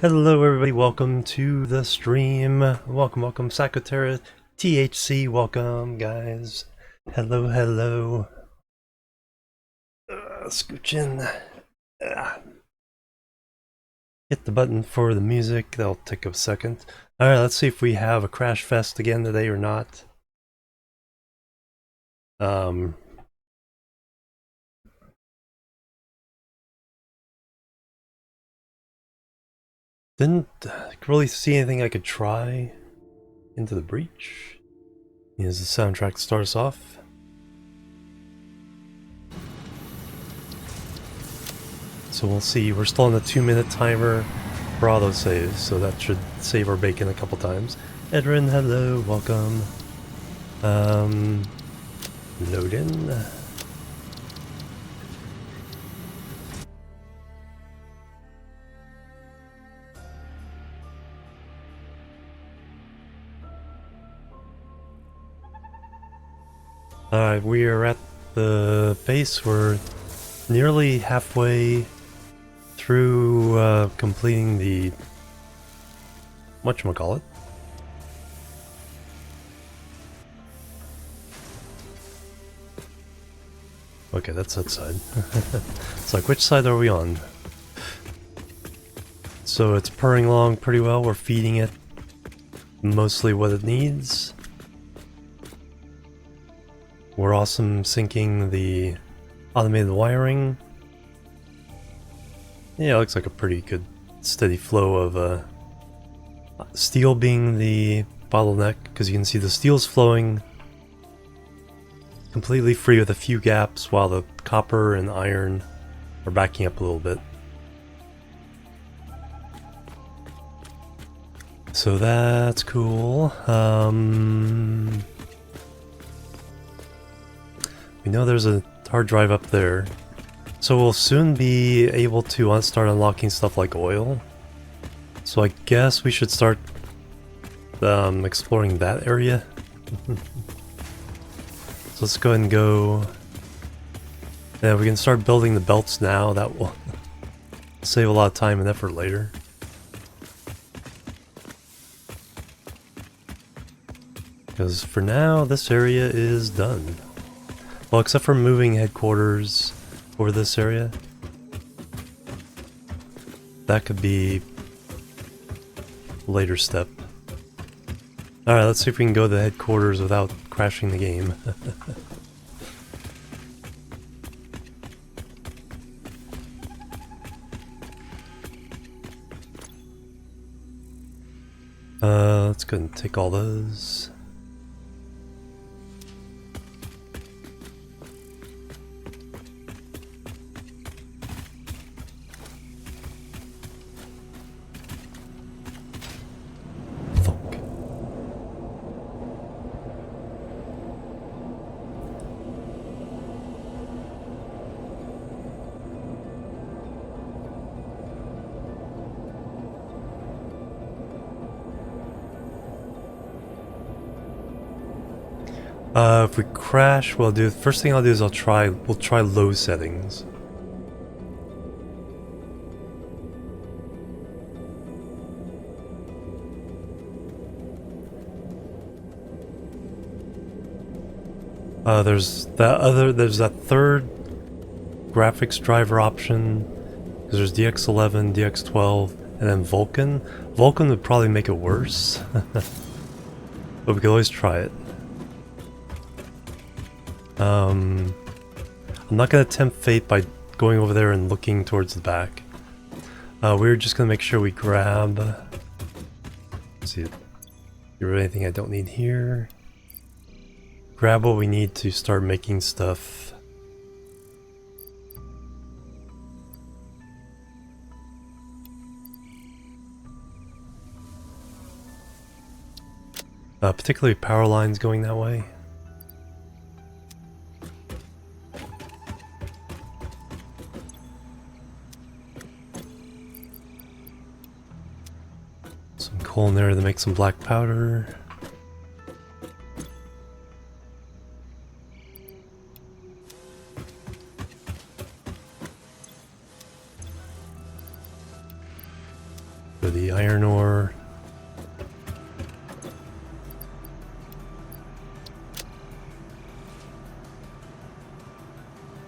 Hello everybody, welcome to the stream. Welcome, Satisfactory, THC, welcome guys. Hello. Scooch in. Hit the button for the music, that'll take a second. Alright, let's see if we have a crash fest again today or not. Didn't really see anything I could try. Into the Breach. Here's the soundtrack to start us off. So we'll see, we're still on the 2-minute timer for auto saves, so that should save our bacon a couple times. Edrin, hello, welcome. Load in. Alright, we are at the base. We're nearly halfway through completing the whatchamacallit. Okay, that's that side. It's like, which side are we on? So it's purring along pretty well. We're feeding it mostly what it needs. We're awesome syncing the automated wiring. Yeah, it looks like a pretty good steady flow of steel being the bottleneck, because you can see the steel's flowing completely free with a few gaps, while the copper and iron are backing up a little bit. So that's cool. We know there's a hard drive up there. So we'll soon be able to start unlocking stuff like oil. So I guess we should start exploring that area. So let's go ahead and go. Yeah, we can start building the belts now. That will save a lot of time and effort later. Because for now, this area is done. Well, except for moving headquarters over this area. That could be a later step. Alright, let's see if we can go to the headquarters without crashing the game. Let's go ahead and take all those. If we crash, first thing I'll do is we'll try low settings. There's that third graphics driver option, because there's DX11, DX12, and then Vulkan. Vulkan would probably make it worse, but we could always try it. I'm not going to tempt fate by going over there and looking towards the back. We're just going to make sure we grab... Let's see, get rid of anything I don't need here. Grab what we need to start making stuff. Particularly power lines going that way. Some coal in there to make some black powder. For the iron ore.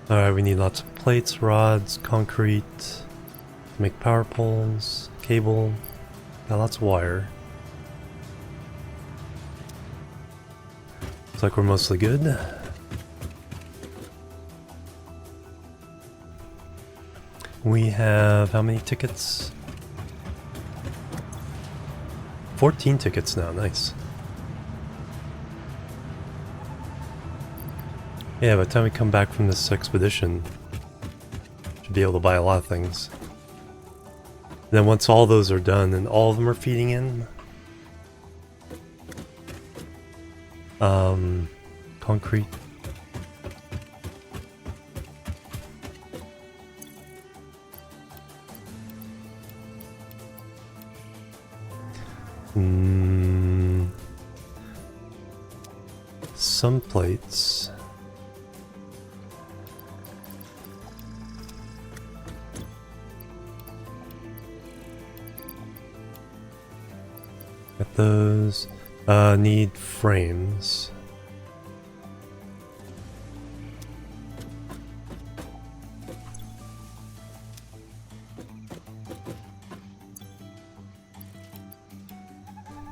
Alright, we need lots of plates, rods, concrete, to make power poles, cable, got lots of wire. Looks like we're mostly good. We have how many tickets? 14 tickets now, nice. Yeah, by the time we come back from this expedition, should be able to buy a lot of things. And then once all those are done and all of them are feeding in, concrete. Some plates. Got those. Need frames.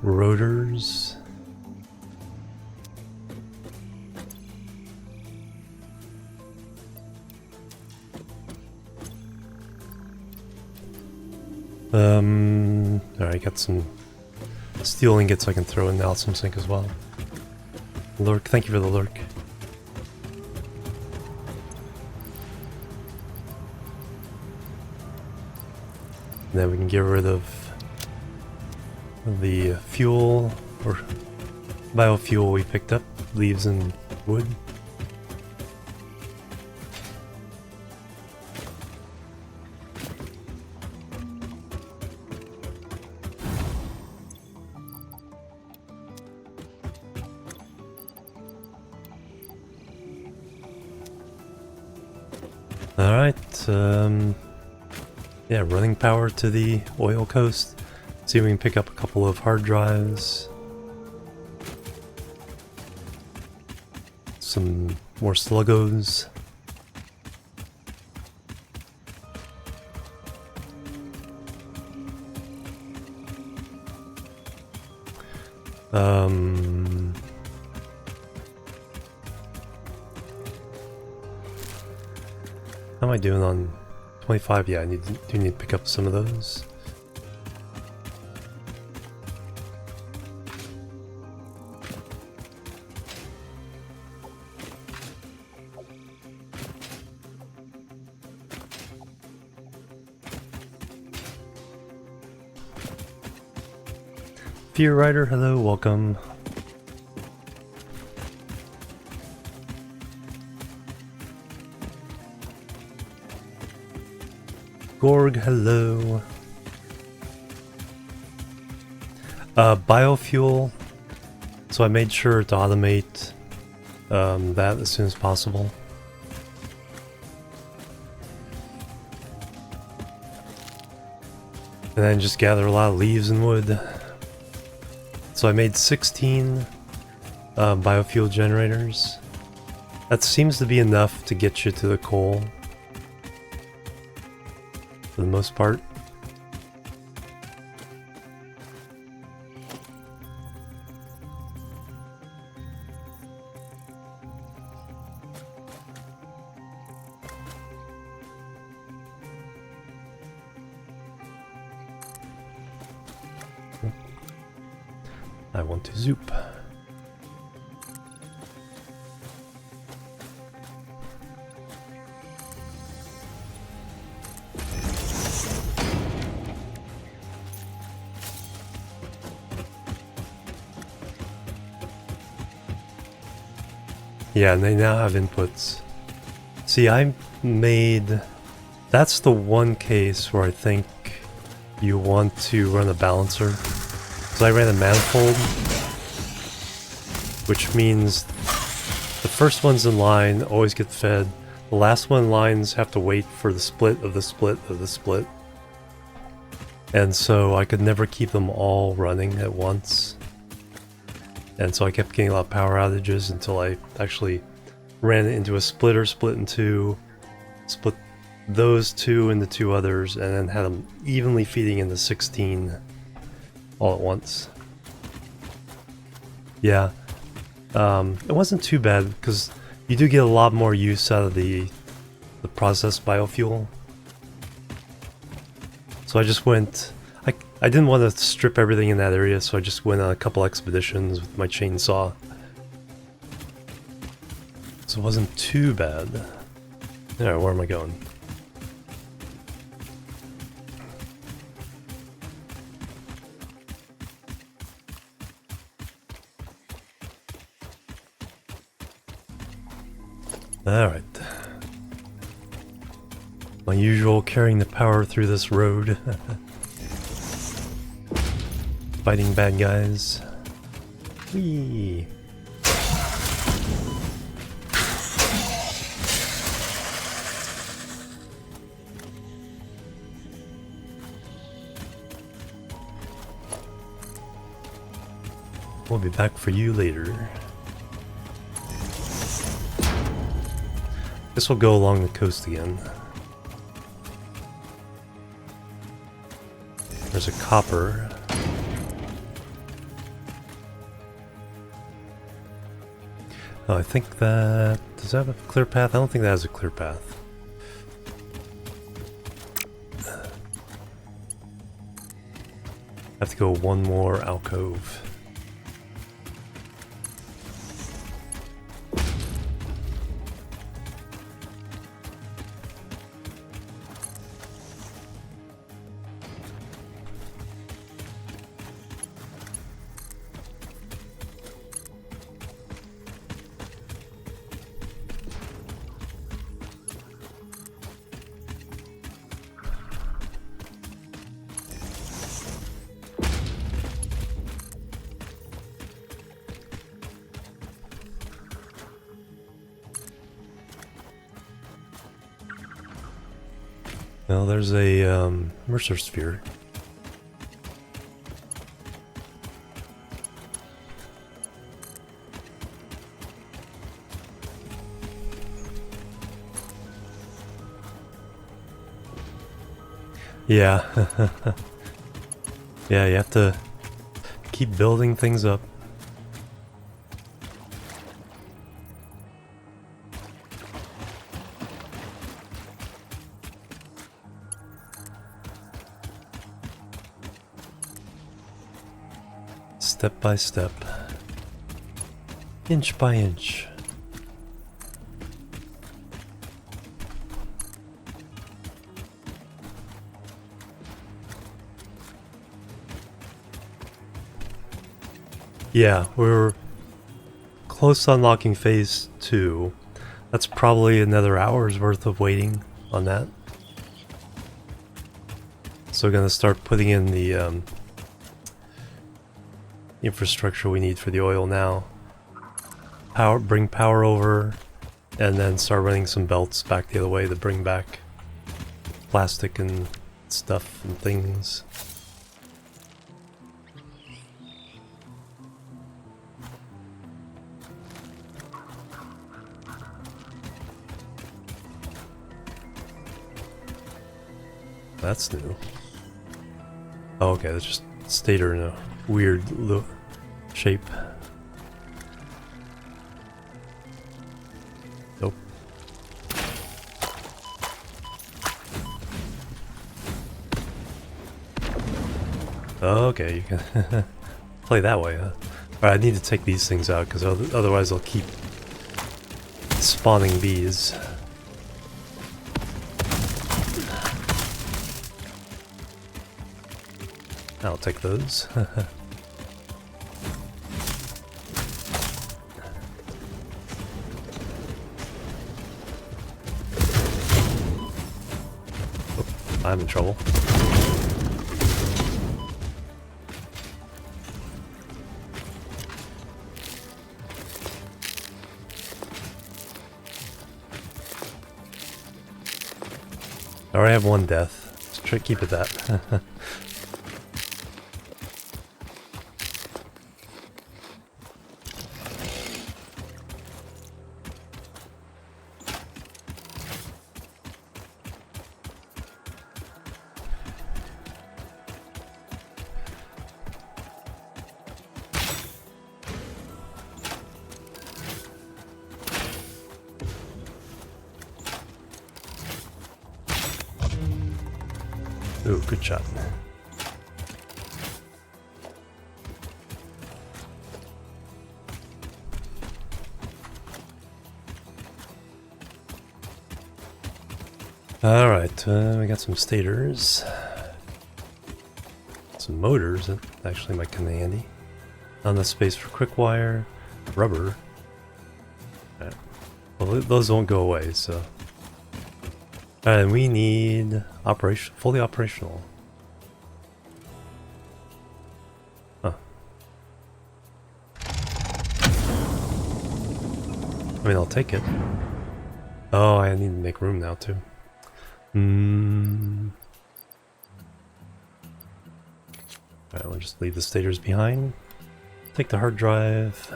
Rotors. Alright, got some steel ingots I can throw in the Alchem sink as well. Lurk, thank you for the lurk. And then we can get rid of the fuel or biofuel we picked up, leaves and wood. Alright, yeah, running power to the oil coast. See if we can pick up a couple of hard drives. Some more sluggos. How am I doing on 25? Yeah, I do need to pick up some of those. Fear Rider, hello, welcome. Gorg, hello. Biofuel. So I made sure to automate that as soon as possible. And then just gather a lot of leaves and wood. So I made 16 biofuel generators. That seems to be enough to get you to the coal. For the most part. I want to zoop. Yeah, and they now have inputs. See, I made... That's the one case where I think you want to run a balancer. Because I ran a manifold, which means the first ones in line always get fed. The last one in lines have to wait for the split of the split of the split. And so I could never keep them all running at once. And so I kept getting a lot of power outages until I actually ran it into a splitter, split in two, split those two into two others, and then had them evenly feeding into 16 all at once. Yeah, it wasn't too bad because you do get a lot more use out of the processed biofuel. So I just went, I didn't want to strip everything in that area, so I just went on a couple expeditions with my chainsaw. So it wasn't too bad. Alright, where am I going? Alright. My usual carrying the power through this road. Fighting bad guys. Whee! We'll be back for you later. Guess we'll go along the coast again. There's a copper. Oh, I think that... Does that have a clear path? I don't think that has a clear path. I have to go one more alcove. Well, there's a Mercer sphere. Yeah. Yeah, you have to keep building things up. Step by step, inch by inch. Yeah, we're close to unlocking phase 2. That's probably another hour's worth of waiting on that. So we're gonna start putting in the infrastructure we need for the oil now. Bring power over, and then start running some belts back the other way to bring back plastic and stuff and things. That's new. Oh, okay, that's just stator in a weird shape. Nope. Okay, you can play that way, huh? Alright, I need to take these things out because otherwise they'll keep spawning bees. I'll take those. Oh, I'm in trouble. I already have one death. Let's try to keep it that. Ooh, good shot. Alright, we got some stators. Some motors, that actually might come in handy. On the space for quick wire, rubber. Right. Well, those won't go away, so. Alright, and we need fully operational. Huh. I mean, I'll take it. Oh, I need to make room now, too. Alright, we'll just leave the stators behind. Take the hard drive.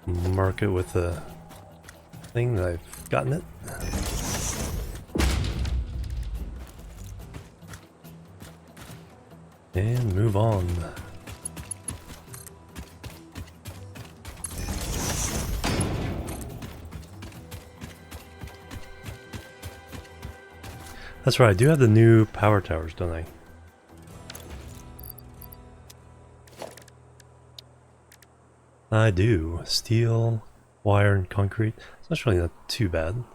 Mark it with the thing that I've gotten it. And move on. That's right, I do have the new power towers, don't I? I do. Steel, wire, and concrete. It's actually not too bad.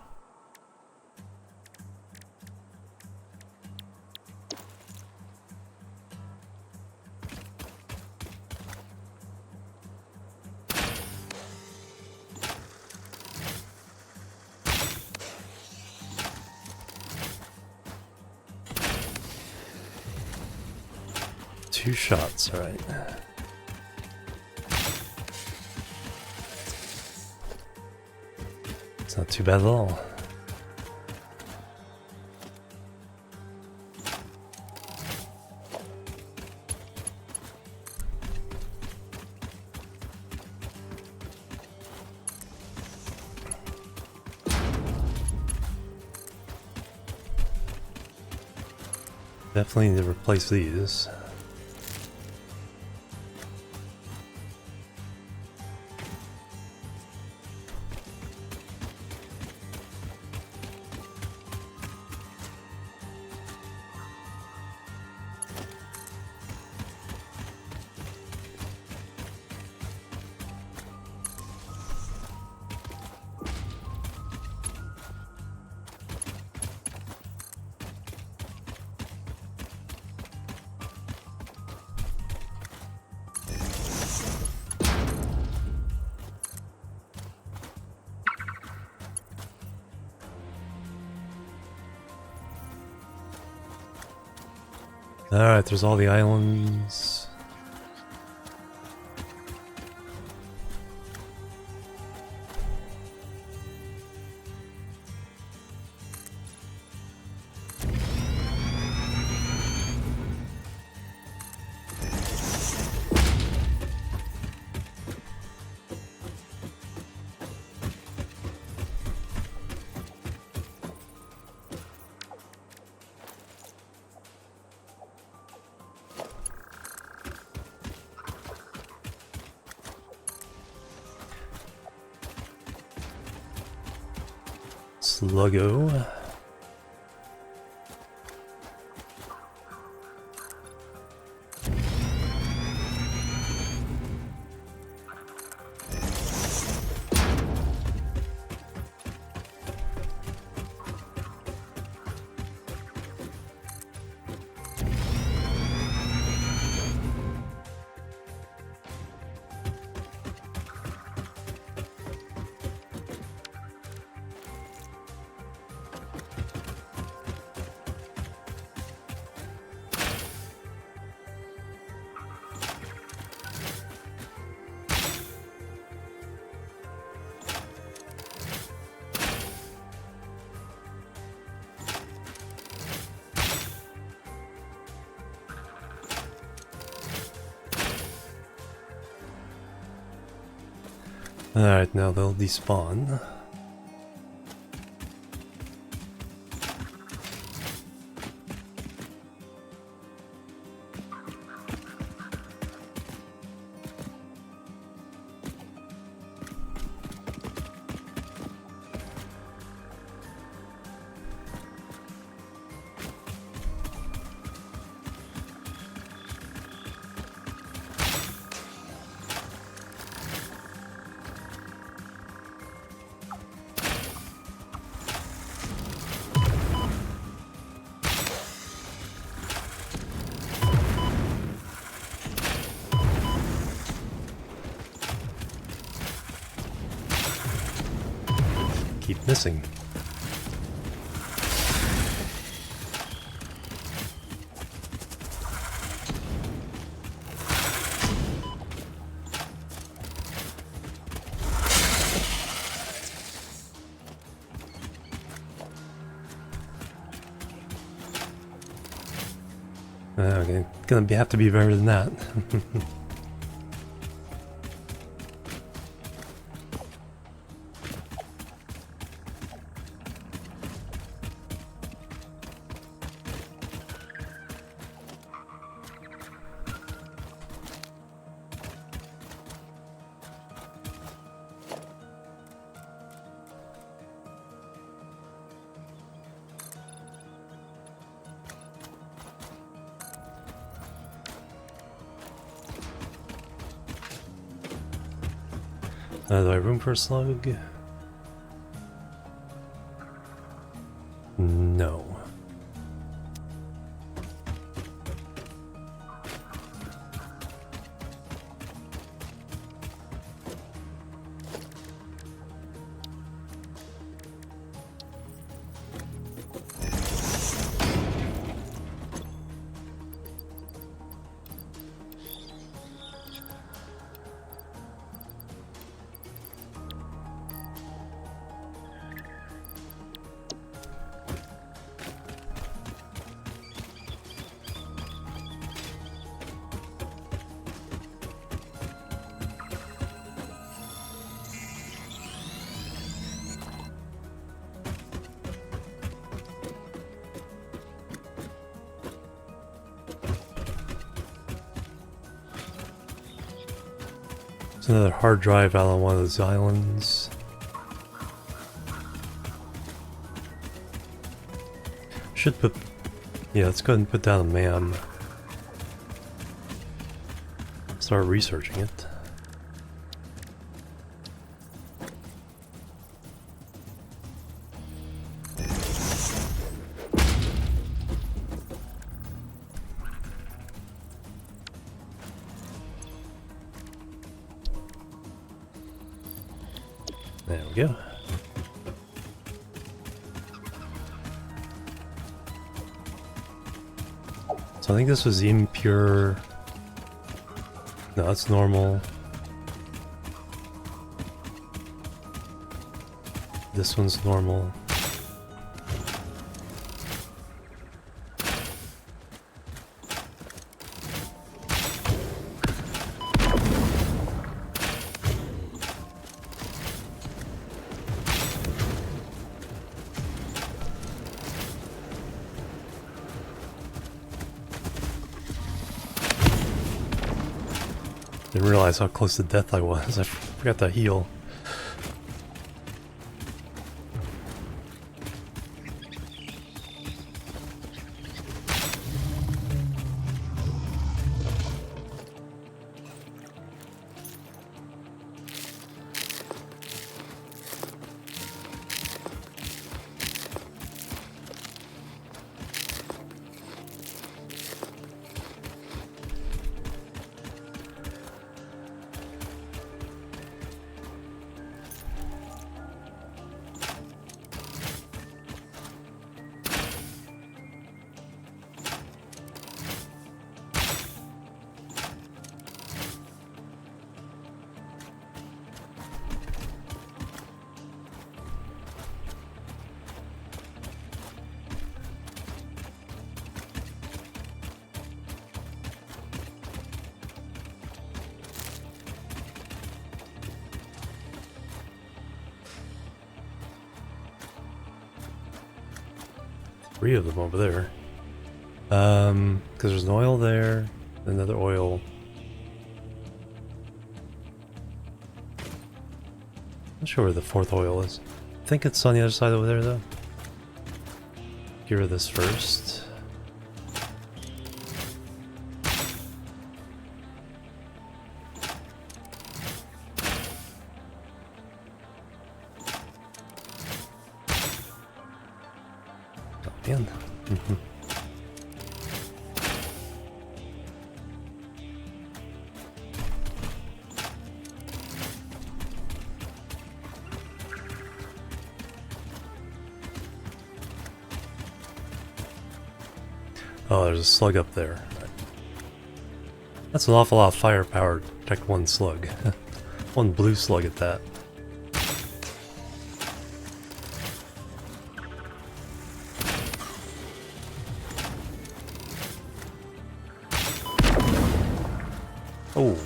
Two shots, alright. It's not too bad at all. Definitely need to replace these. Alright, there's all the islands. Sluggo. Alright, now they'll despawn. keep missing. Okay, have to be better than that. Do I have room for a slug? No. There's another hard drive out on one of those islands. Should put... Yeah, let's go ahead and put down a MAM. Start researching it. There we go. So I think this was impure. No, that's normal. This one's normal. Didn't realize how close to death I was. I forgot to heal. Three of them over there. Because there's an oil there, another oil. Not sure where the fourth oil is. I think it's on the other side over there, though. Get rid of this first. Man. Oh, there's a slug up there. That's an awful lot of firepower to protect one slug. One blue slug at that. Oh.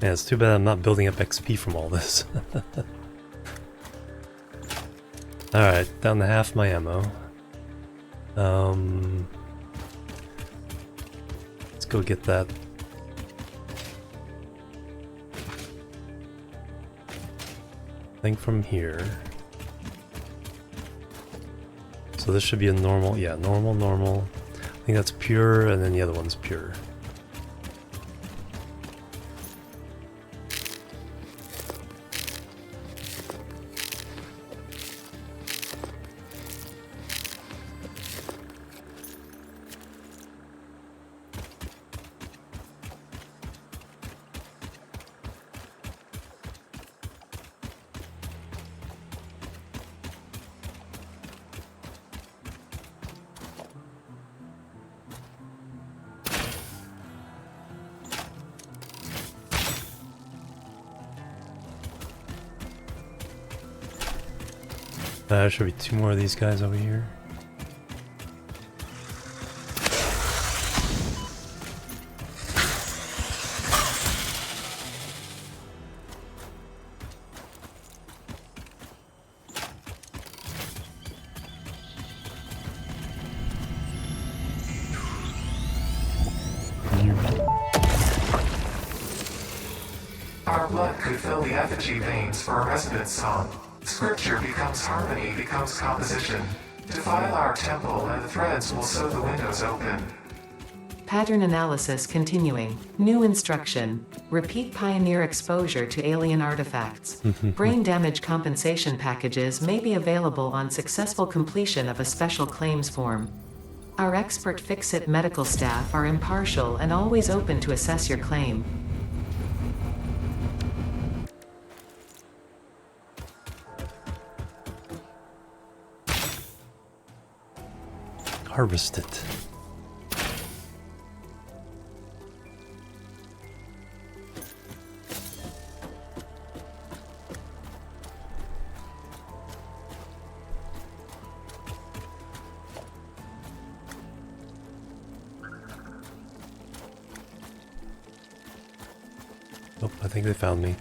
Yeah, it's too bad I'm not building up XP from all this. Alright, down to half my ammo. Let's go get that. Thing from here. So this should be a normal, yeah, normal. I think that's pure, and then the other one's pure. There should be 2 more of these guys over here. Our blood could fill the effigy veins for a resonance song. Scripture becomes harmony, becomes composition. Defile our temple and the threads will sew the windows open. Pattern analysis continuing. New instruction. Repeat pioneer exposure to alien artifacts. Brain damage compensation packages may be available on successful completion of a special claims form. Our expert Fix-It medical staff are impartial and always open to assess your claim. Harvest it. Oh, I think they found me.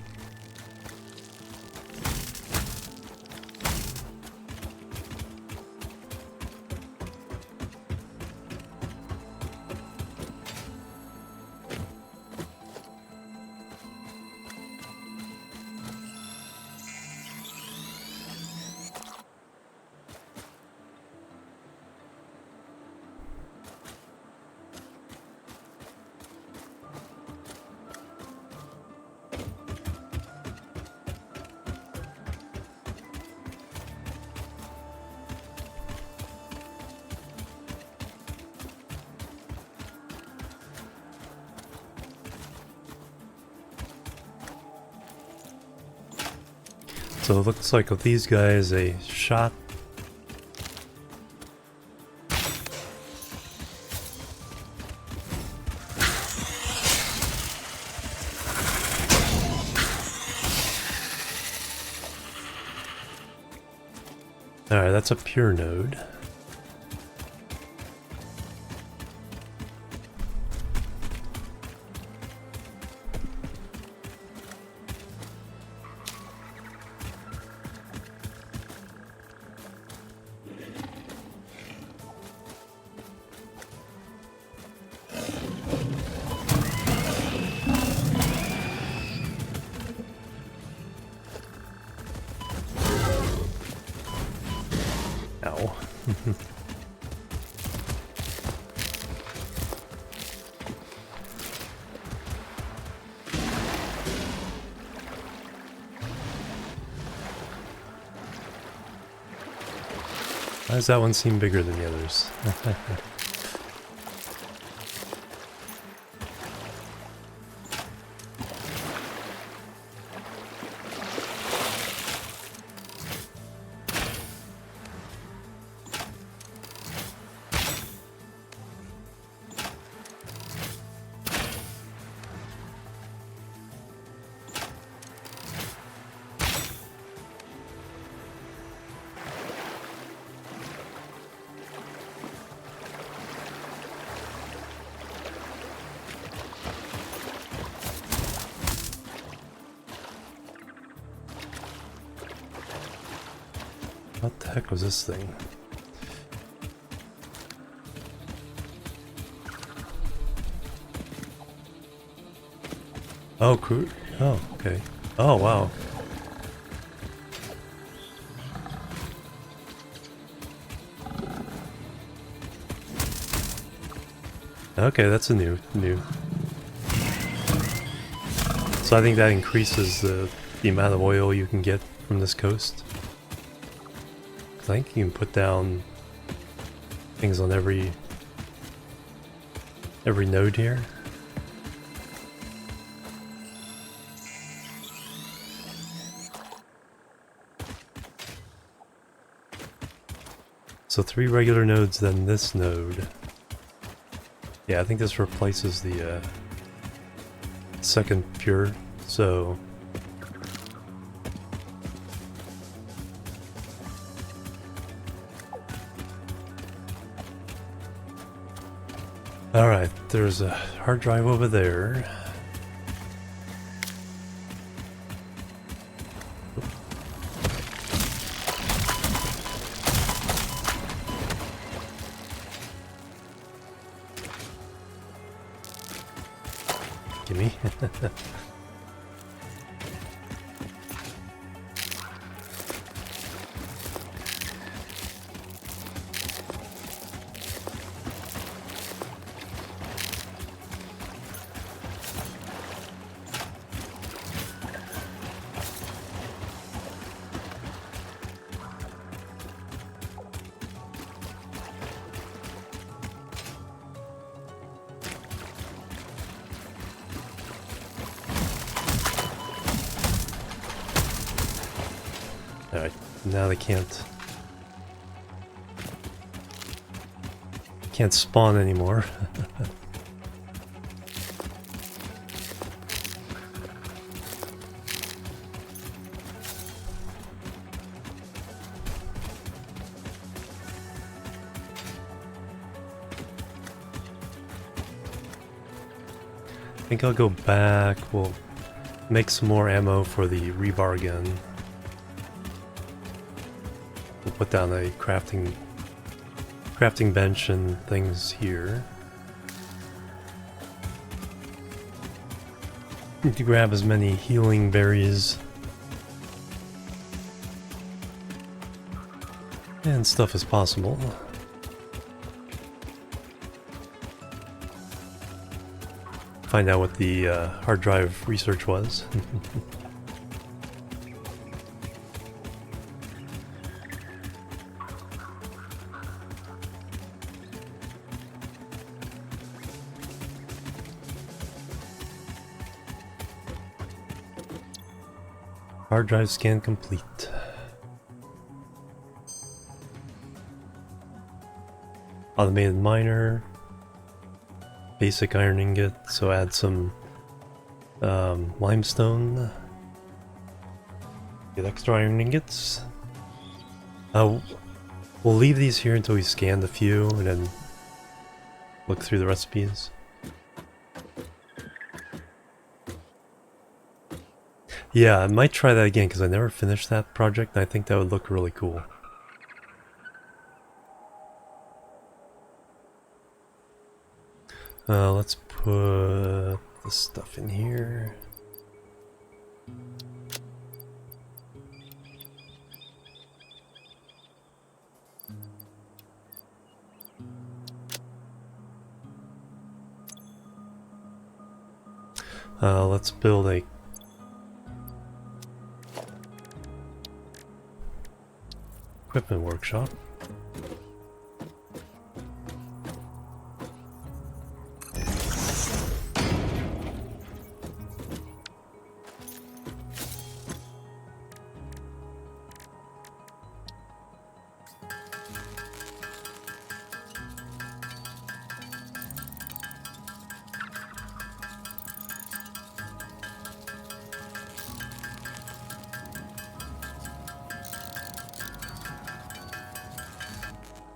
So it looks like with these guys, a shot. Alright, that's a pure node. Why does that one seem bigger than the others? What the heck was this thing? Oh, crew. Oh, okay. Oh, wow. Okay, that's a new. So I think that increases the amount of oil you can get from this coast. I think you can put down things on every node here. So 3 regular nodes, then this node. Yeah, I think this replaces the second pure, so... Alright, there's a hard drive over there. Gimme. Alright, now they can't spawn anymore. I think I'll go back, we'll make some more ammo for the rebar gun. We'll put down a crafting bench and things here. Need to grab as many healing berries and stuff as possible. Find out what the hard drive research was. Hard drive scan complete. Automated miner. Basic iron ingot, so add some limestone. Get extra iron ingots. We'll leave these here until we scanned a few and then look through the recipes. Yeah, I might try that again because I never finished that project and I think that would look really cool. Let's put this stuff in here. Let's build a equipment workshop.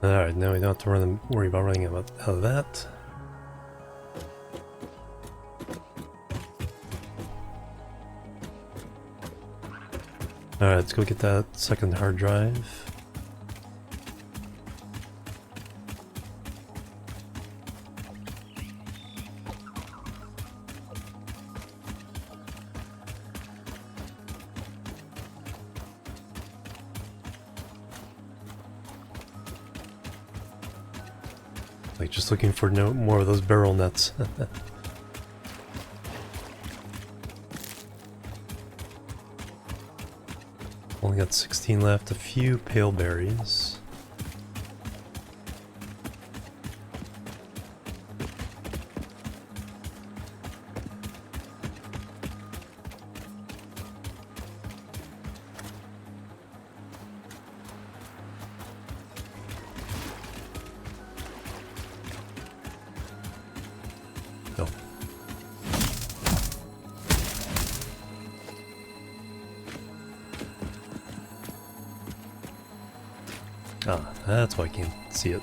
Alright, now we don't have to worry about running out of that. Alright, let's go get that second hard drive. Like, just looking for more of those barrel nuts. Only got 16 left, a few pale berries. Oh. Ah, that's why I can't see it.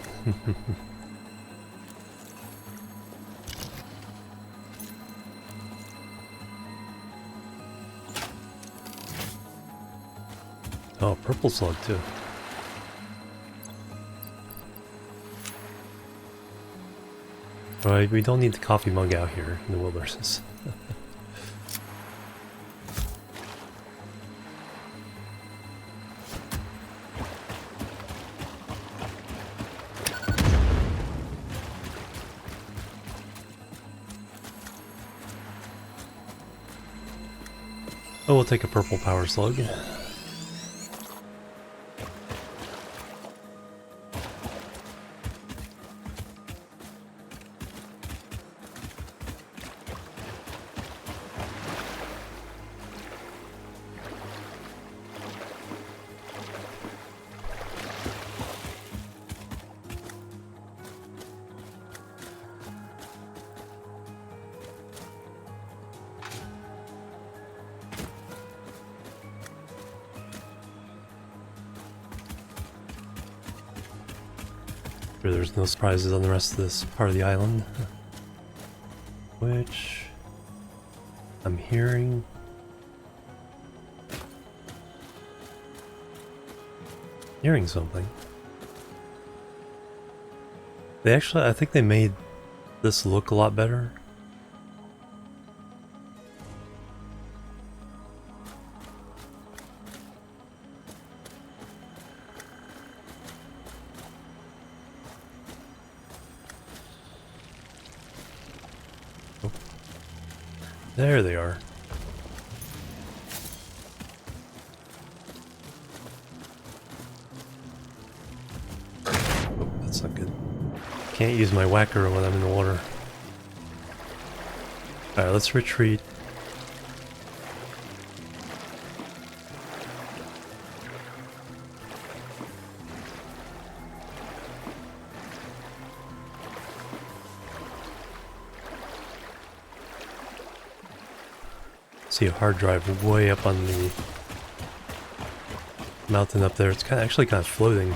Oh, purple slug too. Alright, we don't need the coffee mug out here in the wilderness. Oh, we'll take a purple power slug. Sure, there's no surprises on the rest of this part of the island. Which I'm hearing something. They actually, I think they made this look a lot better. There they are. Oh, that's not good. Can't use my whacker when I'm in the water. Alright, let's retreat. See a hard drive way up on the mountain up there. It's actually kind of floating.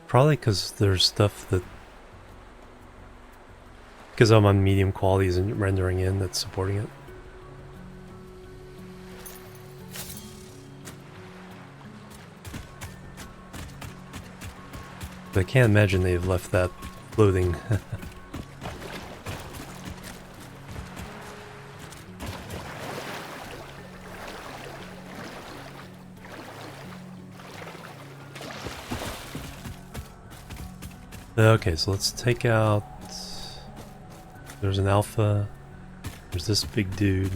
Probably because there's stuff that, because I'm on medium qualities and rendering in, that's supporting it. But I can't imagine they've left that floating. Okay, so let's take out... There's an alpha. There's this big dude.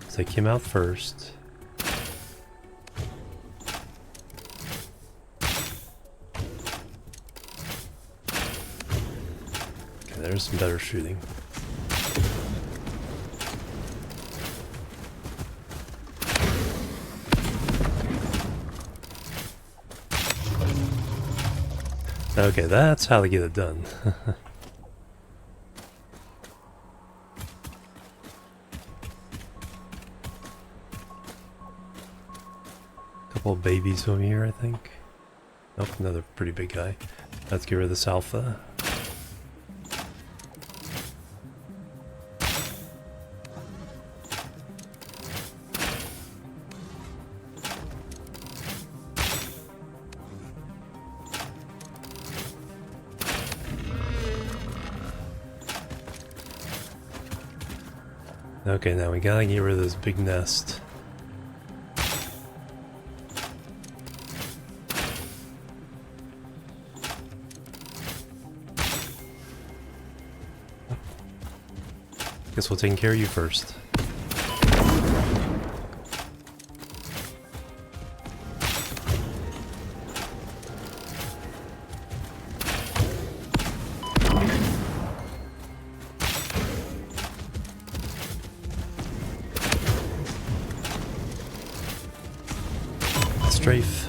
Let's take him out first. Okay, there's some better shooting. Okay, that's how to get it done. Couple of babies over here, I think. Nope, another pretty big guy. Let's get rid of this alpha. Okay, now we gotta get rid of this big nest. Guess we'll take care of you first. Strafe.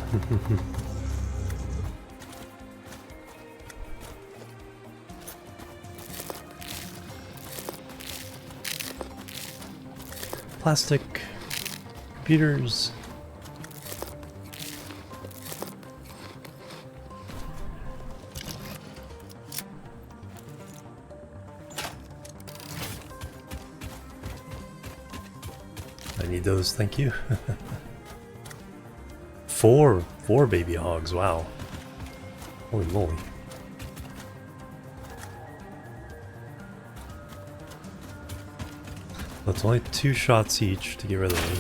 Plastic. Computers. I need those, thank you. Four baby hogs, wow. Holy moly. That's only 2 shots each to get rid of them.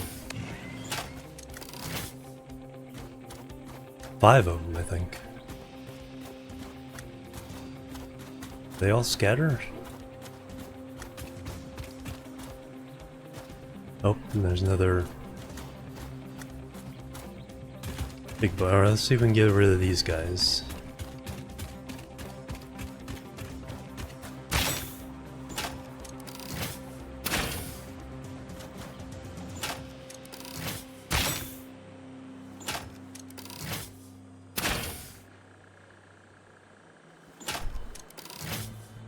5 of them, I think. They all scatter? Oh, and there's another big bar. Let's see if we can get rid of these guys.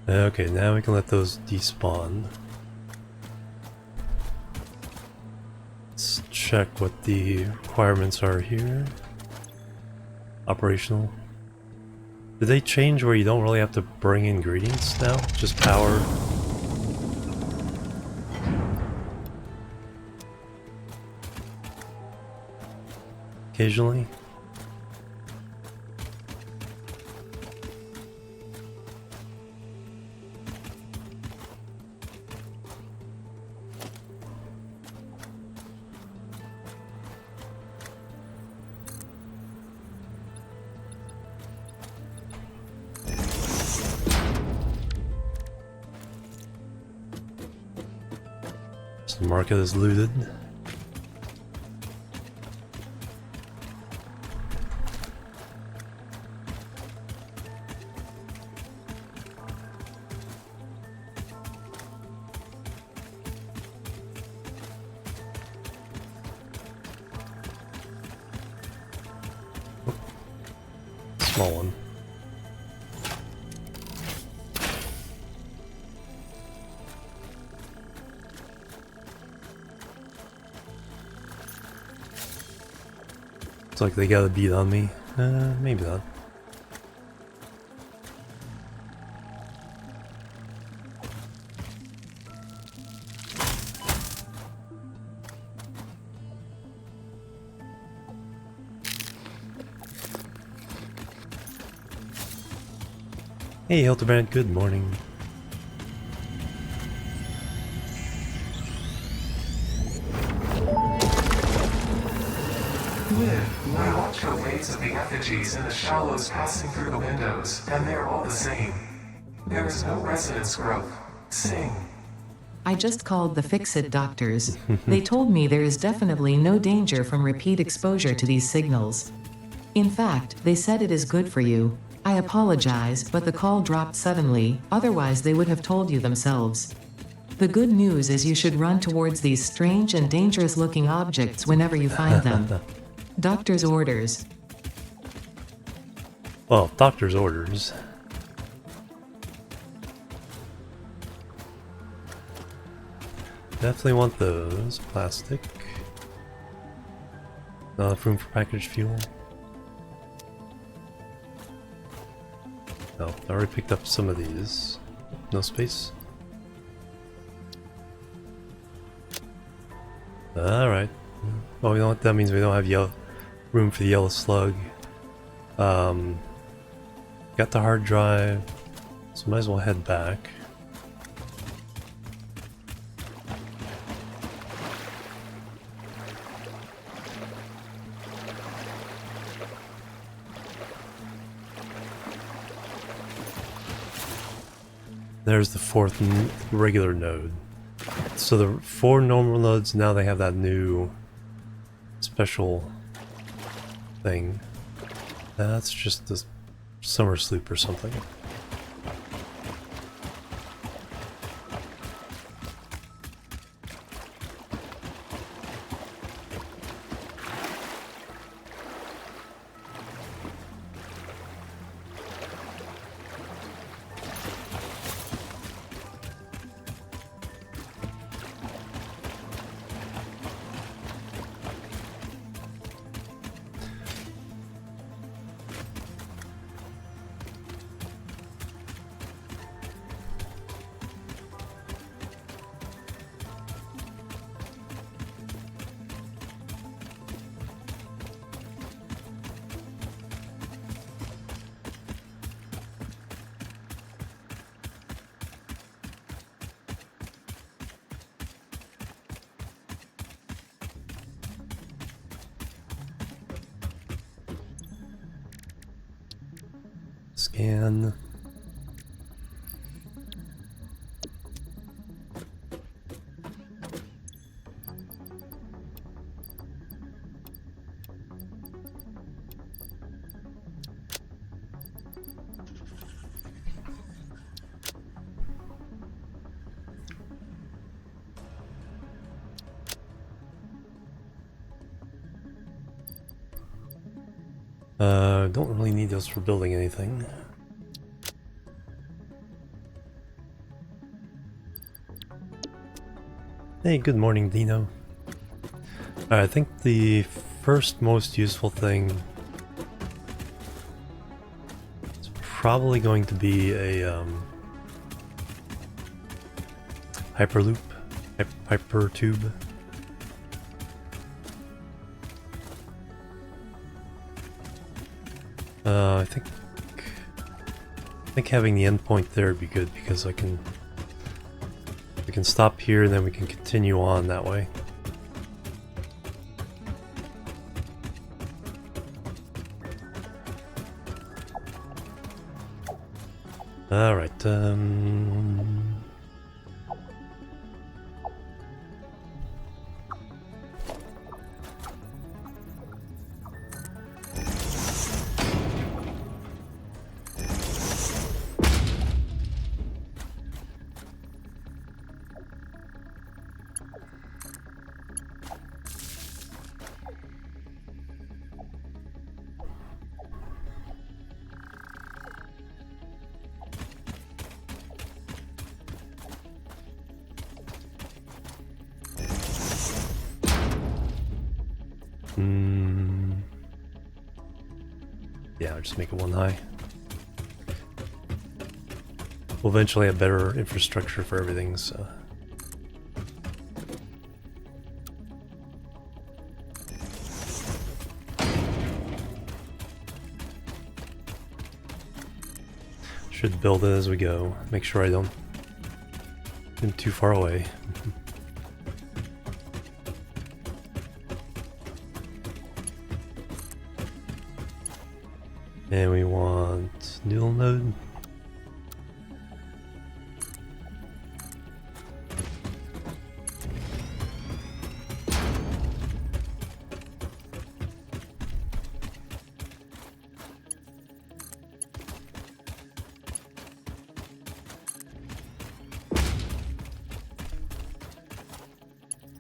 Okay, now we can let those despawn. Let's check what the requirements are here. Operational. Did they change where you don't really have to bring ingredients now? Just power? Occasionally? The market is looted. Oh, small one. Looks like they got a beat on me. Maybe not. Hey Hildebrand, good morning. I watch the waves of the effigies in the shallows passing through the windows, and they're all the same. There is no resonance growth. Sing. I just called the Fix-It doctors. They told me there is definitely no danger from repeat exposure to these signals. In fact, they said it is good for you. I apologize, but the call dropped suddenly, otherwise they would have told you themselves. The good news is you should run towards these strange and dangerous looking objects whenever you find them. Doctor's orders. Well, doctor's orders. Definitely want those. Plastic. Not enough room for packaged fuel. No, I already picked up some of these. No space. Alright. Well, you know what? That means we don't have room for the yellow slug. Got the hard drive, so might as well head back. There's the fourth regular node. So the 4 normal nodes, now they have that new special thing. That's just the summer sleep or something. Scan. Don't really need those for building anything. Hey, good morning, Dino. Alright, I think the first most useful thing is probably going to be a hyperloop, hyper tube. I think having the endpoint there would be good because we can stop here and then we can continue on that way. All right. Yeah, I'll just make it 1 high. We'll eventually have better infrastructure for everything, so... Should build it as we go. Make sure I don't get too far away. And we want dual node.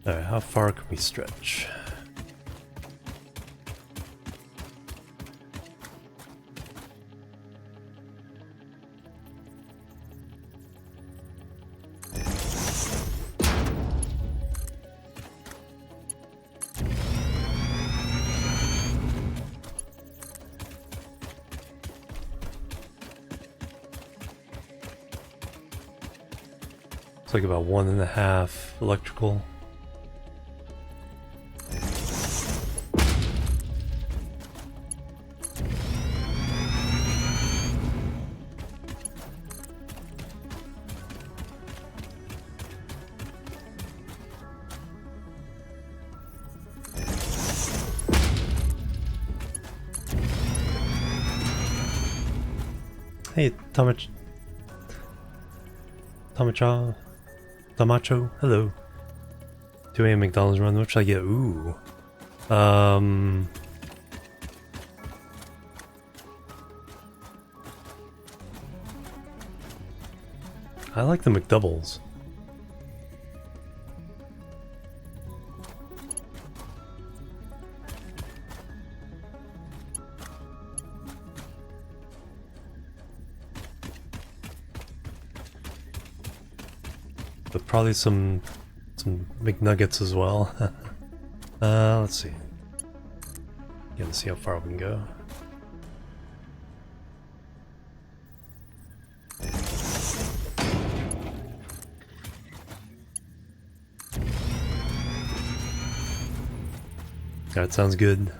Alright, how far can we stretch? It's like about 1.5 electrical. Hey, Tamacho, hello. 2 a.m. McDonald's run, what should I get? Ooh. I like the McDoubles. But probably some McNuggets as well. Let's see. Gonna see how far we can go. That sounds good.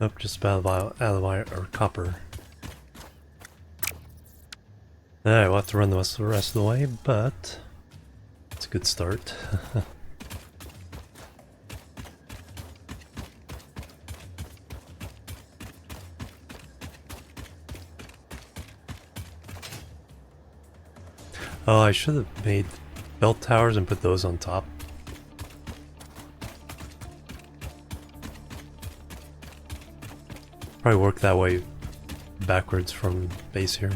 Nope, just about out of wire or copper. Alright, we'll have to run the rest of the way, but it's a good start. Oh, I should have made belt towers and put those on top. Probably work that way backwards from base here.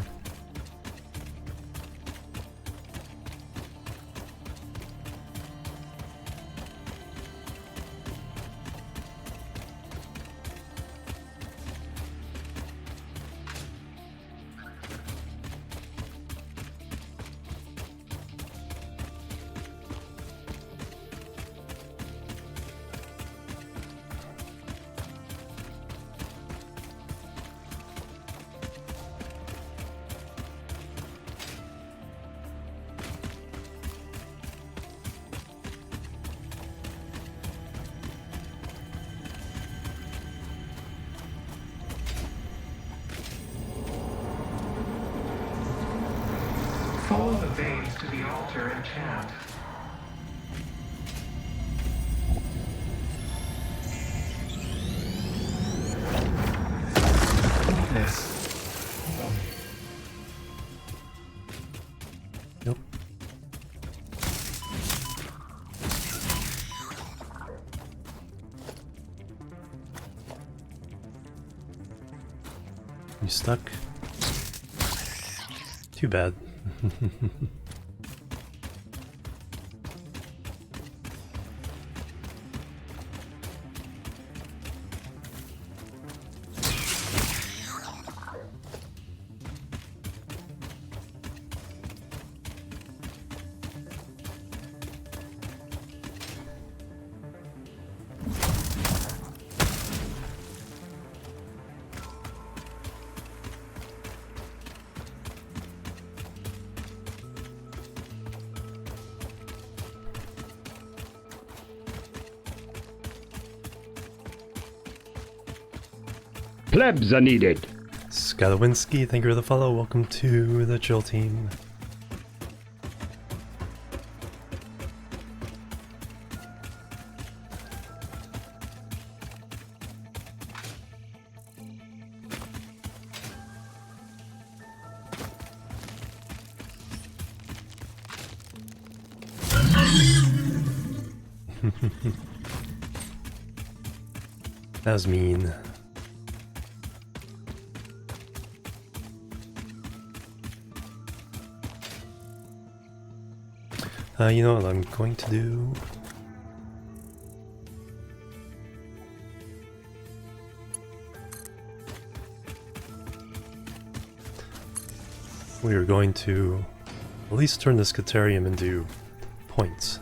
Follow the veins to the altar and chant. Weakness. Nope. You stuck? Too bad. Plebs are needed. Skadowinski, thank you for the follow. Welcome to the chill team. That was mean. You know what I'm going to do? We are going to at least turn this Caterium into points.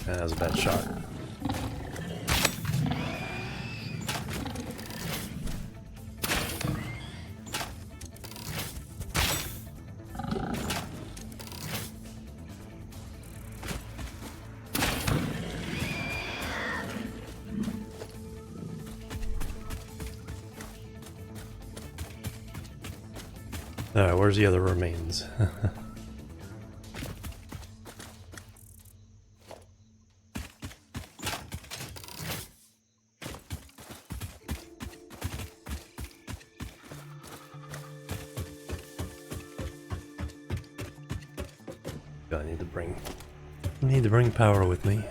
That was a bad shot. Alright, where's the other remains? I need to bring power with me.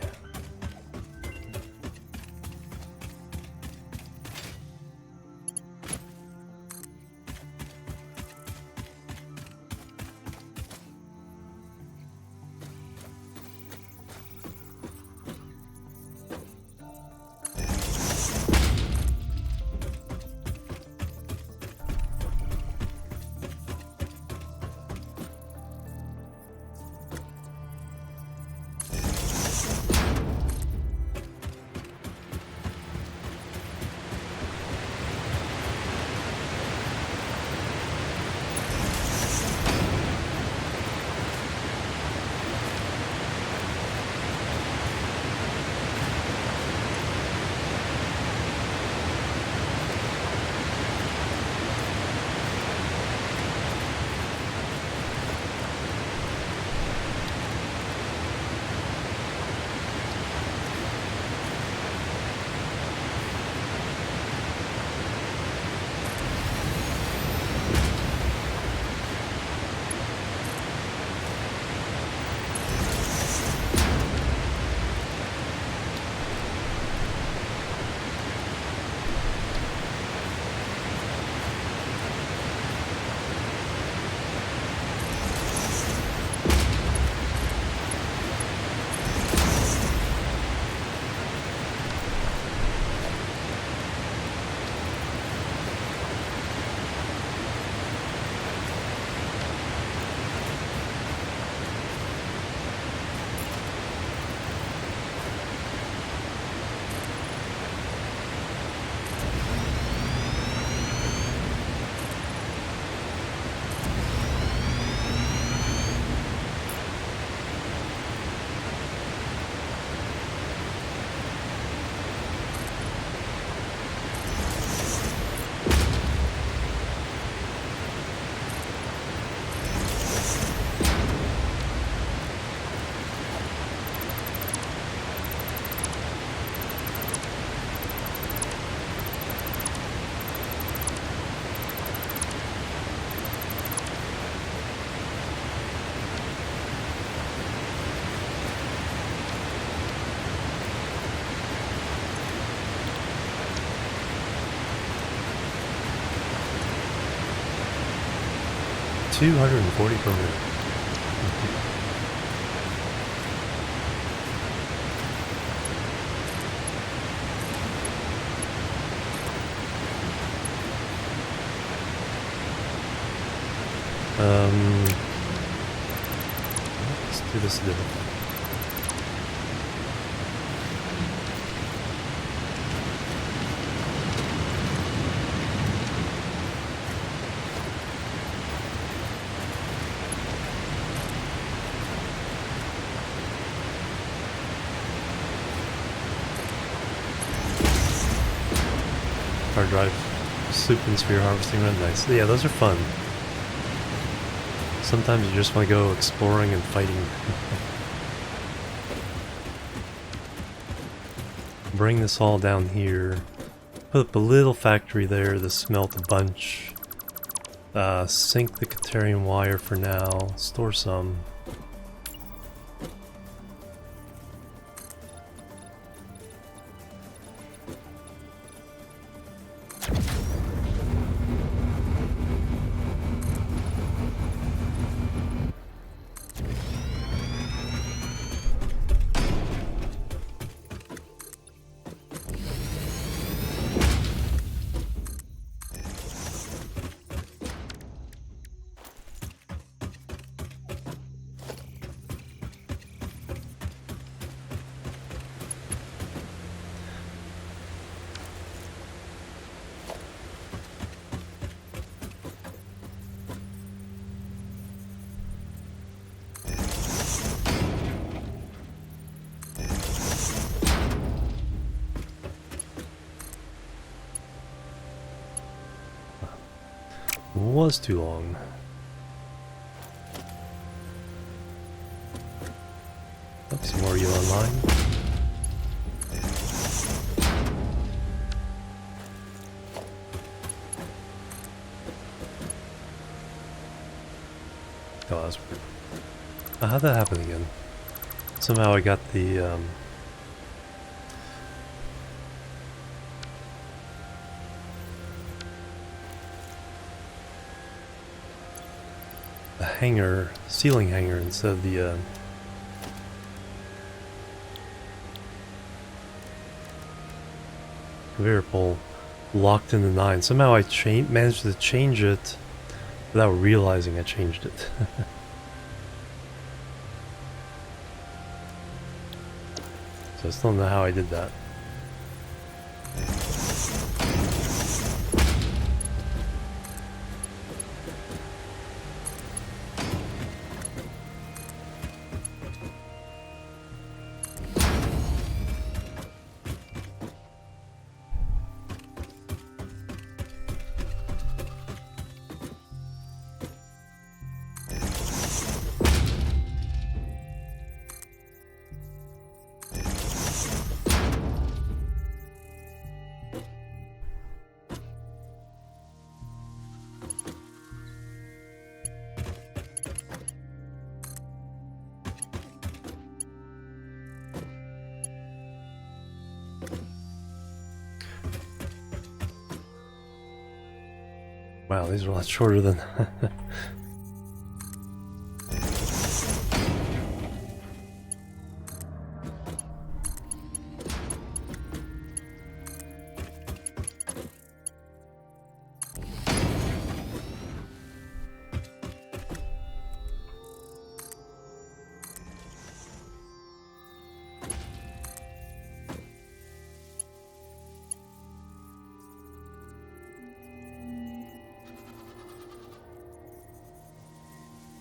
$240 per minute. Let's do this a different way. Hard drive, soup and sphere harvesting run, nice. Yeah, those are fun. Sometimes you just want to go exploring and fighting. Bring this all down here. Put up a little factory there to smelt a bunch. Sink the Caterium wire for now. Store some. Was too long. Oh, some more you online. Oh, that's weird. How'd that happen again? Somehow I got the hanger, ceiling hanger instead of the conveyor pole locked in the 9. Somehow I managed to change it without realizing I changed it. So I still don't know how I did that. Wow, these are a lot shorter than...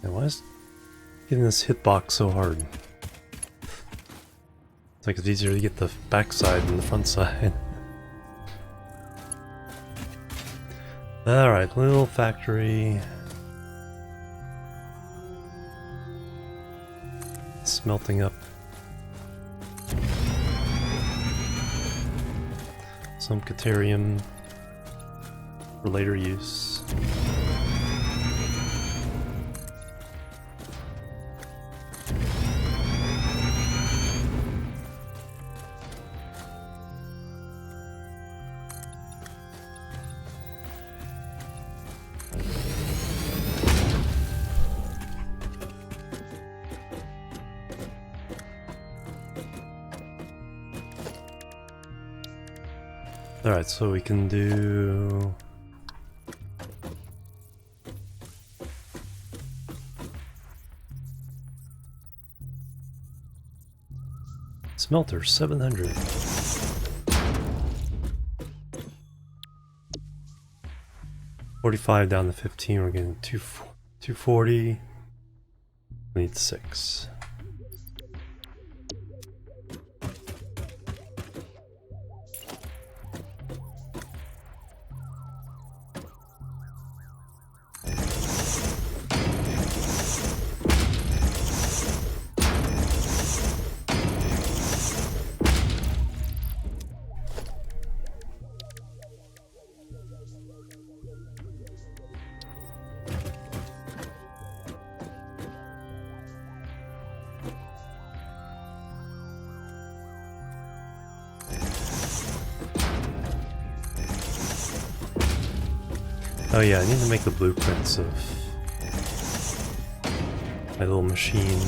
Why is getting this hitbox so hard? It's like it's easier to get the backside than the front side. Alright, little factory. Smelting up some Caterium for later use. Alright, so we can do... Smelter, 700. $45 down to 15, we're getting 240. We need 6. Oh yeah, I need to make the blueprints of my little machine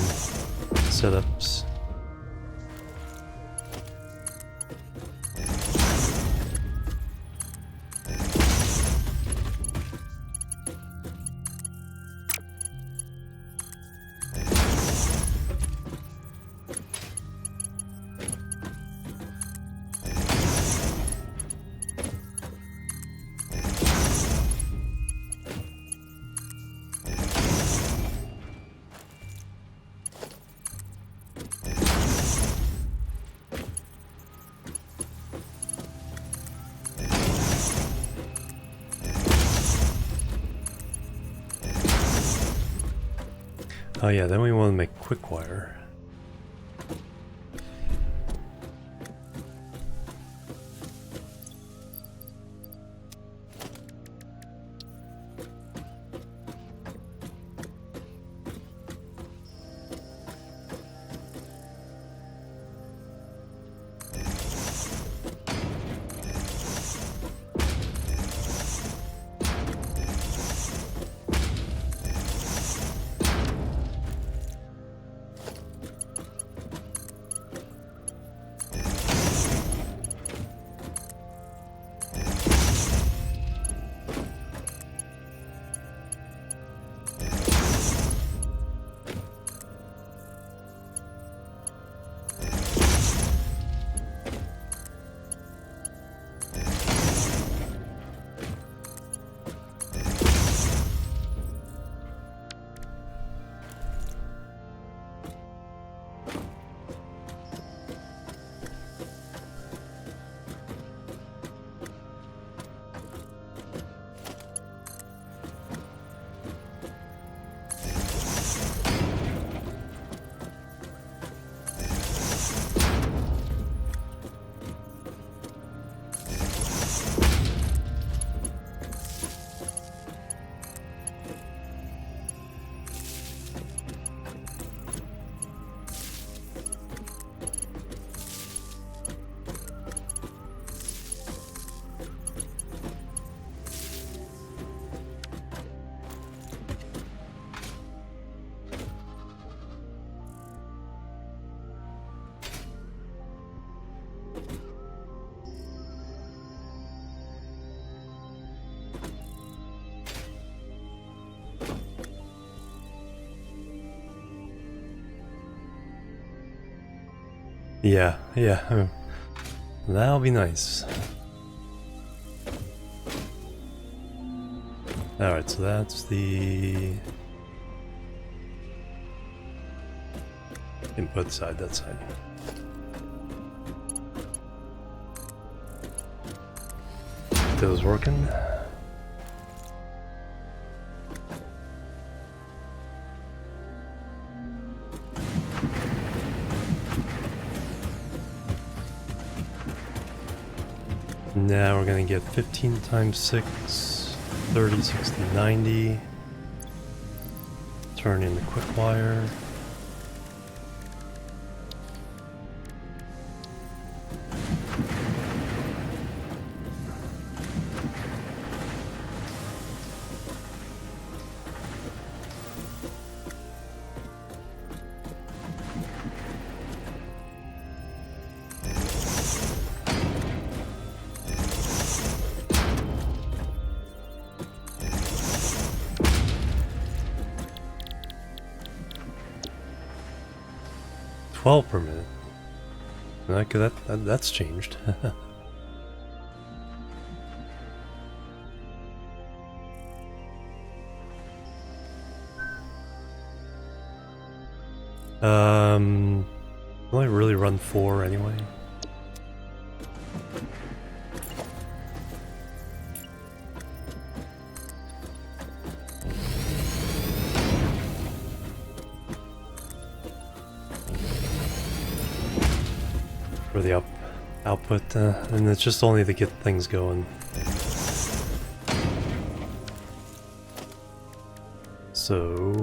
setups. Oh yeah, then we want to make quick wire. Yeah, that'll be nice. Alright, so that's the input side, that side. Those working? Now we're gonna get 15 times 6, 30, 60, 90. Turn in the quick wire. Per minute. That's changed. Will I really run 4 anyway? For the output, and it's just only to get things going. So...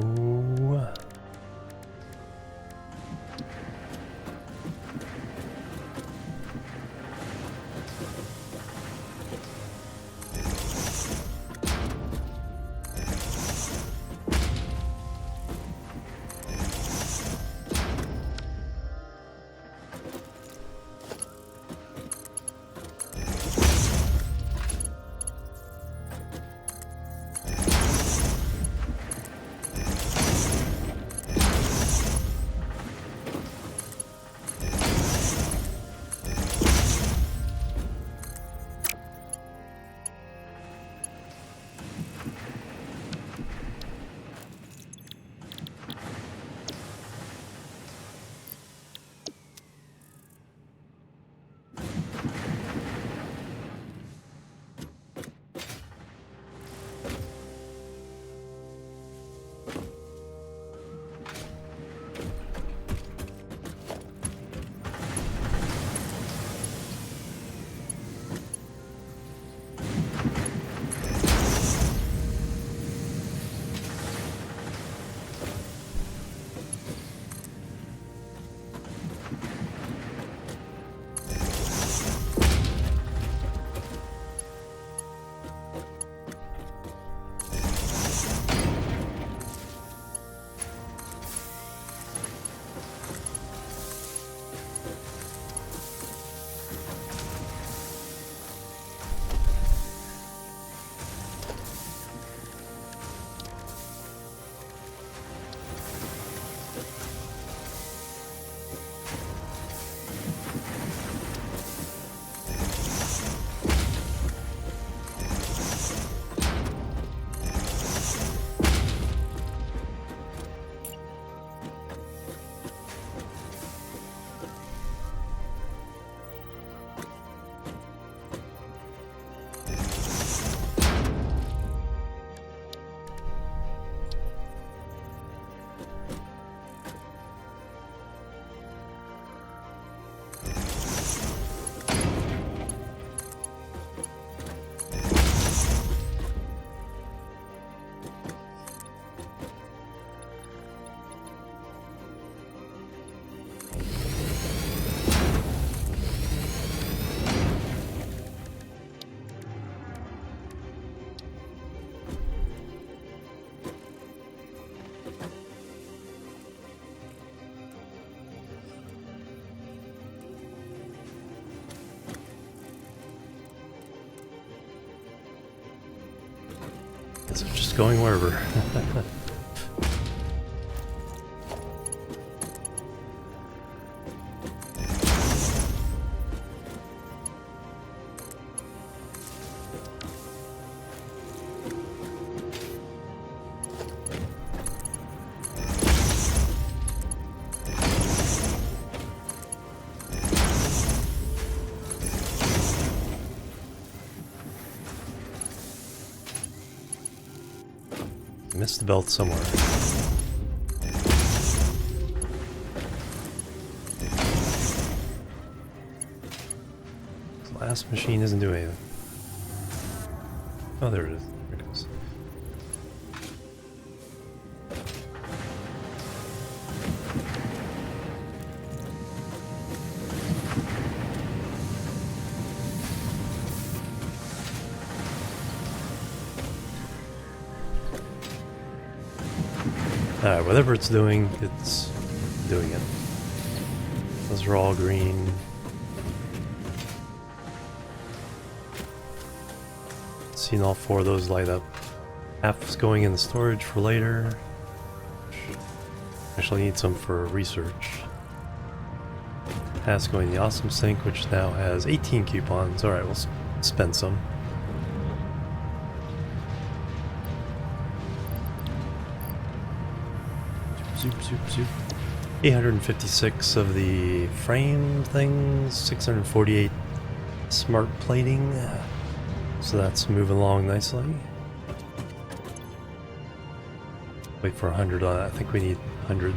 So just going wherever. Missed the belt somewhere. This last machine isn't doing anything. Oh, there it is. There it goes. Alright, whatever it's doing it. Those are all green. Seen all four of those light up. Half is going in the storage for later. Actually need some for research. Half's going in the awesome sink, which now has 18 coupons. Alright, we'll spend some. Zoop, zoop, zoop. 856 of the frame things, 648 smart plating. So that's moving along nicely. Wait for 100 on that. I think we need 100.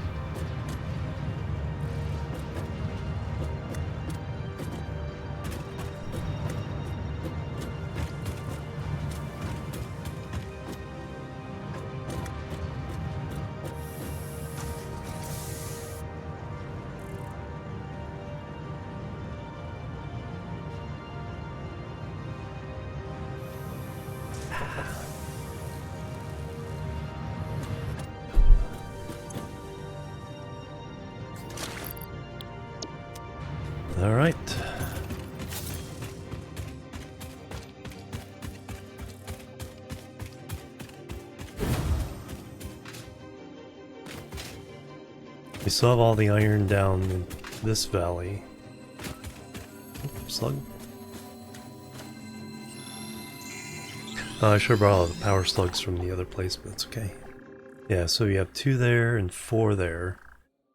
All right. We still have all the iron down in this valley. Oops, slug. I should have brought all the power slugs from the other place, but that's okay. Yeah, so you have 2 there and 4 there.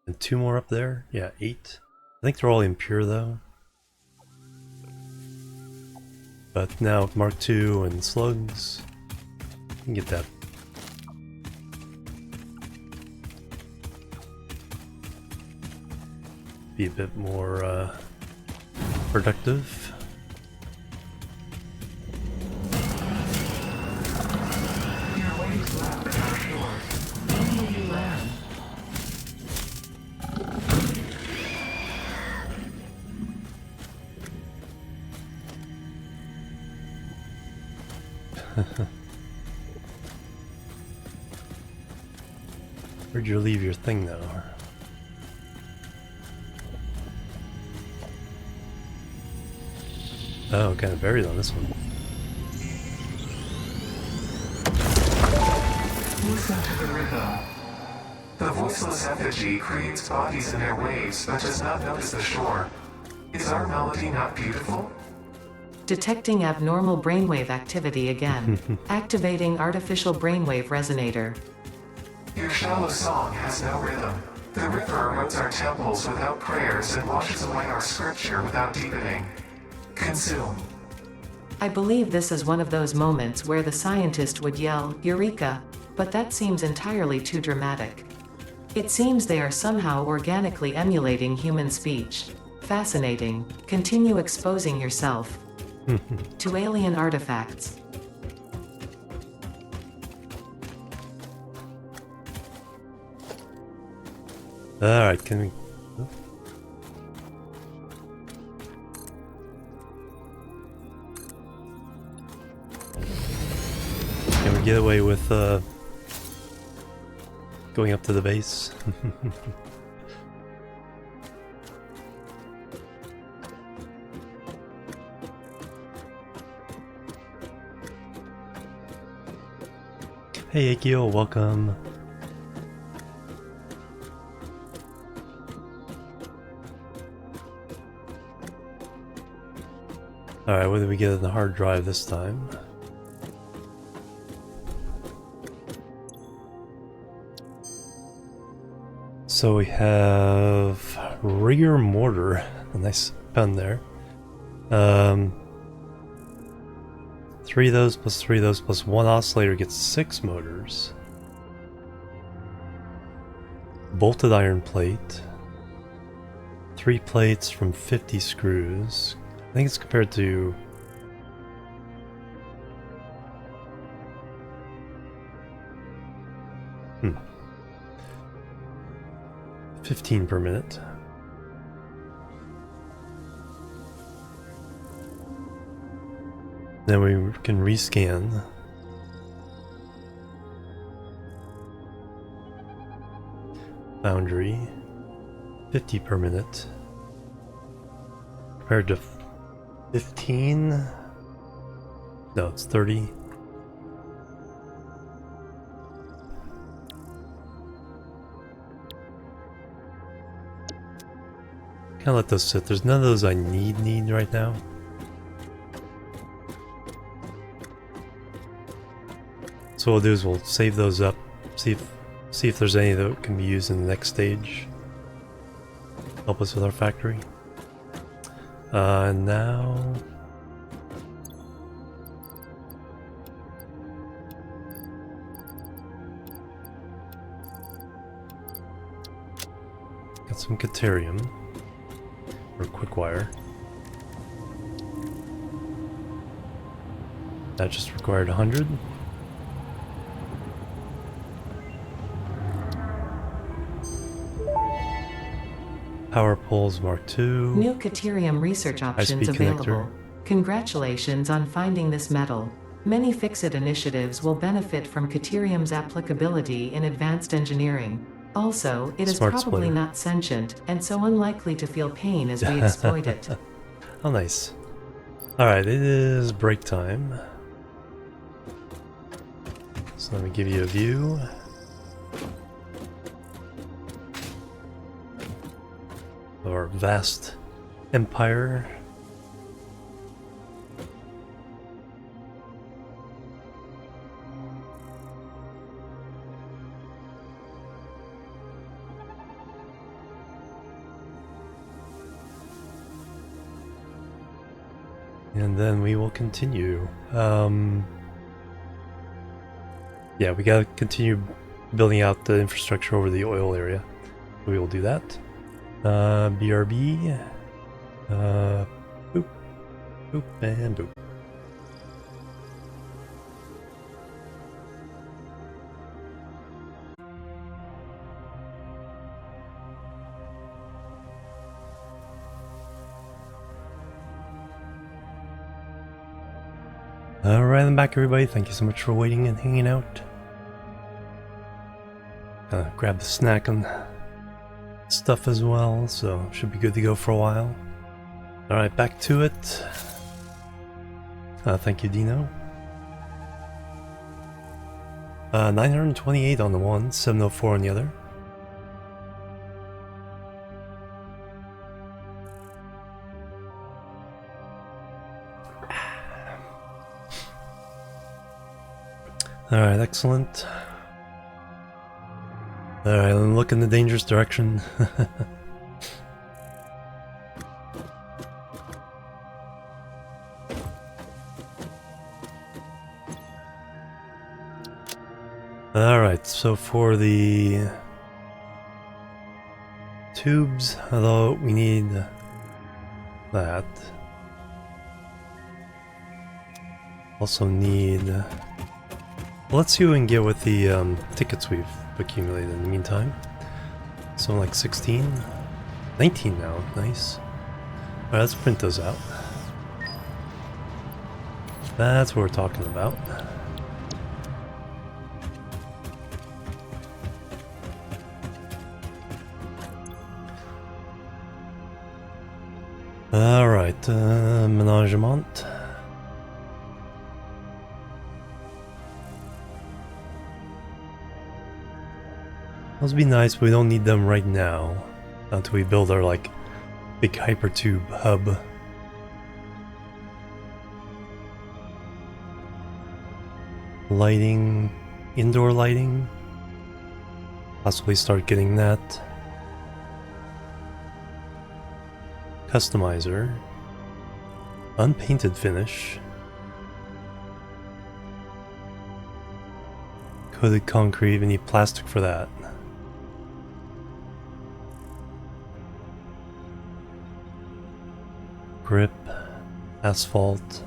And 2 more up there? Yeah, 8. I think they're all impure though. But now Mark II and slugs, you can get that. Be a bit more productive. Your waves left our shores. When will you land? Where'd you leave your thing though? Oh, kind of buried on this one. Listen to the rhythm. The voiceless effigy creates bodies in their waves but does not notice the shore. Is our melody not beautiful? Detecting abnormal brainwave activity again. Activating artificial brainwave resonator. Your shallow song has no rhythm. The river erodes our temples without prayers and washes away our scripture without deepening. Consume. I believe this is one of those moments where the scientist would yell, "Eureka!" But that seems entirely too dramatic. It seems they are somehow organically emulating human speech. Fascinating. Continue exposing yourself to alien artifacts. Alright, can we... Can we get away with going up to the base? Hey Akio, welcome. Alright, what did we get on the hard drive this time? So we have rigor mortar, a nice pun there. 3 of those plus 3 of those plus 1 oscillator gets 6 motors. Bolted iron plate. 3 plates from 50 screws. I think it's compared to 15 per minute. Then we can rescan. Foundry, 50 per minute. Compared to 15? No, it's 30. Kinda let those sit. There's none of those I need right now. So what we'll do is we'll save those up, see if there's any that can be used in the next stage. Help us with our factory. Now got some Caterium or quick wire. That just required 100. Power poles Mark II. New Caterium research options available. Connector. Congratulations on finding this metal. Many Fix-It initiatives will benefit from Caterium's applicability in advanced engineering. Also, it is Smart probably splitter. not sentient, and so unlikely to feel pain as we exploit it. Oh, nice. Alright, it is break time. So let me give you a view. Of our vast empire. And then we will continue. Yeah, we gotta continue building out the infrastructure over the oil area. We will do that. BRB. Boop. Boop and boop. Alright, I'm back everybody. Thank you so much for waiting and hanging out. Grab the snack and stuff as well, so should be good to go for a while. Alright, back to it. Thank you, Dino. 928 on the one, 704 on the other. Alright, excellent. Alright, look in the dangerous direction. Alright, so for the tubes, although we need that. Also need... Let's see what we can get with the tickets we've accumulated in the meantime. So like 16? 19 now, nice. Alright, let's print those out. That's what we're talking about. Alright, menagement. Those would be nice, but we don't need them right now. Not until we build our, like, big hypertube hub. Lighting, indoor lighting. Possibly start getting that. Customizer. Unpainted finish. Coated concrete, we need plastic for that. Grip, asphalt.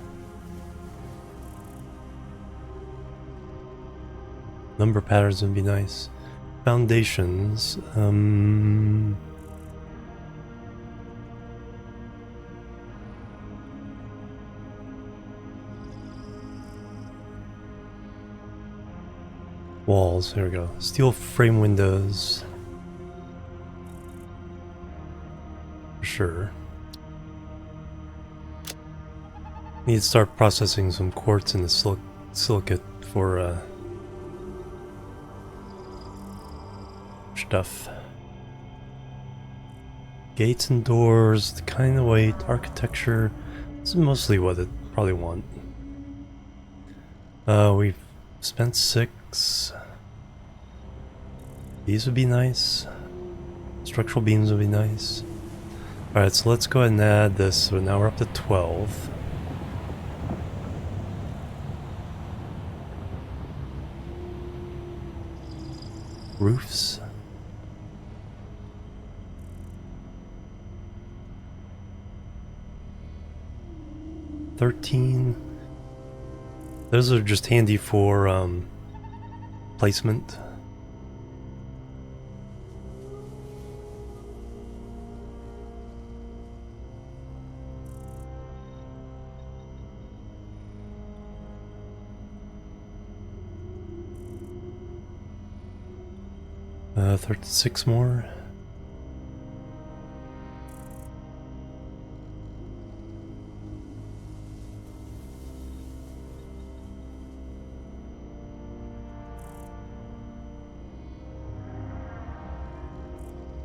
Number patterns would be nice. Foundations, walls, here we go. Steel frame windows. For sure. Need to start processing some quartz in the silicate for stuff. Gates and doors, the kind of weight, architecture. This is mostly what it probably want. We've spent 6. These would be nice. Structural beams would be nice. Alright, so let's go ahead and add this. So now we're up to 12. Roofs. $13. Those are just handy for placement. Uh, 36 more.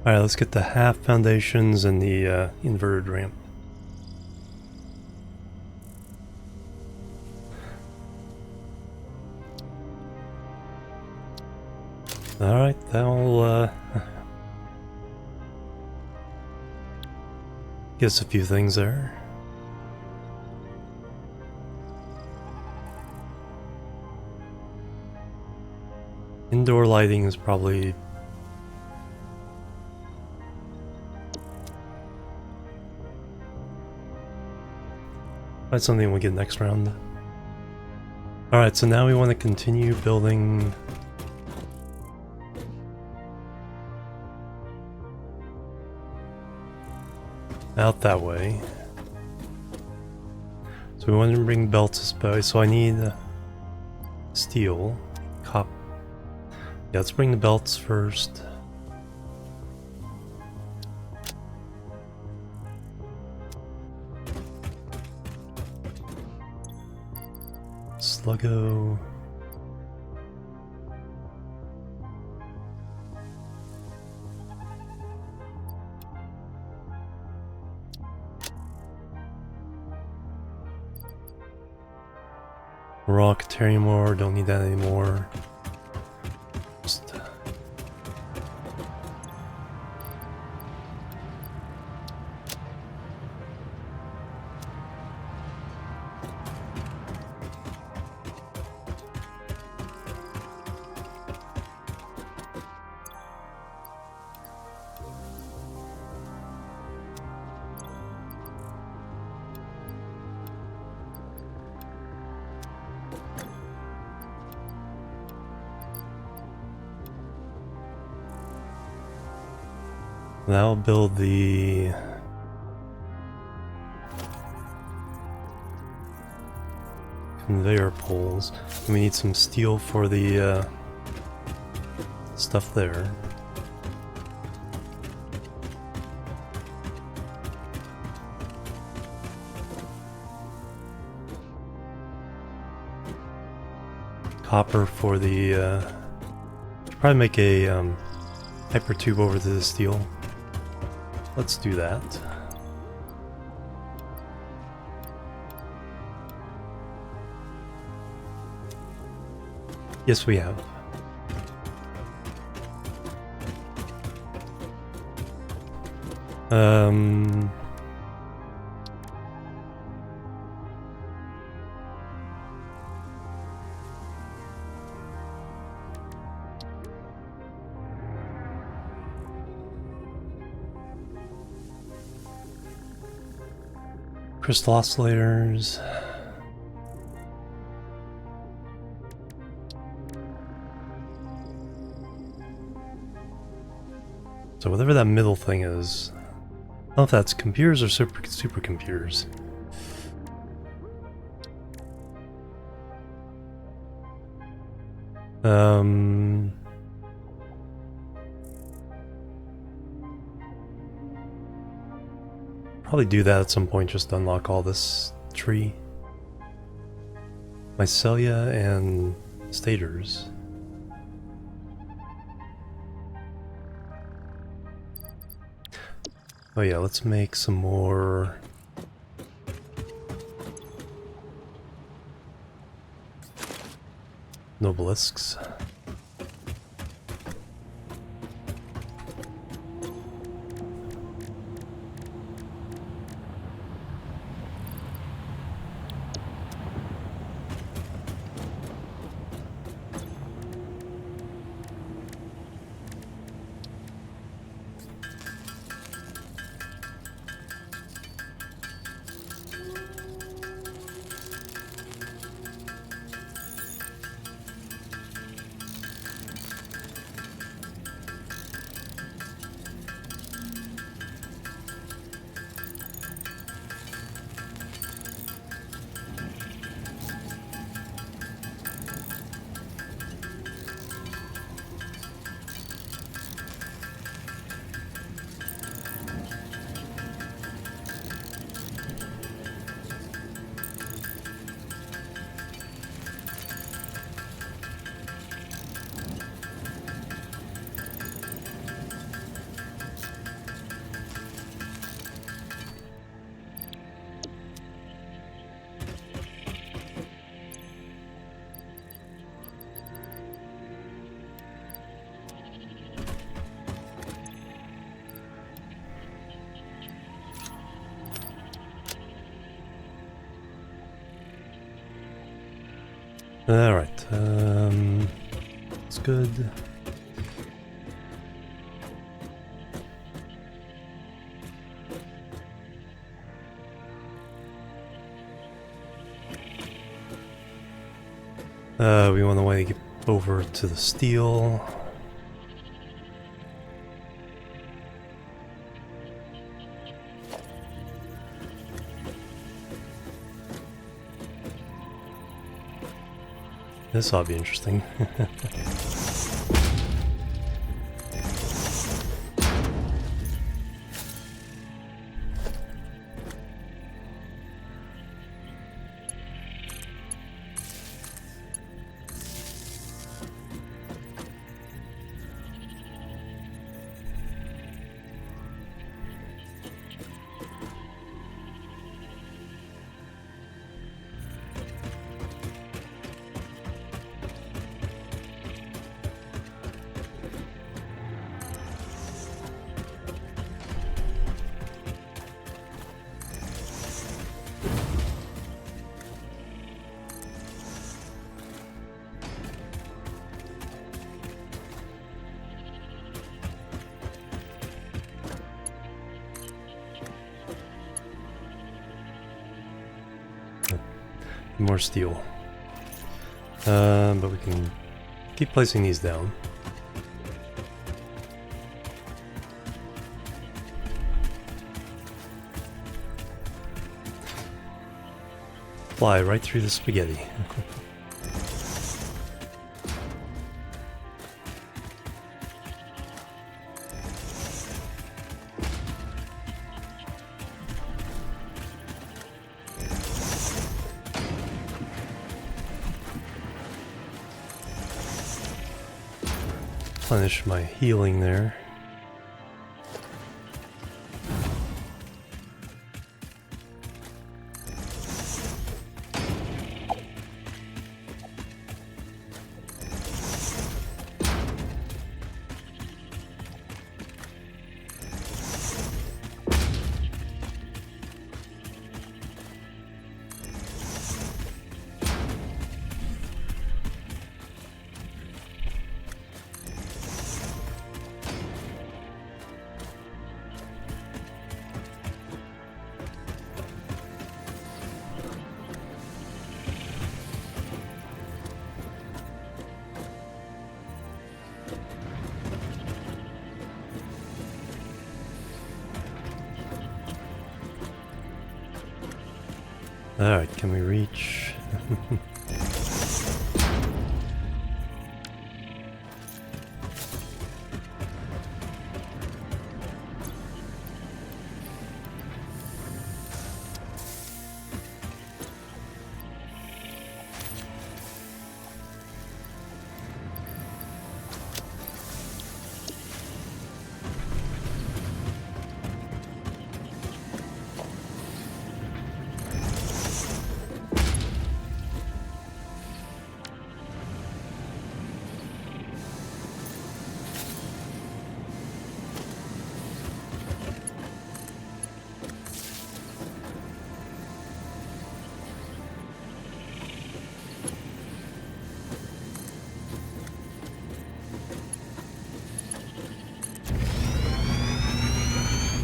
Alright, let's get the half foundations and the inverted ramp. Alright, that'll get us a few things there. Indoor lighting is probably that's something we'll get next round. Alright, so now we want to continue building out that way. So we want to bring belts, so I need steel, copper. Yeah, let's bring the belts first. Sluggo. Rock, Terrarium ore, don't need that anymore. Just That'll build the conveyor poles. And we need some steel for the stuff there. Copper for the should probably make a hypertube over to the steel. Let's do that. Yes, we have. Crystal oscillators. So whatever that middle thing is, I don't know if that's computers or supercomputers. Probably do that at some point, just to unlock all this tree. Mycelia and stators. Oh yeah, let's make some more nobelisks. Alright, it's good. We want to get over to the steel. This ought to be interesting. More steel. But we can keep placing these down. Fly right through the spaghetti. Replenish my healing there. Alright, can we reach?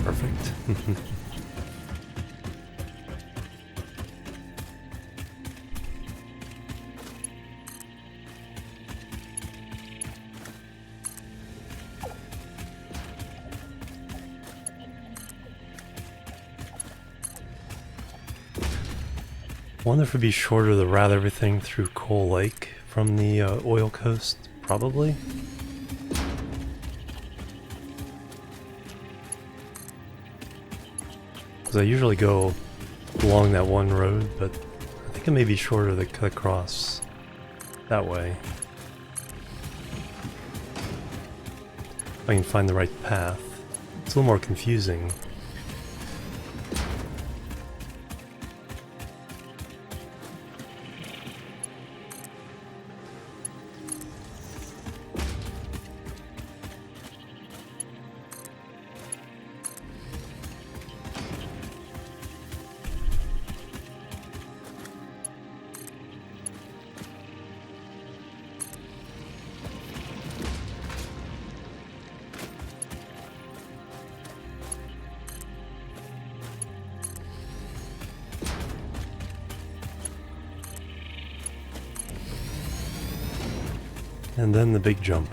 Perfect. I wonder if it'd be shorter to route everything through Coal Lake from the oil coast. Probably. Because I usually go along that one road, but I think it may be shorter to cut across that way. If I can find the right path. It's a little more confusing. And then the big jump.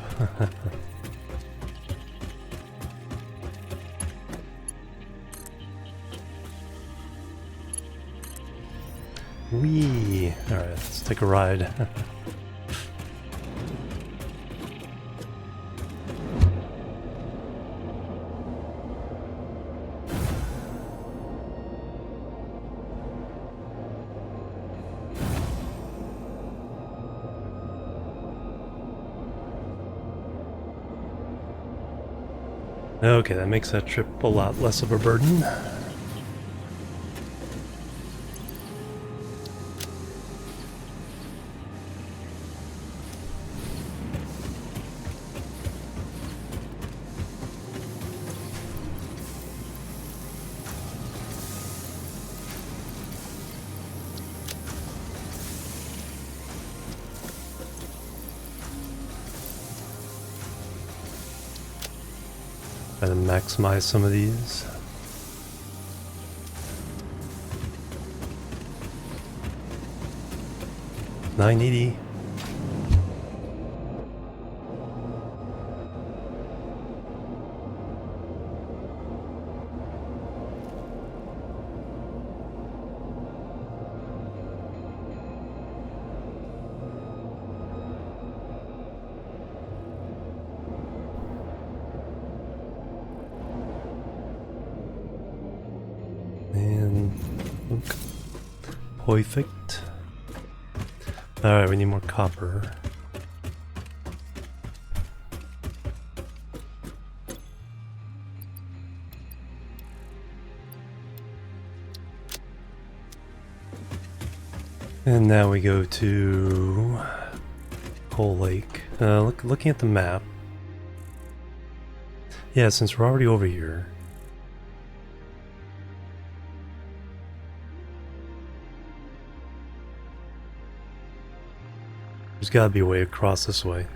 Whee! Alright, let's take a ride. Okay, that makes that trip a lot less of a burden. Try to maximize some of these. $9.80. Perfect. Alright, we need more copper. And now we go to Coal Lake. Looking at the map. Yeah, since we're already over here. There's gotta be a way across this way.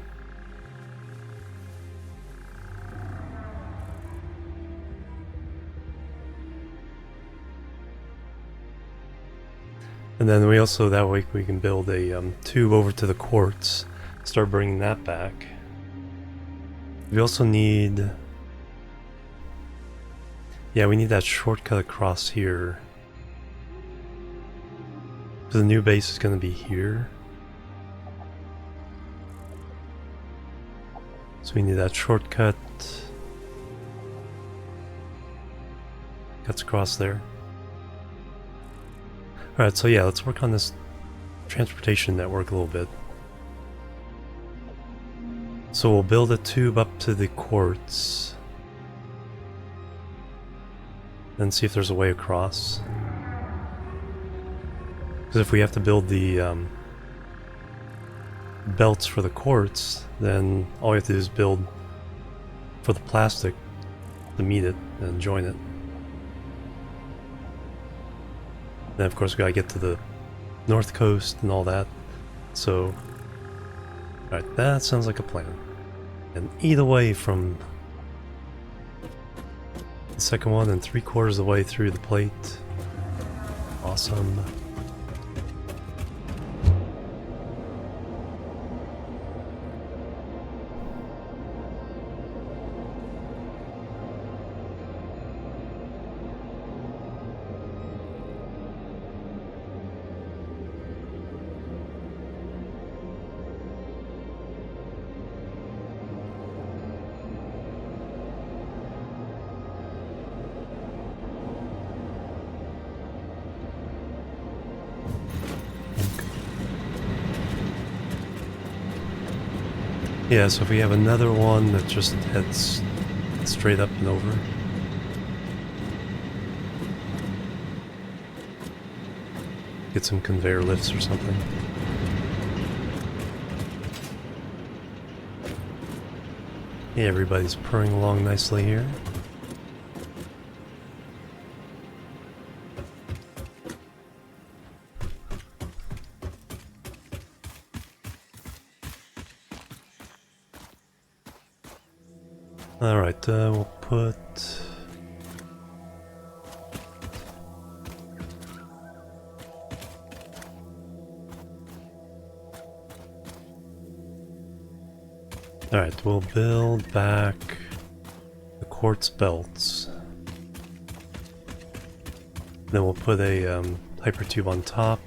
And then we also, that way we can build a tube over to the quartz, start bringing that back. We also need, yeah, we need that shortcut across here. So the new base is going to be here. So we need that shortcut. Cuts across there. Alright, so yeah, let's work on this transportation network a little bit. So we'll build a tube up to the quartz. Then see if there's a way across. Because if we have to build the belts for the quartz, then all we have to do is build for the plastic to meet it and join it. Then of course we gotta get to the north coast and all that. So, alright, that sounds like a plan. And eat away from the second one and 3/4 of the way through the plate. Awesome. Yeah, so if we have another one that just heads straight up and over. Get some conveyor lifts or something. Yeah, everybody's purring along nicely here. Alright, we'll put... Alright, we'll build back the quartz belts. Then we'll put a hypertube on top.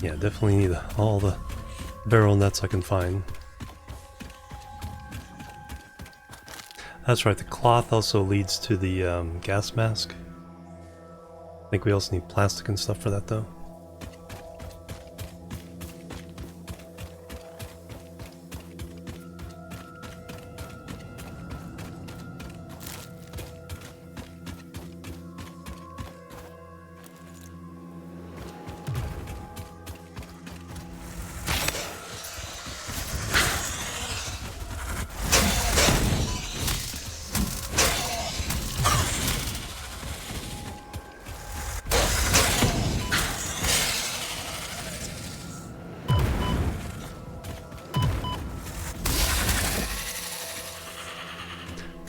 Yeah, definitely need all the barrel nuts I can find. That's right, the cloth also leads to the gas mask. I think we also need plastic and stuff for that though.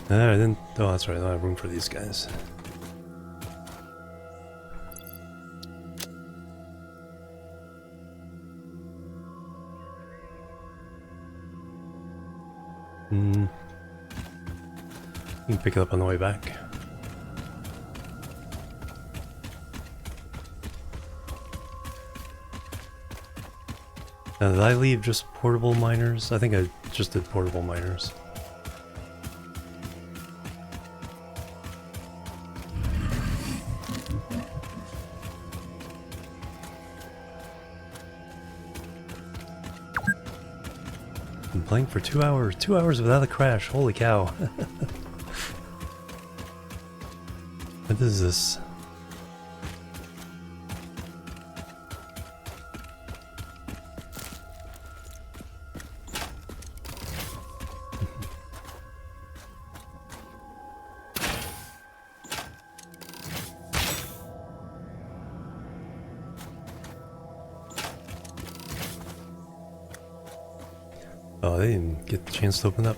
I didn't... Oh, that's right, I don't have room for these guys. You can pick it up on the way back. Now, did I leave just portable miners? I think I just did portable miners. Been playing for 2 hours. 2 hours without a crash. Holy cow. What is this? Oh, they didn't get the chance to open up.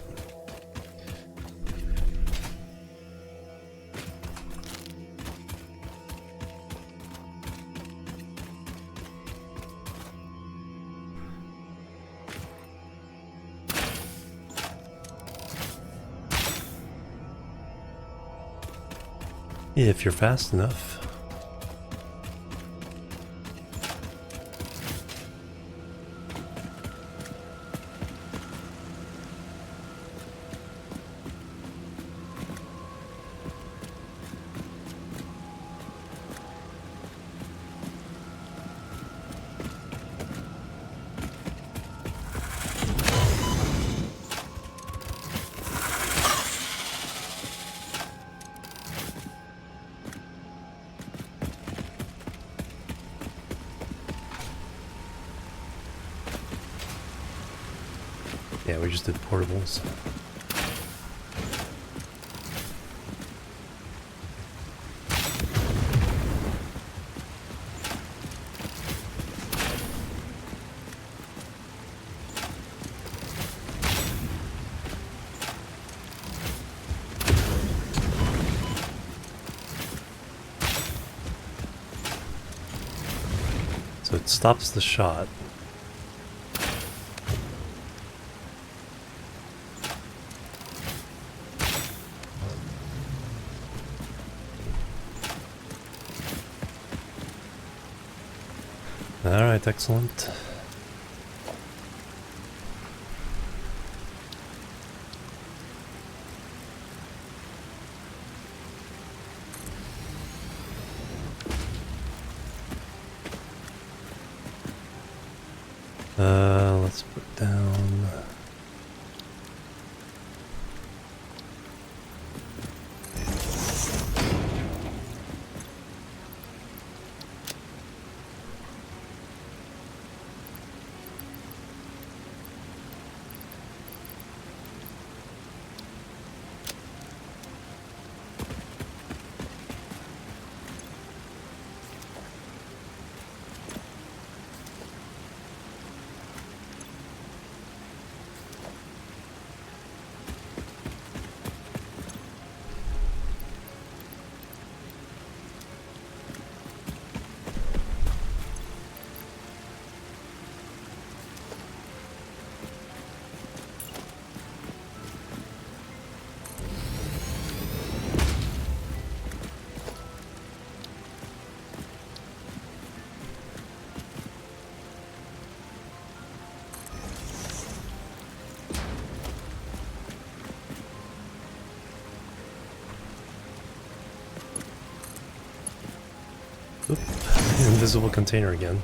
If you're fast enough. Yeah, we just did portables. So it stops the shot. Alright, excellent. Let's put down... Oop, invisible container again.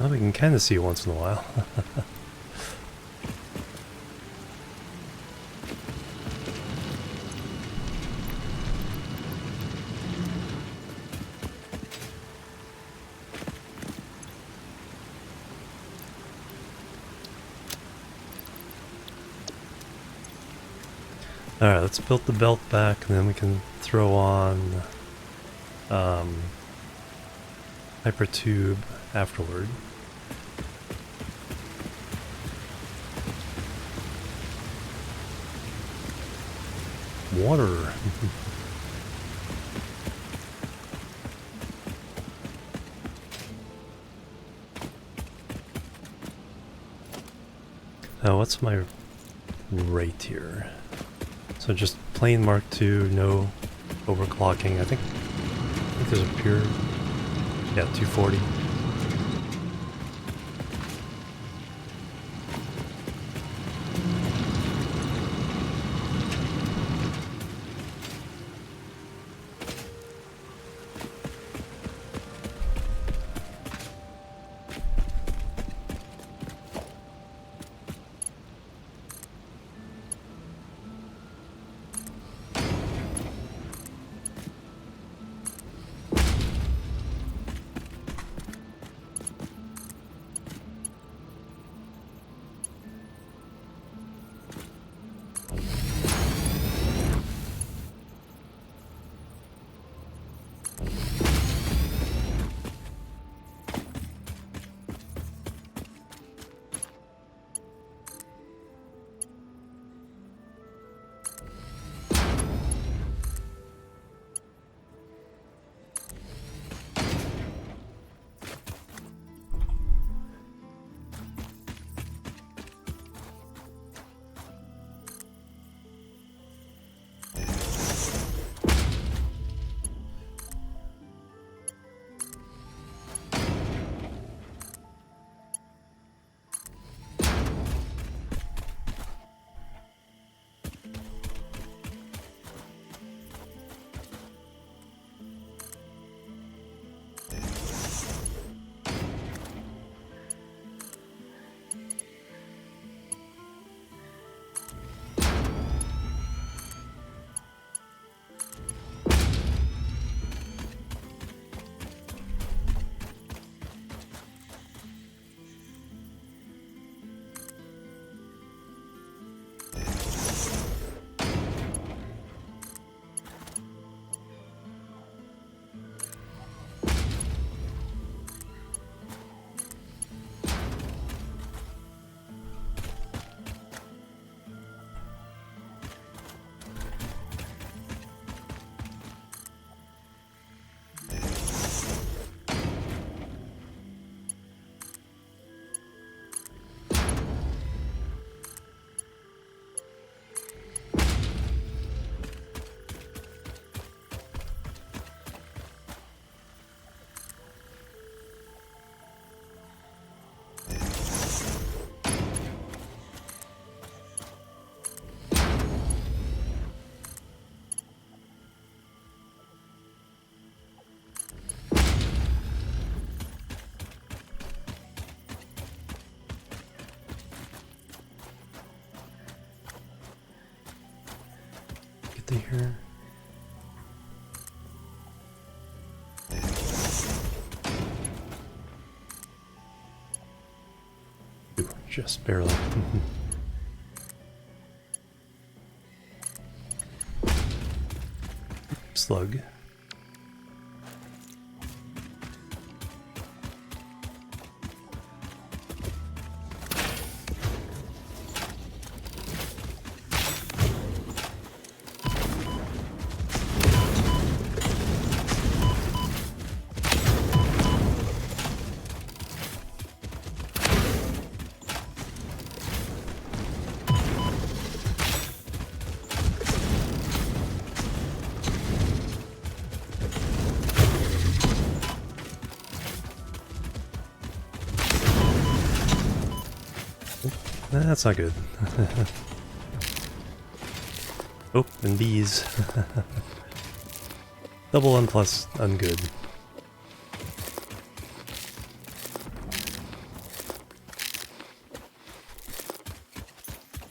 Well, we can kind of see it once in a while. Alright, let's build the belt back and then we can throw on hyper tube afterward. Water. Now what's my rate here? So just plain Mark II, no overclocking. I think there's a pure, yeah, 240. Here. Ooh, just barely. Slug. That's not good. Oh, and these. Double N plus ungood.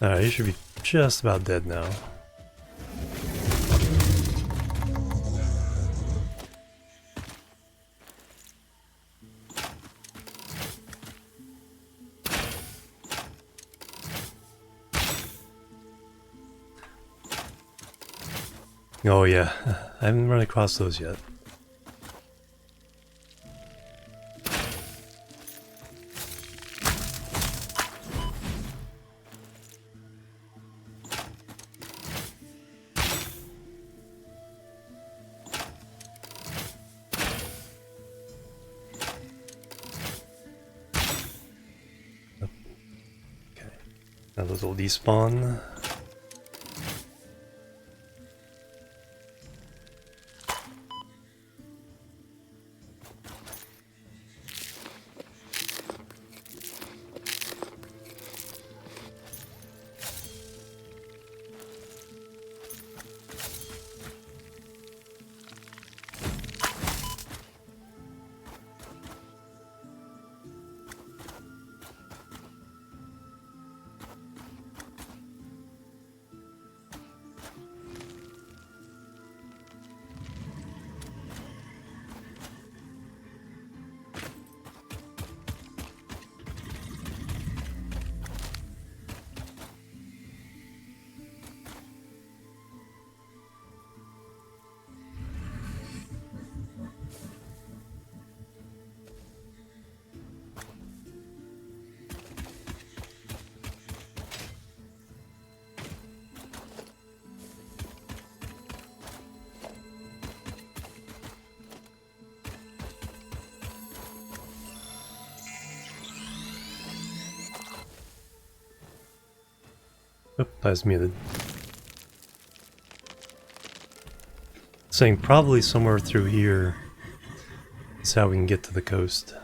Alright, you should be just about dead now. Oh yeah, I haven't run across those yet. Okay, now those will despawn. Oop, I was muted. Saying probably somewhere through here is how we can get to the coast.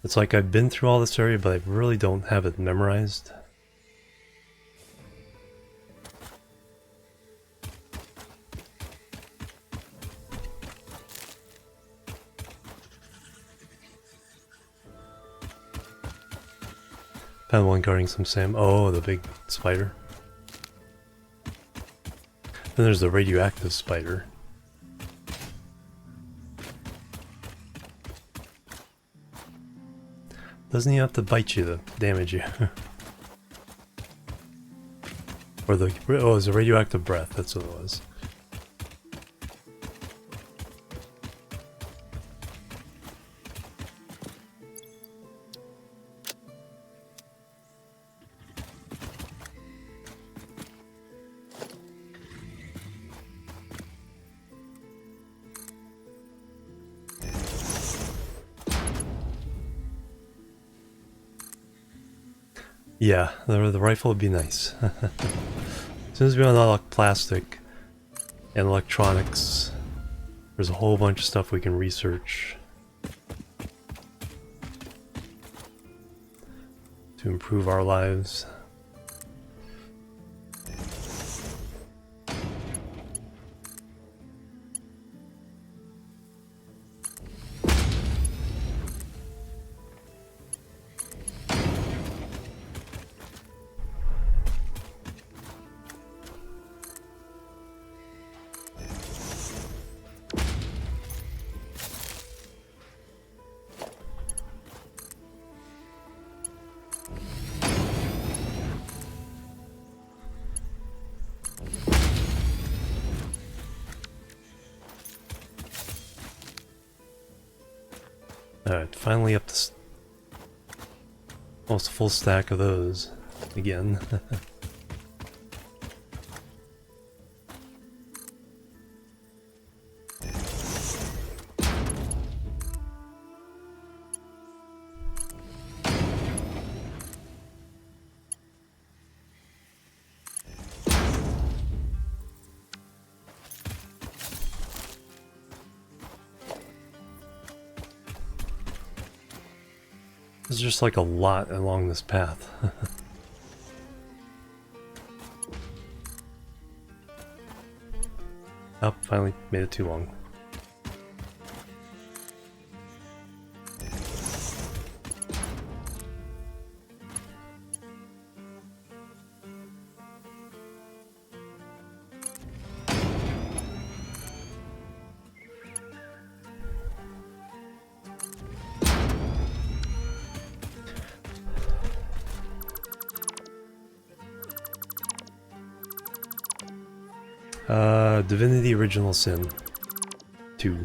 It's like I've been through all this area, but I really don't have it memorized. Found one guarding some salmon. Oh, the big spider. Then there's the radioactive spider. Doesn't he have to bite you to damage you? Or the... oh, it was a radioactive breath, that's what it was. Yeah, the rifle would be nice. As soon as we unlock plastic and electronics, there's a whole bunch of stuff we can research to improve our lives. Alright, finally up to almost a full stack of those again. There's just like a lot along this path. Oh, finally made it too long. Divinity Original Sin 2.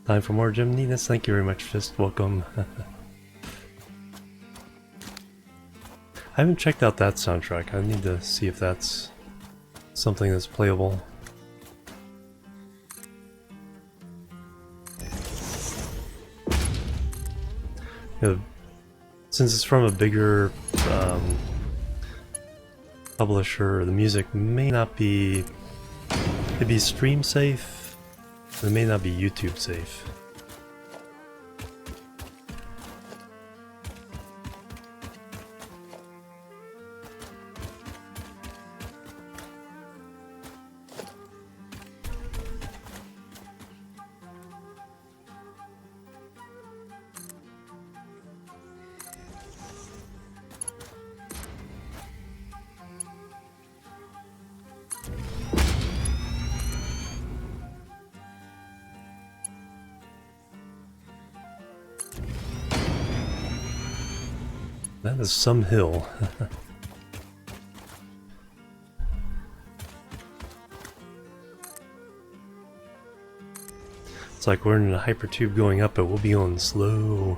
Time for more Gem Neatness. Thank you very much, Fist. Welcome. I haven't checked out that soundtrack. I need to see if that's something that's playable. You know, since it's from a bigger publisher, the music may not be... It'd be stream safe, but it may not be YouTube safe. That is some hill. It's like we're in a hypertube going up, but we'll be going slow.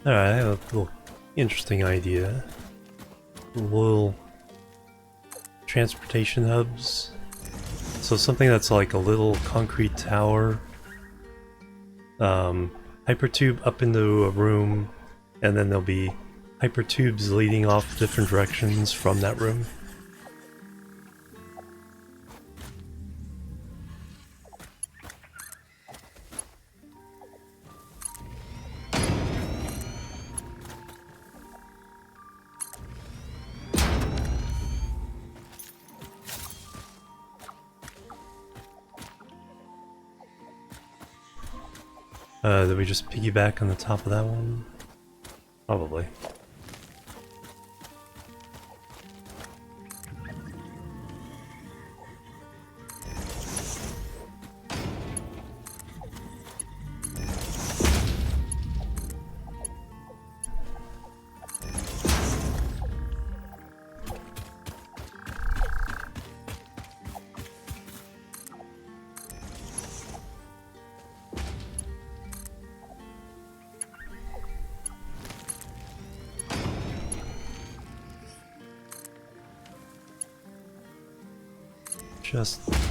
Alright, I have a little interesting idea. Little transportation hubs. So something that's like a little concrete tower. Hypertube up into a room, and then there'll be hypertubes leading off different directions from that room. Did we just piggyback on the top of that one? Probably.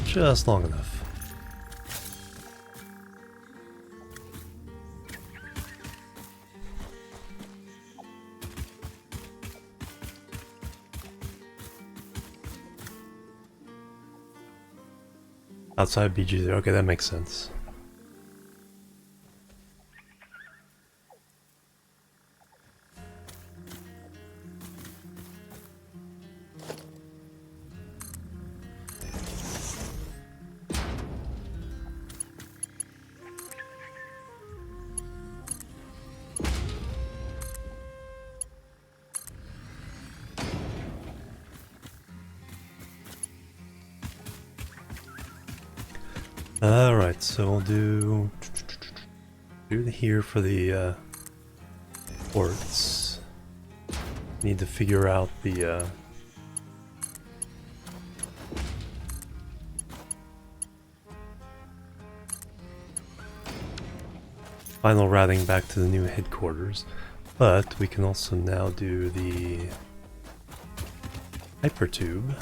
Just long enough. Outside BG there. Okay, that makes sense. Alright, so we'll do here for the ports. Need to figure out the final routing back to the new headquarters, but we can also now do the hypertube.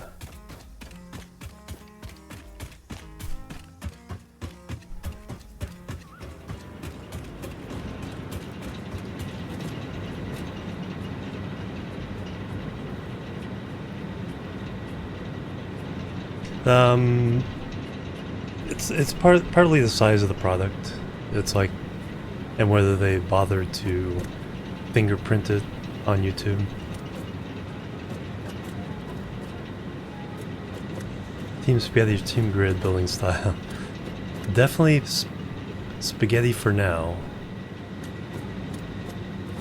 It's partly the size of the product. It's like, and whether they bothered to fingerprint it on YouTube. Team Spaghetti, Team Grid building style. Definitely spaghetti for now.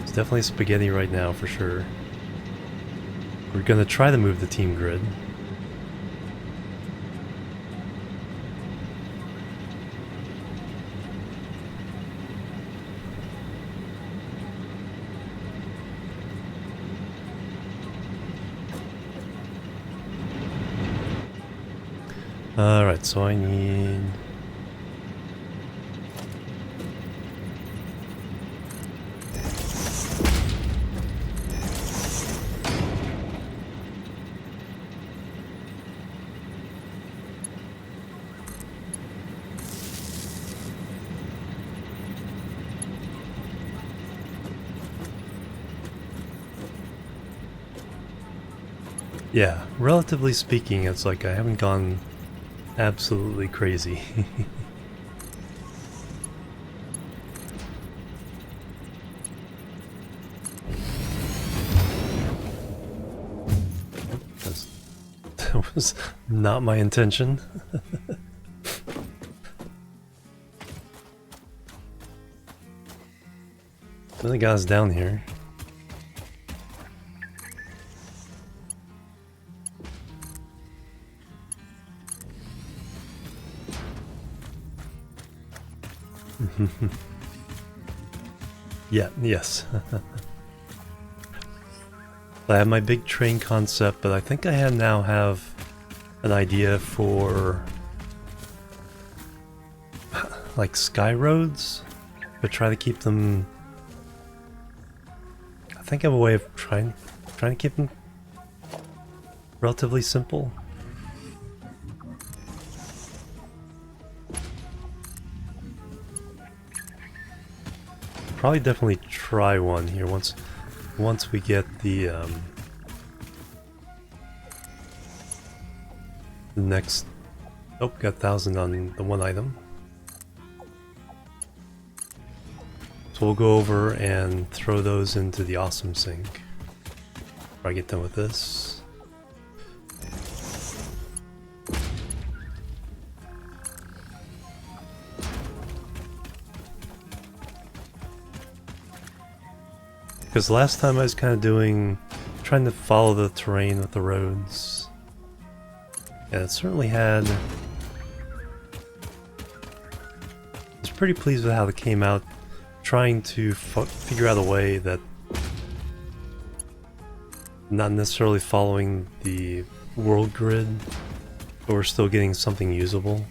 It's definitely spaghetti right now for sure. We're gonna try to move the Team Grid. Alright, so I need... Yeah, relatively speaking, it's like I haven't gone absolutely crazy. That was not my intention. Really got us down here. Yeah, yes. I have my big train concept, but I think I now have an idea for like sky roads, but try to keep them. I think I have a way of trying to keep them relatively simple. Probably definitely try one here once we get the next. Oh, got 1,000 on the one item. So we'll go over and throw those into the awesome sink. Before I get done with this. Because last time I was kind of trying to follow the terrain with the roads. And it certainly had... I was pretty pleased with how it came out, trying to figure out a way that... not necessarily following the world grid, but we're still getting something usable.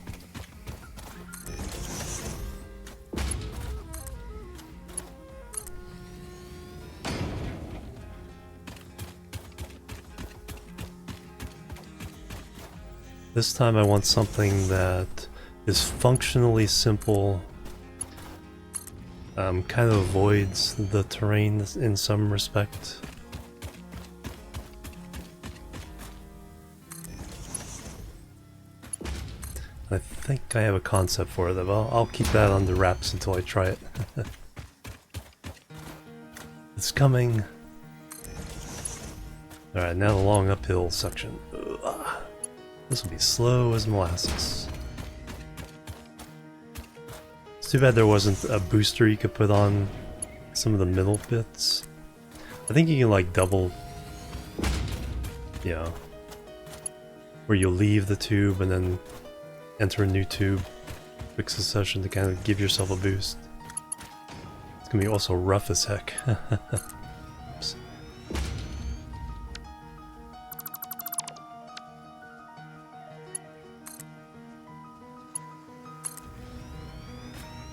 This time I want something that is functionally simple, kind of avoids the terrain in some respect. I think I have a concept for it, but I'll keep that under wraps until I try it. It's coming. Alright, now the long uphill section. Ugh. This will be slow as molasses. It's too bad there wasn't a booster you could put on some of the middle bits. I think you can like double, yeah, where you'll leave the tube and then enter a new tube. quick succession to kind of give yourself a boost. It's gonna be also rough as heck. Oops.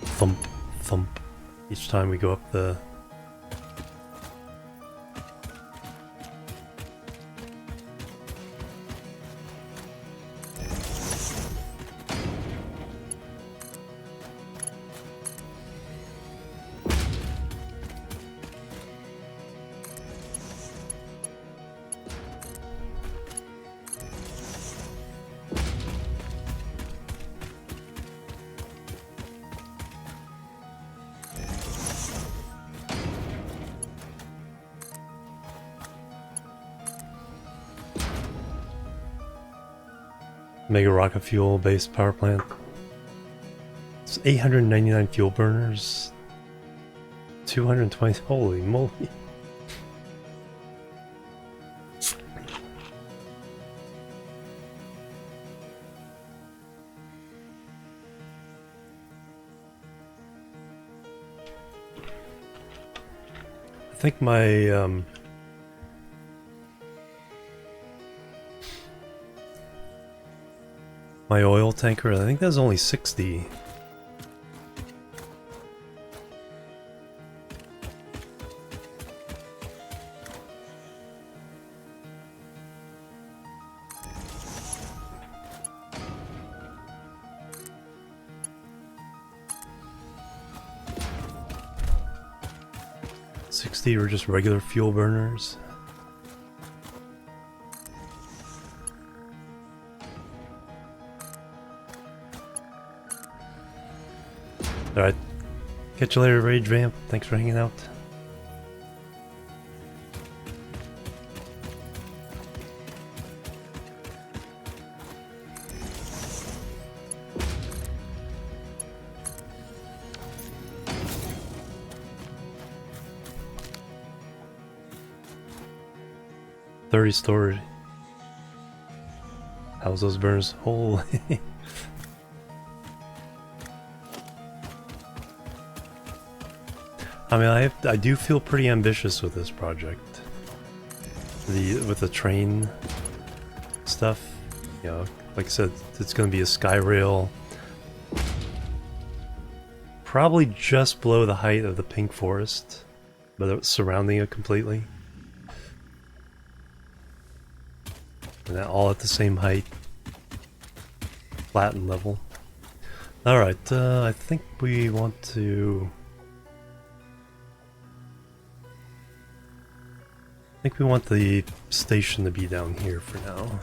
Thump, thump. Each time we go up the... Mega rocket fuel based power plant. It's 899 fuel burners. 220. Holy moly. I think my my oil tanker, I think that's only 60. Or just regular fuel burners. Alright. Catch you later, Rage Vamp. Thanks for hanging out. Story. How's those burners? Holy. I mean, I do feel pretty ambitious with this project. With the train stuff, you know, like I said, it's going to be a sky rail, probably just below the height of the Pink Forest, but it's surrounding it completely. And that all at the same height, flat and level. Alright, I think we want to... I think we want the station to be down here for now.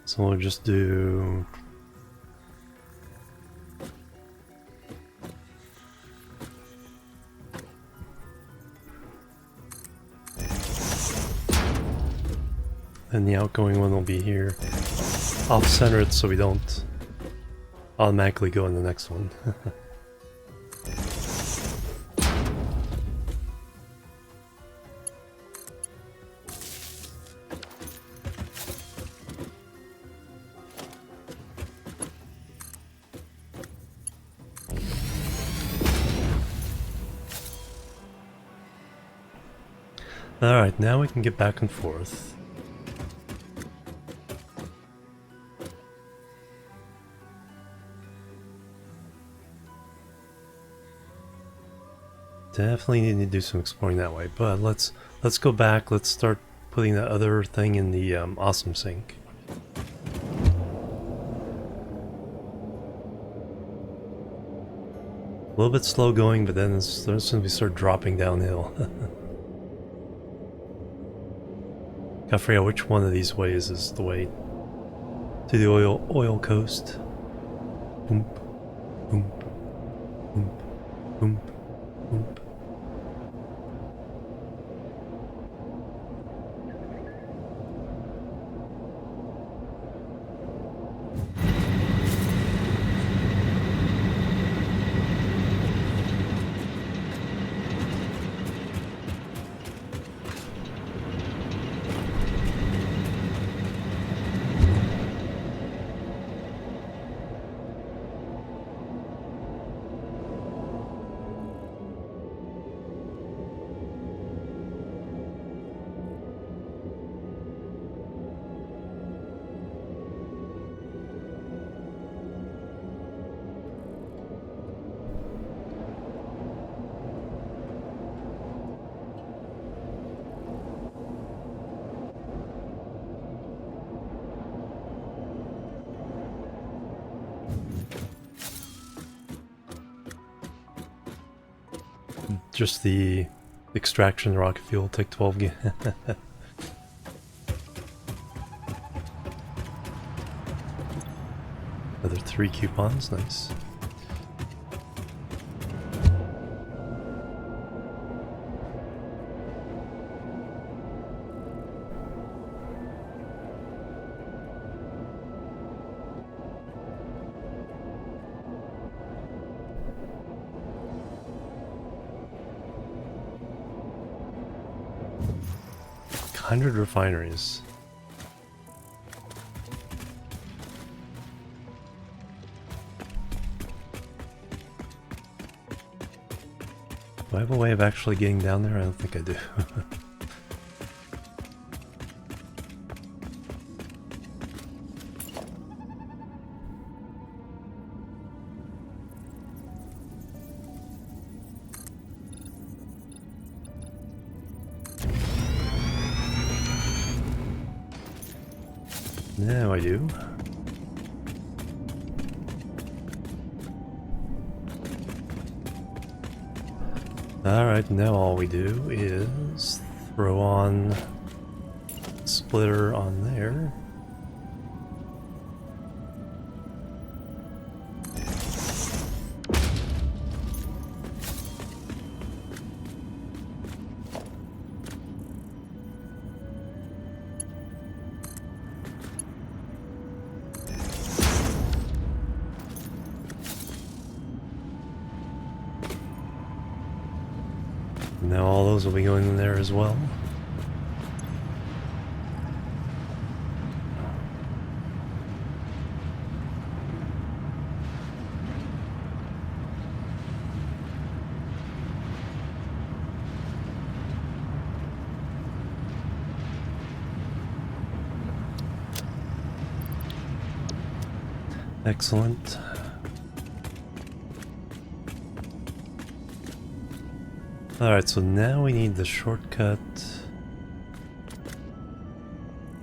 So we'll just do... and the outgoing one will be here. Off-center it so we don't automatically go in the next one. Alright, now we can get back and forth. Definitely need to do some exploring that way, but let's go back, let's start putting that other thing in the awesome sink. little bit slow going, but then as soon as we start dropping downhill. I forget which one of these ways is the way to the oil coast. Boom, boom, boom, boom, boom. Just the extraction rocket fuel take 12 g. Another 3 coupons, nice. Hundred refineries. Do I have a way of actually getting down there? I don't think I do. Now I do. Alright, now all we do is throw on splitter on there. Now all those will be going in there as well. Excellent. Alright, so now we need the shortcut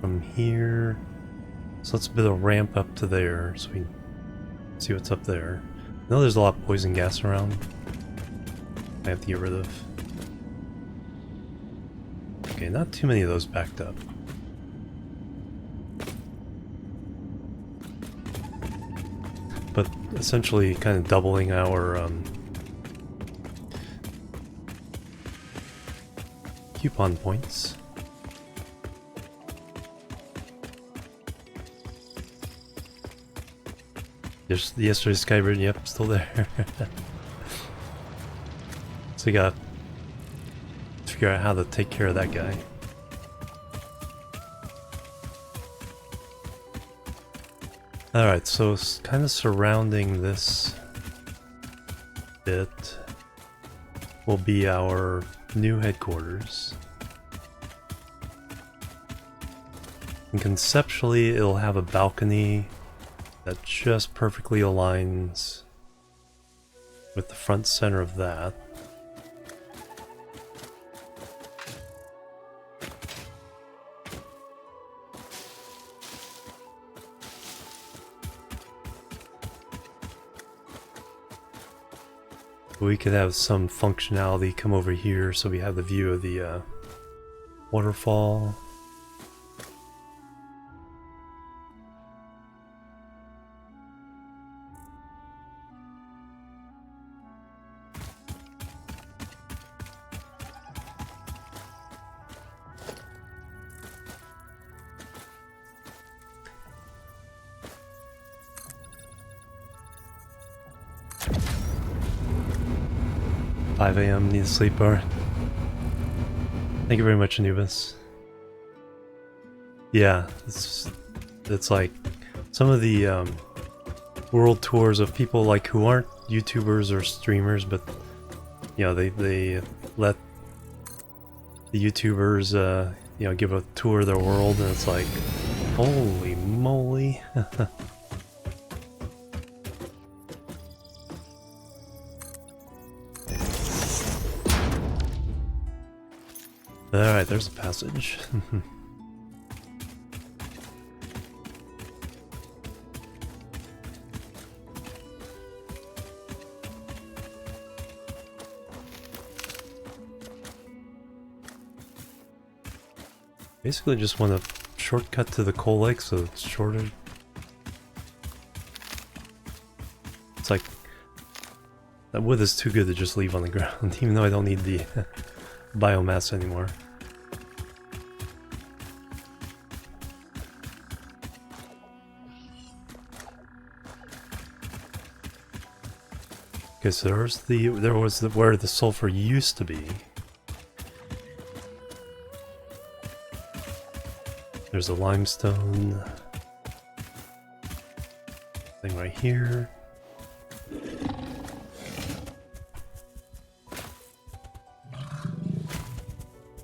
from here. So let's build a ramp up to there so we can see what's up there. I know there's a lot of poison gas around I have to get rid of. Okay, not too many of those backed up. But essentially kind of doubling our coupon points. There's yesterday's Skybird, yep, still there. So you gotta figure out how to take care of that guy. Alright, so kind of surrounding this bit will be our new headquarters. And conceptually, it'll have a balcony that just perfectly aligns with the front center of that. We could have some functionality come over here so we have the view of the waterfall. .5 a.m. need to sleep. Alright. Thank you very much, Anubis. Yeah, it's like some of the world tours of people like who aren't YouTubers or streamers, but you know they let the YouTubers you know, give a tour of their world, and it's like, holy moly. Alright, there's a passage. Basically just want to shortcut to the coal lake so it's shorter. It's like, that wood is too good to just leave on the ground, even though I don't need the biomass anymore. Okay, so there was where the sulfur used to be. There's a limestone thing right here.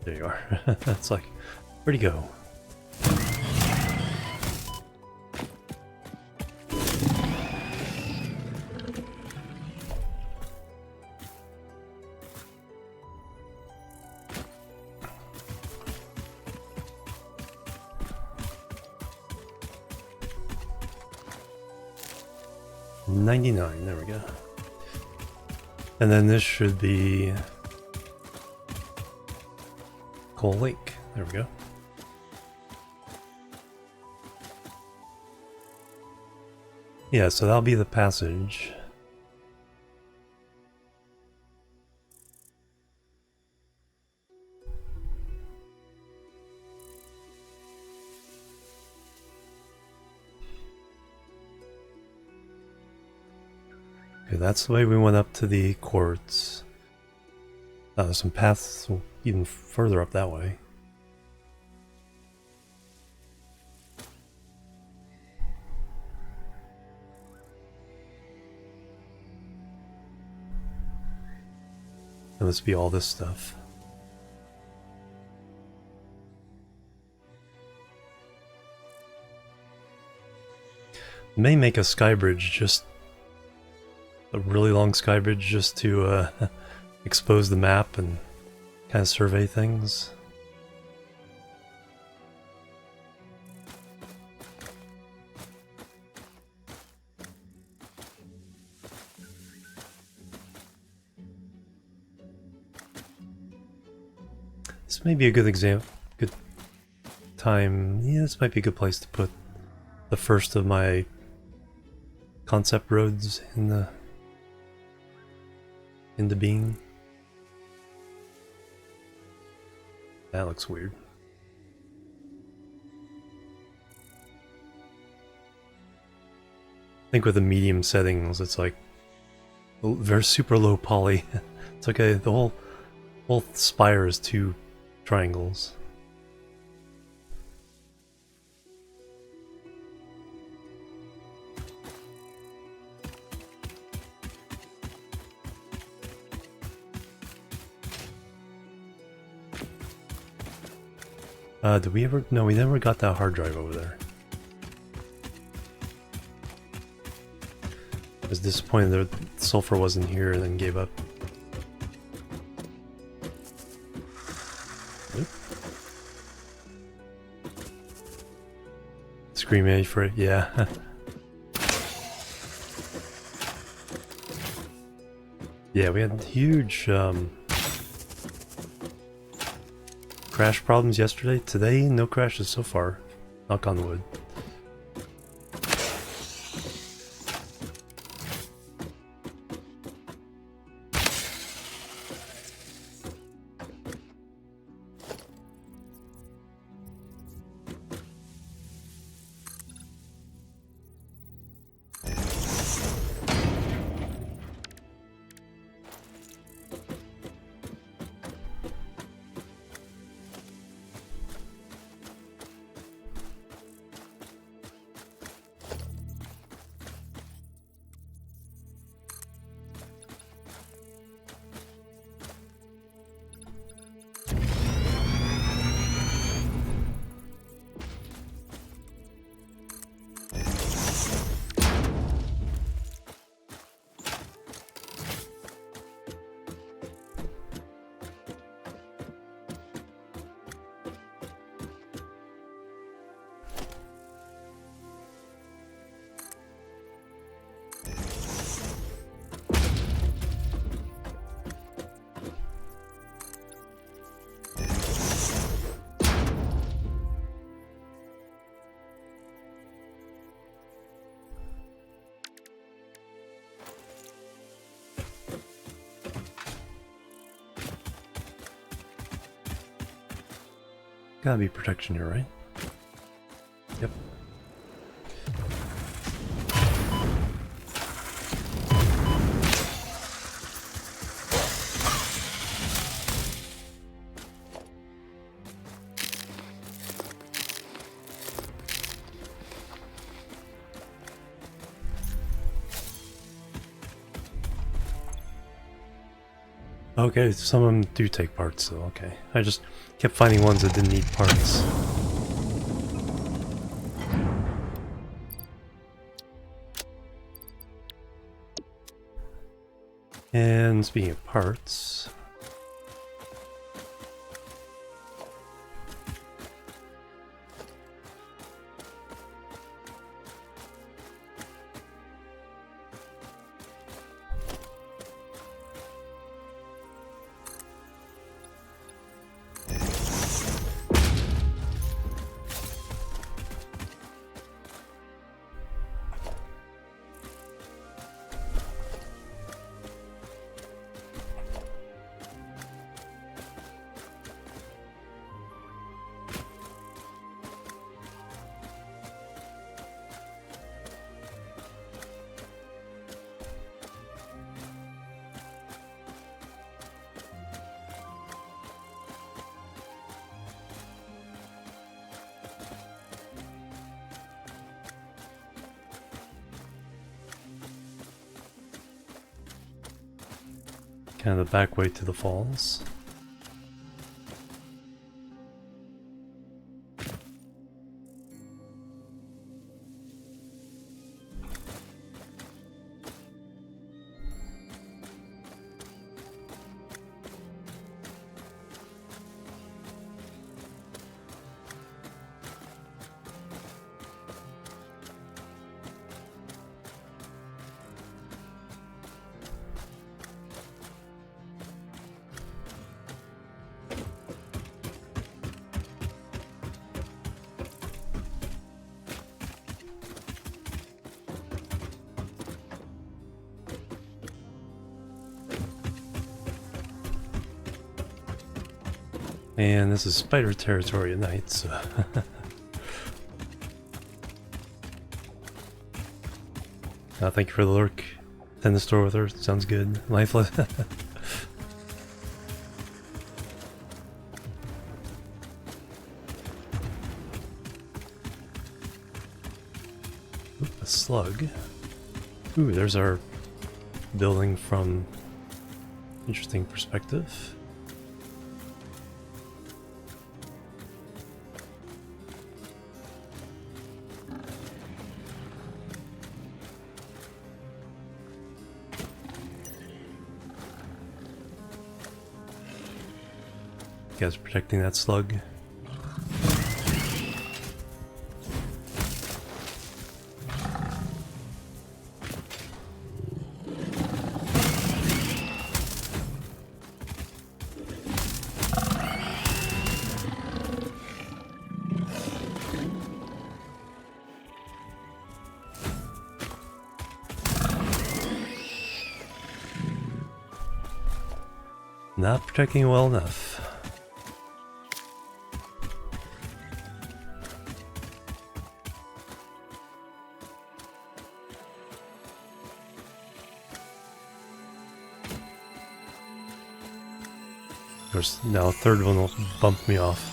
There you are. That's like, where'd he go? $99, there we go. And then this should be Coal Lake. There we go. Yeah, so that'll be the passage. Okay, that's the way we went up to the quartz. There's some paths even further up that way. It must be all this stuff. May make a sky bridge, just a really long sky bridge, just to expose the map and kind of survey things. This may be a good example, good time. Yeah, this might be a good place to put the first of my concept roads into being. That looks weird. I think with the medium settings, it's like very super low poly. It's okay. The whole spire is two triangles. Did we ever? No, we never got that hard drive over there. I was disappointed that sulfur wasn't here and then gave up. Oop. Scream A for it, yeah. Yeah, we had huge crash problems yesterday. Today, no crashes so far. Knock on wood. Gotta be protection here, right? Yep. Okay, some of them do take parts, so okay. I just kept finding ones that didn't need parts. And speaking of parts... kind of the back way to the falls. And this is spider territory at night, so... thank you for the lurk. Tend the store with her, sounds good. Lifeless. Oop, a slug. Ooh, there's our building from interesting perspective. You guys protecting that slug. Not protecting well enough. Of course, now a third one will bump me off.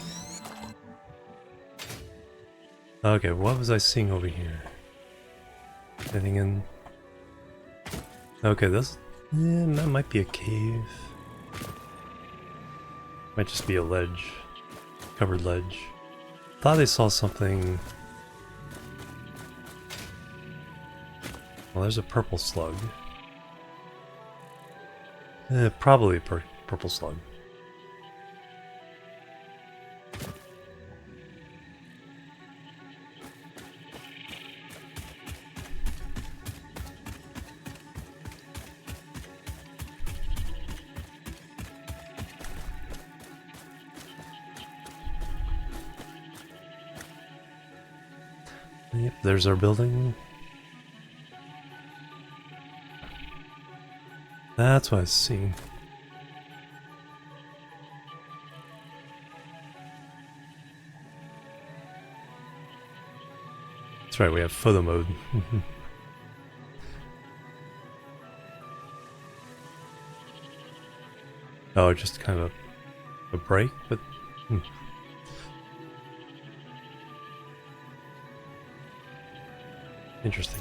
Okay, what was I seeing over here? Anything in... Okay, this... Yeah, that might be a cave. Might just be a ledge. Covered ledge. Thought I saw something... Well, there's a purple slug. Probably a purple slug. Yep, there's our building. That's what I was seeing. That's right, we have photo mode. Oh, just kind of a break, but... Interesting.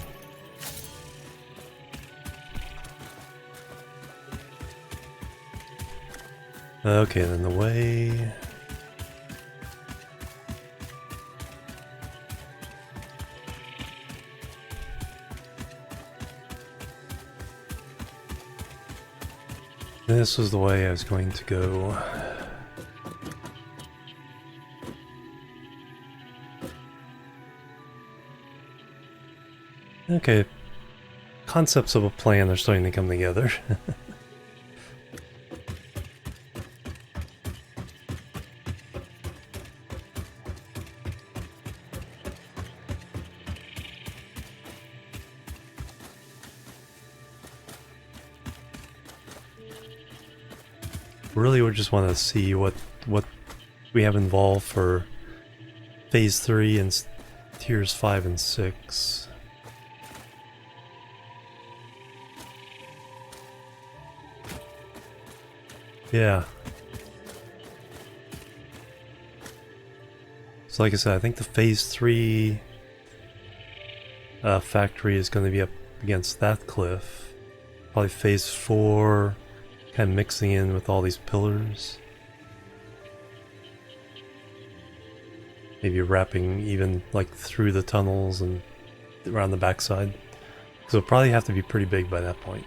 Okay, then the way... This was the way I was going to go. Okay, concepts of a plan are starting to come together. Really, we just want to see what we have involved for Phase 3 and Tiers 5 and 6. Yeah. So like I said, I think the Phase 3 factory is going to be up against that cliff. Probably Phase 4 kind of mixing in with all these pillars. Maybe wrapping even like through the tunnels and around the backside. So it'll probably have to be pretty big by that point.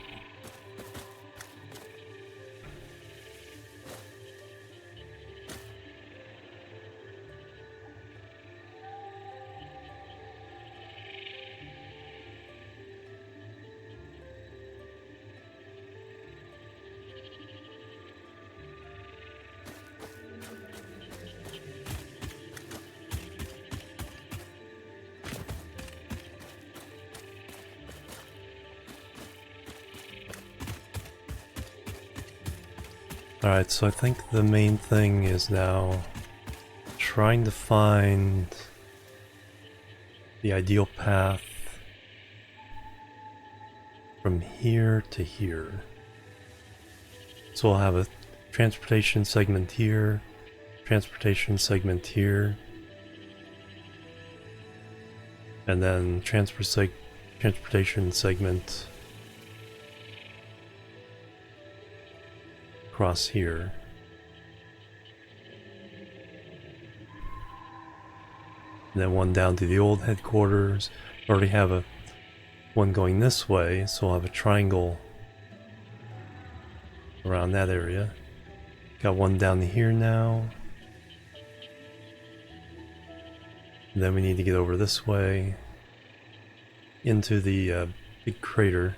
Alright, so I think the main thing is now trying to find the ideal path from here to here. So we'll have a transportation segment here, transportation segment here, and then transportation segment across here. And then one down to the old headquarters. We already have one going this way, so we'll have a triangle around that area. Got one down to here now. And then we need to get over this way into the big crater.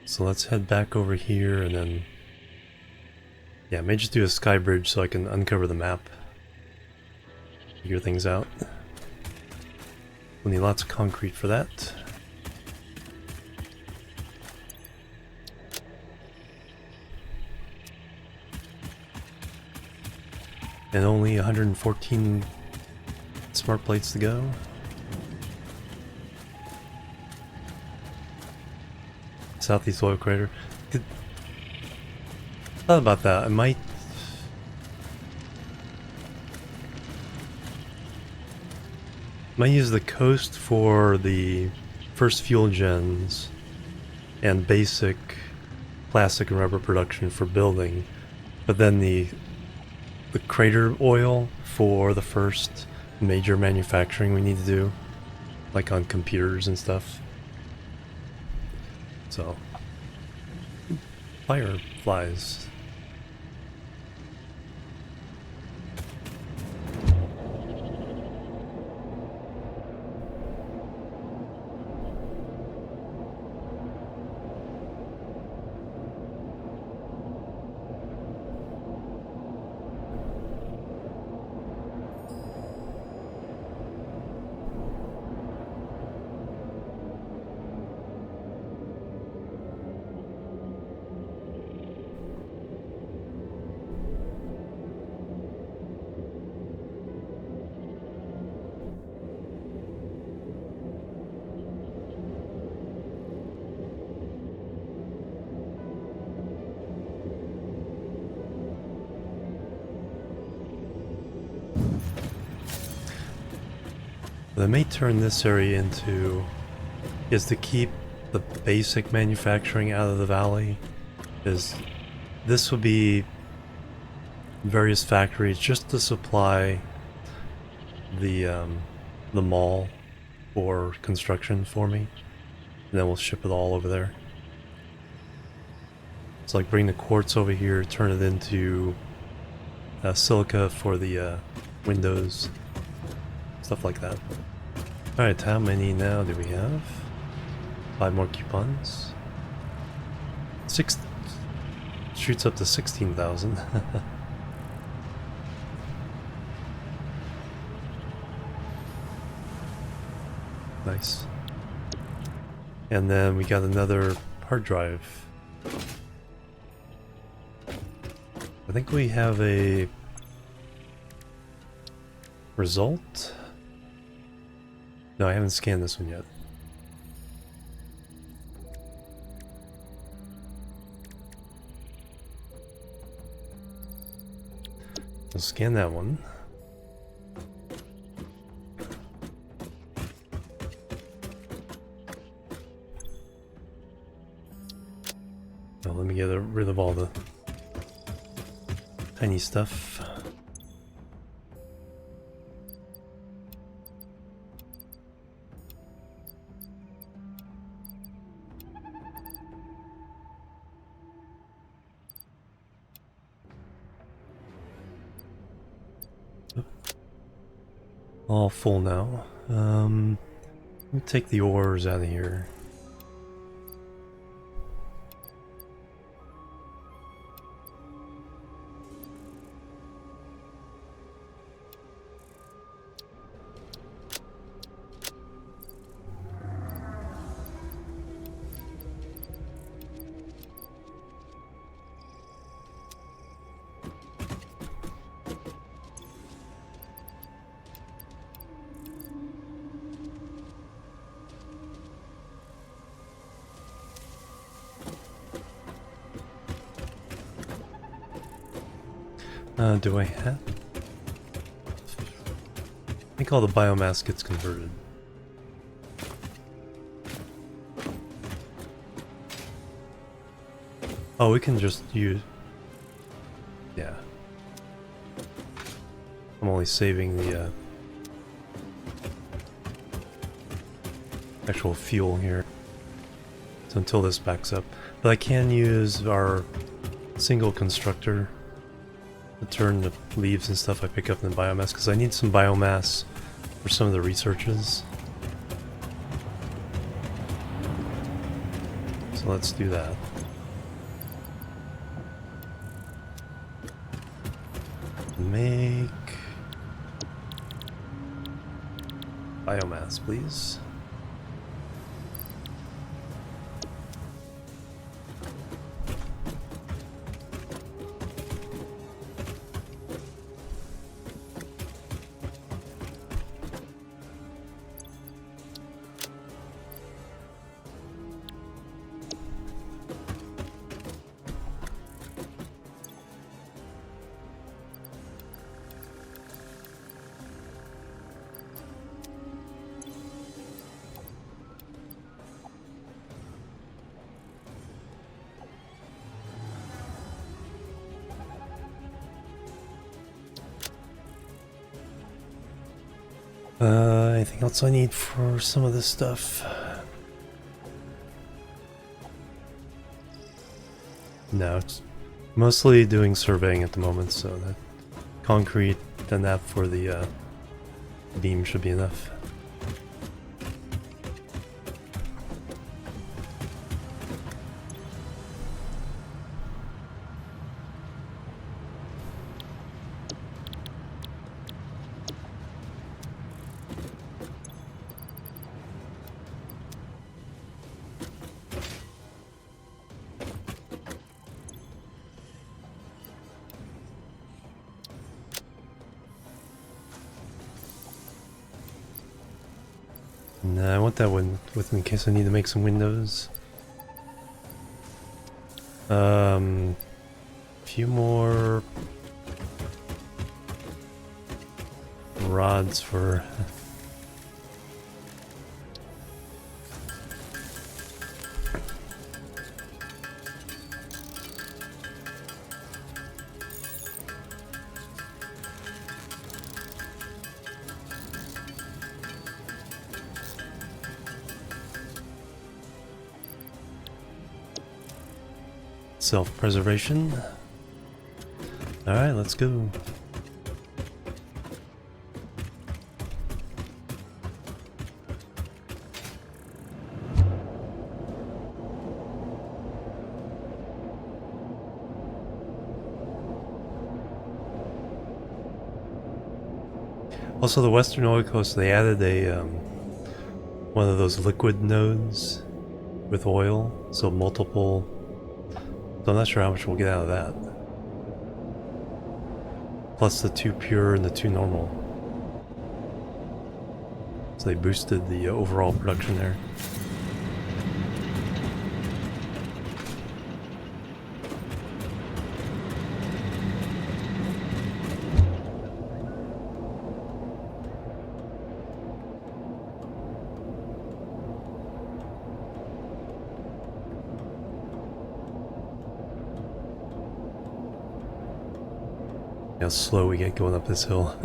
So let's head back over here and then... Yeah, I may just do a sky bridge so I can uncover the map. Figure things out. We'll need lots of concrete for that. And only 114 smart plates to go. Southeast oil crater. Thought about that. I might use the coast for the first fuel gens and basic plastic and rubber production for building, but then the crater oil for the first major manufacturing we need to do, like on computers and stuff. So, fireflies. What I may turn this area into is to keep the basic manufacturing out of the valley. This will be various factories just to supply the mall for construction for me, and then we'll ship it all over there. It's like bring the quartz over here, turn it into silica for the windows, stuff like that. Alright, how many now do we have? 5 more coupons. 6 shoots up to 16,000. Nice. And then we got another hard drive. I think we have a result. No, I haven't scanned this one yet. I'll scan that one. Now let me get rid of all the tiny stuff. All full now. Let me take the ores out of here. Do I have? I think all the biomass gets converted. Oh, we can just use... Yeah. I'm only saving the actual fuel here. So until this backs up. But I can use our single constructor to turn the leaves and stuff I pick up in the biomass, because I need some biomass for some of the researches. So let's do that. Make Biomass, please. Anything else I need for some of this stuff? No, it's mostly doing surveying at the moment, so that concrete and that for the beam should be enough. Nah, I want that one with me in case I need to make some windows. Few more rods for self-preservation. Alright, let's go. Also, the Western Oil Coast, they added a one of those liquid nodes with oil, so multiple. So I'm not sure how much we'll get out of that. Plus the 2 pure and the 2 normal. So they boosted the overall production there. How slow we get going up this hill.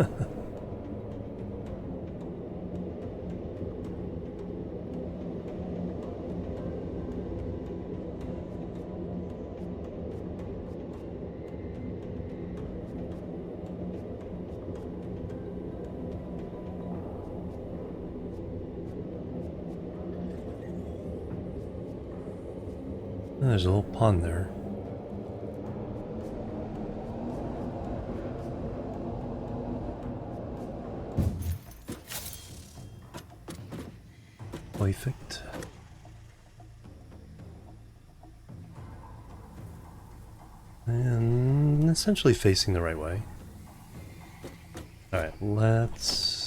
There's a little pond there. Perfect. And essentially facing the right way. Alright, let's...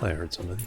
I heard somebody.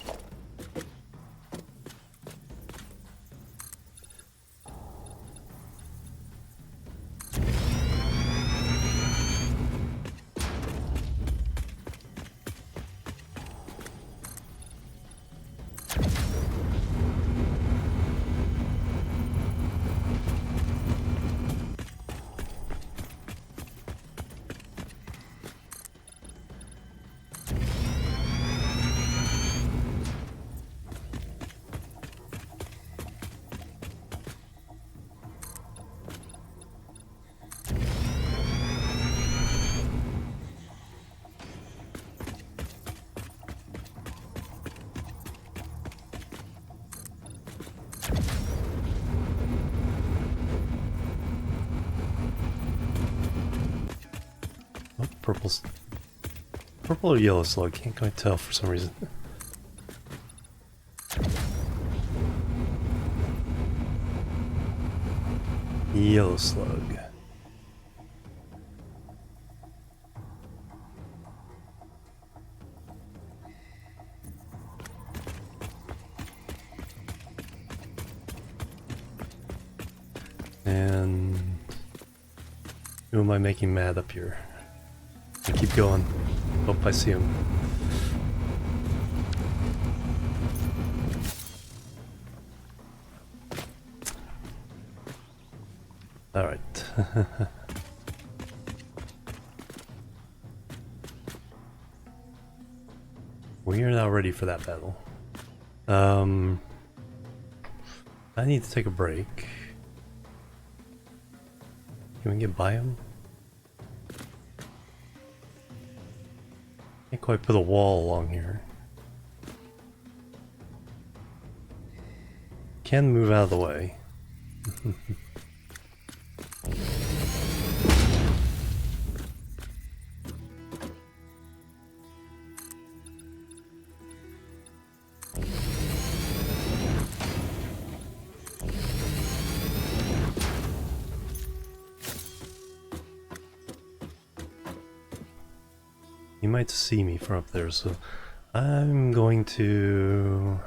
purple or yellow slug. Can't quite tell for some reason. Yellow slug. And who am I making mad up here? I keep going. Hope I see him. Alright. We are now ready for that battle. I need to take a break. Can we get by him? Can't quite put a wall along here. Can move out of the way. You might see me from up there, so I'm going to...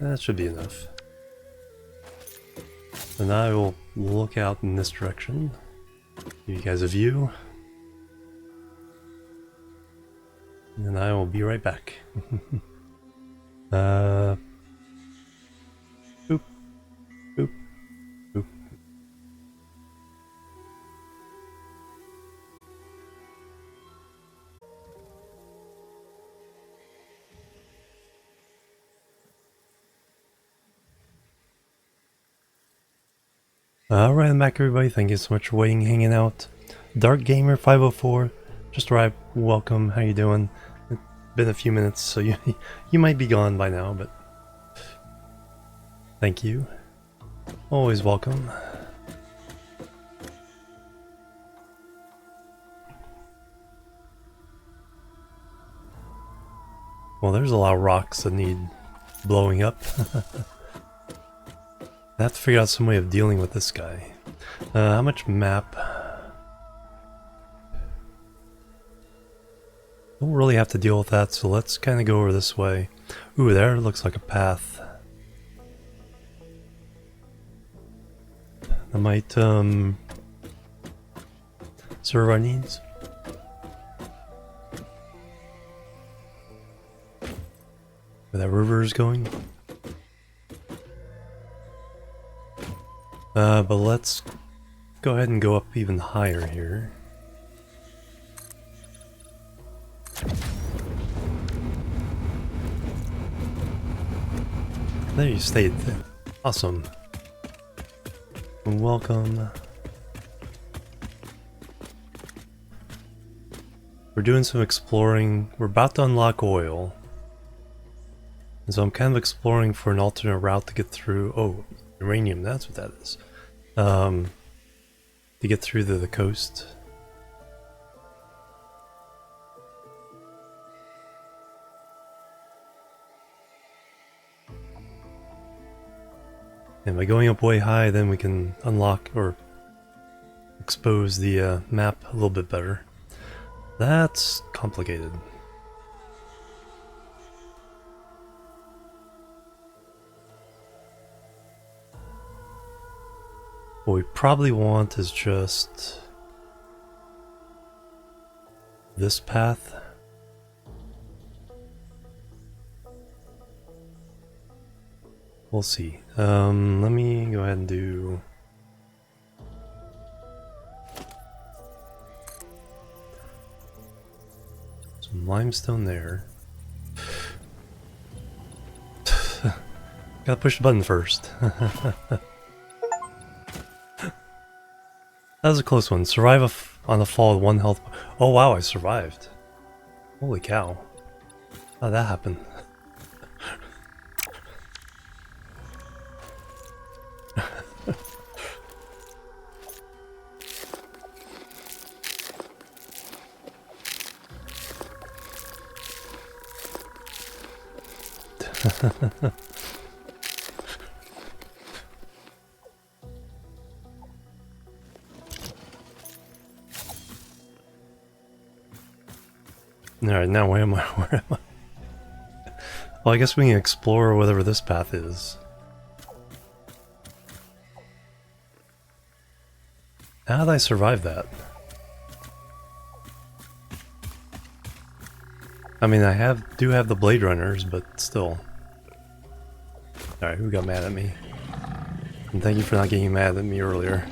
That should be enough. And I will look out in this direction. Give you guys a view. And then I will be right back. Boop. Boop. Boop. Alright, I'm back everybody, thank you so much for waiting, hanging out. Dark Gamer 504 just arrived, welcome, how you doing? It's been a few minutes, so you might be gone by now, but thank you. Always welcome. Well, there's a lot of rocks that need blowing up. I have to figure out some way of dealing with this guy. How much map? Don't really have to deal with that, so let's kind of go over this way. Ooh, there looks like a path. That might, serve our needs. Where that river is going. But let's go ahead and go up even higher here. There you stayed. Awesome. Welcome. We're doing some exploring. We're about to unlock oil. And so I'm kind of exploring for an alternate route to get through. Oh, uranium, that's what that is. To get through to the coast. And by going up way high, then we can unlock or expose the map a little bit better. That's complicated. What we probably want is just this path. We'll see. Let me go ahead and do some limestone there. Gotta push the button first. That was a close one. Survive on the fall with 1 health. Oh wow, I survived. Holy cow. How'd that happen? Alright, now where am I? Where am I? Well, I guess we can explore whatever this path is. How did I survive that? I mean, I do have the Blade Runners, but still. Alright, who got mad at me? And thank you for not getting mad at me earlier.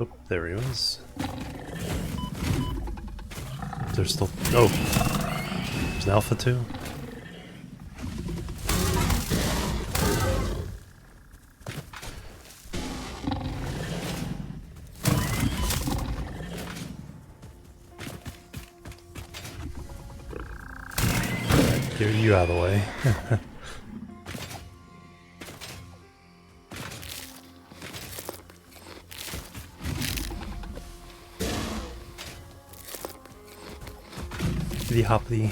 Oh, there he was. There's still... Oh! There's an Alpha too? Get you out of the way. Hippity hoppity.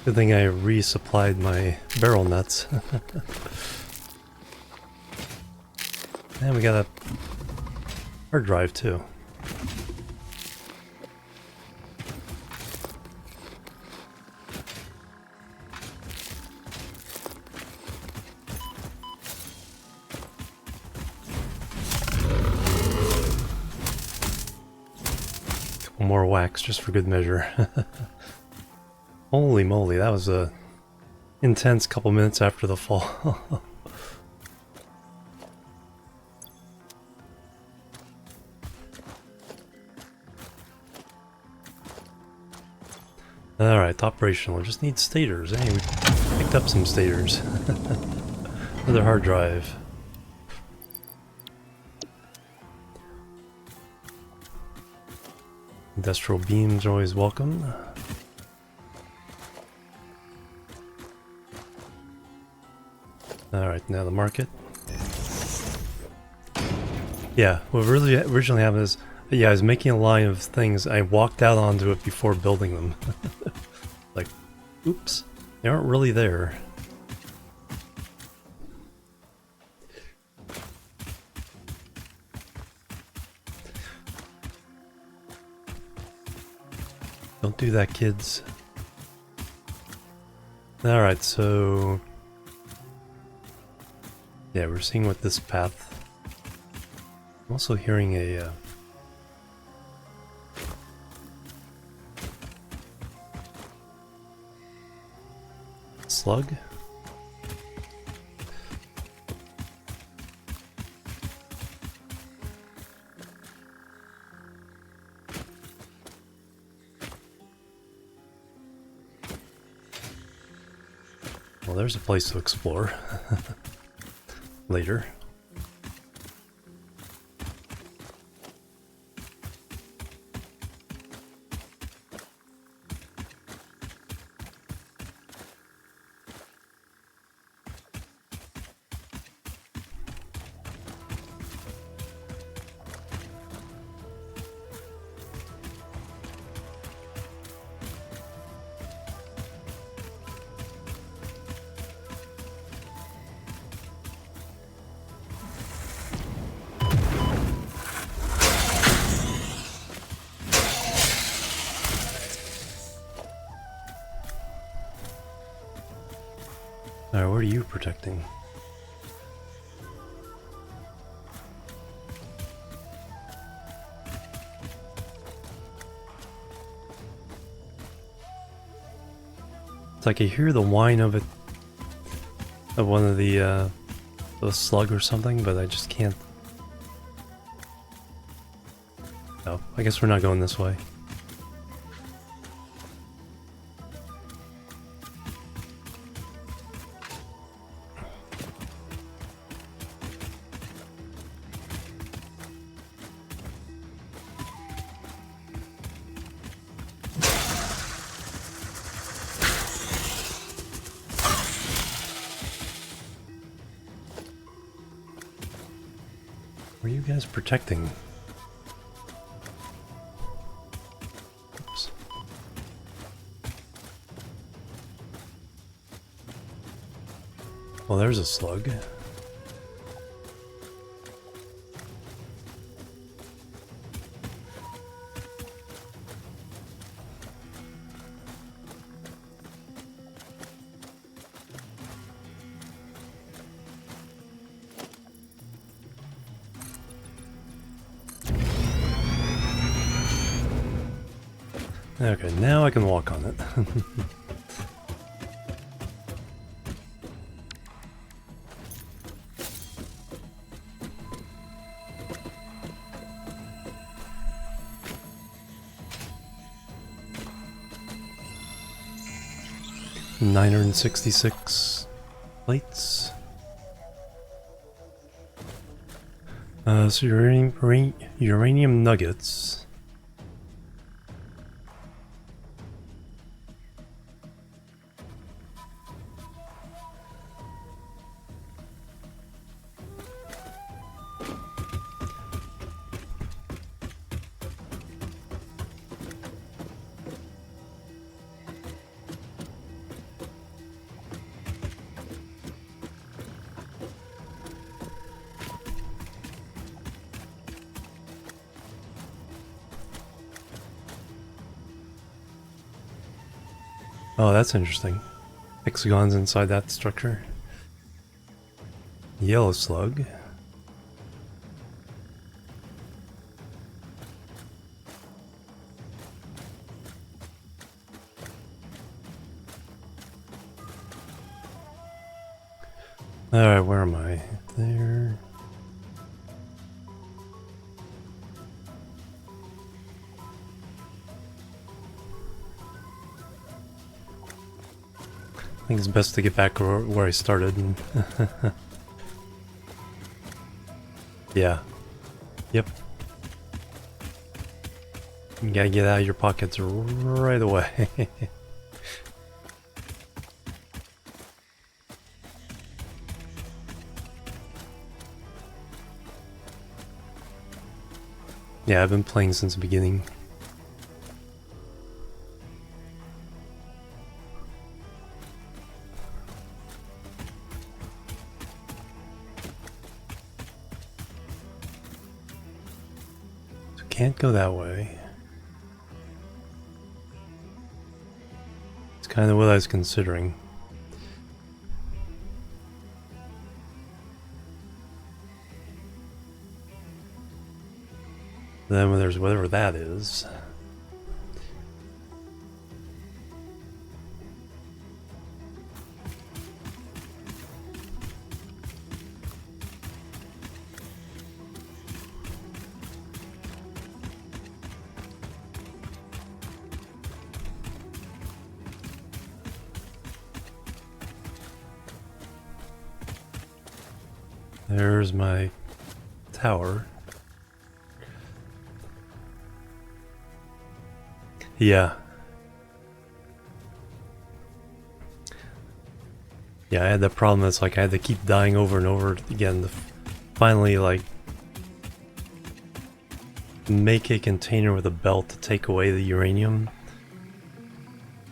Good thing I resupplied my barrel nuts. And we got a hard drive too. Couple more wax just for good measure. Holy moly, that was a intense couple minutes after the fall. Alright, operational. Just need stators. Hey, we picked up some stators. Another hard drive. Industrial beams are always welcome. Alright, now the market. Yeah, what really originally happened is, yeah, I was making a line of things, I walked out onto it before building them. Like, oops, they aren't really there. Don't do that, kids. Alright, so... yeah, we're seeing what this path... I'm also hearing a... slug? Well, there's a place to explore. Later. Alright, what are you protecting? So I can hear the whine of it, of one of the slug or something, but I just can't. Oh, I guess we're not going this way. What are you guys protecting? Oops. Well, there's a slug. Okay, now I can walk on it. $966 plates. So uranium nuggets. Oh, that's interesting. Hexagons inside that structure. Yellow slug. Alright, where am I? There. I think it's best to get back where I started. And yeah. Yep. You gotta get out of your pockets right away. Yeah, I've been playing since the beginning. Can't go that way. It's kind of what I was considering. Then when there's whatever that is. There's my tower. Yeah. Yeah, I had that problem that's like I had to keep dying over and over again to finally like make a container with a belt to take away the uranium.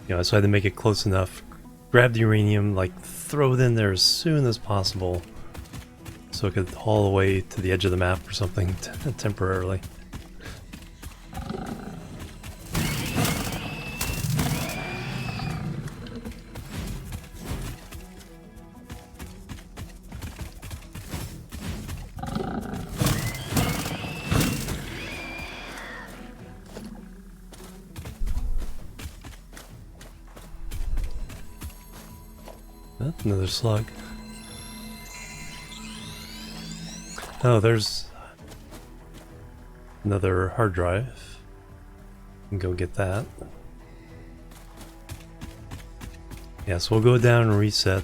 You know, so I had to make it close enough, grab the uranium, like throw it in there as soon as possible so it could haul away to the edge of the map or something temporarily. Oh, another slug. Oh, there's another hard drive. Can go get that. Yeah, so we'll go down and reset.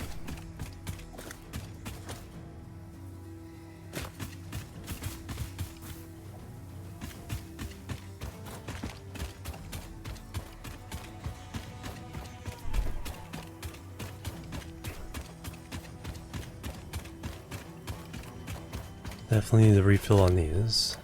Definitely need to refill on these.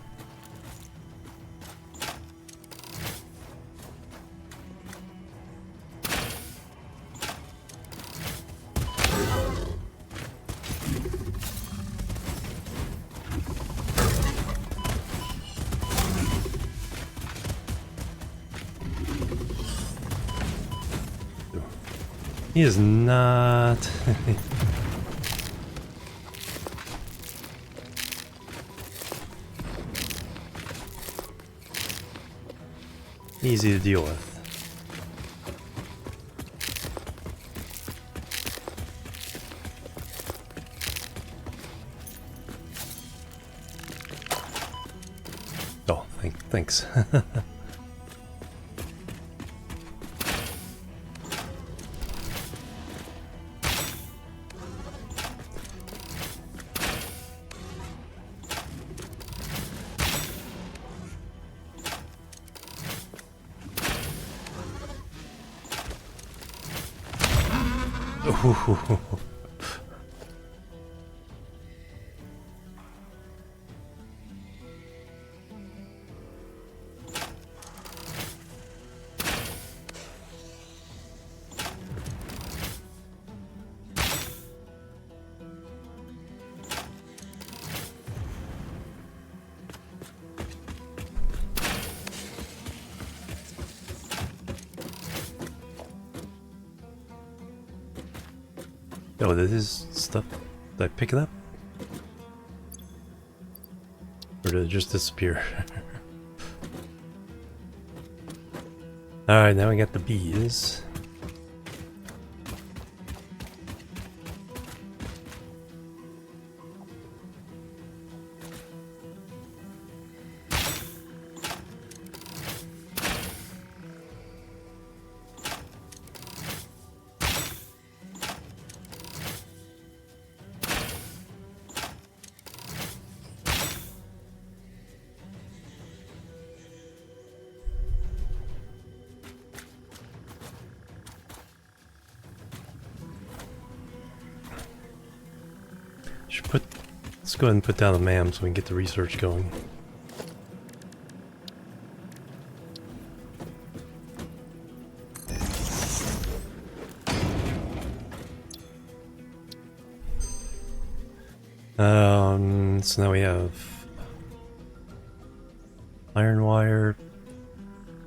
He is not... easy to deal with. Oh, thanks. Ooh. Oh, this is stuff. Did I pick it up? Or did it just disappear? Alright, now we got the bees. Let's go ahead and put down the MAM so we can get the research going. So now we have iron wire,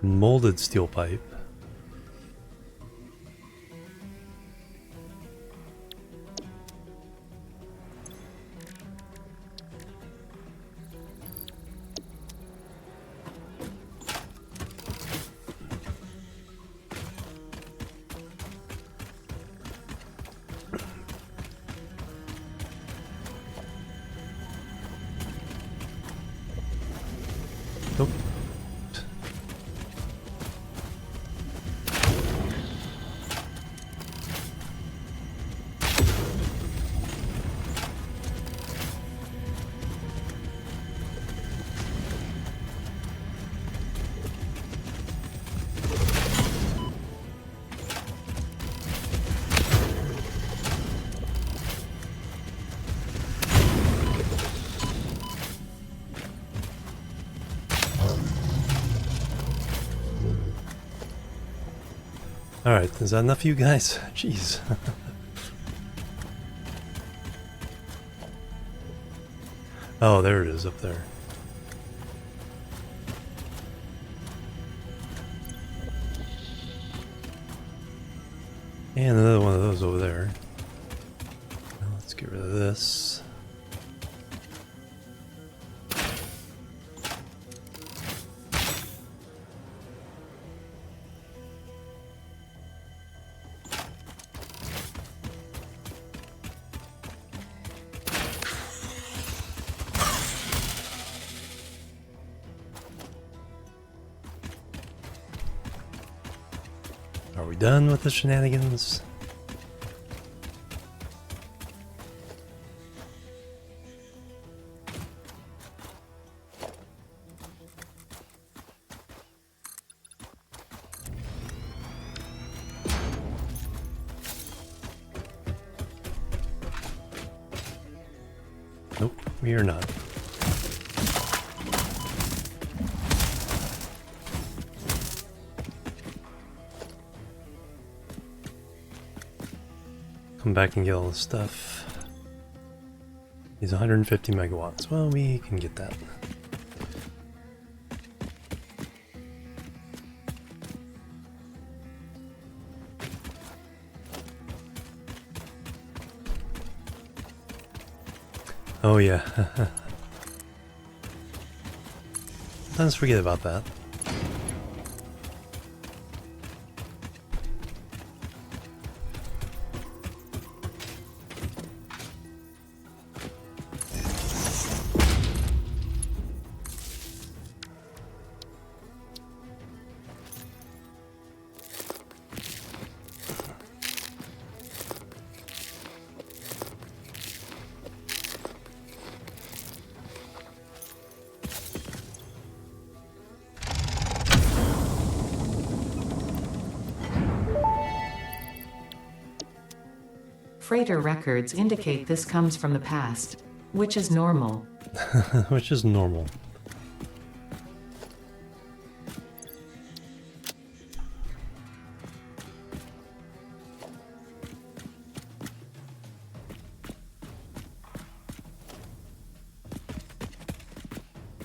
molded steel pipe. Nope. Alright, is that enough for you guys? Jeez. Oh, there it is up there. And another one of those over there. Now let's get rid of this. Are we done with the shenanigans? Nope, we are not. Come back and get all the stuff. He's 150 megawatts. Well, we can get that. Oh yeah. Let's forget about that. Freighter records indicate this comes from the past, which is normal. Which is normal.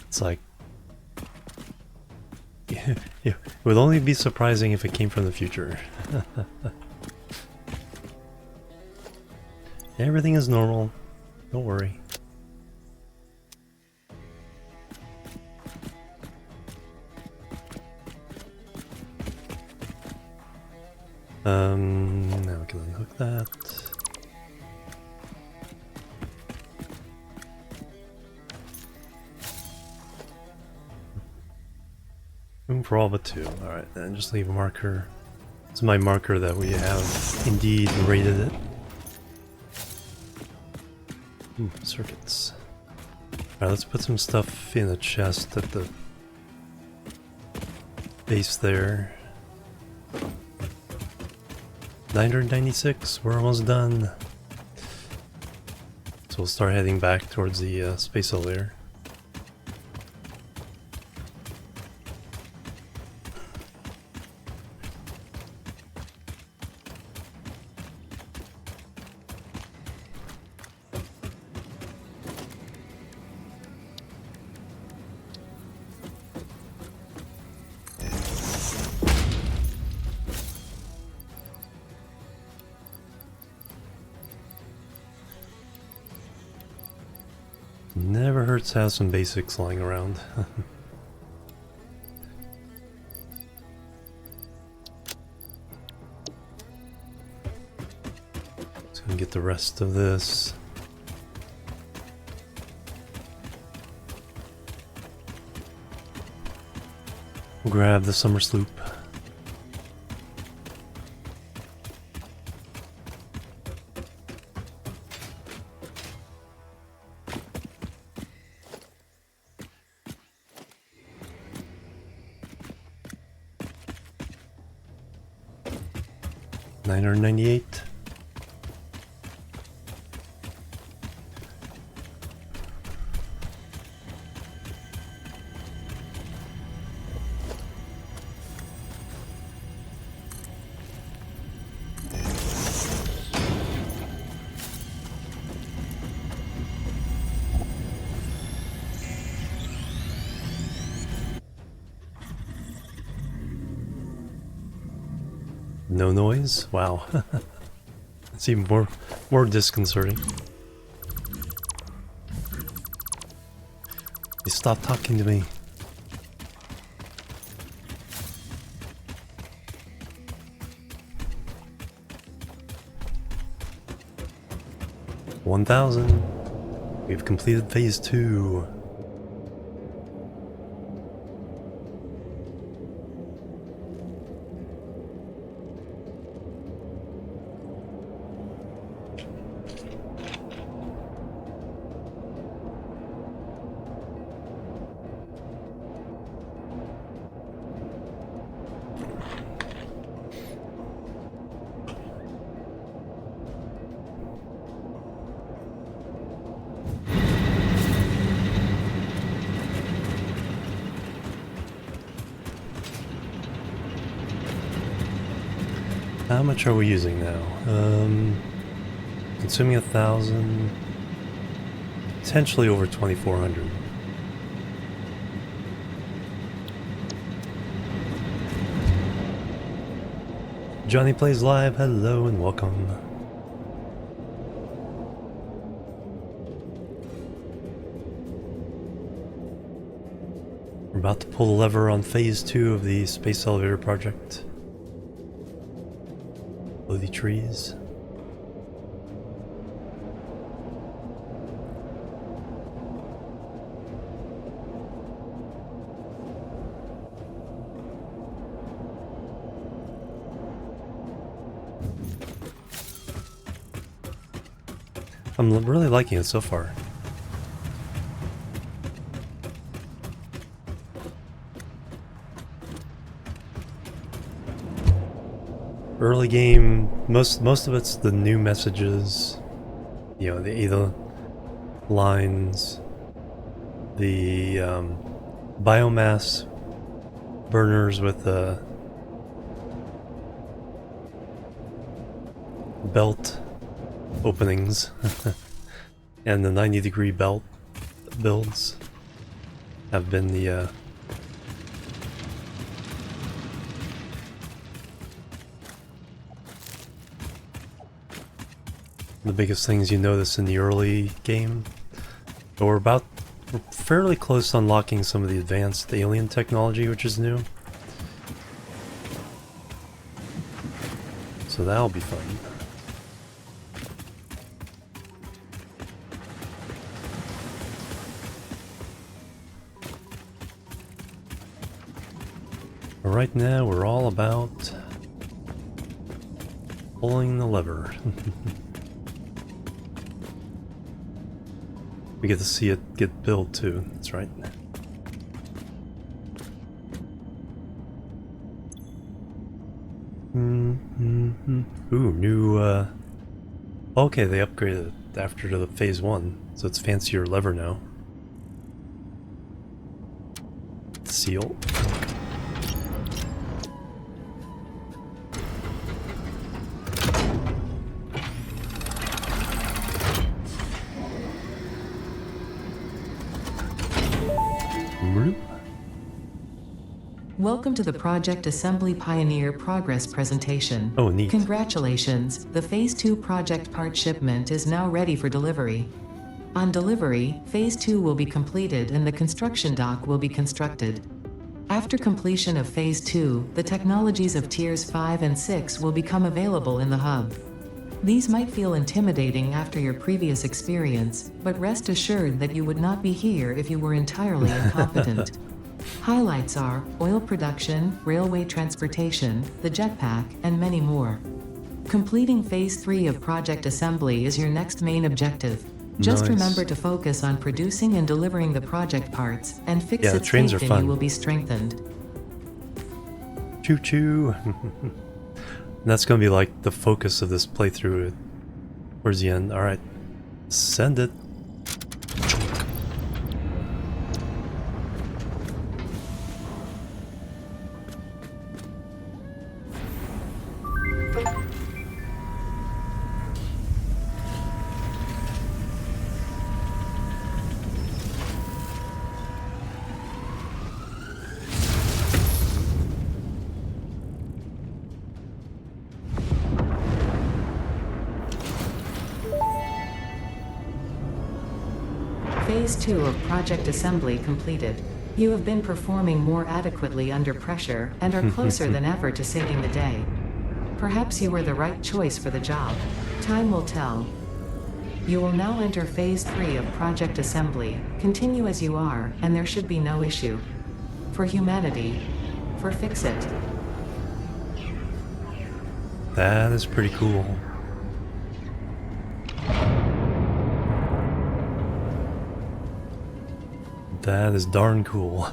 It's like, it would only be surprising if it came from the future. Everything is normal. Don't worry. Now we can unhook that. Room for all but two. Alright, then just leave a marker. It's my marker that we have indeed rated it. Ooh, circuits. Alright, let's put some stuff in a chest at the base there. 996, we're almost done. So we'll start heading back towards the space elevator. Never hurts to have some basics lying around. Just gonna get the rest of this. Grab the summer sloop. $998. No noise? Wow. It's even more disconcerting. They stopped talking to me. $1,000. We've completed phase 2. How much are we using now? Consuming 1,000, potentially over 2,400. Johnny Plays Live, hello and welcome. We're about to pull the lever on phase 2 of the space elevator project. Bloody trees. I'm really liking it so far. Early game, most of it's the new messages, you know, the ADA lines, the biomass burners with the belt openings and the 90-degree belt builds have been the biggest things you notice in the early game. But we're fairly close to unlocking some of the advanced alien technology, which is new. So that'll be fun. But right now we're all about pulling the lever. We get to see it get built too, that's right. Ooh, new, okay, they upgraded it after the phase 1, so it's fancier lever now. Seal. Welcome to the Project Assembly Pioneer Progress presentation. Oh, neat. Congratulations, the Phase 2 project part shipment is now ready for delivery. On delivery, Phase 2 will be completed and the construction dock will be constructed. After completion of Phase 2, the technologies of Tiers 5 and 6 will become available in the hub. These might feel intimidating after your previous experience, but rest assured that you would not be here if you were entirely incompetent. Highlights are oil production, railway transportation, the jetpack, and many more. Completing Phase 3 of Project Assembly is your next main objective. Just Nice. Remember to focus on producing and delivering the project parts, and fix Yeah, its trains fate are and fun. you will be strengthened. Choo choo! That's gonna be like the focus of this playthrough towards the end. Alright, send it. Phase 2 of Project Assembly completed. You have been performing more adequately under pressure, and are closer than ever to saving the day. Perhaps you were the right choice for the job. Time will tell. You will now enter Phase 3 of Project Assembly. Continue as you are, and there should be no issue. For humanity. For Fix-It. That is pretty cool. That is darn cool.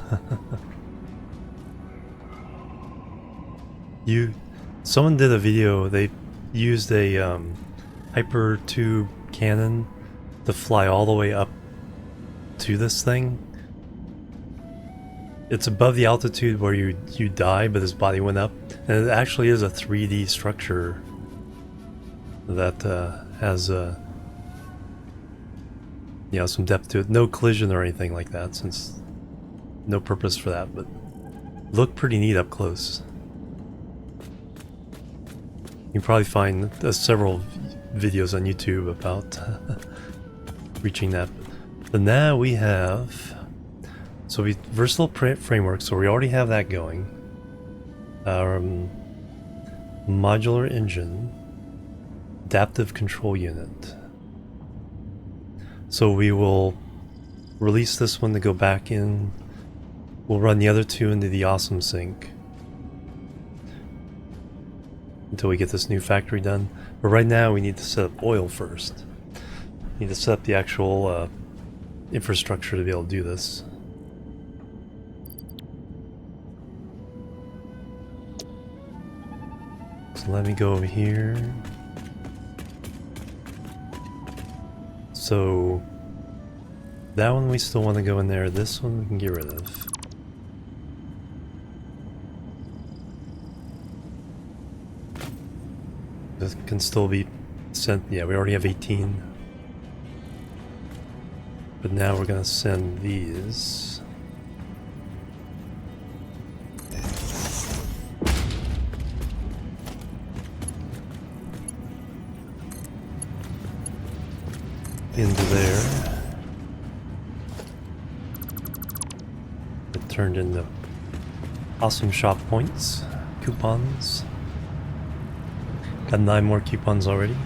Someone did a video, they used a hyper tube cannon to fly all the way up to this thing. it's above the altitude where you die, but his body went up. And it actually is a 3D structure that has some depth to it. No collision or anything like that, since no purpose for that, but look pretty neat up close. You can probably find several videos on YouTube about reaching that. But now we have, so we versatile framework, so we already have that going. Modular engine, adaptive control unit. So we will release this one to go back in. We'll run the other two into the awesome sink until we get this new factory done. But right now we need to set up oil first. We need to set up the actual infrastructure to be able to do this. So let me go over here. So that one we still want to go in there. This one we can get rid of. This can still be sent. Yeah, we already have 18. But now we're going to send these. Into there. It turned into awesome shop points, coupons. Got 9 more coupons already.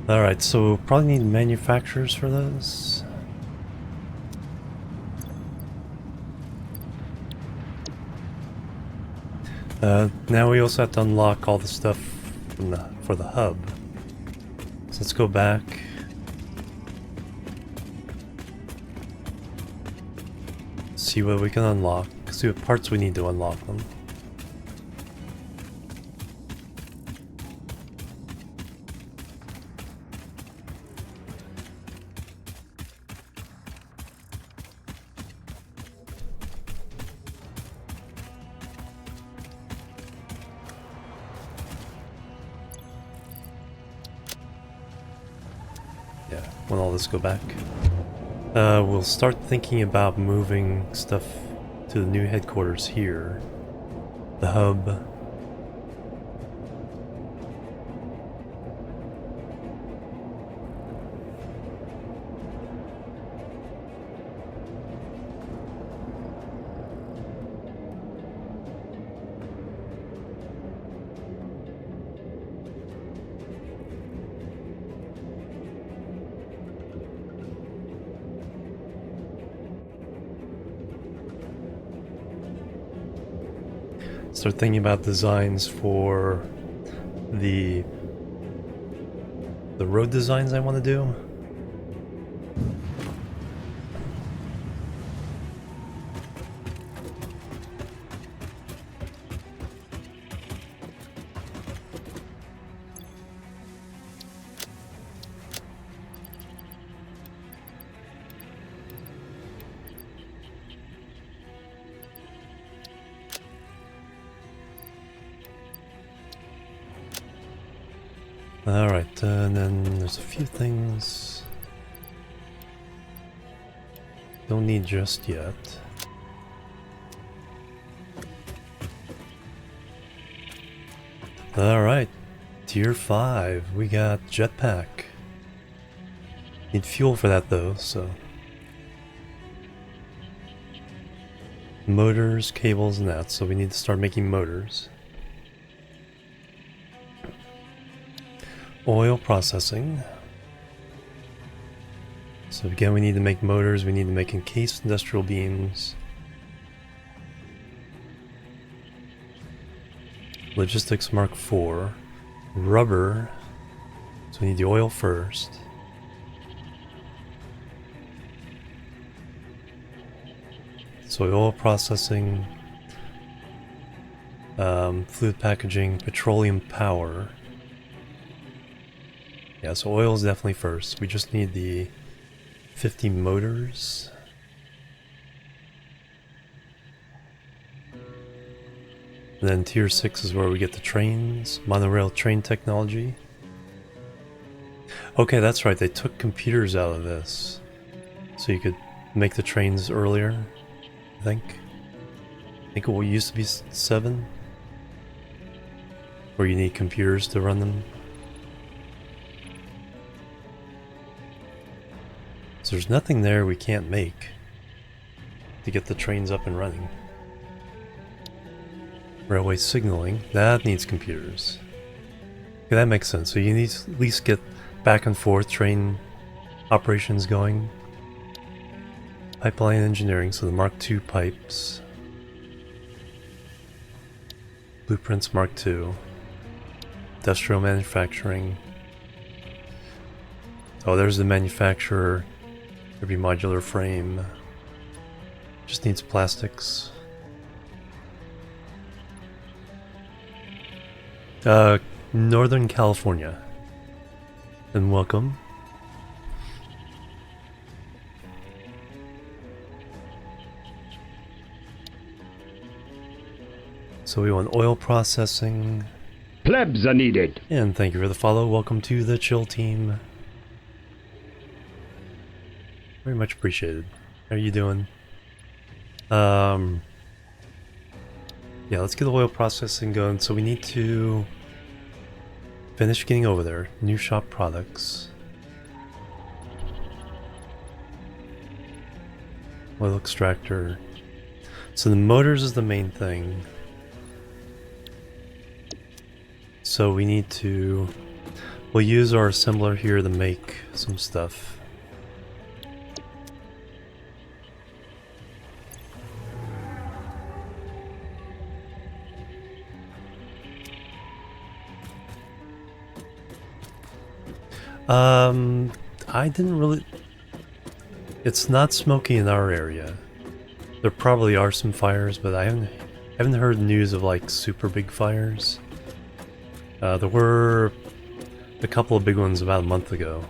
Alright, so we'll probably need manufacturers for those. Now we also have to unlock all the stuff from for the hub. So let's go back. See what we can unlock. See what parts we need to unlock them. Yeah, when all this go back. We'll start thinking about moving stuff to the new headquarters here. The hub. Start thinking about designs for the road designs I want to do. Alright, and then there's a few things don't need just yet. Alright, tier 5, we got jetpack. Need fuel for that though, so. Motors, cables, and that, so we need to start making motors. Oil processing. So again, we need to make motors, we need to make encased industrial beams. Logistics Mark IV. Rubber. So we need the oil first. So oil processing. Fluid packaging, petroleum power. Yeah, so oil is definitely first. We just need the 50 motors. And then tier 6 is where we get the trains, monorail train technology. Okay, that's right, they took computers out of this. So you could make the trains earlier, I think. I think it used to be 7. Where you need computers to run them. So there's nothing there we can't make to get the trains up and running. Railway signaling, that needs computers. Okay, that makes sense. So you need to at least get back and forth train operations going. Pipeline engineering, so the Mark II pipes. Blueprints Mark II. Industrial manufacturing. Oh, there's the manufacturer. Every modular frame. Just needs plastics. Northern California. And welcome. So we want oil processing. Plebs are needed. And thank you for the follow. Welcome to the chill team. Very much appreciated. How are you doing? Yeah, let's get the oil processing going. So we need to finish getting over there. New shop products. Oil extractor. So the motors is the main thing. So we need to... We'll use our assembler here to make some stuff. I didn't really... It's not smoky in our area. There probably are some fires, but I haven't heard news of like super big fires. There were a couple of big ones about a month ago.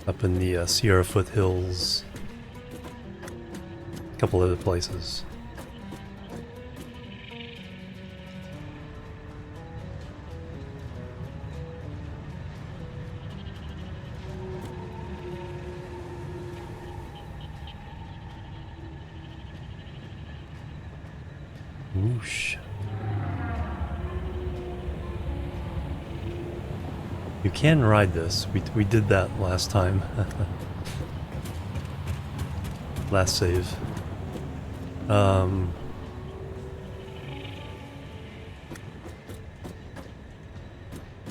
Up in the Sierra foothills. A couple other places. Whoosh. You can ride this. We did that last time. Last save.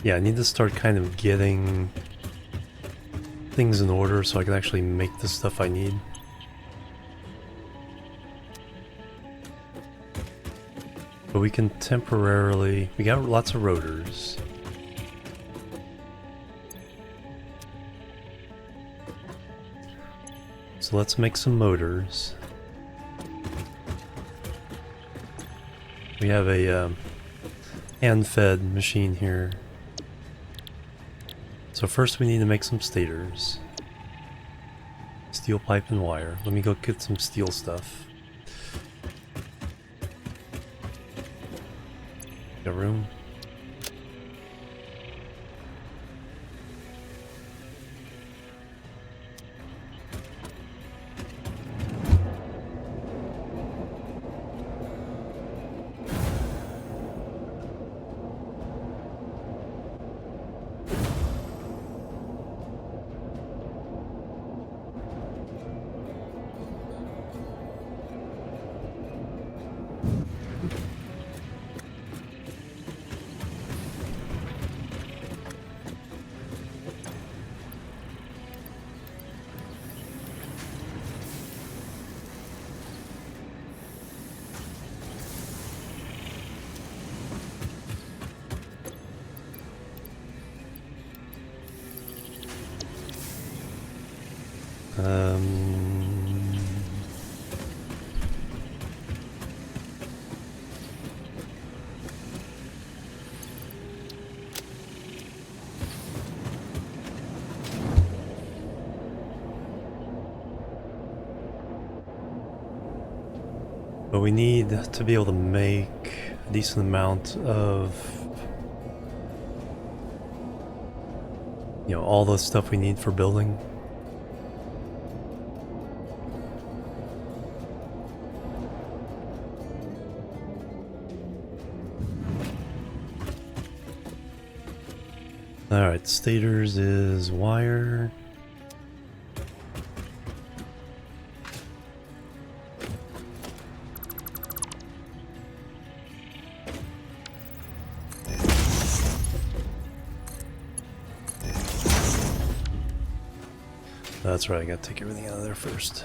Yeah, I need to start kind of getting things in order so I can actually make the stuff I need. But we can temporarily... We got lots of rotors. So let's make some motors. We have a hand-fed machine here. So first we need to make some stators. Steel pipe and wire. Let me go get some steel stuff. Got room? But we need to be able to make a decent amount of, you know, all the stuff we need for building. Alright, stators is wire. That's right, I gotta take everything out of there first.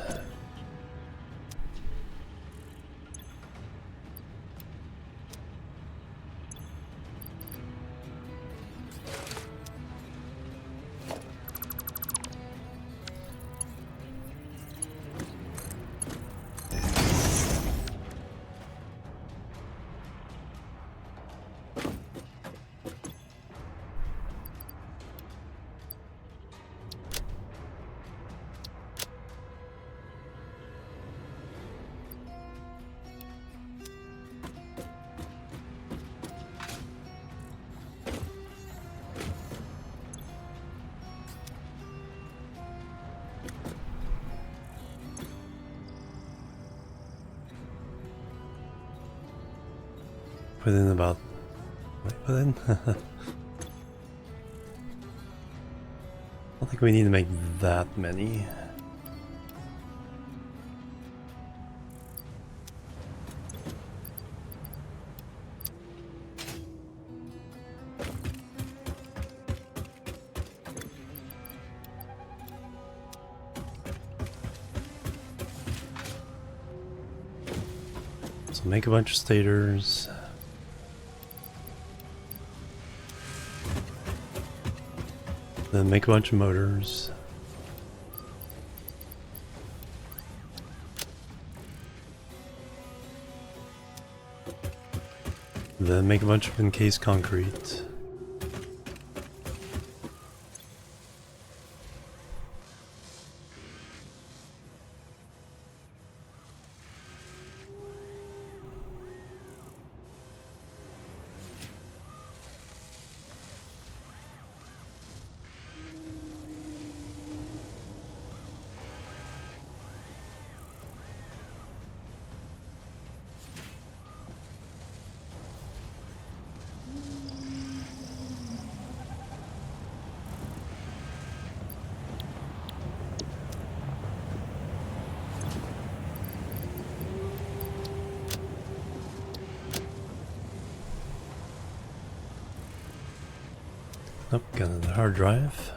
Put in about... Wait, put in? I don't think we need to make that many. So make a bunch of stators. Then make a bunch of motors. Then make a bunch of encased concrete. Oh, got another hard drive.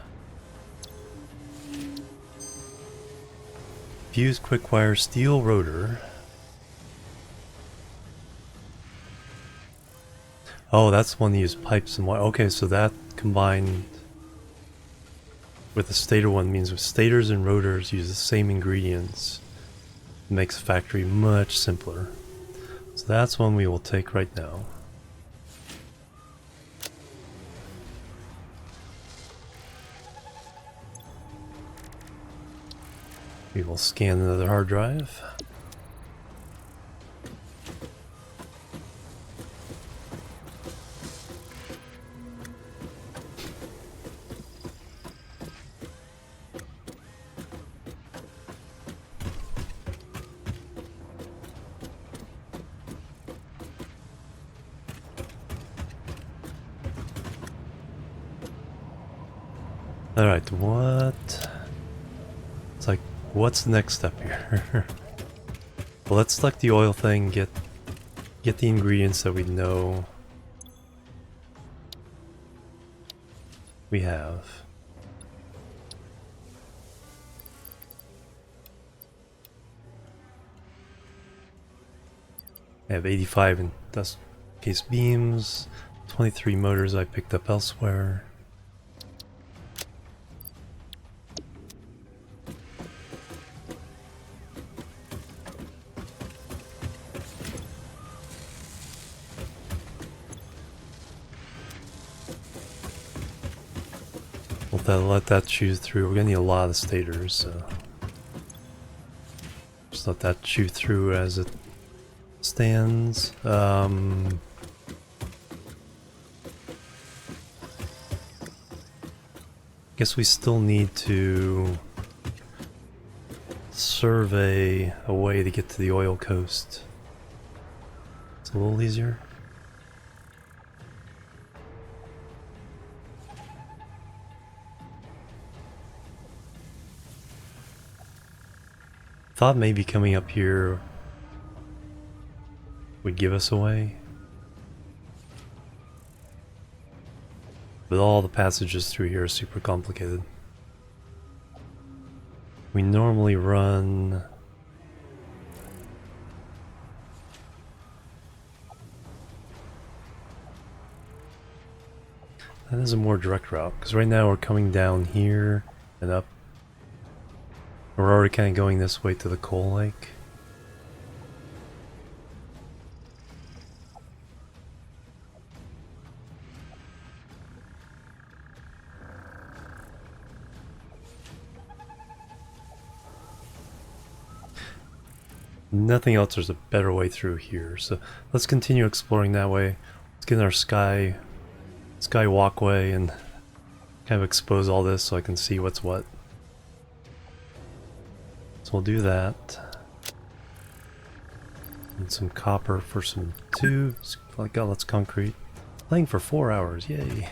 Fuse quick wire steel rotor. Oh, that's one that used pipes and wire. Okay, so that combined with the stator one means with stators and rotors use the same ingredients. It makes the factory much simpler. So that's one we will take right now. We will scan another hard drive. All right, what? It's like, what's the next step here? Well, let's select the oil thing, get the ingredients that we know we have. I have 85 in dust case beams, 23 motors I picked up elsewhere. Let that chew through. We're gonna need a lot of stators, so just let that chew through as it stands. Guess we still need to survey a way to get to the oil coast. It's a little easier. Thought maybe coming up here would give us away. But all the passages through here are super complicated. We normally run... That is a more direct route, because right now we're coming down here and up. We're already kind of going this way to the coal lake. Nothing else, there's a better way through here, so let's continue exploring that way. Let's get in our sky walkway and kind of expose all this so I can see what's what. So we'll do that. And some copper for some tubes. Like, oh, that's concrete. Playing for 4 hours, yay!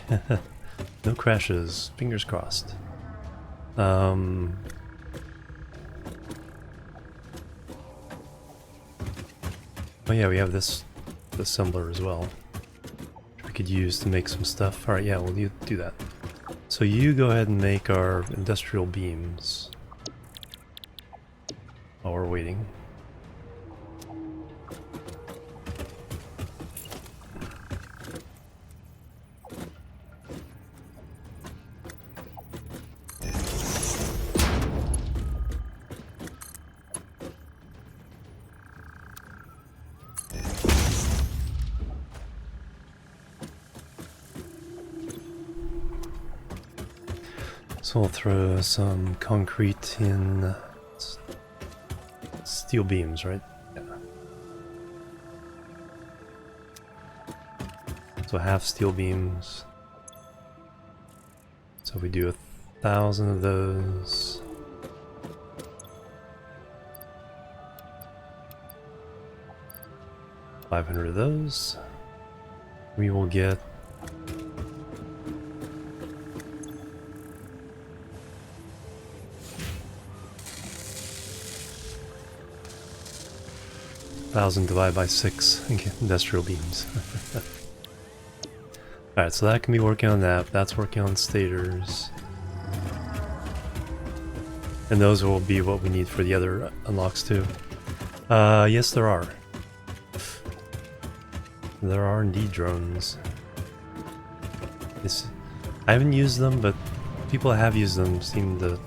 No crashes, fingers crossed. Oh yeah, we have this assembler as well, which we could use to make some stuff. Alright, yeah, we'll do that. So you go ahead and make our industrial beams while we're waiting. So we'll throw some concrete in steel beams, right? Yeah. So half steel beams. So we do 1,000 of those. $500 of those. We will get 1,000 divided by 6 and get industrial beams. Alright, so that can be working on that. That's working on stators. And those will be what we need for the other unlocks too. Yes, there are. There are indeed drones. I haven't used them, but people that have used them seem to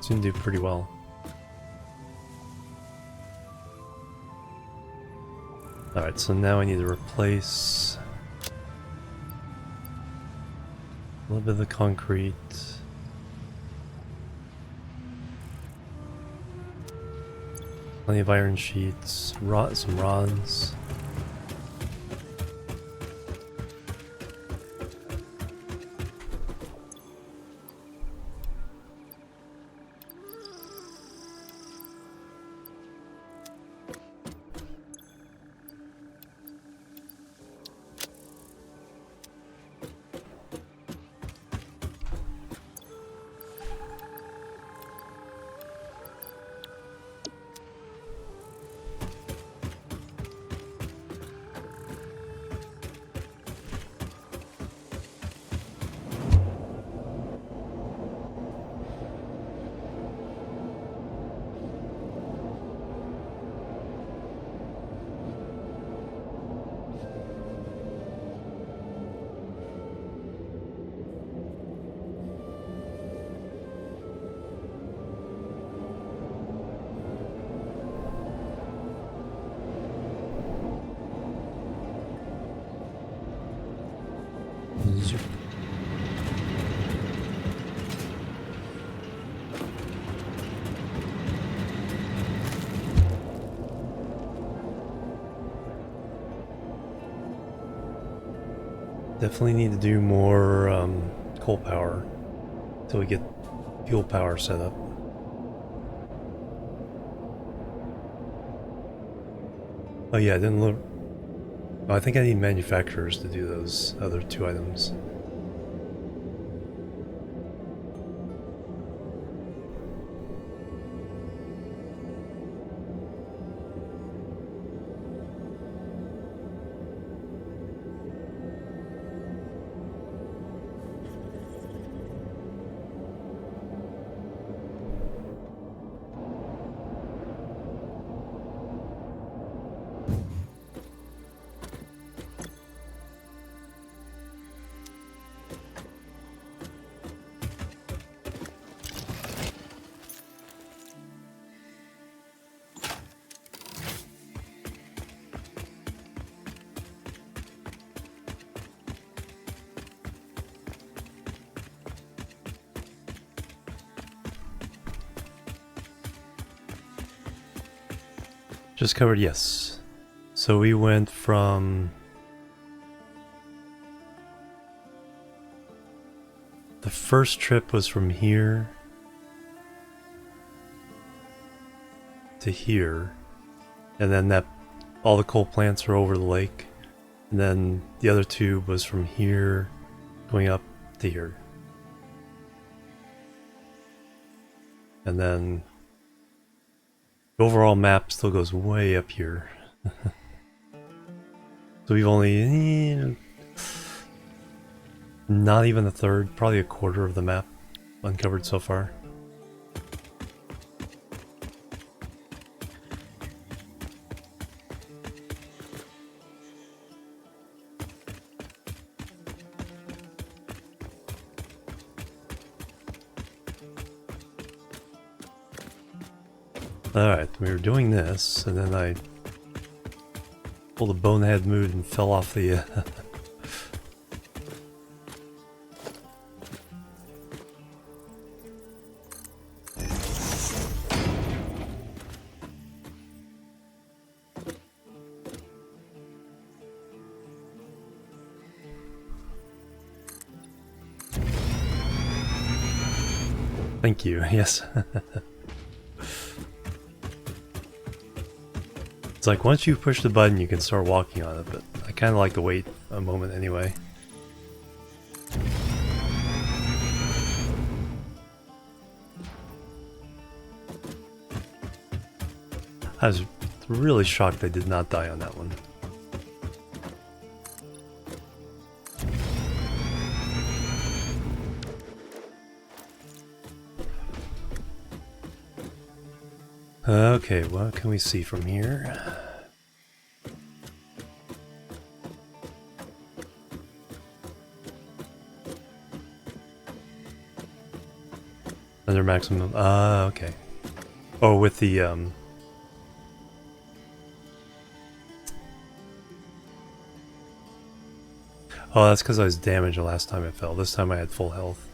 do pretty well. Alright, so now I need to replace a little bit of the concrete. Plenty of iron sheets, some rods. Definitely need to do more coal power until we get fuel power set up. Oh yeah, I didn't look. Oh, I think I need manufacturers to do those other 2 items. Just covered, yes. So we went from... The first trip was from here to here, and then that all the coal plants are over the lake, and then the other 2 was from here going up to here. And then the overall map still goes way up here. So we've only not even a third, probably a quarter of the map uncovered so far. Alright, we were doing this, and then I pulled a bonehead move and fell off the... Thank you, yes. It's like once you push the button you can start walking on it, but I kind of like to wait a moment anyway. I was really shocked I did not die on that one. Okay, what can we see from here? Under maximum, okay. Oh, with the, oh, that's because I was damaged the last time I fell. This time I had full health.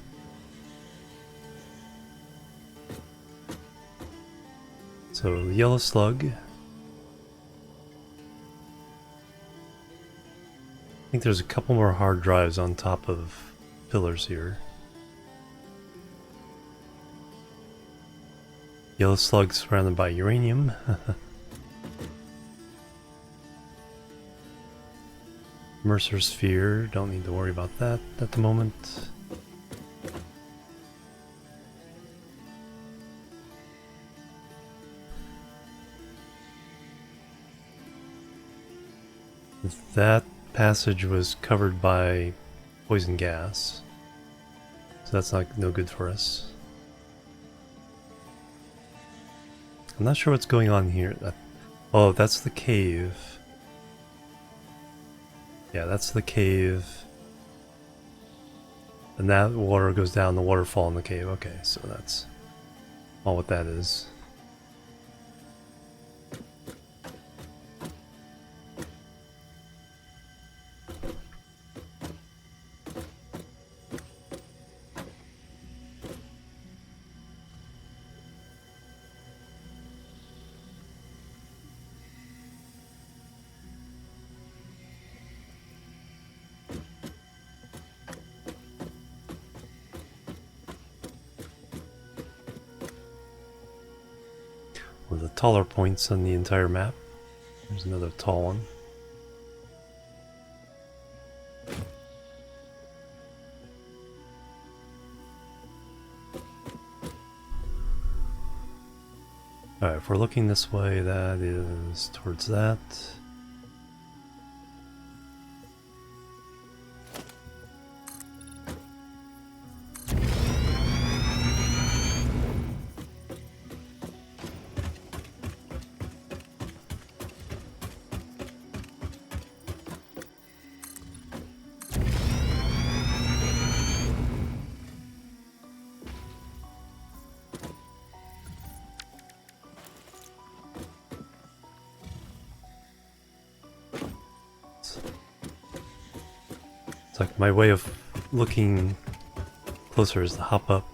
So, yellow slug. I think there's a couple more hard drives on top of pillars here. Yellow slug surrounded by uranium. Mercer sphere, don't need to worry about that at the moment. That passage was covered by poison gas, so that's no good for us. I'm not sure what's going on here. Oh, that's the cave. Yeah, that's the cave. And that water goes down the waterfall in the cave. Okay, so that's all what that is. One of the taller points on the entire map. There's another tall one. Alright, if we're looking this way, that is towards that. It's like my way of looking closer is to hop up.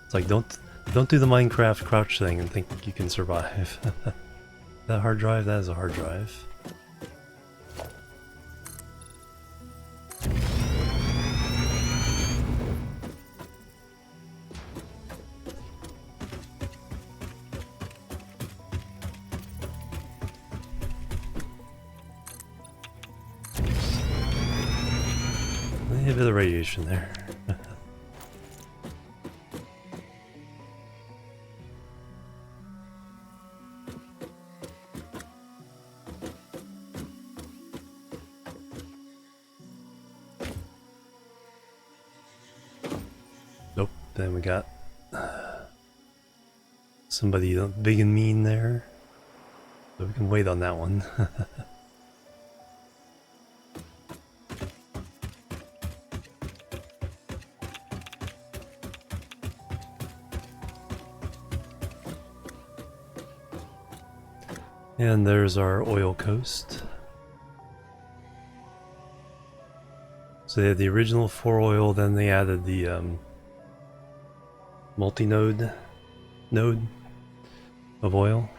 It's like don't do the Minecraft crouch thing and think you can survive. That hard drive, that is a hard drive. A bit of radiation there. Nope, then we got somebody big and mean there. So we can wait on that one. And there's our oil coast. So they had the original 4 oil, then they added the multi-node node of oil.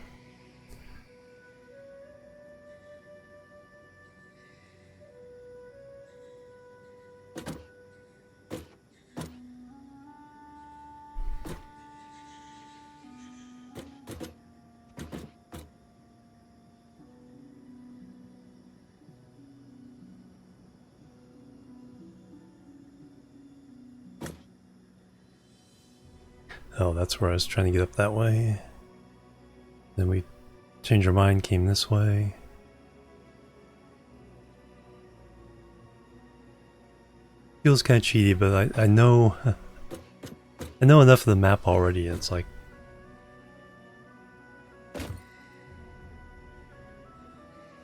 Oh, that's where I was trying to get up that way. Then we changed our mind, came this way. Feels kind of cheaty, but I know I know enough of the map already. It's like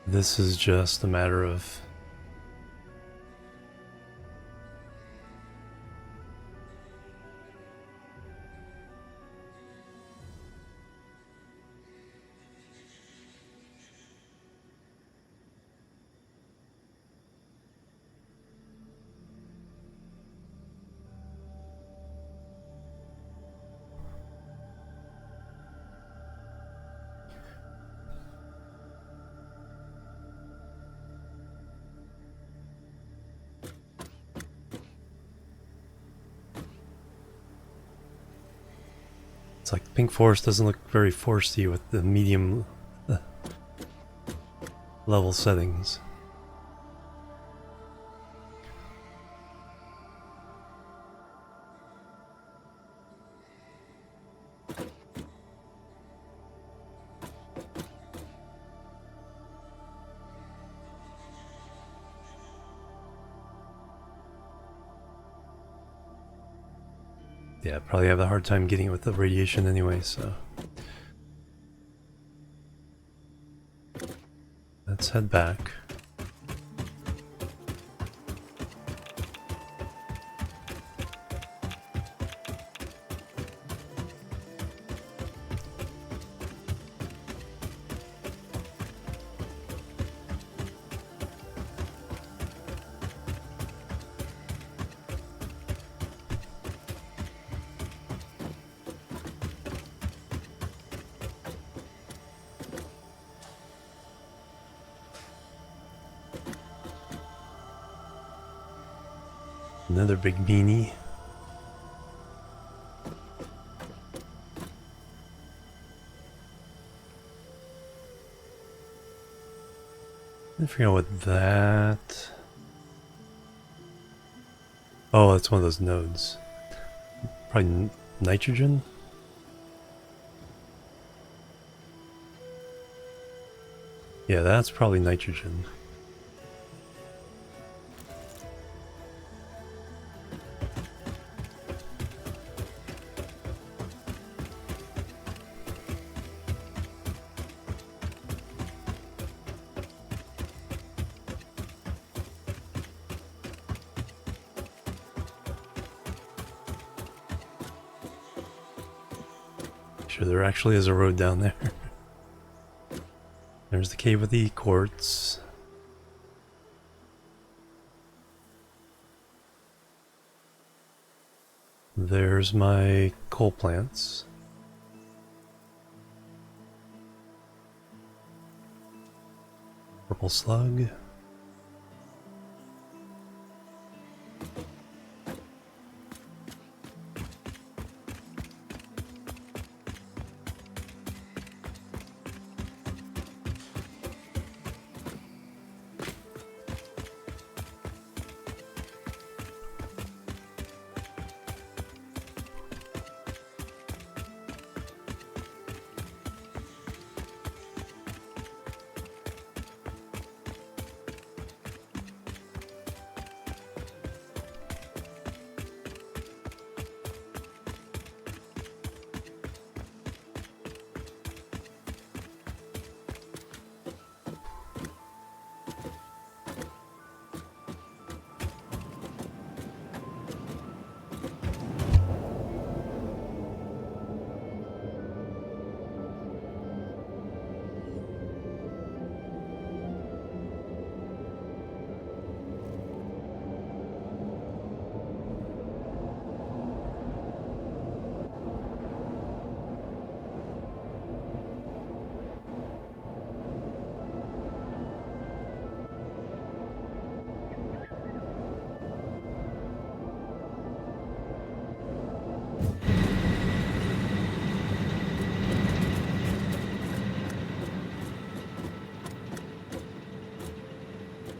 this is just a matter of it's like Pink Forest doesn't look very foresty with the medium level settings. Yeah, probably have a hard time getting it with the radiation anyway, so. Let's head back. Another big beanie. I forget what that... Oh, that's one of those nodes. Probably nitrogen? Yeah, that's probably nitrogen. Sure, there actually is a road down there. There's the cave with the quartz. There's my coal plants. Purple slug.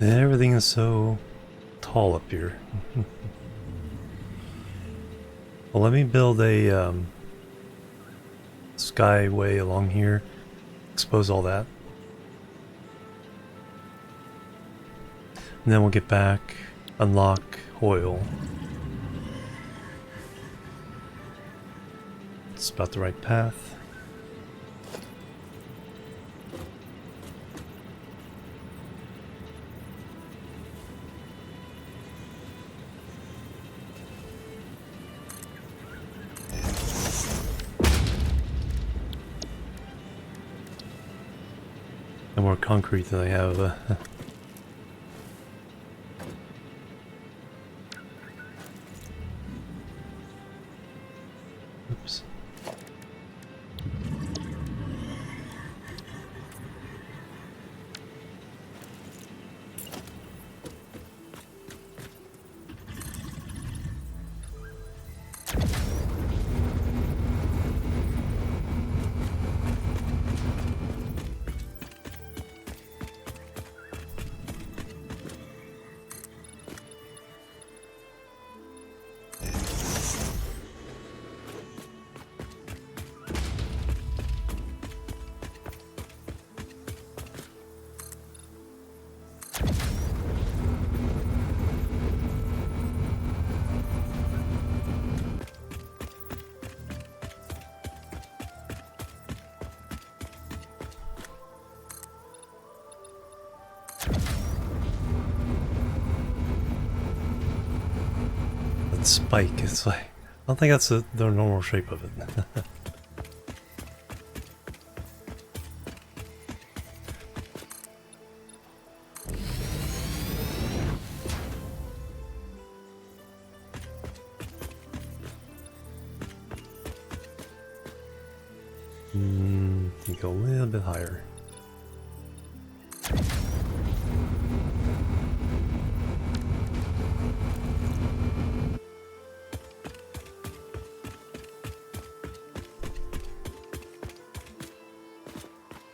Everything is so tall up here. Well, let me build a skyway along here, expose all that. And then we'll get back, unlock oil. It's about the right path. And more concrete than I have. Oops. Spike, it's like, I don't think that's the normal shape of it. You go a little bit higher.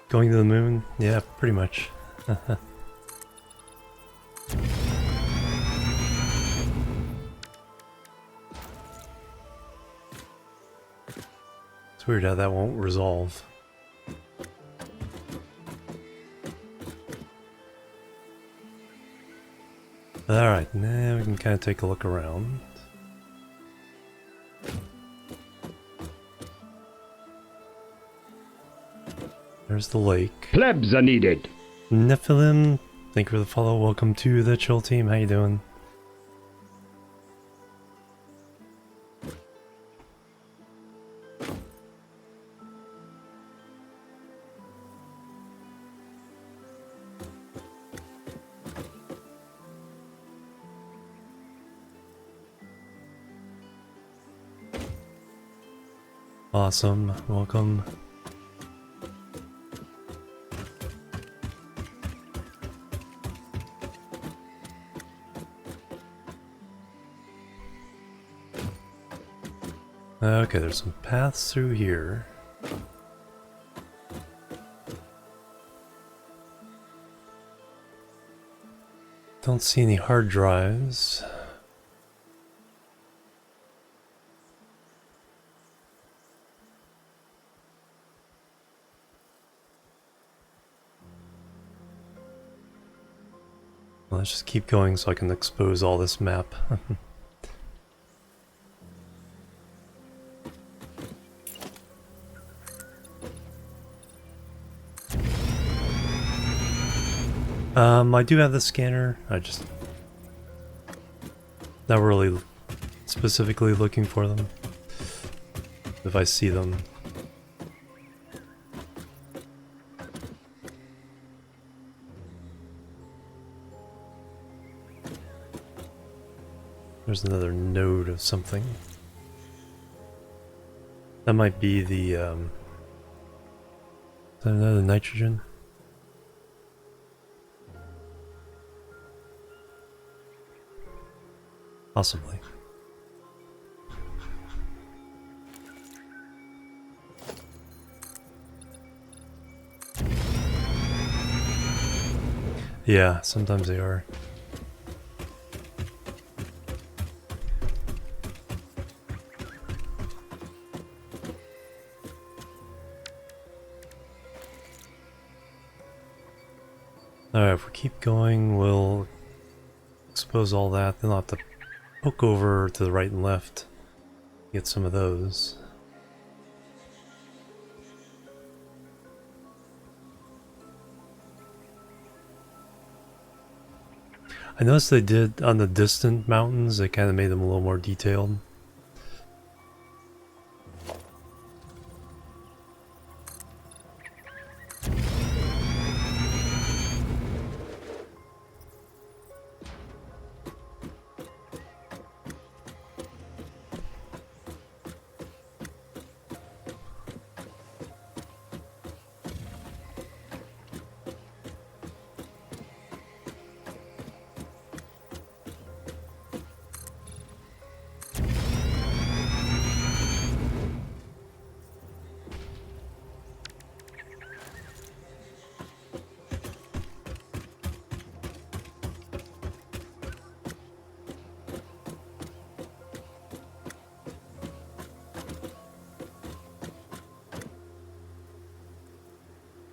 Going to the moon? Yeah, pretty much. It's weird how that won't resolve. Alright, now we can kind of take a look around. There's the lake. Plebs are needed. Nephilim, thank you for the follow. Welcome to the chill team. How you doing? Awesome. Welcome. Okay, there's some paths through here. Don't see any hard drives. Well, let's just keep going so I can expose all this map. I do have the scanner. I just not really specifically looking for them. If I see them. There's another node of something. That might be the is that another nitrogen? Possibly. Yeah, sometimes they are. Alright, if we keep going, we'll expose all that. Then I'll have to poke over to the right and left, get some of those. I noticed they did on the distant mountains, they kind of made them a little more detailed.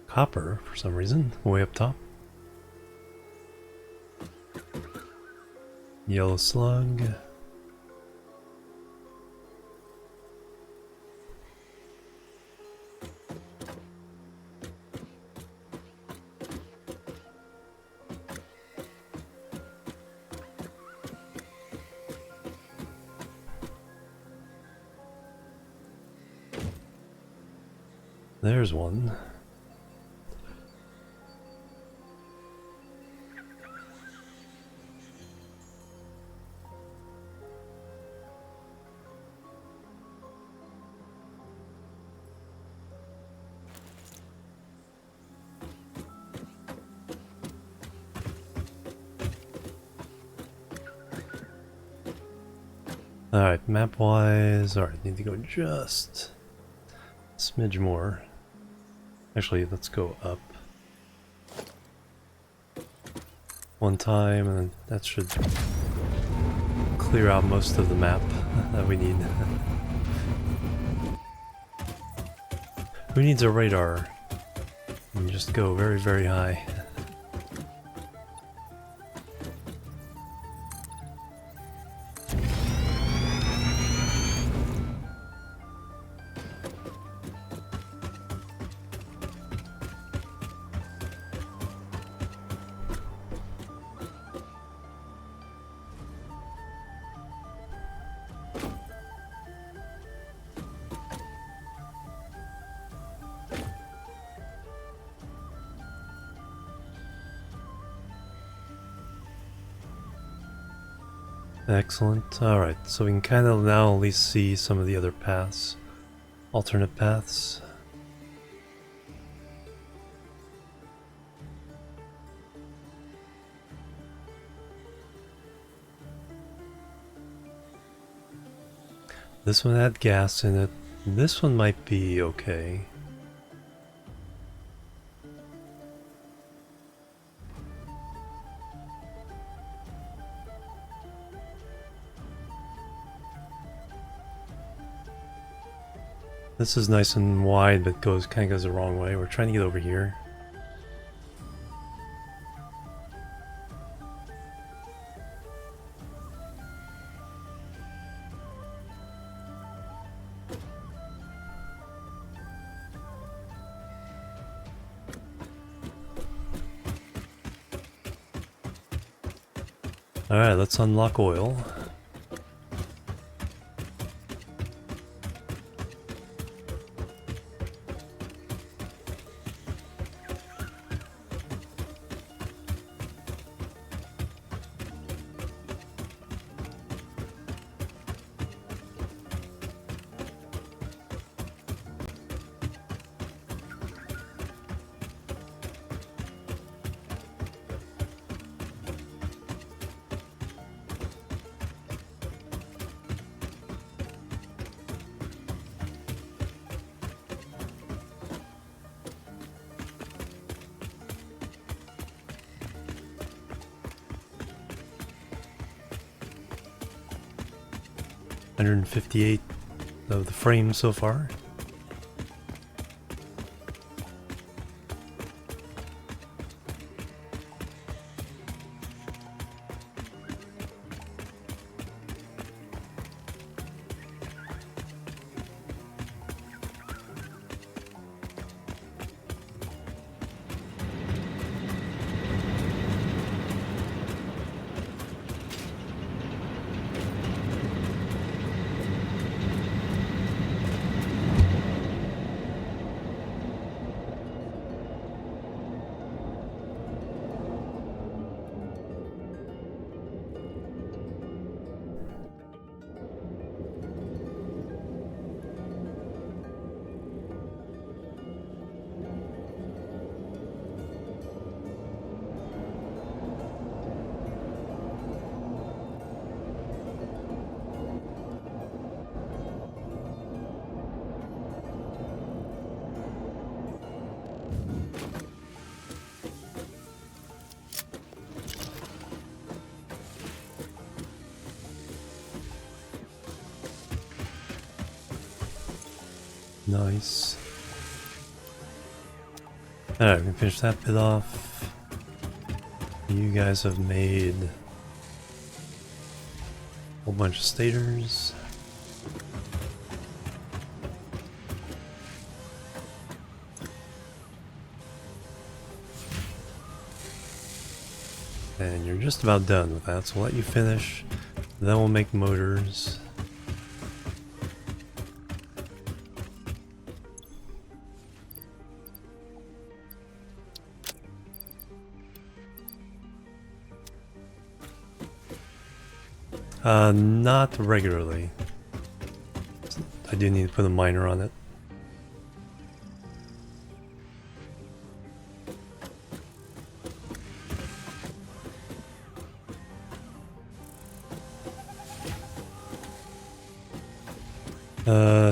Copper, for some reason, way up top. Yellow slug. There's one. Alright, map-wise, alright, need to go just a smidge more. Actually, let's go up one time, and then that should clear out most of the map that we need. Who needs a radar? And just go very, very high. Excellent. Alright, so we can kind of now at least see some of the other paths. Alternate paths. This one had gas in it. This one might be okay. This is nice and wide, but kind of goes the wrong way. We're trying to get over here. Alright, let's unlock oil. $158 of the frames so far. Nice. Alright, we can finish that bit off. You guys have made a whole bunch of stators. And you're just about done with that, so we'll let you finish. Then we'll make motors. Not regularly. I do need to put a miner on it.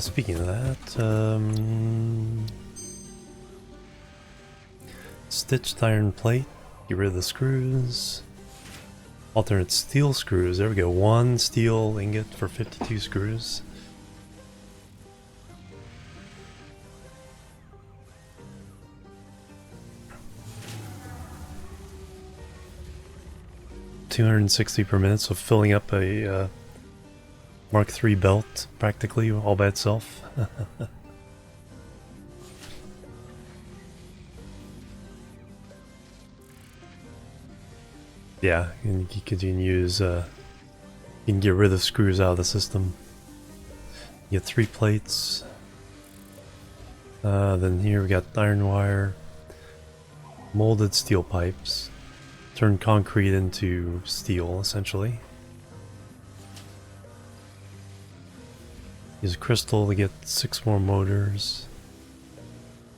Speaking of that, stitched iron plate, get rid of the screws. Alternate steel screws, there we go, 1 steel ingot for 52 screws. 260 per minute, so filling up a Mark III belt practically all by itself. Yeah, and you can use, you can get rid of screws out of the system. You get 3 plates. Then here we got iron wire, molded steel pipes, turn concrete into steel essentially. Use crystal to get 6 more motors.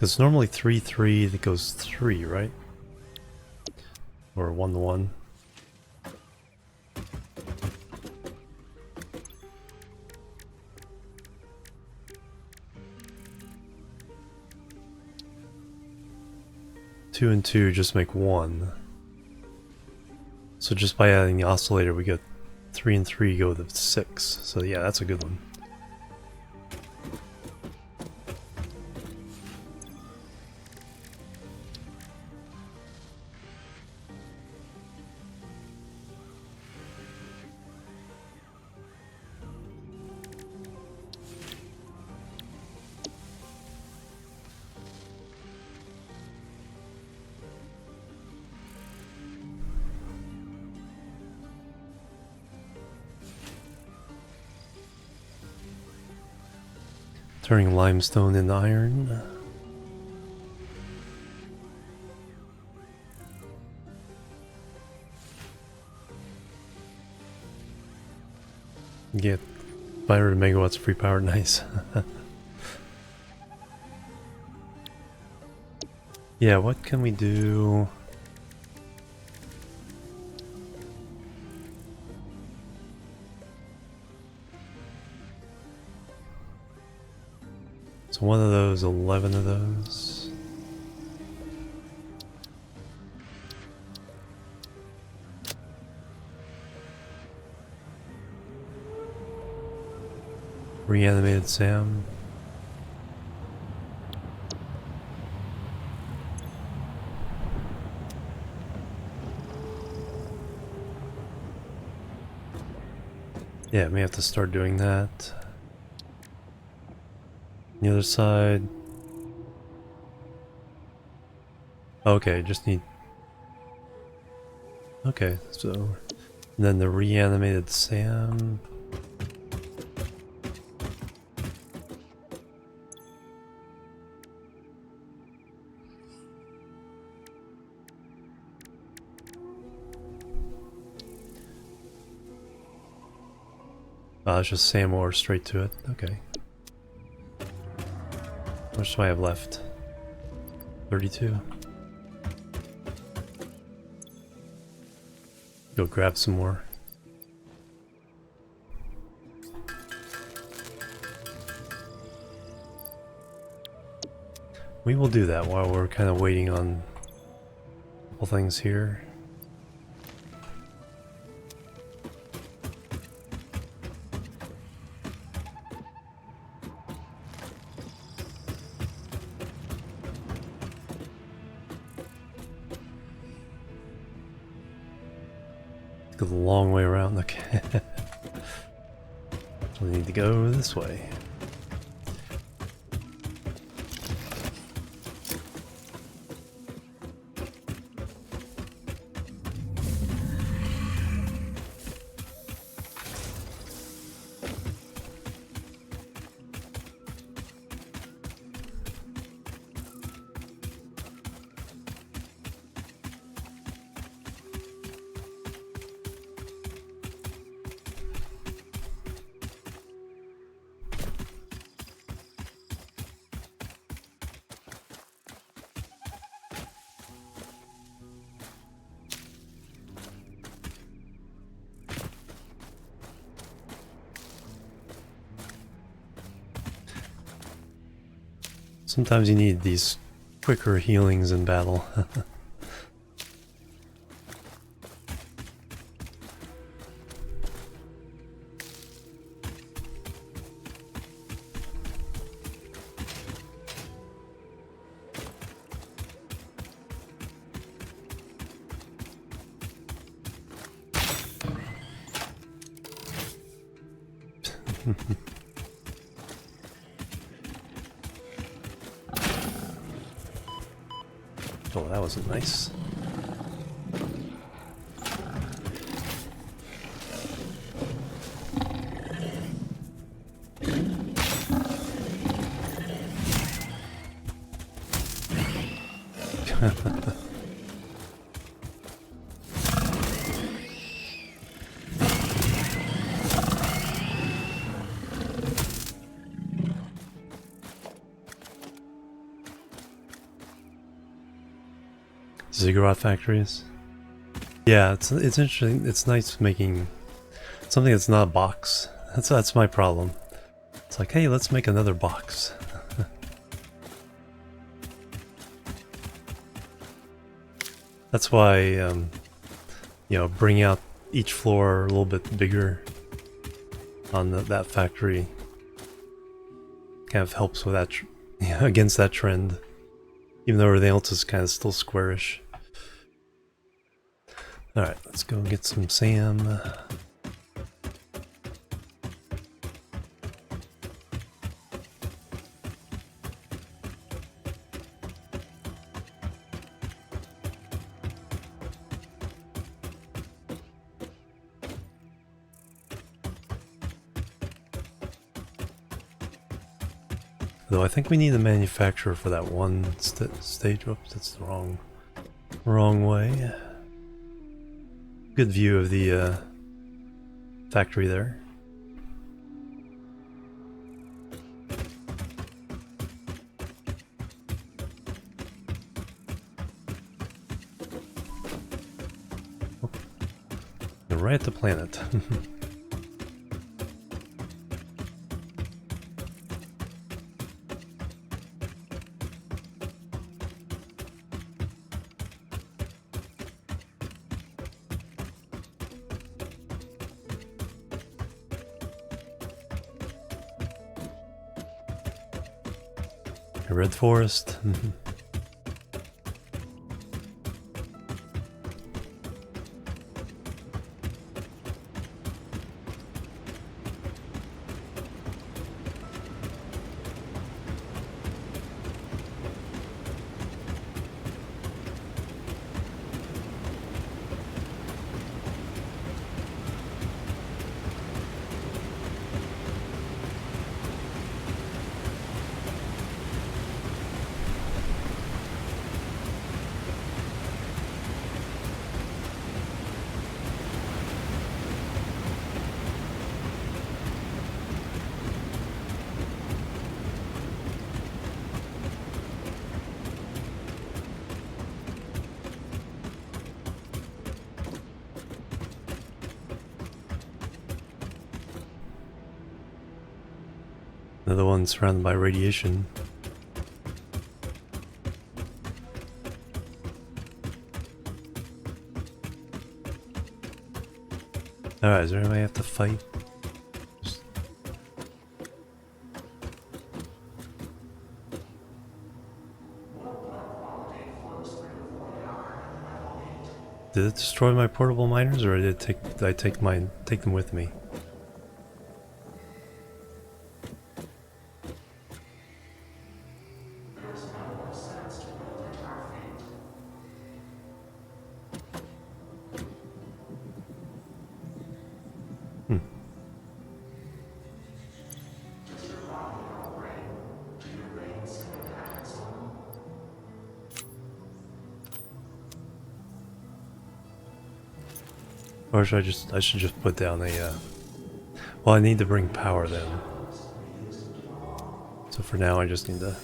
It's normally 3-3 that goes 3, right? Or 1-1. Two and 2 just make 1. So just by adding the oscillator we get 3 and 3 go to 6. So yeah, that's a good one. Turning limestone into iron. Get 500 megawatts free power, nice. Yeah, what can we do? So one of those, 11 of those. Reanimated Sam. Yeah, I may have to start doing that. The other side. Okay, just need. Okay, so. And then the reanimated Sam. Oh, it's just Sam ore straight to it. Okay. How much do I have left? 32. Go grab some more. We will do that while we're kind of waiting on a couple things here. Go the long way around. Okay. So we need to go this way. Sometimes you need these quicker healings in battle. Oh, that wasn't nice. Ziggurat factories. Yeah, it's interesting. It's nice making something that's not a box. That's my problem. It's like, hey, let's make another box. That's why, you know, bring out each floor a little bit bigger on that factory kind of helps with that, against that trend. Even though everything else is kind of still squarish. Alright, let's go get some Sam. Though I think we need a manufacturer for that one stage. Oops, that's the wrong way. Good view of the factory there. Oh, they're right at the planet. Red Forest. Another one surrounded by radiation. Alright, is there anybody I have to fight? Did it destroy my portable miners, or did I take them with me? Or should I should just put down a, well, I need to bring power then. So for now I just need to...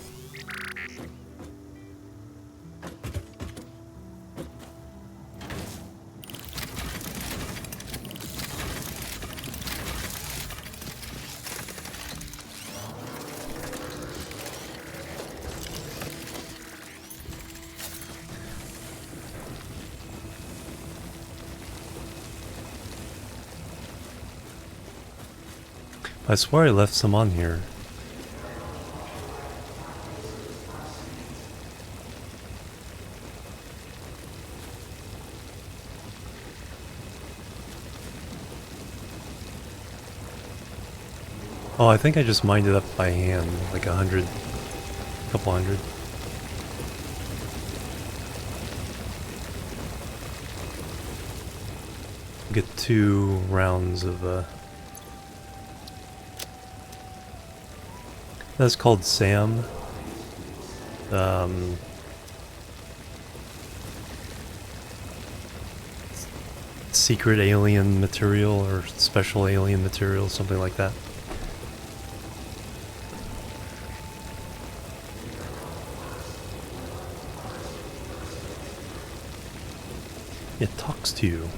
I swear I left some on here. Oh, I think I just mined it up by hand, like 100, couple hundred. Get 2 rounds of that's called SAM. Secret alien material or special alien material, something like that. It talks to you.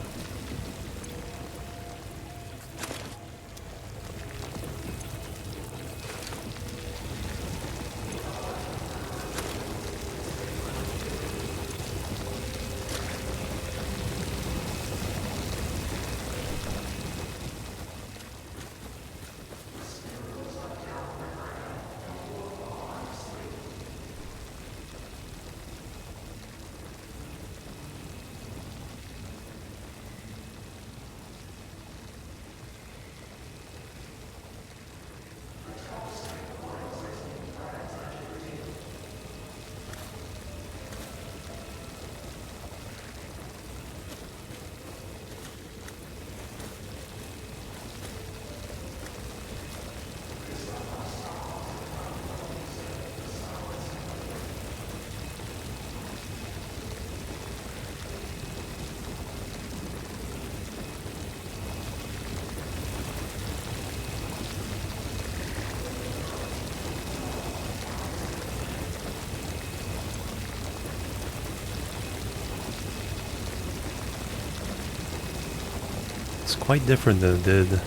It's quite different than it did.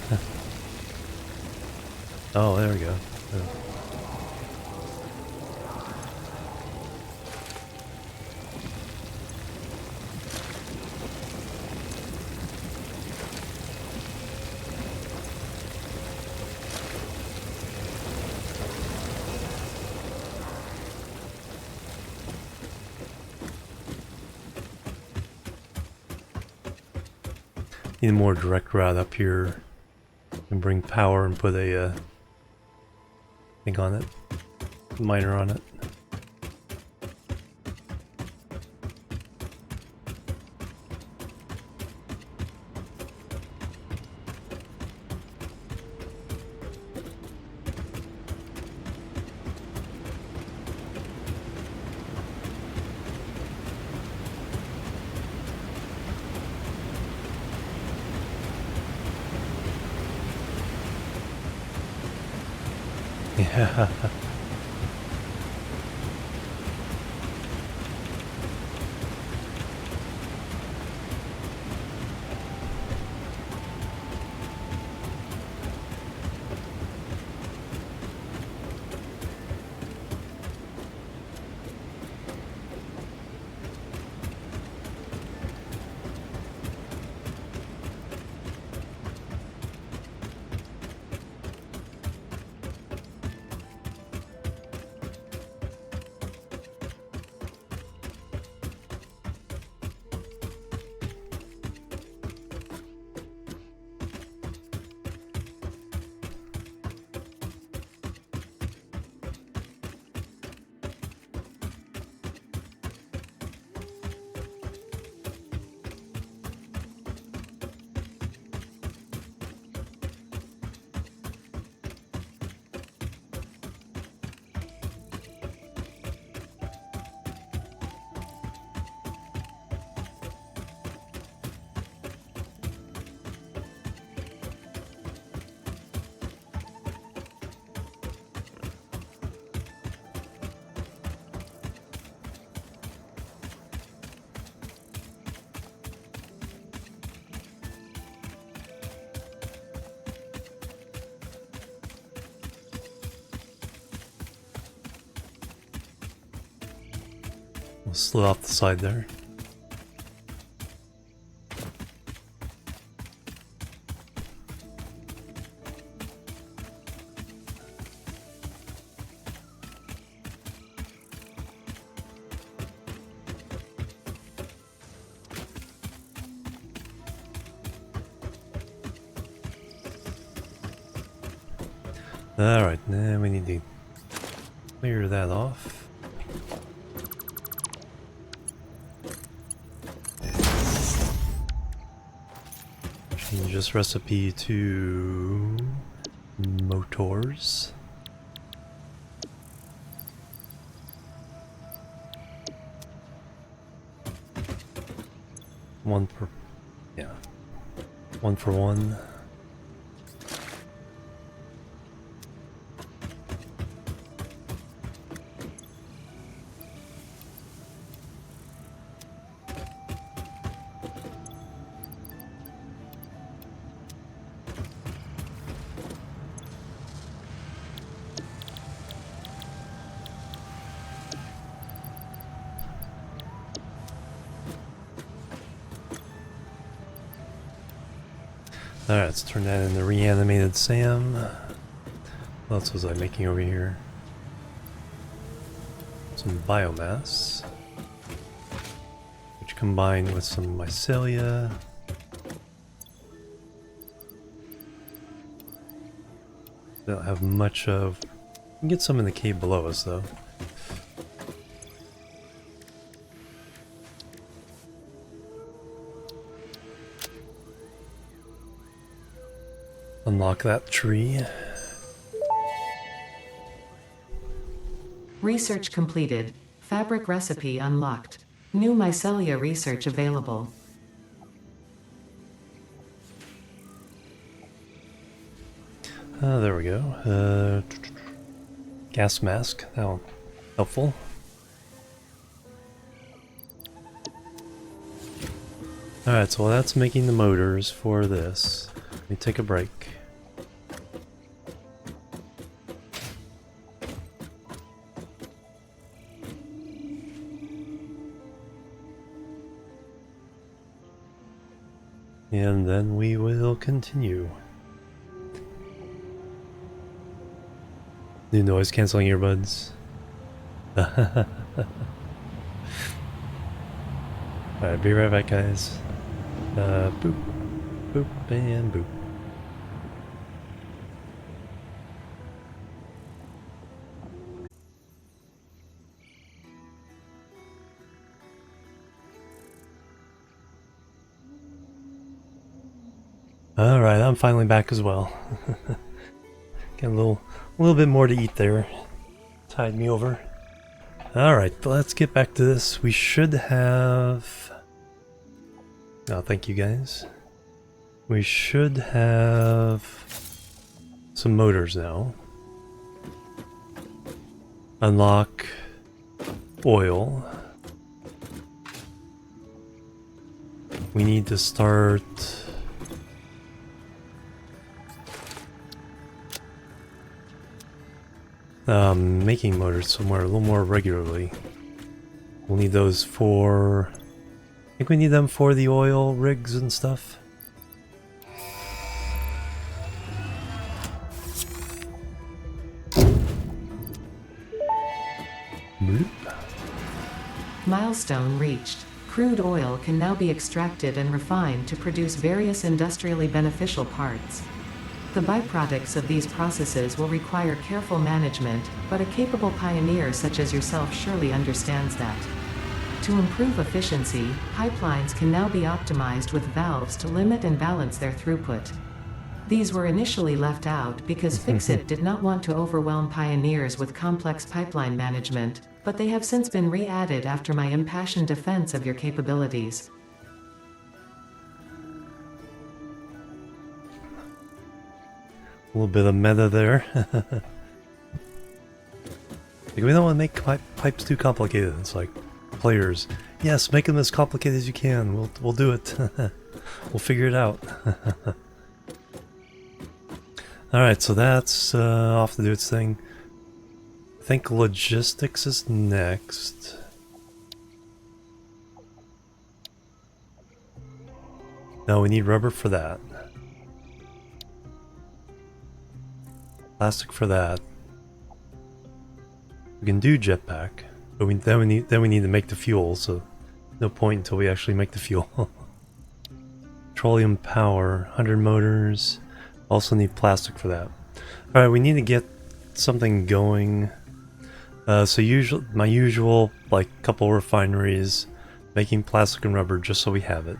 Oh, there we go. Need a more direct route up here and bring power and put a thing on it, miner on it. Yeah. We'll slid off the side there. Alright, now we need to clear that off. Change this recipe to motors. One per, yeah, 1 for 1. Alright, let's turn that into reanimated Sam. What else was I making over here? Some biomass, which combined with some mycelia. Don't have much of. We can get some in the cave below us though. Unlock that tree. Research completed. Fabric recipe unlocked. New mycelia research available. There we go. Gas mask. Now, helpful. Alright, so that's making the motors for this. Let me take a break. And then we will continue. New noise cancelling earbuds. Alright, be right back, guys. Boop, boop, and boop. Alright, I'm finally back as well. Got a little bit more to eat there. Tied me over. Alright, let's get back to this. We should have... Oh, thank you guys. We should have some motors now. Unlock oil. We need to start... making motors somewhere a little more regularly. We'll need those for... I think we need them for the oil rigs and stuff. Bloop. Milestone reached. Crude oil can now be extracted and refined to produce various industrially beneficial parts. The byproducts of these processes will require careful management, but a capable pioneer such as yourself surely understands that. To improve efficiency, pipelines can now be optimized with valves to limit and balance their throughput. These were initially left out because Fixit did not want to overwhelm pioneers with complex pipeline management, but they have since been re-added after my impassioned defense of your capabilities. A little bit of meta there. Like, we don't want to make pipes too complicated. It's like, players, yes, make them as complicated as you can. We'll do it. We'll figure it out. Alright, so that's off to do its thing. I think logistics is next. No, we need rubber for that. Plastic for that. We can do jetpack, but then we need to make the fuel. So no point until we actually make the fuel. Petroleum power, 100 motors. Also need plastic for that. Alright, we need to get something going. So my usual, like, couple refineries, making plastic and rubber just so we have it.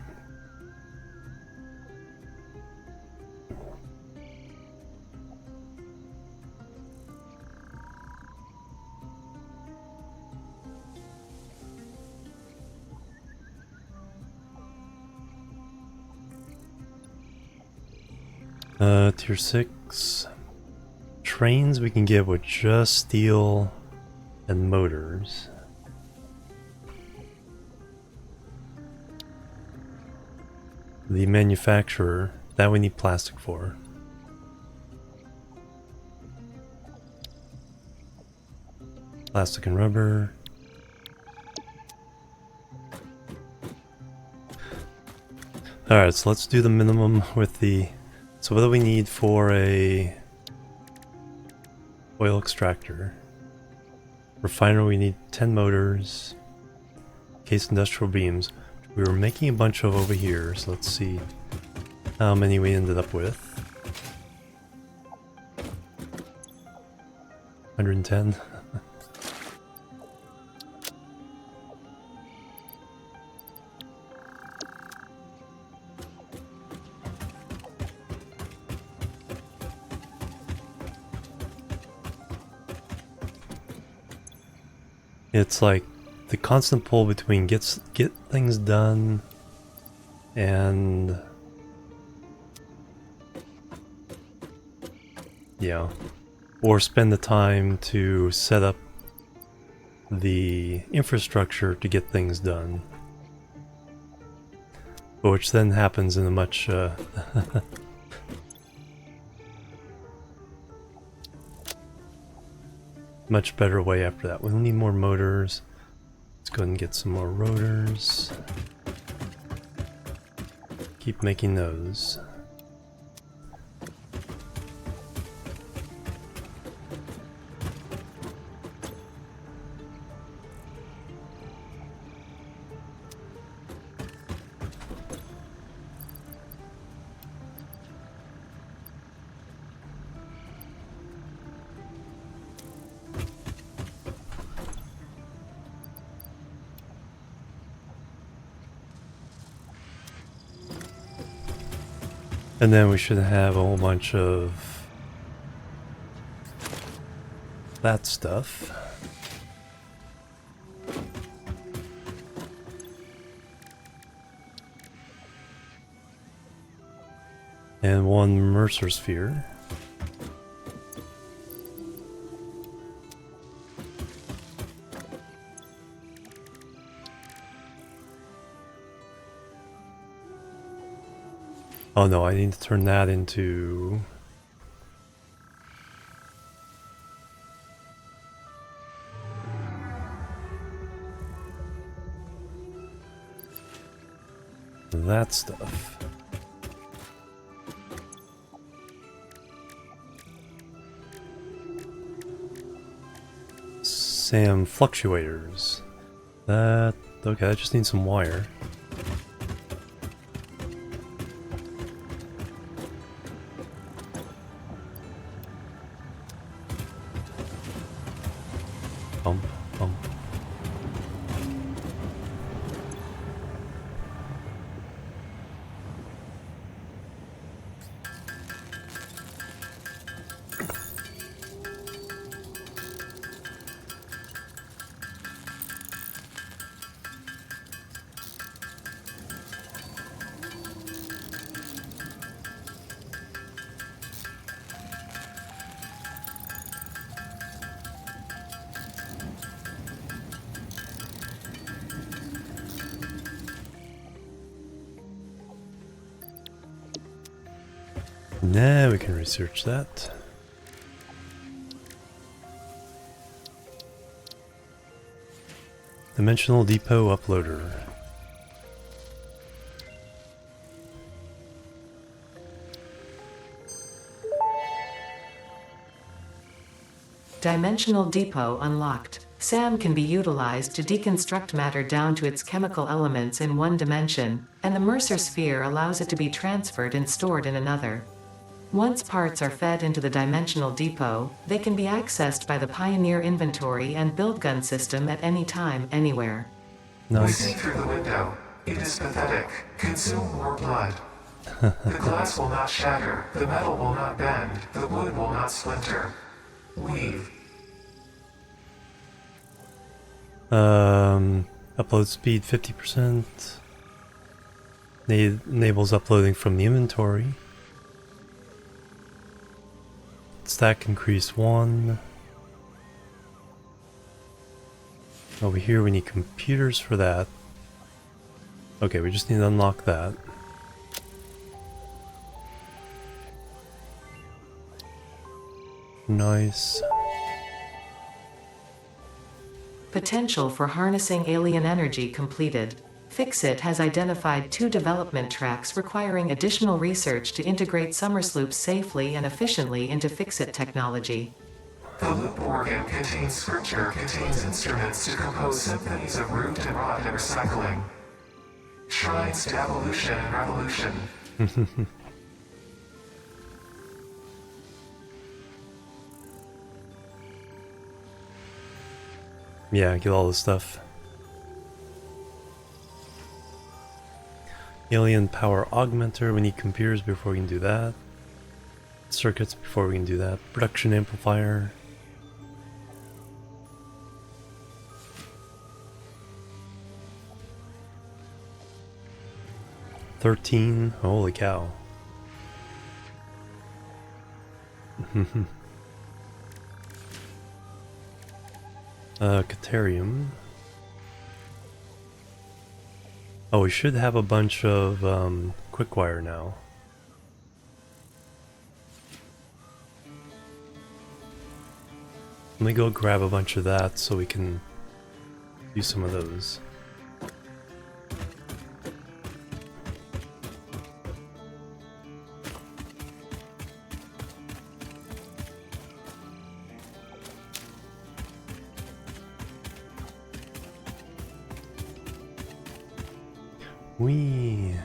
Tier 6. Trains we can get with just steel and motors. The manufacturer, that we need plastic for. Plastic and rubber. Alright, so let's do the minimum with the... So what do we need for a oil extractor? Refiner, we need 10 motors. Case industrial beams. We were making a bunch of over here, so let's see how many we ended up with. 110. It's like the constant pull between get things done and yeah, or spend the time to set up the infrastructure to get things done, which then happens in a much much better way after that. We'll need more motors. Let's go ahead and get some more rotors. Keep making those. And then we should have a whole bunch of that stuff. And one Mercer sphere. Oh no, I need to turn that into... that stuff. Some fluctuators. That... okay, I just need some wire. Bump, bump. Now we can research that. Dimensional depot uploader. Dimensional depot unlocked. SAM can be utilized to deconstruct matter down to its chemical elements in one dimension, and the Mercer sphere allows it to be transferred and stored in another. Once parts are fed into the dimensional depot, they can be accessed by the Pioneer inventory and build gun system at any time, anywhere. We Nice. see through the window. It is pathetic. Consume more blood. The glass will not shatter. The metal will not bend. The wood will not splinter. Leave. Upload speed 50%. Enables uploading from the inventory. Stack increase 1. Over here we need computers for that. Okay, we just need to unlock that. Nice. Potential for harnessing alien energy completed. Fixit has identified 2 development tracks requiring additional research to integrate Somersloops safely and efficiently into Fixit technology. The loop organ contains scripture, contains instruments to compose symphonies of root and rot and recycling. Shrines to evolution and revolution. Yeah, get all this stuff. Alien power augmenter, we need computers before we can do that. Circuits before we can do that. Production amplifier. $13, holy cow. Caterium. Oh, we should have a bunch of quick wire now. Let me go grab a bunch of that so we can use some of those. Whee!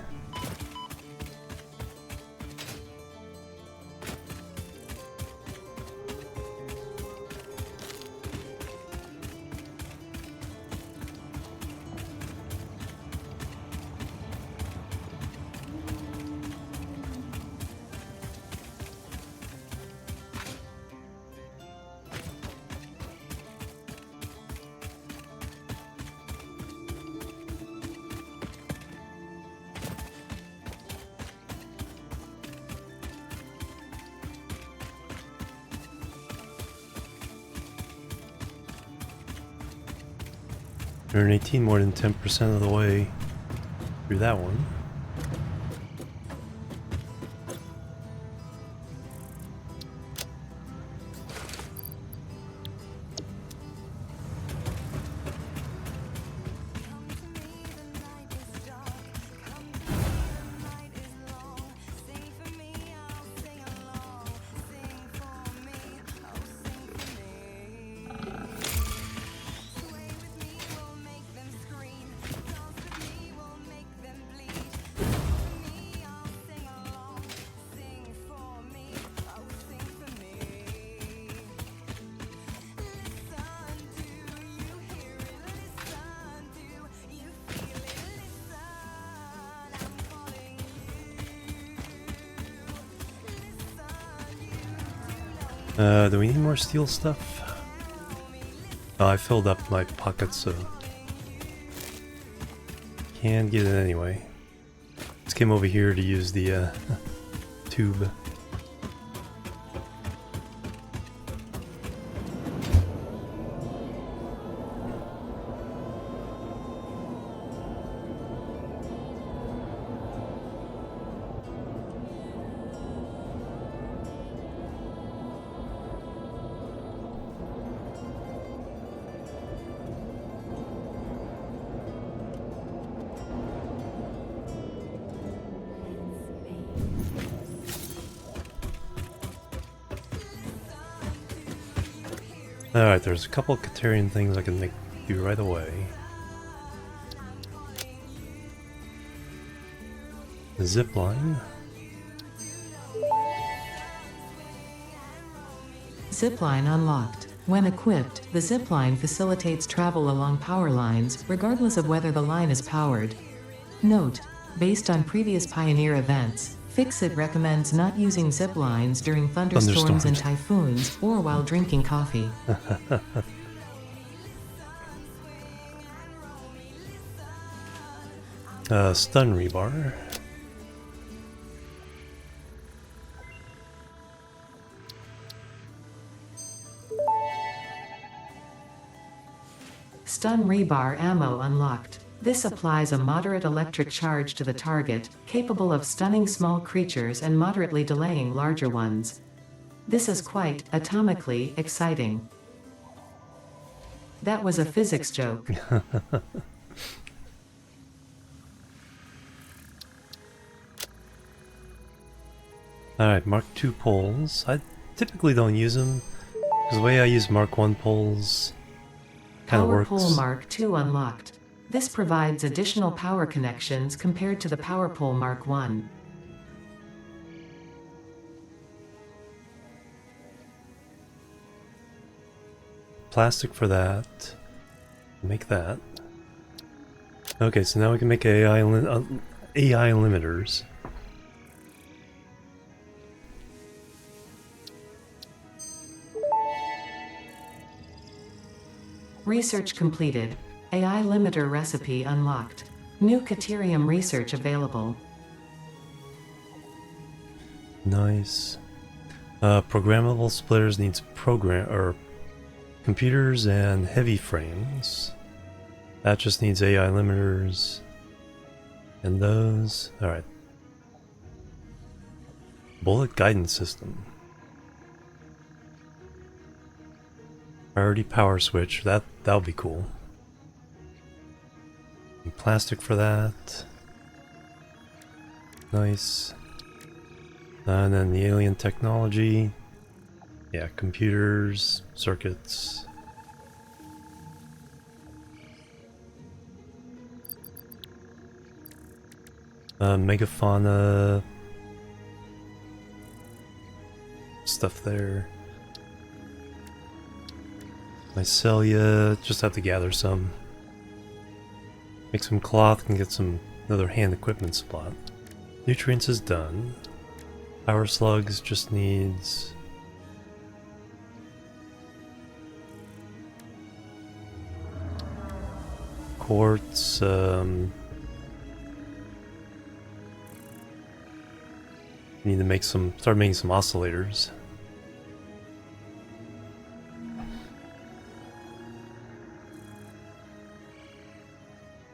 Earn 18, more than 10% of the way through that one. Do we need more steel stuff? Oh, I filled up my pockets, so can get it anyway. Let's came over here to use the tube. Alright, there's a couple Caterian things I can do right away. The zip line. Zipline unlocked. When equipped, the zipline facilitates travel along power lines, regardless of whether the line is powered. Note: based on previous Pioneer events, Fixit recommends not using zip lines during thunderstorms and typhoons, or while drinking coffee. Stun rebar. Stun rebar ammo unlocked. This applies a moderate electric charge to the target, capable of stunning small creatures and moderately delaying larger ones. This is quite, atomically, exciting. That was a physics joke. Alright, Mark II poles. I typically don't use them, because the way I use Mark I poles kind of works. Power pole Mark II unlocked. This provides additional power connections compared to the Power Pole Mark I. Plastic for that. Make that. Okay, so now we can make AI limiters. Research completed. AI limiter recipe unlocked. New Caterium research available. Nice. Programmable splitters needs computers and heavy frames. That just needs AI limiters. And those. Alright. Bullet guidance system. Priority power switch. That'll be cool. Plastic for that. Nice. And then the alien technology. Yeah, computers, circuits. Megafauna. Stuff there. Mycelia, just have to gather some. Make some cloth and get another hand equipment slot. Nutrients is done. Power slugs just needs quartz. Need to start making some oscillators.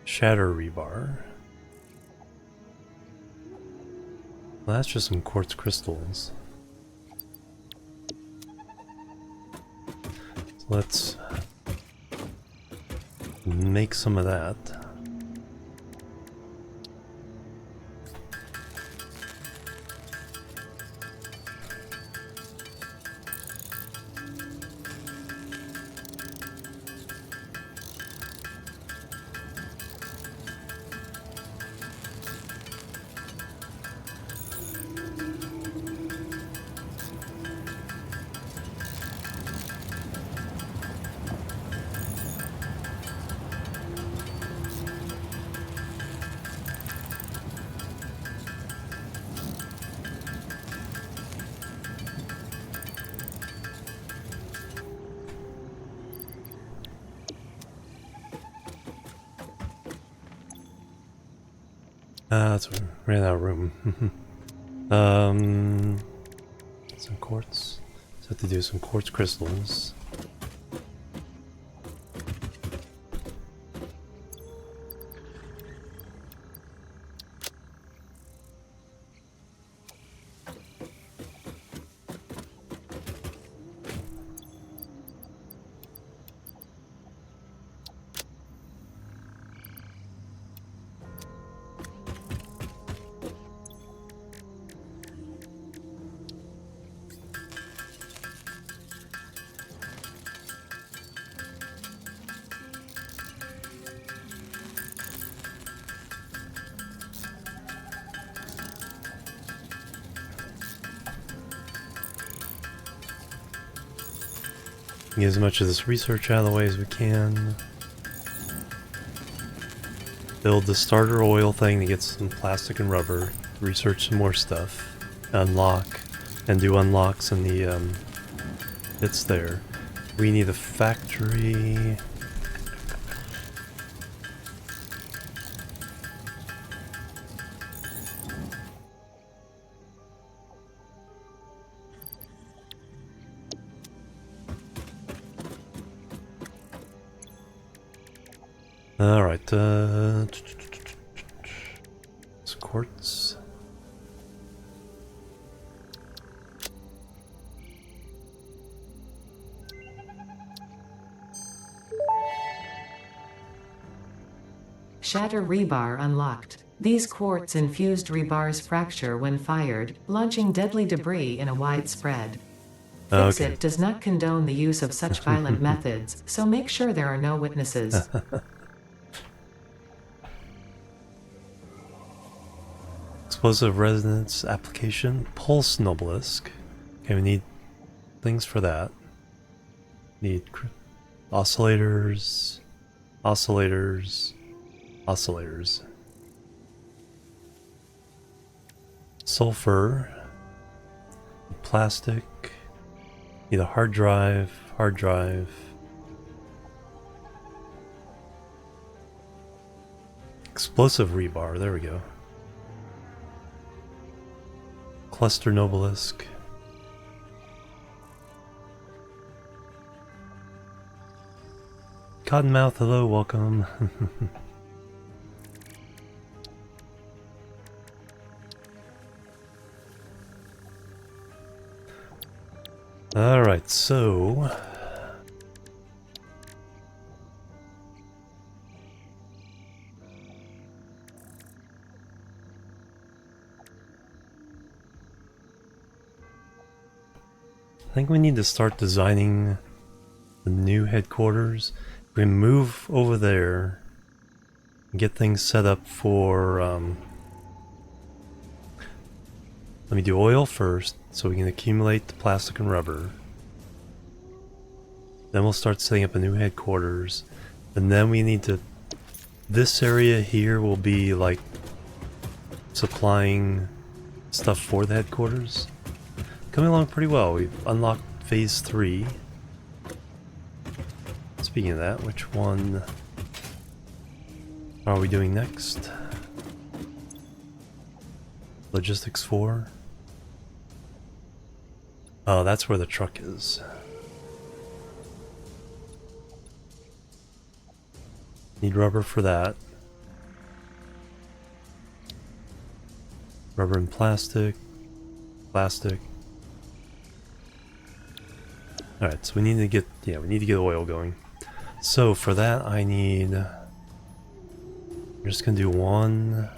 Shatter rebar. Well, that's just some quartz crystals. So let's make some of that. That's ran out of room. Some quartz. So I have to do some quartz crystals. Get as much of this research out of the way as we can. Build the starter oil thing to get some plastic and rubber. Research some more stuff. Unlock. And do unlocks in the bits there. We need a factory. Alright, it's quartz. Shatter rebar unlocked. These quartz-infused rebars fracture when fired, launching deadly debris in a wide spread. Fix-It does not condone the use of such violent methods, so make sure there are no witnesses. Explosive resonance application. Pulse obelisk. Okay, we need things for that. Need oscillators. Oscillators. Oscillators. Sulfur. Plastic. Need a hard drive. Hard drive. Explosive rebar. There we go. Cluster Nobelisk. Cottonmouth, hello, welcome. Alright, so... I think we need to start designing the new headquarters. We move over there and get things set up for let me do oil first so we can accumulate the plastic and rubber. Then we'll start setting up a new headquarters, and then we need to, this area here will be like supplying stuff for the headquarters. Coming along pretty well. We've unlocked phase 3. Speaking of that, which one are we doing next? Logistics 4. Oh, that's where the truck is. Need rubber for that. Rubber and plastic. Plastic. Alright, so we need to get, we need to get oil going. So for that I need, we're just going to do one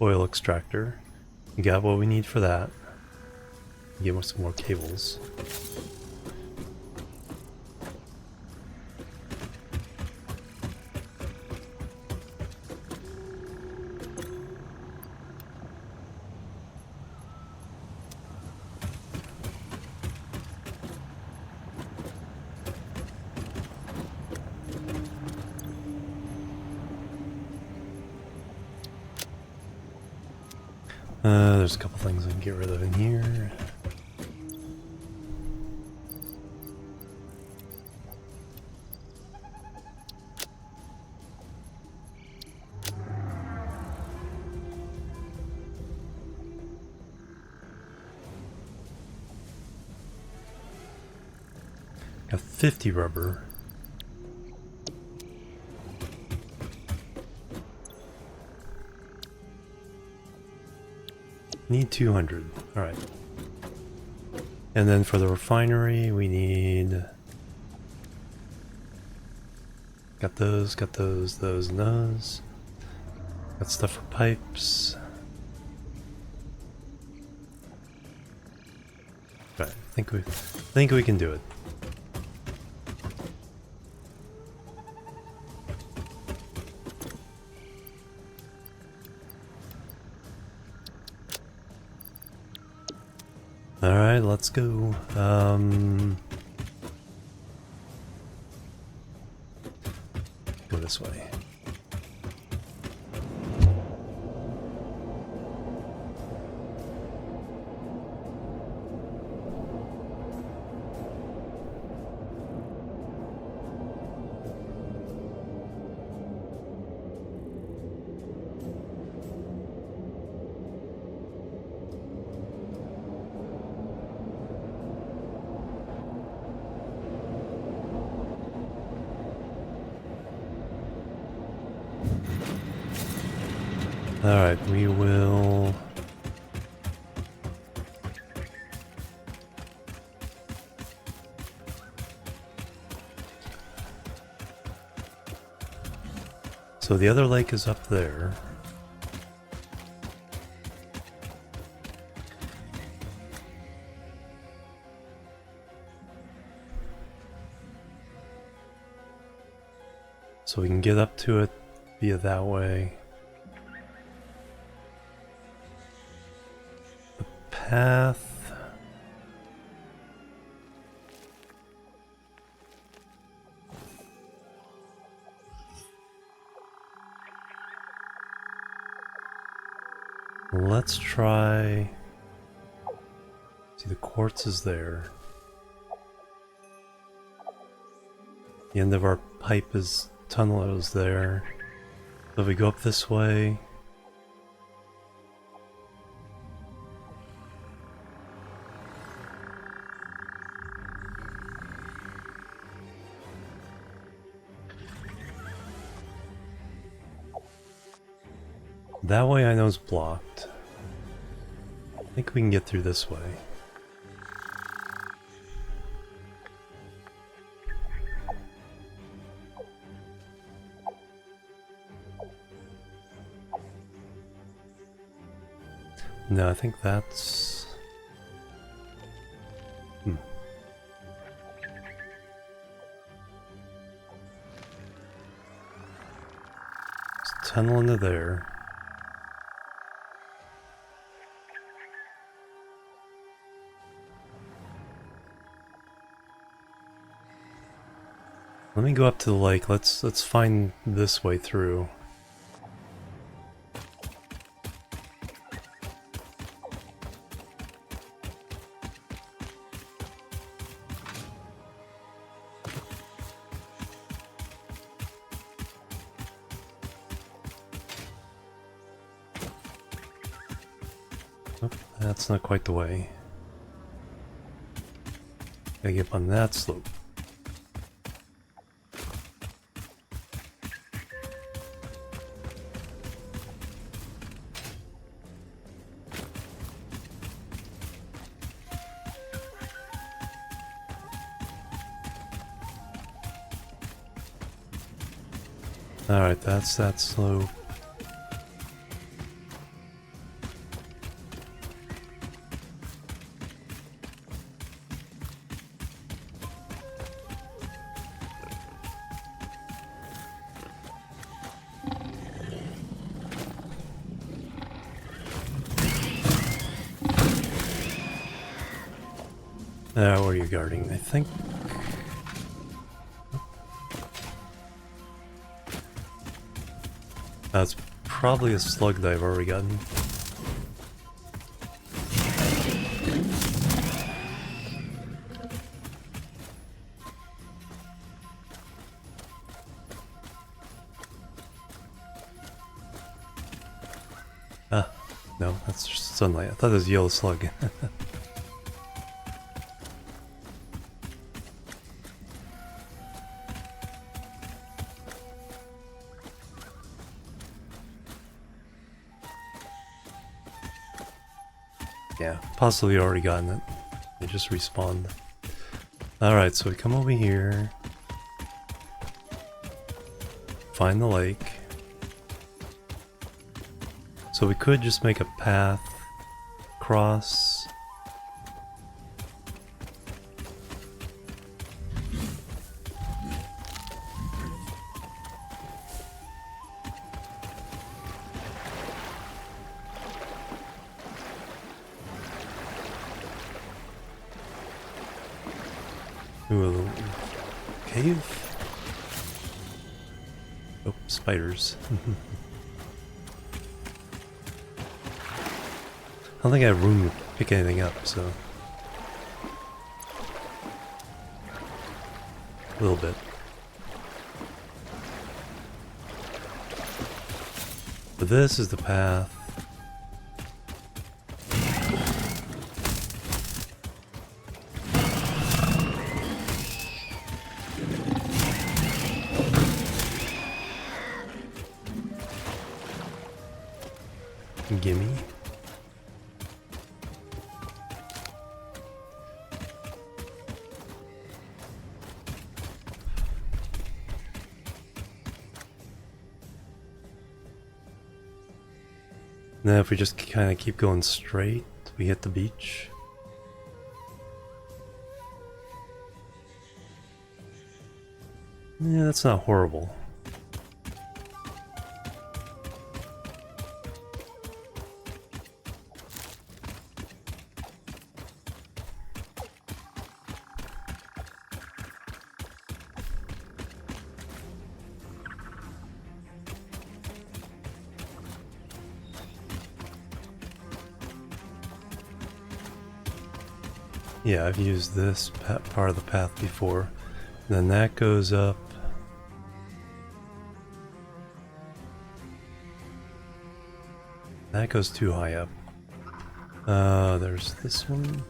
oil extractor. We got what we need for that. Get some more cables. There's a couple things I can get rid of in here. Got 50 rubber. Need 200. Alright. And then for the refinery, we need... Got those, those, and those. Got stuff for pipes. Right, I think we can do it. Alright, let's go. Go this way. Alright, we will... So the other lake is up there. So we can get up to it via that way. Path. Let's try. See, the quartz is there. The end of our pipe is tunnel is there. So if we go up this way. That way I know is blocked. I think we can get through this way. No, I think that's... There's a tunnel into there. Let me go up to the lake. Let's find this way through. Oh, that's not quite the way. Gotta get up on that slope. Alright, that's that slope. Where are you guarding? I think... That's probably a slug that I've already gotten. Ah, no, that's just sunlight. I thought it was a yellow slug. Yeah, possibly already gotten it. They just respawned. Alright, so we come over here. Find the lake. So we could just make a path across. Ooh, cave? Oh, spiders. I don't think I have room to pick anything up, so... A little bit. But this is the path. Gimme. Now if we just kind of keep going straight, we hit the beach. Yeah, that's not horrible. Yeah, I've used this part of the path before. Then that goes up. That goes too high up. There's this one.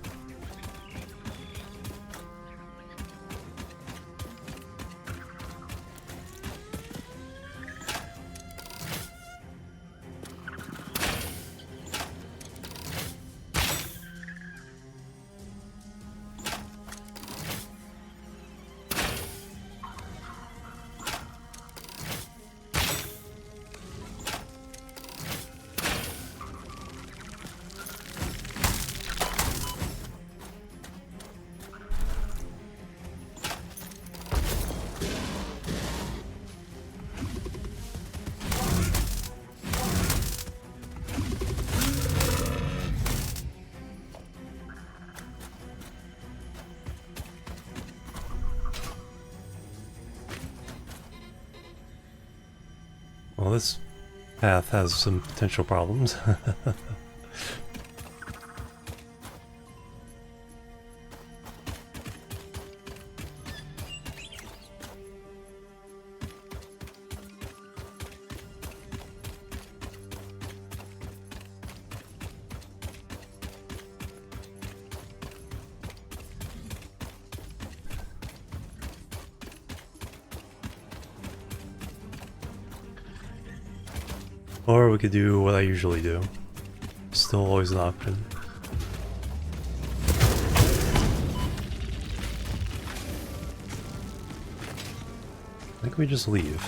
Well, this path has some potential problems. Or we could do what I usually do. Still always an option. I think we just leave.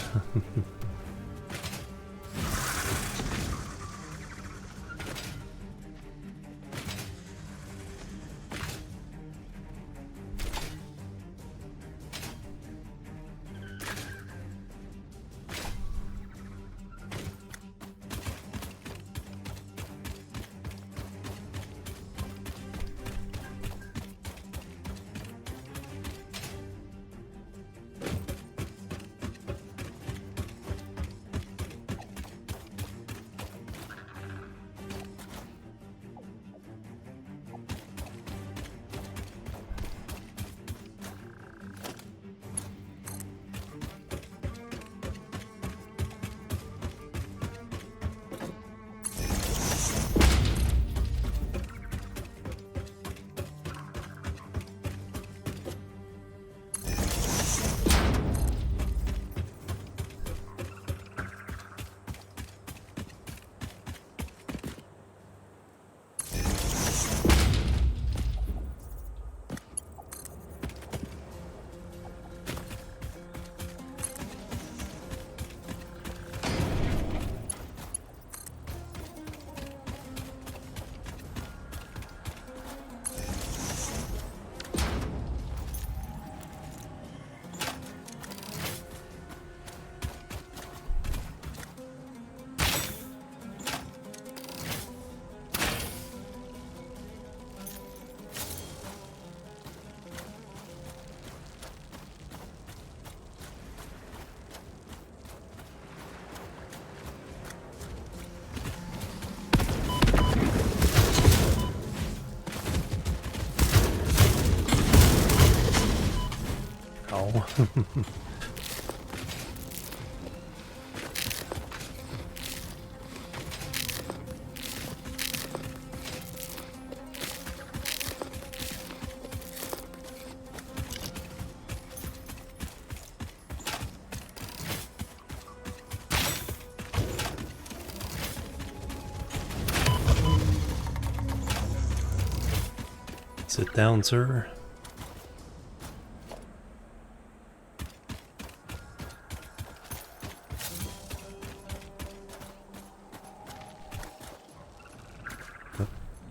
Sit down, sir.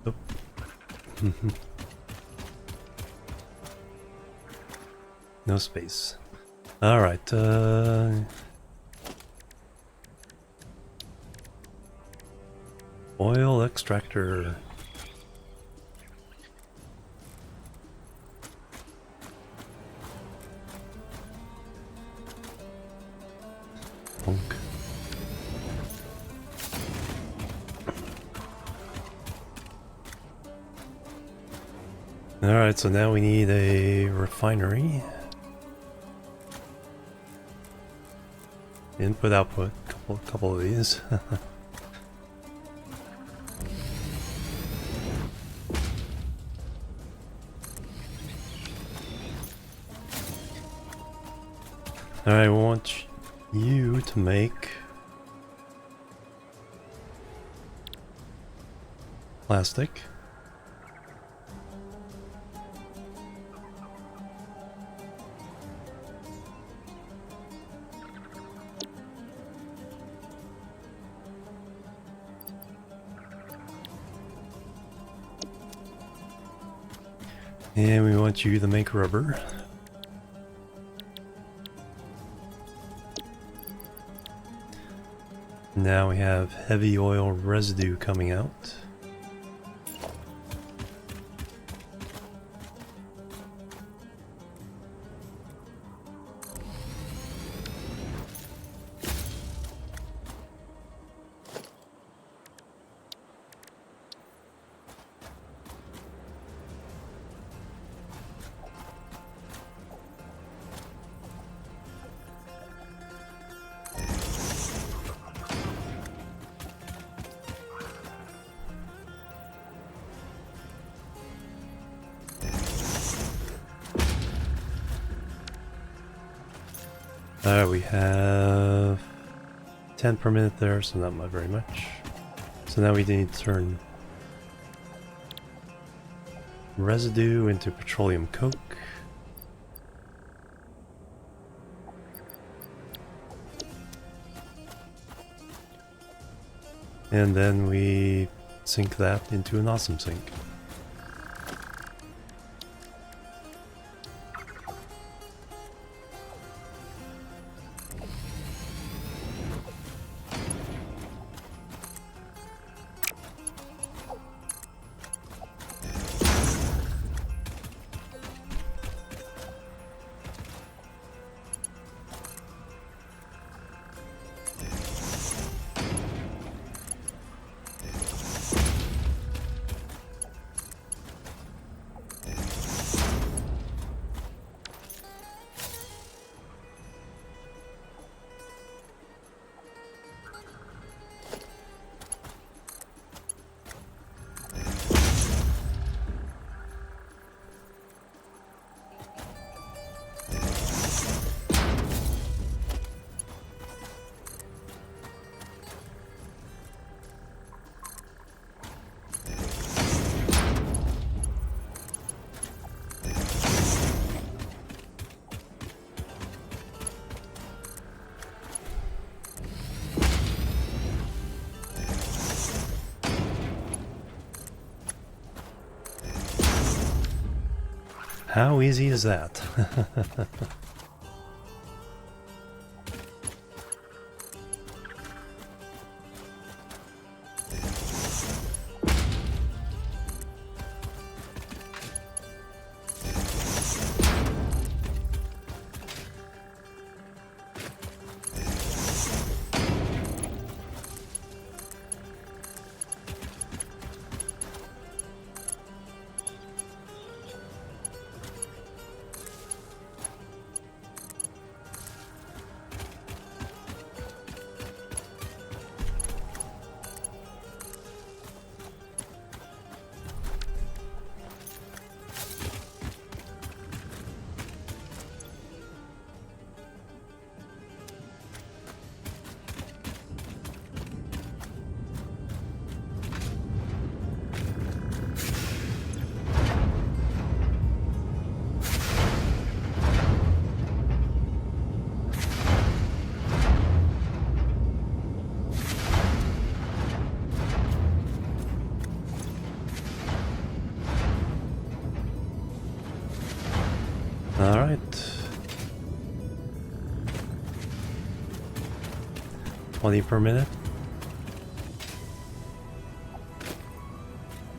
Oh. No space. All right. Oil extractor. Bonk. All right, so now we need a refinery. Input output, couple of these. All right, we want you to make plastic. And we want you to make rubber. Now we have heavy oil residue coming out. We have 10 per minute there, so not very much. So now we need to turn residue into petroleum coke. And then we sink that into an awesome sink. How easy is that? 20 per minute.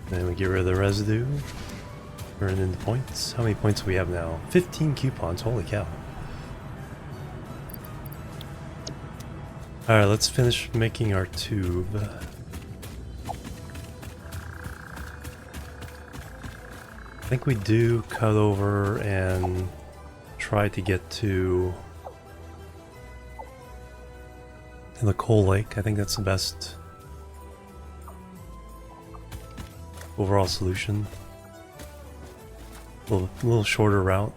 Then we get rid of the residue. Turn it into points. How many points do we have now? 15 coupons, holy cow. Alright, let's finish making our tube. I think we do cut over and try to get to the coal lake. I think that's the best overall solution. A little shorter route.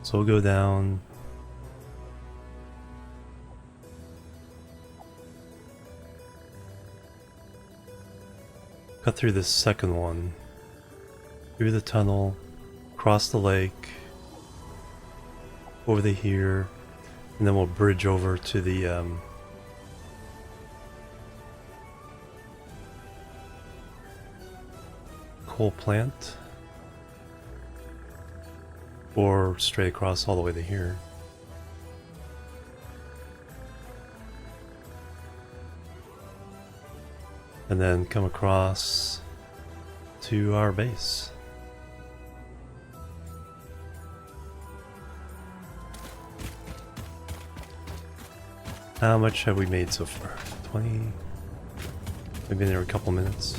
So we'll go down. Cut through this second one. Through the tunnel. Cross the lake. Over the here. And then we'll bridge over to the coal plant, or straight across all the way to here. And then come across to our base. How much have we made so far? 20? We've been there a couple minutes.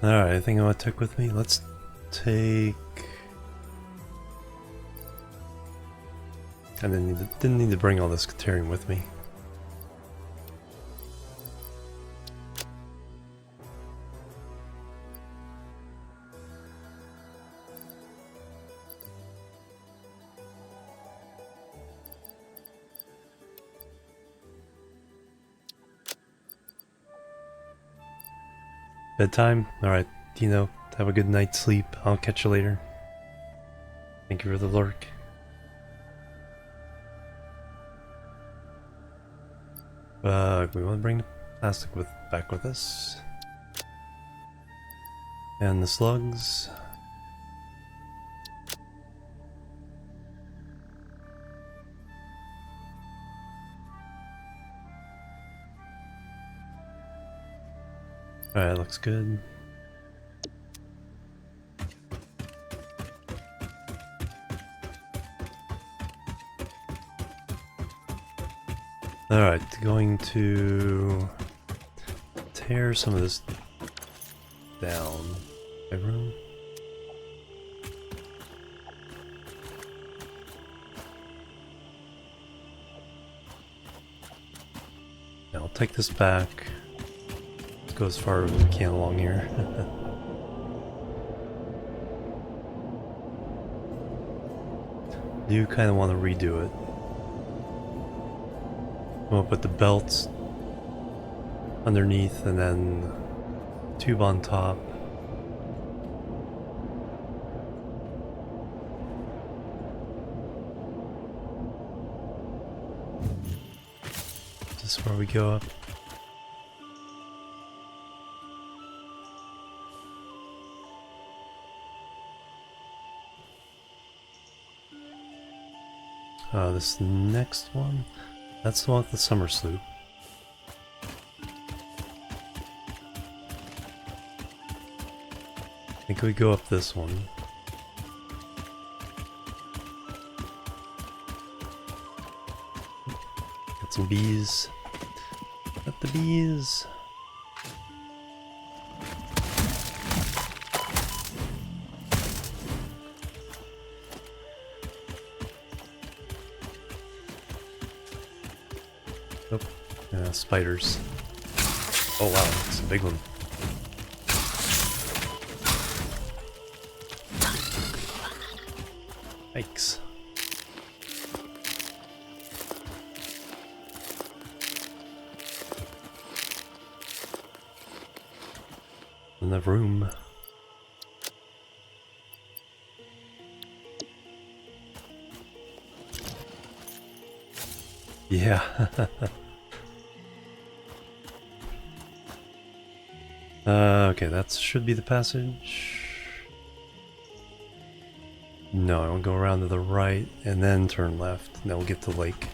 Alright, anything I want to take with me? Let's take... I didn't need to bring all this Caterium with me. Bedtime? Alright, Dino, have a good night's sleep. I'll catch you later. Thank you for the lurk. We want to bring the plastic back with us. And the slugs. Alright, looks good. Alright, going to tear some of this down. Everyone? Now I'll take this back. Let's go as far as we can along here. Do kind of want to redo it. I'm gonna put the belts underneath and then tube on top. This is where we go up. This next one, that's the one with the summer sloop. I think we go up this one. Got some bees. Got the bees. Oh, spiders. Oh wow, it's a big one. Yikes. In the room. Yeah. Okay, that should be the passage. No, I will go around to the right and then turn left, and then we'll get to the lake.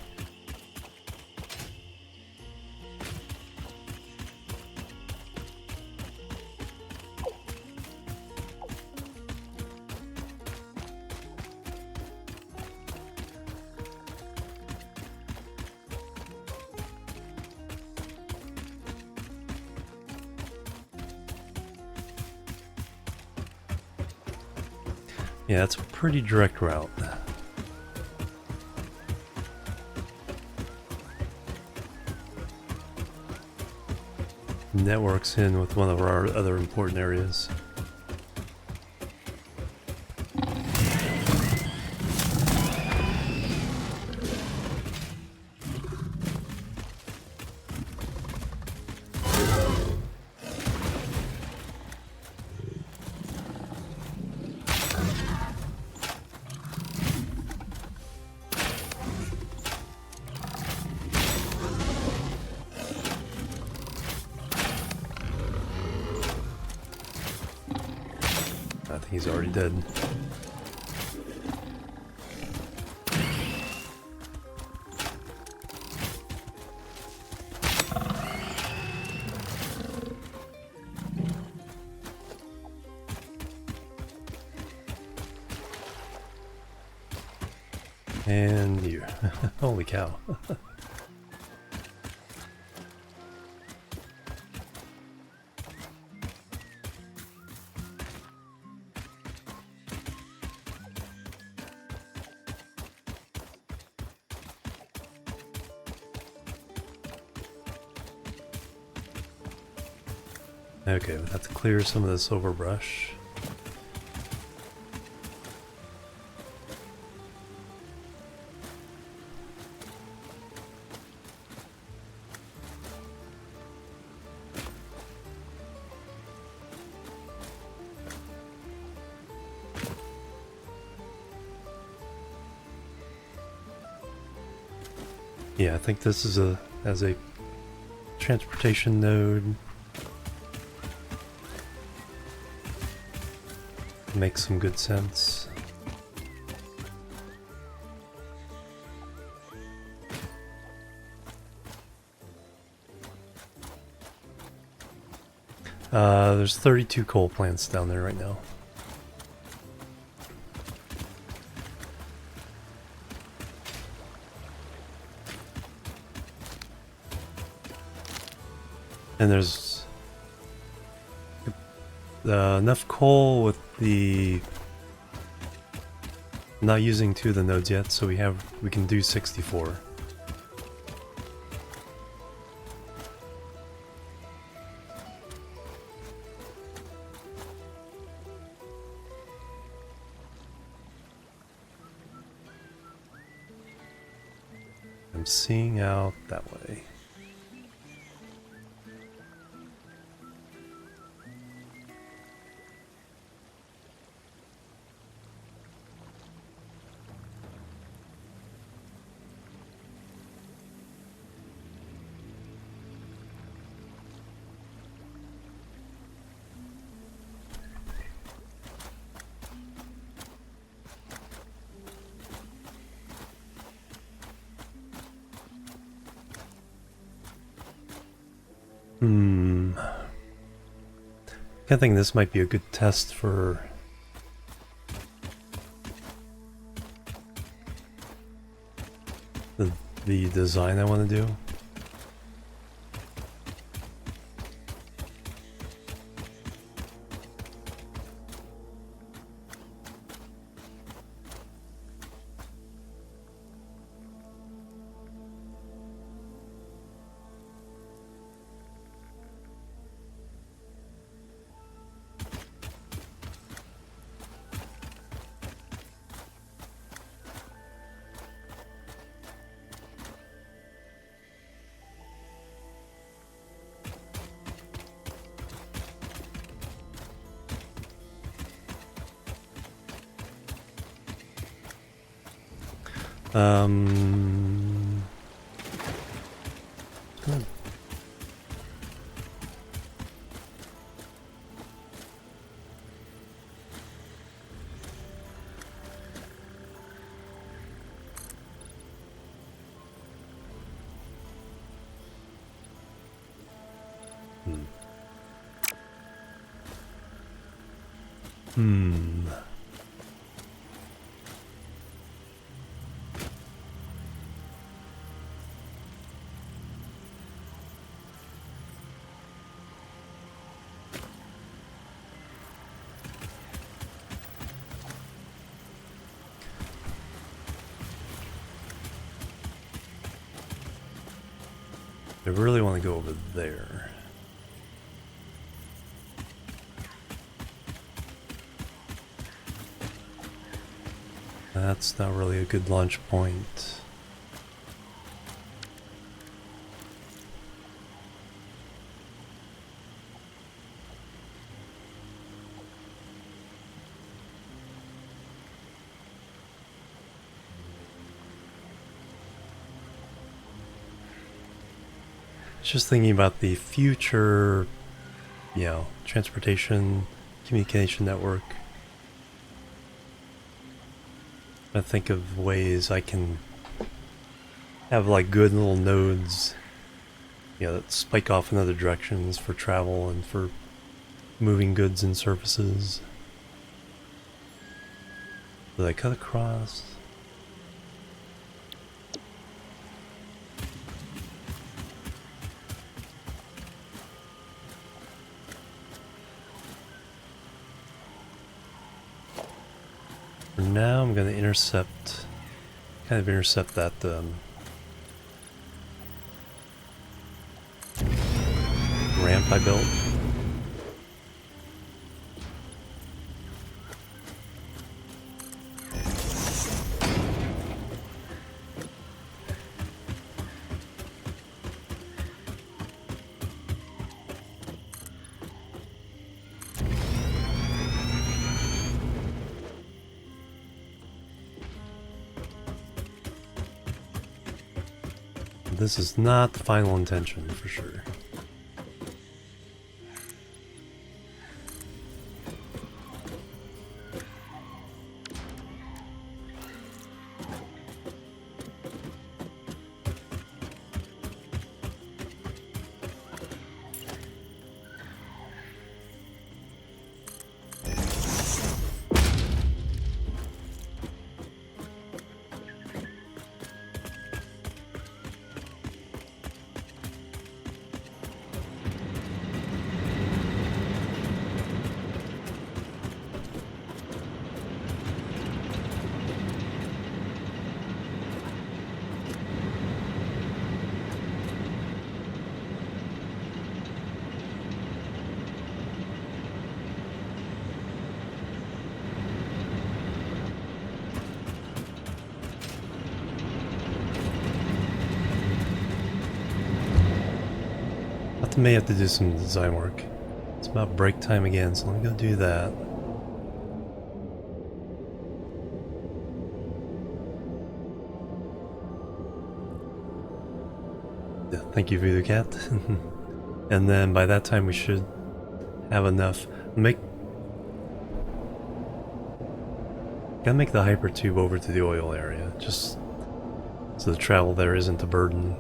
Yeah, that's a pretty direct route. Networks in with one of our other important areas. I think he's already dead. And you. Holy cow. Okay, we have to clear some of this overbrush. Yeah, I think this is as a transportation node. Makes some good sense. There's 32 coal plants down there right now. And there's enough coal with the not using 2 of the nodes yet, so we can do 64. I'm seeing out that way. I think this might be a good test for the design I want to do. Um. Good. Hmm. I really want to go over there. That's not really a good launch point. Just thinking about the future, transportation, communication network. I think of ways I can have like good little nodes, that spike off in other directions for travel and for moving goods and services. Did I cut across? For now, I'm going to intercept that ramp I built. This is not the final intention, for sure. I may have to do some design work. It's about break time again, so let me go do that. Yeah, thank you, Voodoo Cat. And then by that time we should have enough. Gotta make the hyper tube over to the oil area, just so the travel there isn't a burden.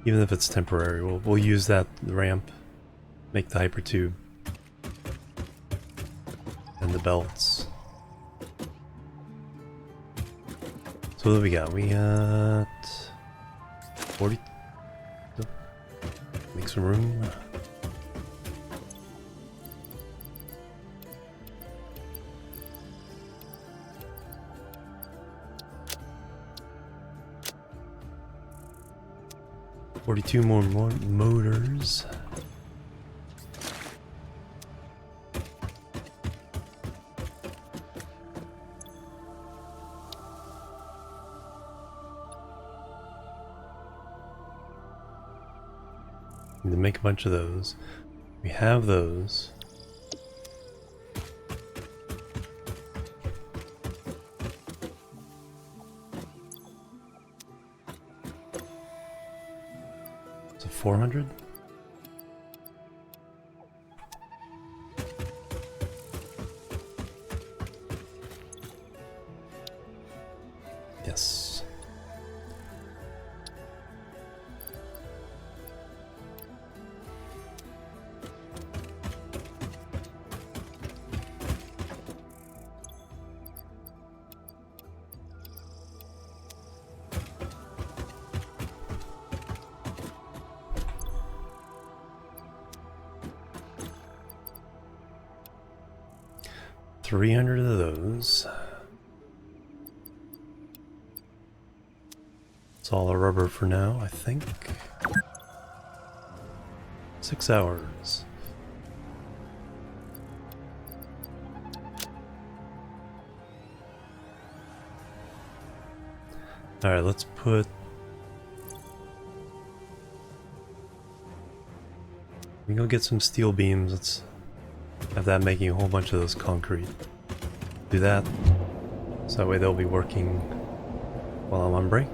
Even if it's temporary, we'll use that ramp, make the hyper tube, and the belts. So what do we got? We got 40. Make some room. $42 more motors. Need to make a bunch of those. We have those. 400? Yes. $300 of those. It's all our rubber for now, I think. 6 hours. Alright, let's put... We can go get some steel beams. Let's have that making a whole bunch of those concrete. Do that. So that way they'll be working while I'm on break.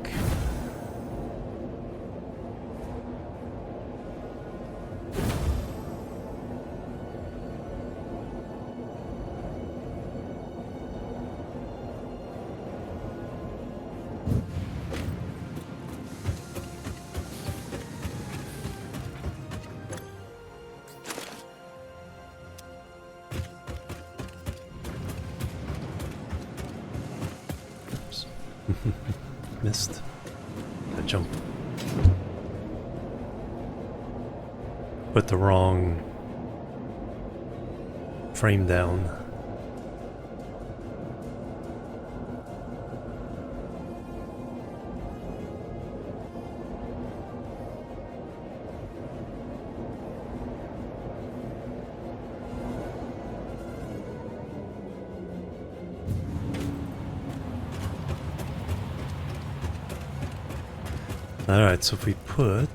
Missed. A jump. Put the wrong frame down. Alright, so if we put...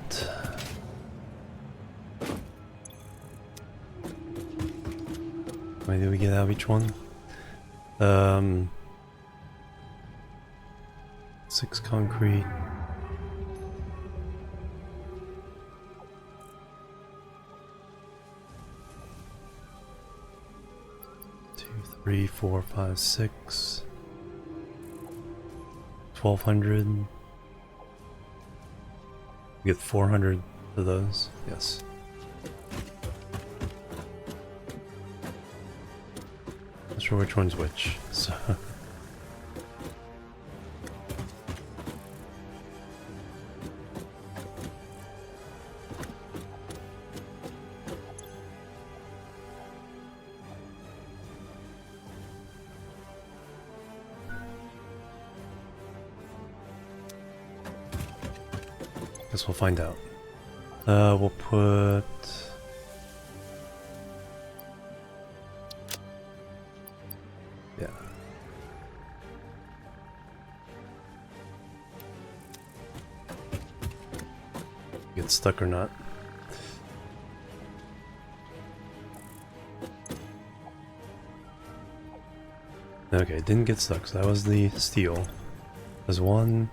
How many did we get out of each one? 6 concrete. 2, 3, 4, 5, 6. 1,200. Get 400 of those. Yes. Not sure which one's which. So guess we'll find out. We'll put... Yeah. Get stuck or not. Okay, didn't get stuck, so that was the steel. There's 1,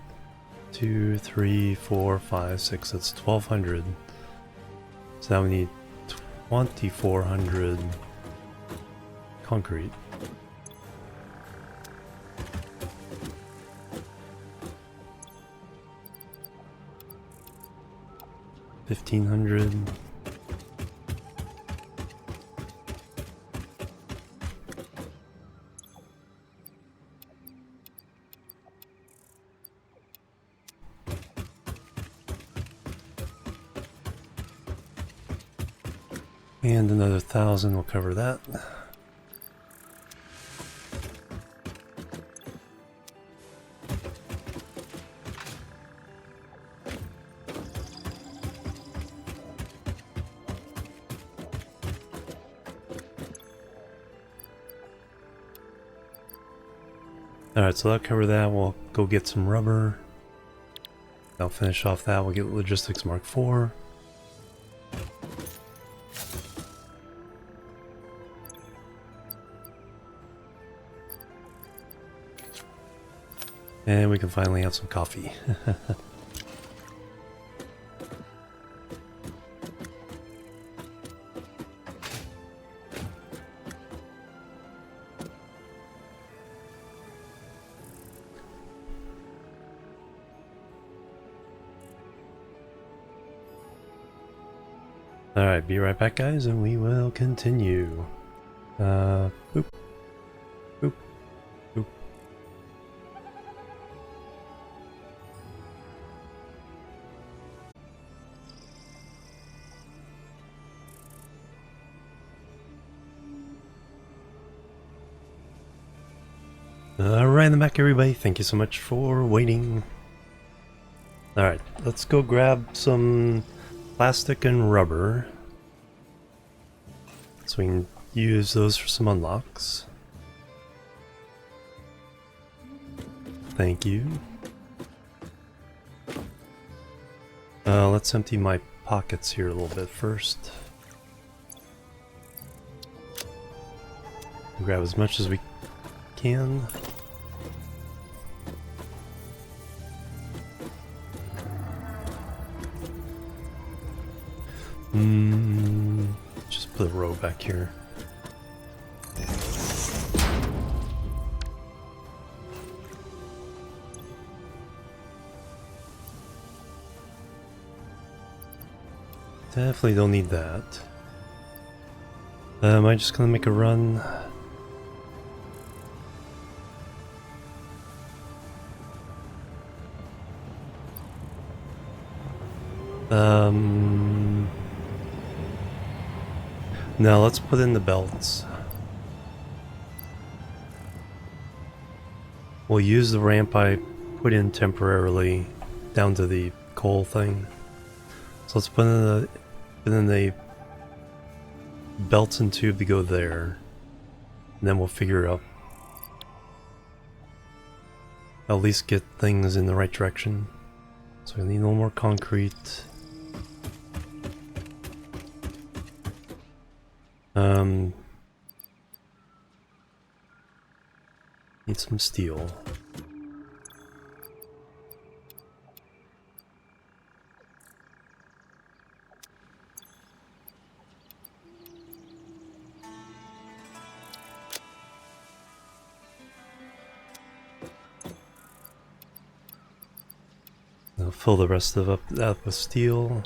2, 3, 4, 5, 6, that's 1,200. So now we need 2,400 concrete. $1,500. And another 1,000 will cover that. Alright, so that'll cover that. We'll go get some rubber. I'll finish off that. We'll get Logistics Mark IV. And we can finally have some coffee. Alright, be right back, guys, and we will continue. Boop. Boop. Boop. Alright, I'm back, everybody. Thank you so much for waiting. Alright, let's go grab some plastic and rubber so we can use those for some unlocks. Thank you. Let's empty my pockets here a little bit first. Grab as much as we can. Just put a row back here. Definitely don't need that. Am I just gonna make a run? Now let's put in the belts. We'll use the ramp I put in temporarily down to the coal thing. So let's put in the belts and tube to go there. And then we'll figure out at least get things in the right direction. So we need a little more concrete. Need some steel. I'll fill the rest of that with steel.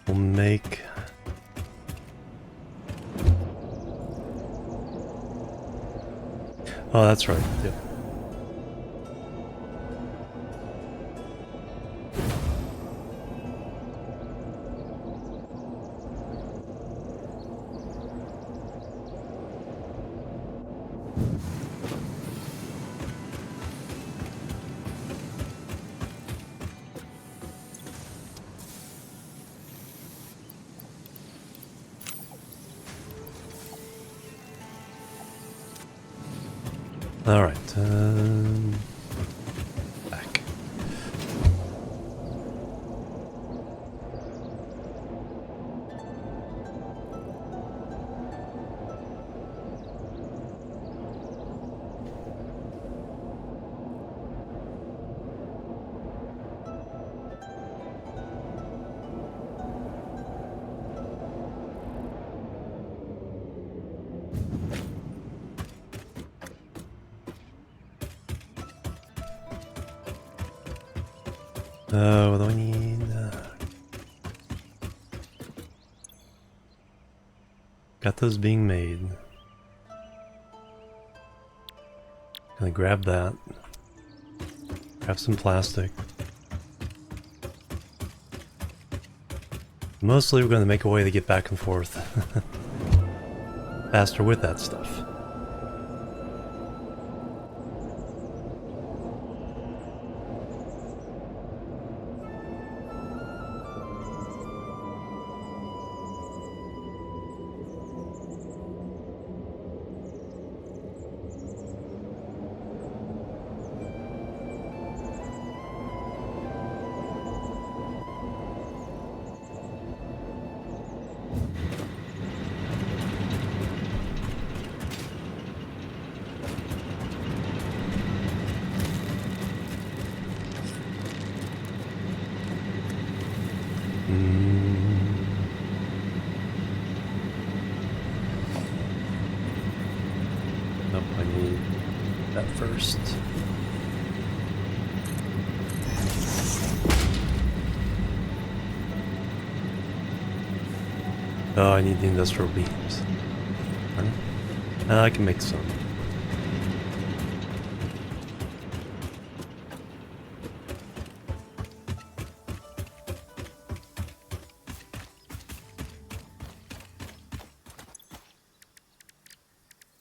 We'll make oh, that's right. Yep. All right. Back. What do I need? Got those being made. Gonna grab that. Grab some plastic. Mostly we're gonna make a way to get back and forth faster with that stuff. Nope, I need that first. Oh, I need the industrial beams. I can make some.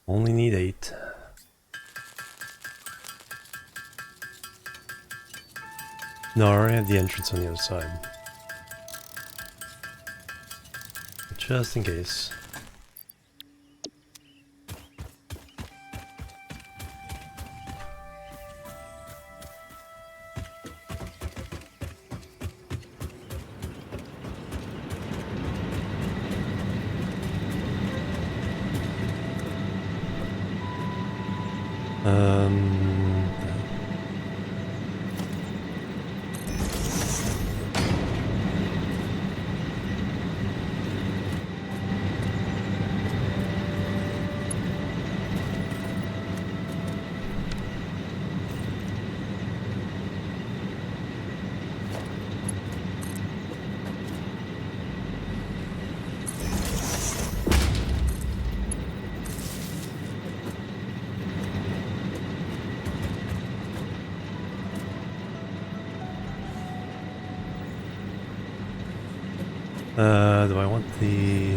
Only need 8. No, I already have the entrance on the other side. Just in case. Do I want the...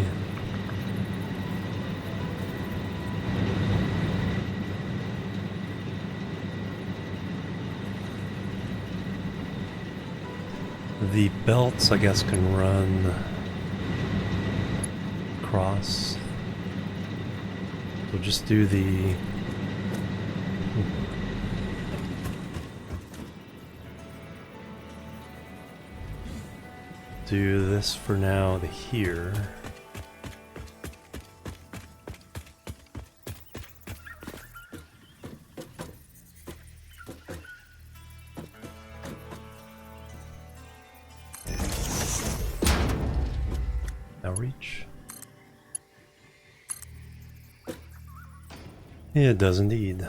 The belts, I guess, can run across. We'll just do the... Do this for now to here. Outreach. Yeah, it does indeed.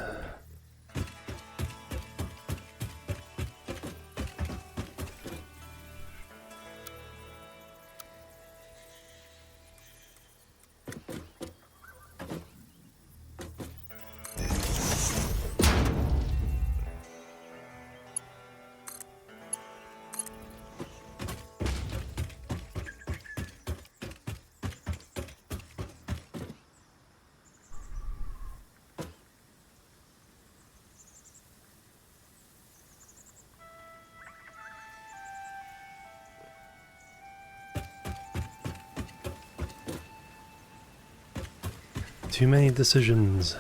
Too many decisions.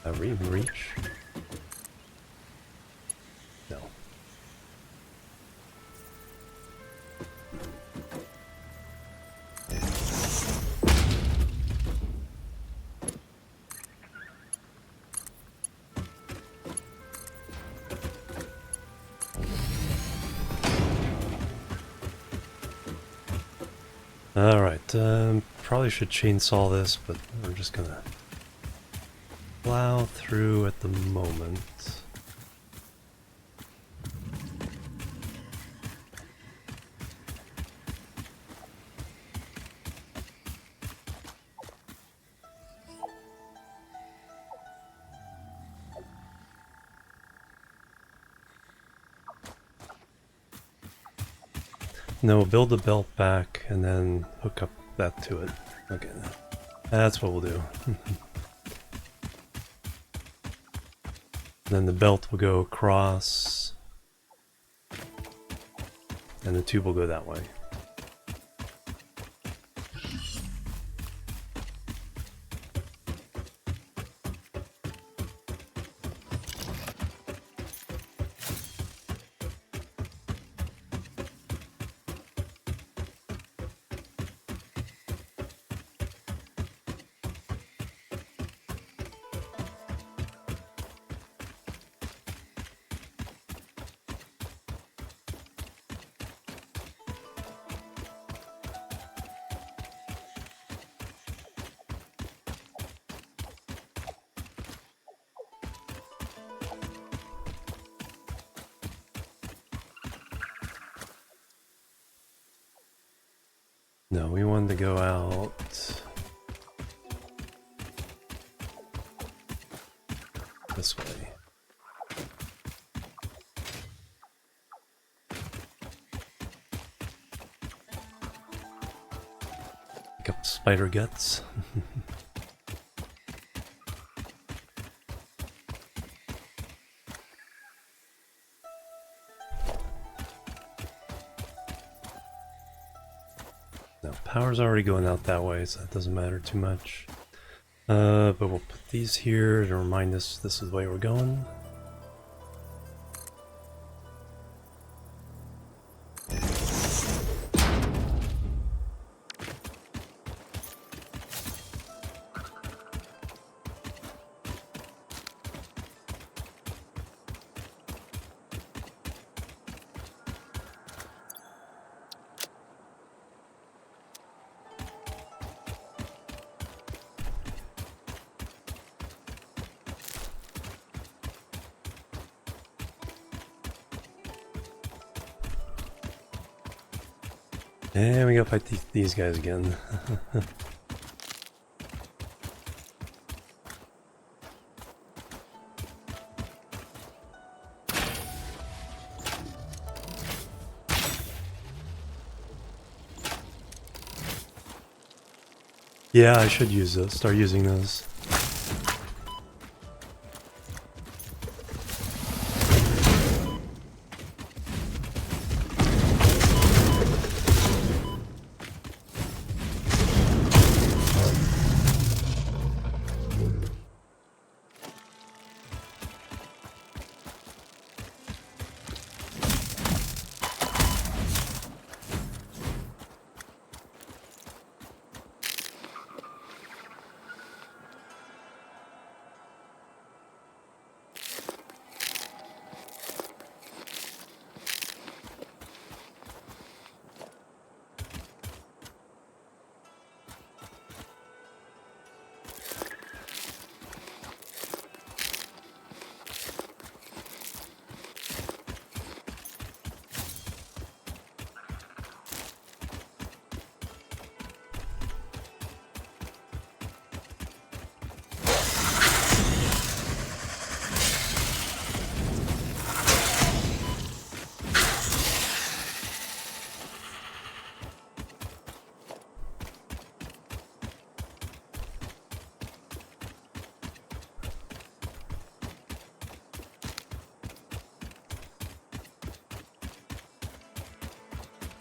Are we in reach? No. Alright, probably should chainsaw this, but we're just gonna plow through at the moment. No, build the belt back and then hook up that to it. Okay, that's what we'll do. Then the belt will go across, and the tube will go that way. No, we wanted to go out. This way. Pick up spider guts. No, power's already going out that way, so that doesn't matter too much. But we'll put these here to remind us this is the way we're going. And we gotta fight these guys again. Yeah, I should use those. Start using those.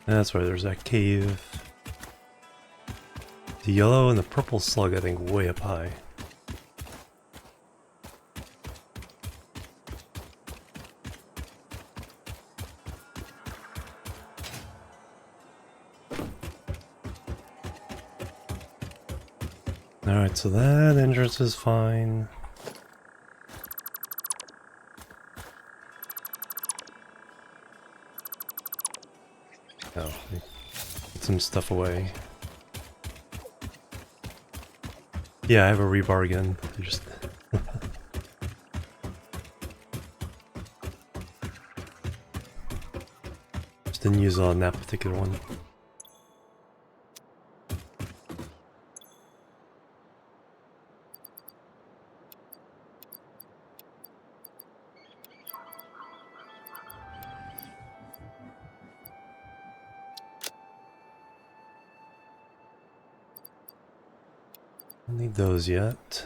That's why there's that cave. The yellow and the purple slug, I think, way up high. Alright, so that entrance is fine. Oh, put some stuff away. Yeah, I have a rebar again. I just didn't use it on that particular one. Don't need those yet.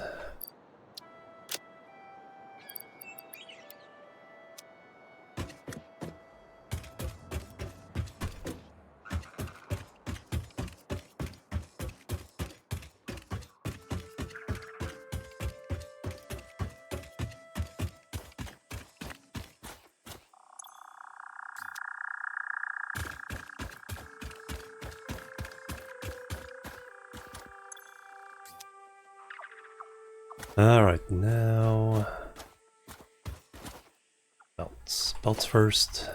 Alright, now... Belts. Belts first.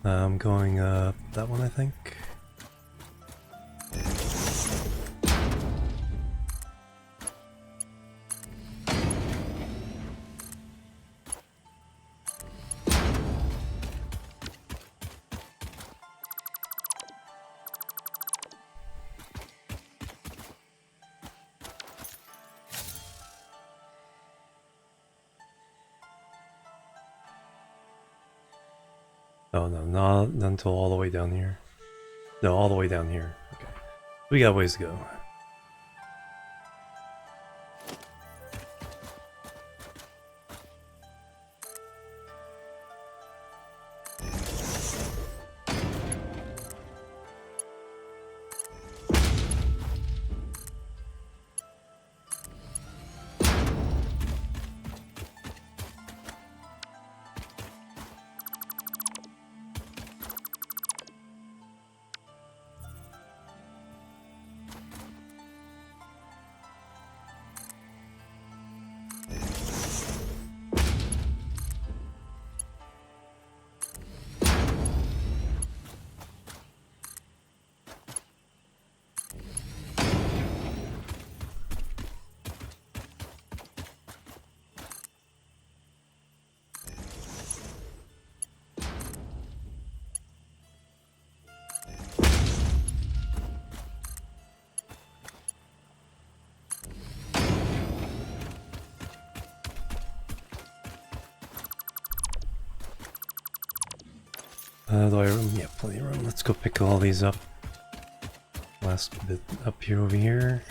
I'm going up that one, I think. Oh no, not until all the way down here. No, all the way down here. Okay. We got ways to go. Do I have room? Yeah, plenty of room. Let's go pick all these up. Last bit up here over here.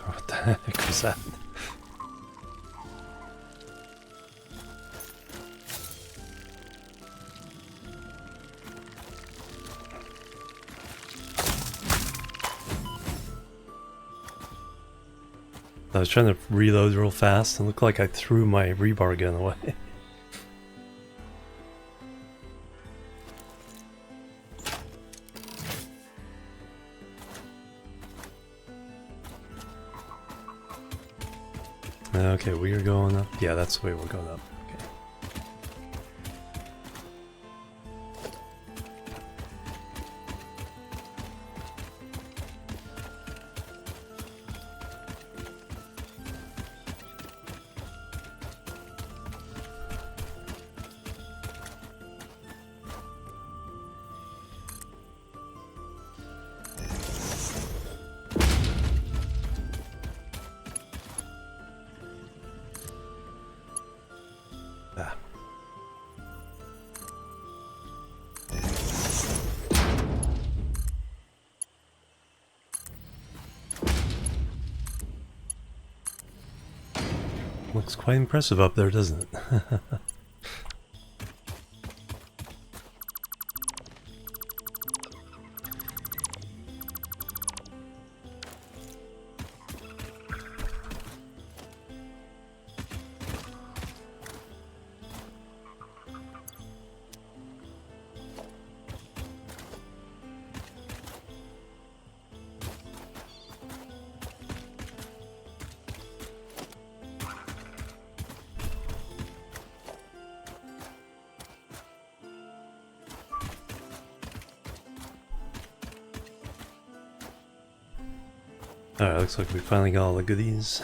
What the heck was that? I was trying to reload real fast and it looked like I threw my rebar gun away. Okay, we are going up. Yeah, that's the way we're going up. Okay. Ah. Looks quite impressive up there, doesn't it? Alright, looks like we finally got all the goodies.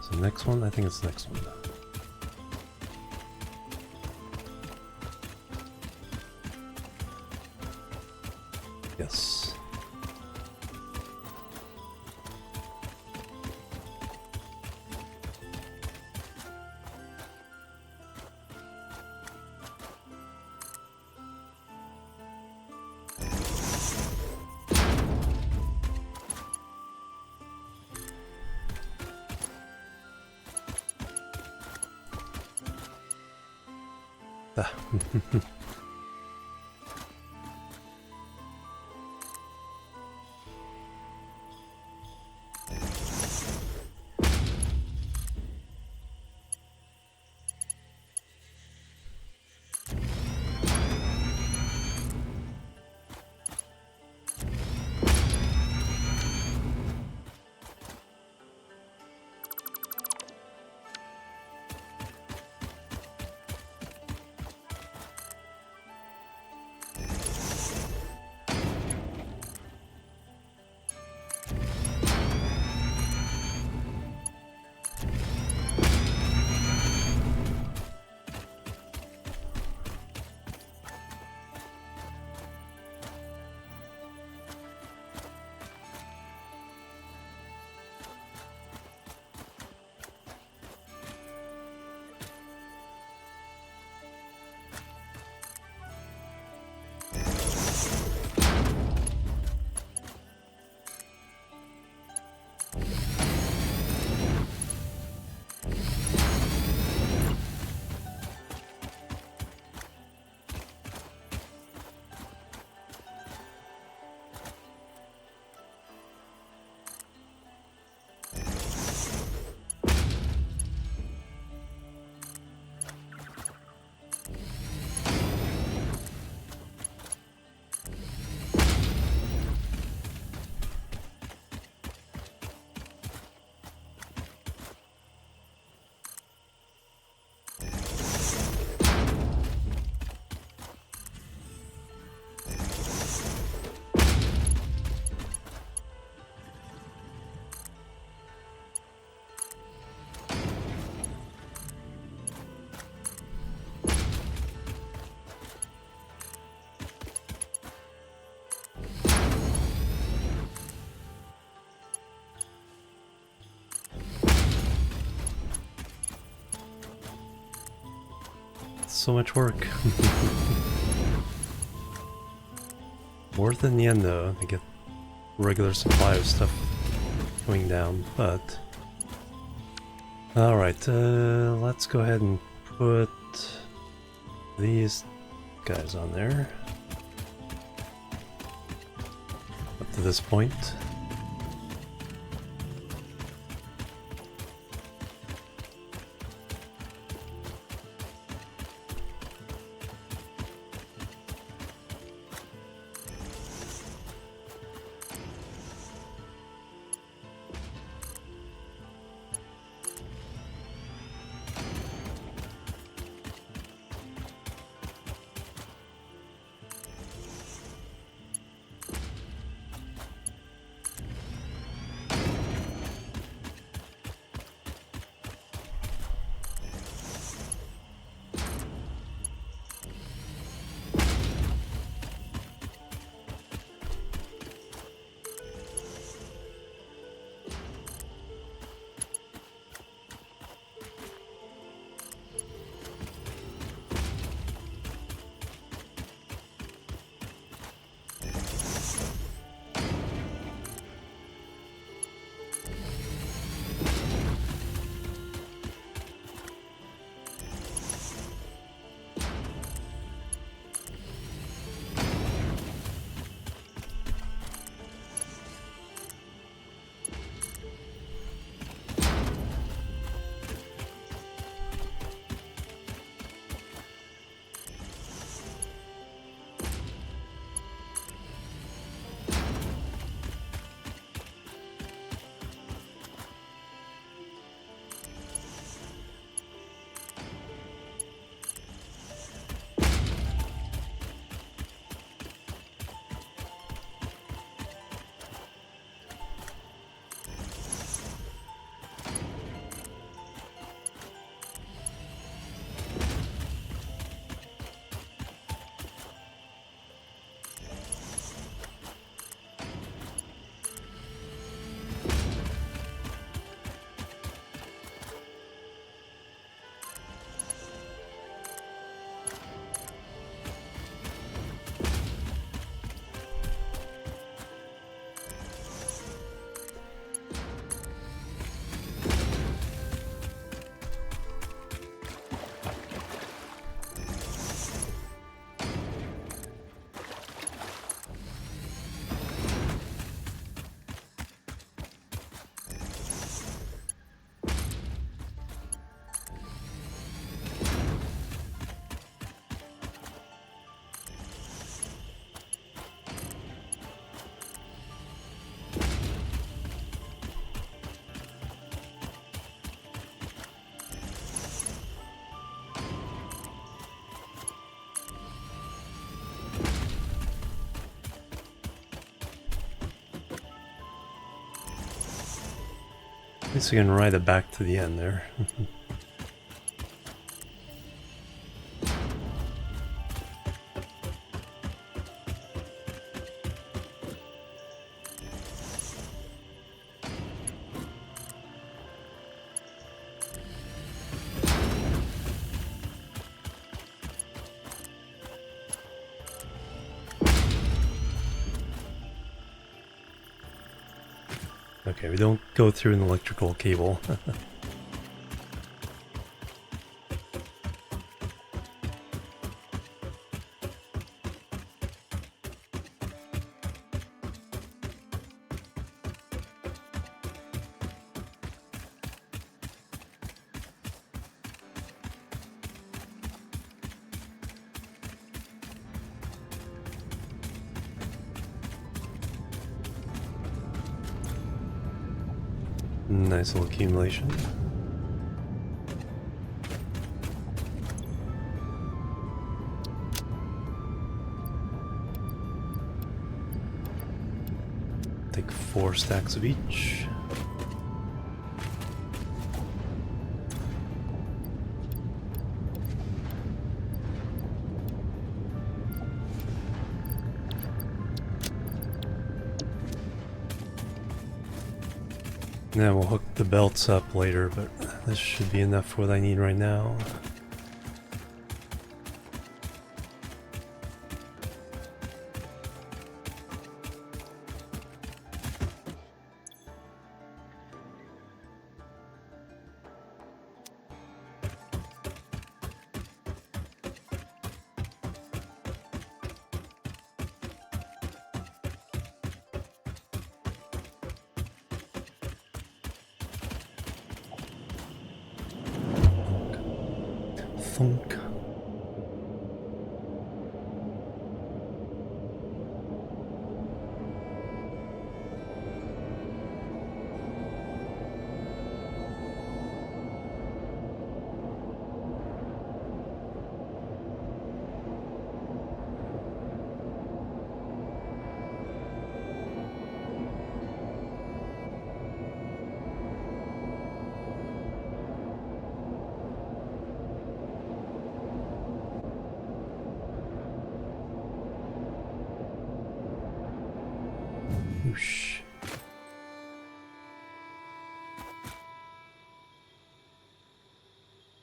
So next one? I think it's the next one. Yes. Ah. So much work. Worth it in the end though, to get regular supply of stuff going down, but... Alright, let's go ahead and put these guys on there. Up to this point. least we can ride it back to the end there. Okay, we don't go through an electrical cable. Nice little accumulation. Take 4 stacks of each. Then we'll hook the belts up later, but this should be enough for what I need right now. Thunk. Whoosh.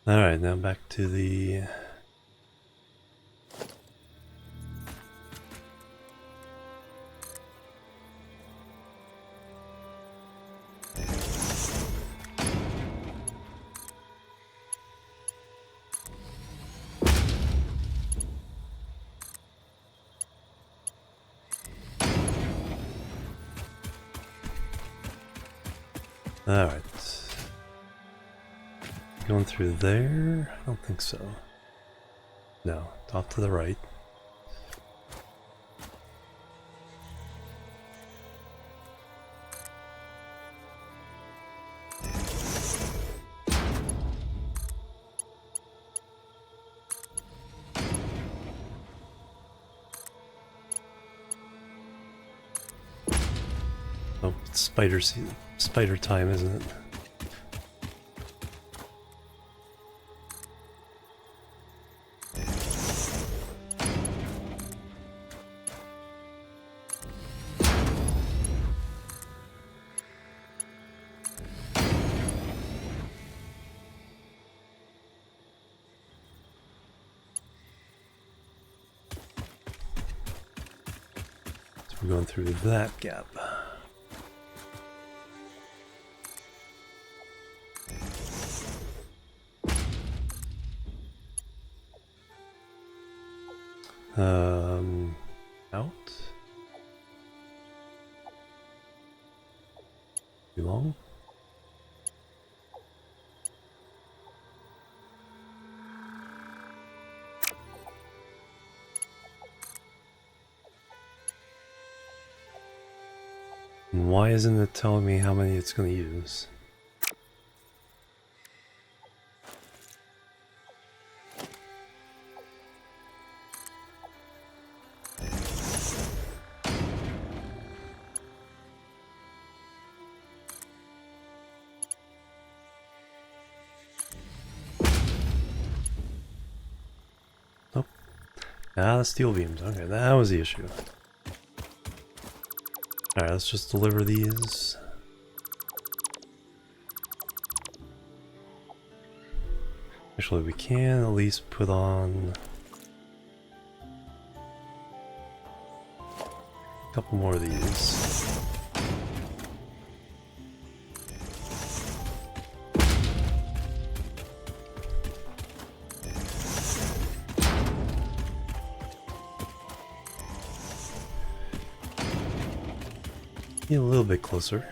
Alright, now back to the... Alright. Going through there? I don't think so. No, off to the right. Oh, it's spider time, isn't it? So we're going through that gap. Out. Too long. And why isn't it telling me how many it's going to use? Ah, the steel beams. Okay, that was the issue. Alright, let's just deliver these. Actually, we can at least put on a couple more of these. Get a little bit closer.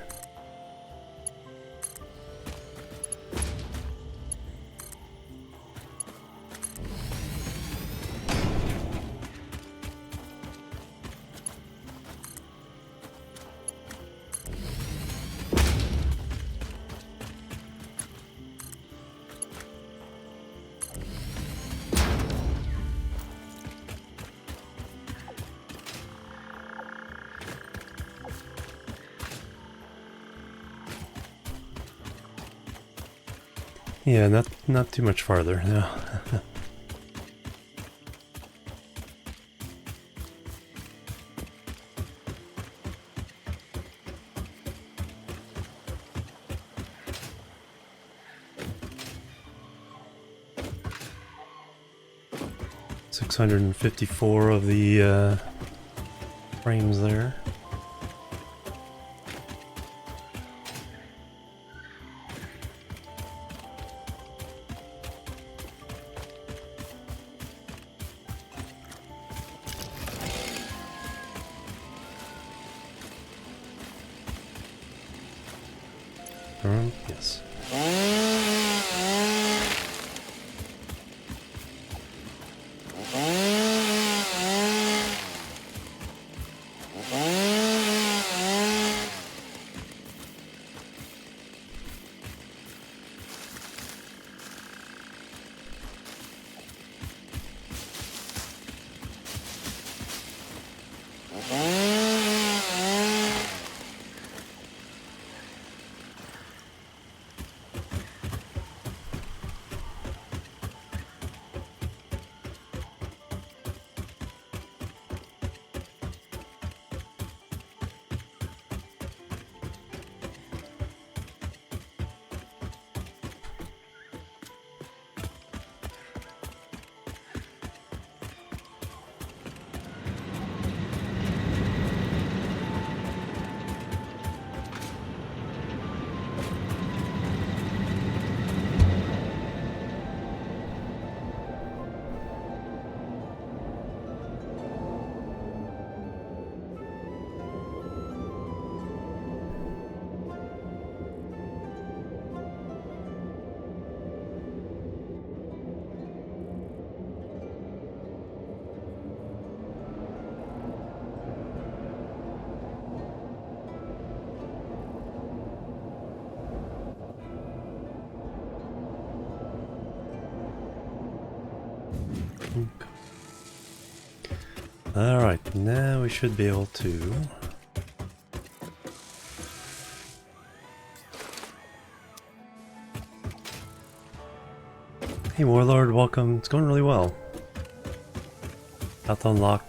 Yeah, not too much farther, no. $654 of the frames there. Yes. Alright, now we should be able to... Hey Warlord, welcome. It's going really well. About to unlock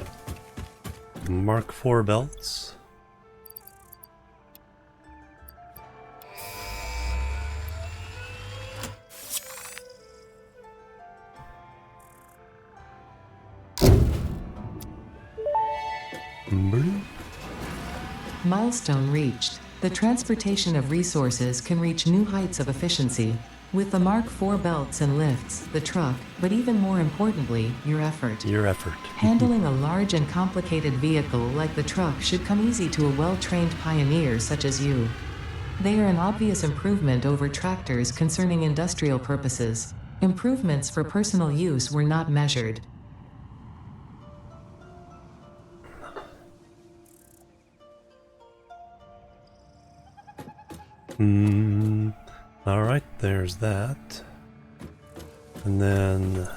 Mark IV belts. Milestone reached. The transportation of resources can reach new heights of efficiency. With the Mark IV belts and lifts, the truck, but even more importantly, your effort. Your effort. Handling a large and complicated vehicle like the truck should come easy to a well-trained pioneer such as you. They are an obvious improvement over tractors concerning industrial purposes. Improvements for personal use were not measured. Alright, there's that. And then...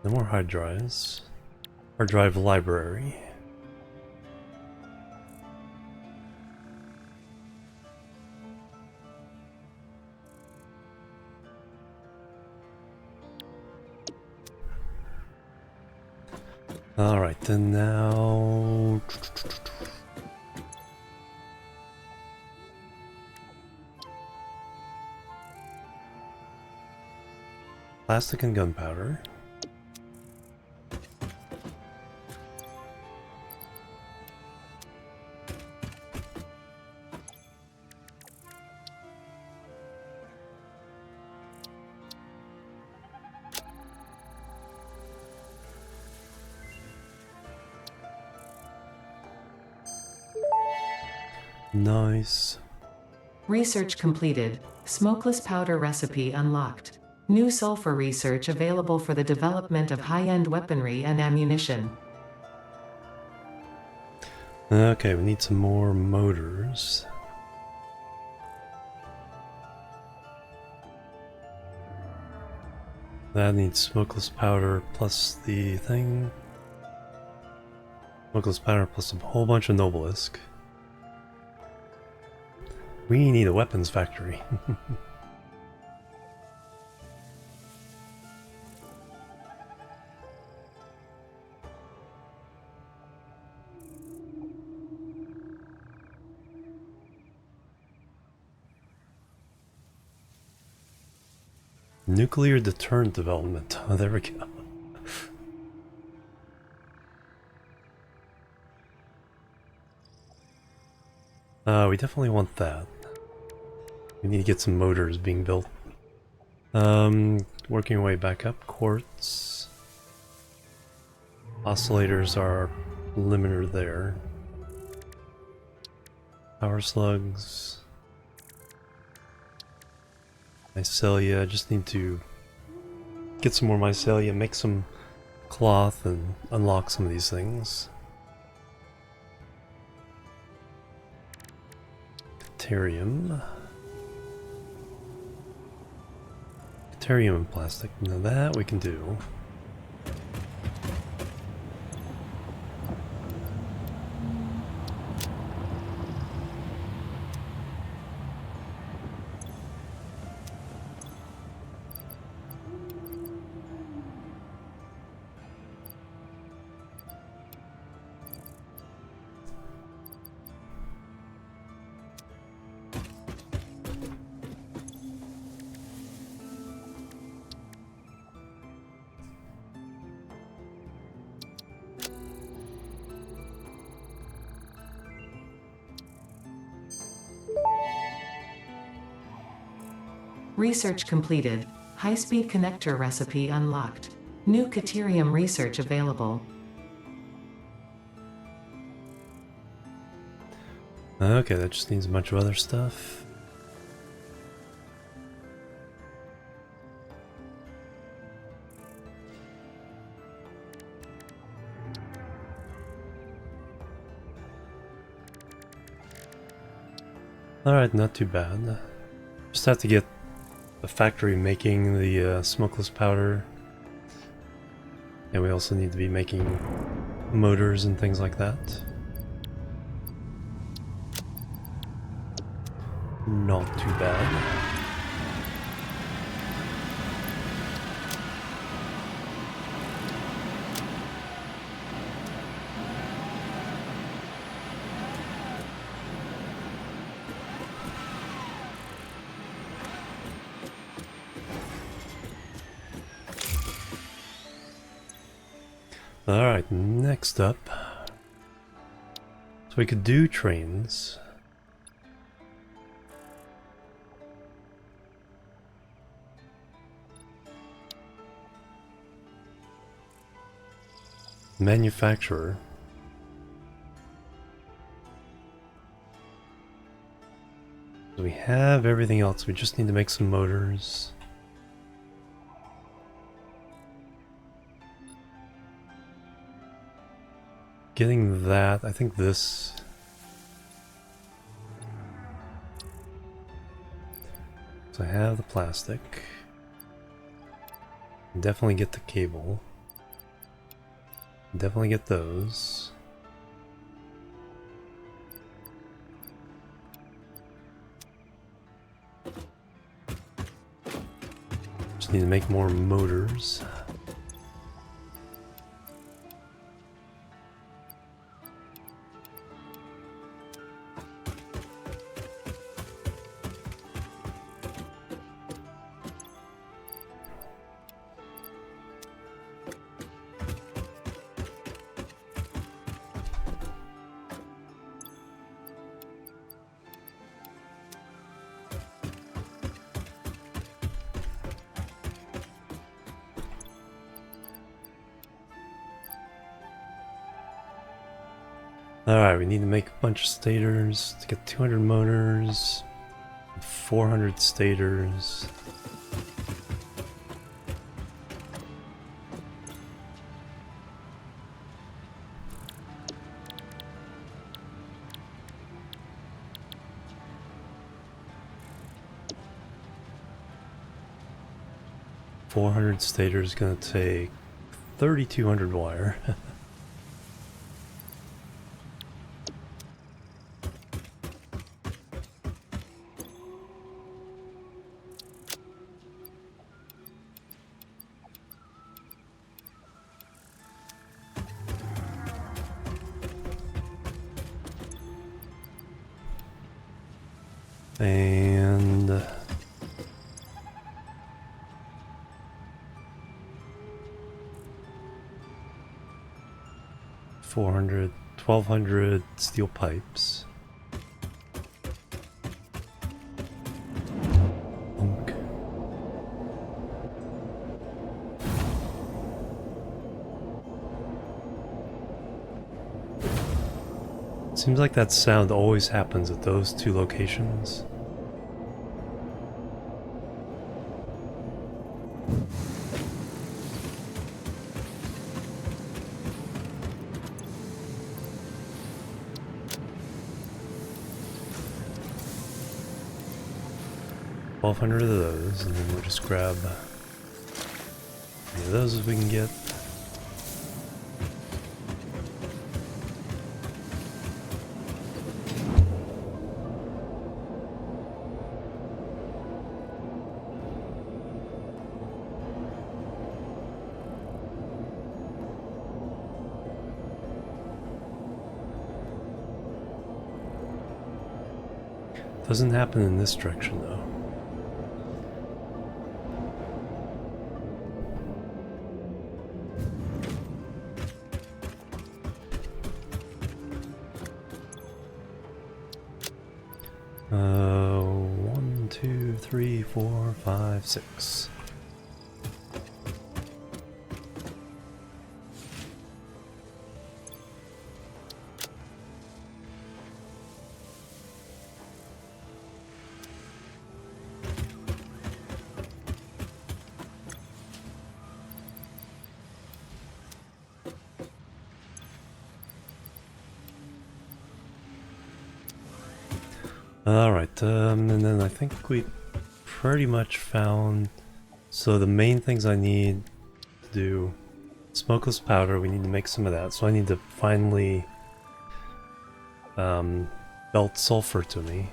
no more hard drives. Hard drive library. Alright, then now... Plastic and gunpowder. Nice. Research completed. Smokeless powder recipe unlocked. New sulfur research available for the development of high-end weaponry and ammunition. Okay, we need some more motors. That needs smokeless powder plus the thing. Smokeless powder plus a whole bunch of Nobelisk. We need a weapons factory. Nuclear deterrent development. Oh, there we go. We definitely want that. We need to get some motors being built. Working our way back up. Quartz. Oscillators are limiter there. Power slugs. Mycelia. I just need to get some more mycelia, make some cloth, and unlock some of these things. Deuterium. Deuterium and plastic. Now that we can do. Research completed. High-speed connector recipe unlocked. New Caterium research available. Okay, that just needs a bunch of other stuff. Alright, not too bad. Just have to get the factory making the smokeless powder. And we also need to be making motors and things like that. Not too bad. Alright, next up. So we could do trains. Manufacturer. So we have everything else, we just need to make some motors. Getting that, I think this... So I have the plastic. Definitely get the cable. Definitely get those. Just need to make more motors. Alright, we need to make a bunch of stators to get 200 motors, 400 stators. $400 stator is going to take 3,200 wire. And 400, 1,200 steel pipes. Bonk. Seems like that sound always happens at those two locations. $1,200 of those, and then we'll just grab as many of those as we can get. Doesn't happen in this direction though. One, two, three, four, five, six. Alright, and then I think we pretty much found, so the main things I need to do, smokeless powder, we need to make some of that, so I need to finally belt sulfur to me.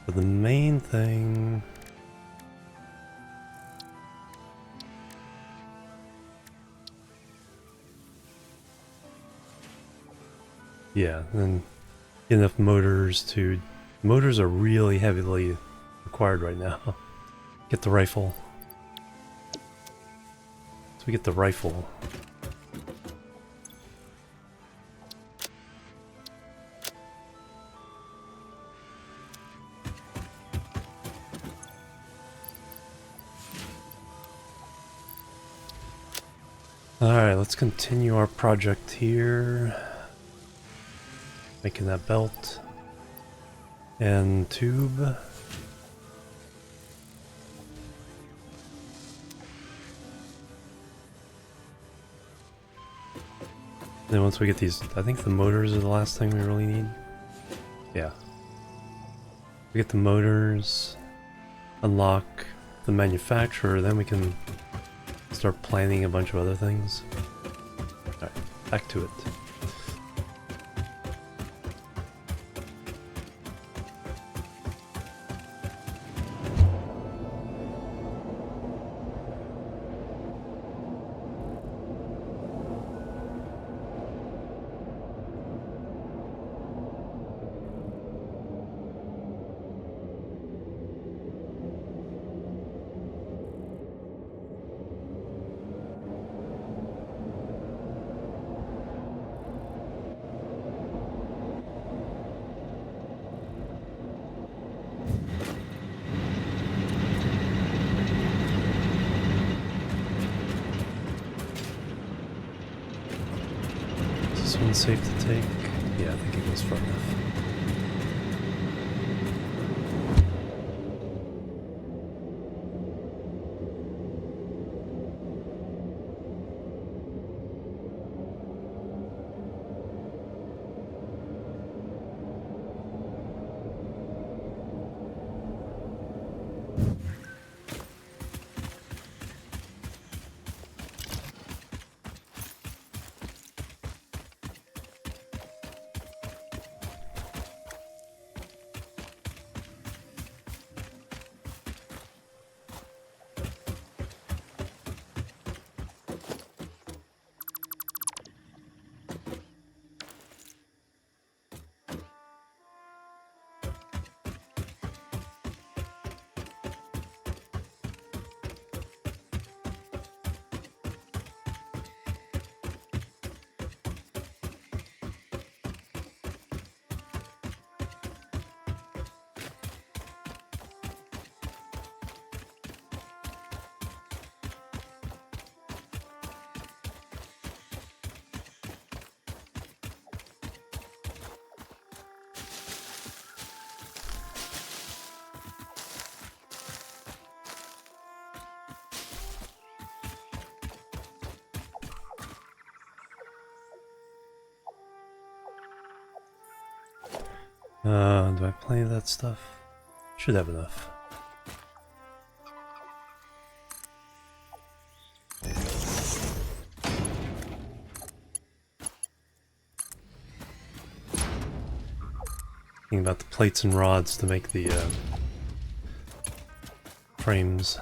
But the main thing... yeah, and enough motors to... motors are really heavily required right now. Get the rifle. So we get the rifle. Alright, let's continue our project here. Making that belt. And tube. Then once we get these, I think the motors are the last thing we really need. Yeah. We get the motors, unlock the manufacturer, then we can start planning a bunch of other things. Alright, back to it. This one's safe to take. Yeah, I think it goes far enough. Do I have plenty of that stuff? Should have enough. Thinking about the plates and rods to make the frames.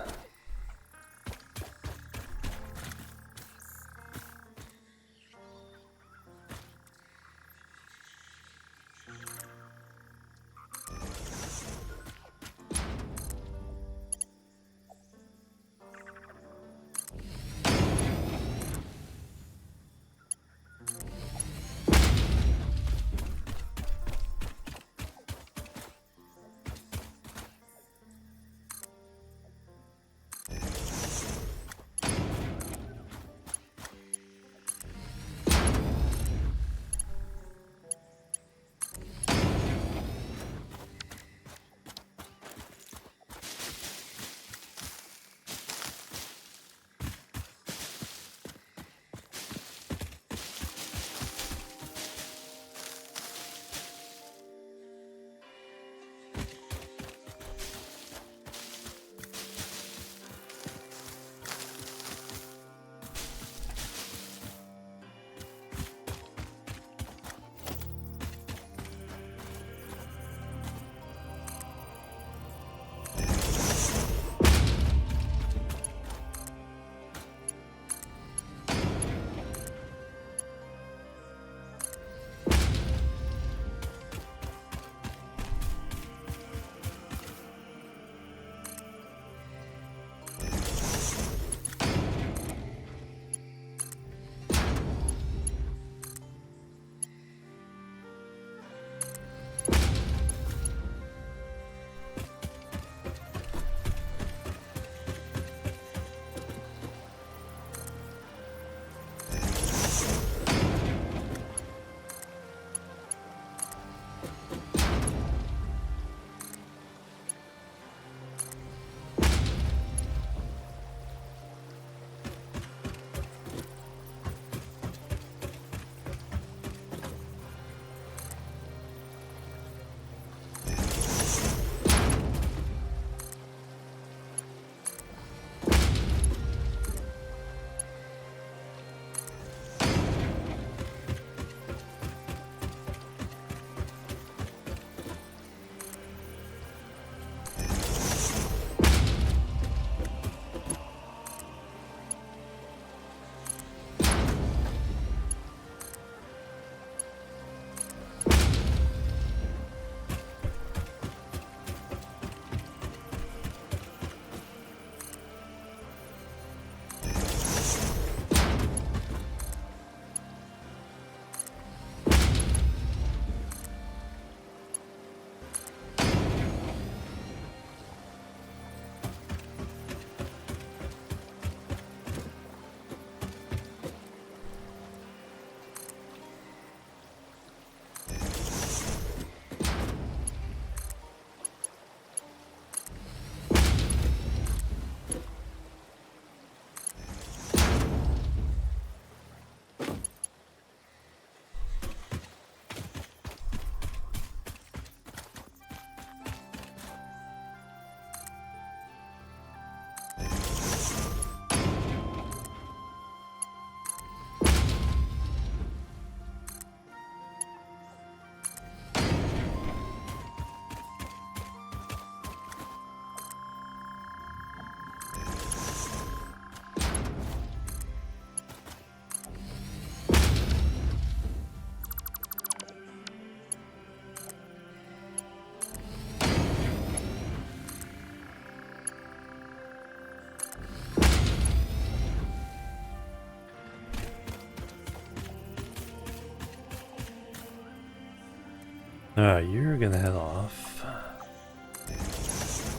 Alright, you're gonna head off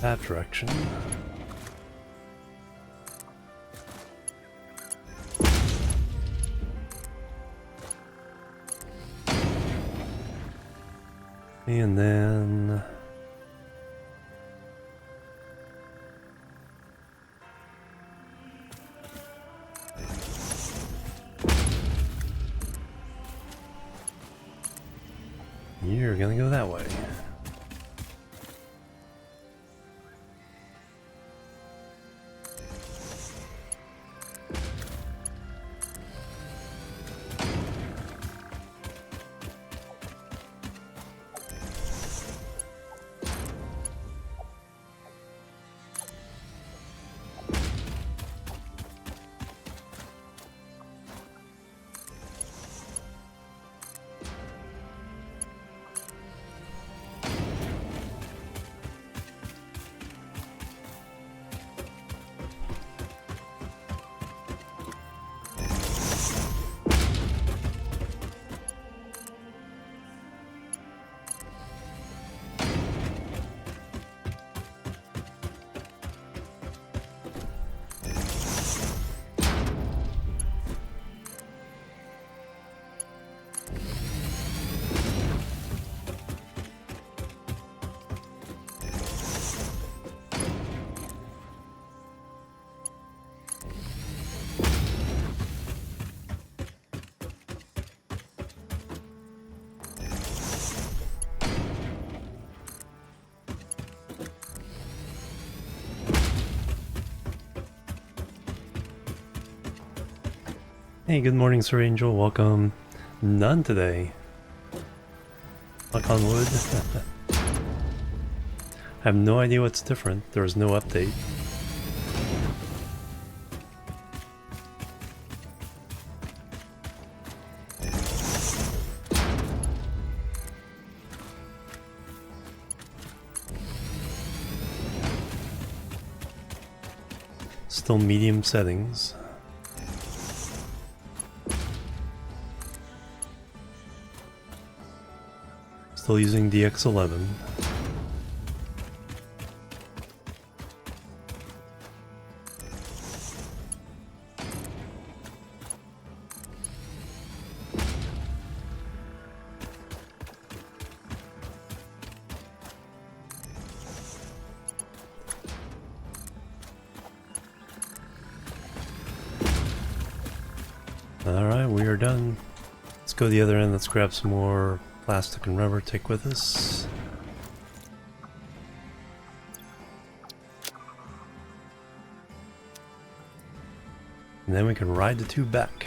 that direction. And then you're gonna go that way. Hey, good morning, Sir Angel. Welcome. None today. Knock on wood. I have no idea what's different. There was no update. Still medium settings. Still using DX11. Alright, we are done. Let's go to the other end. Let's grab some more plastic and rubber, take with us. And then we can ride the tube back.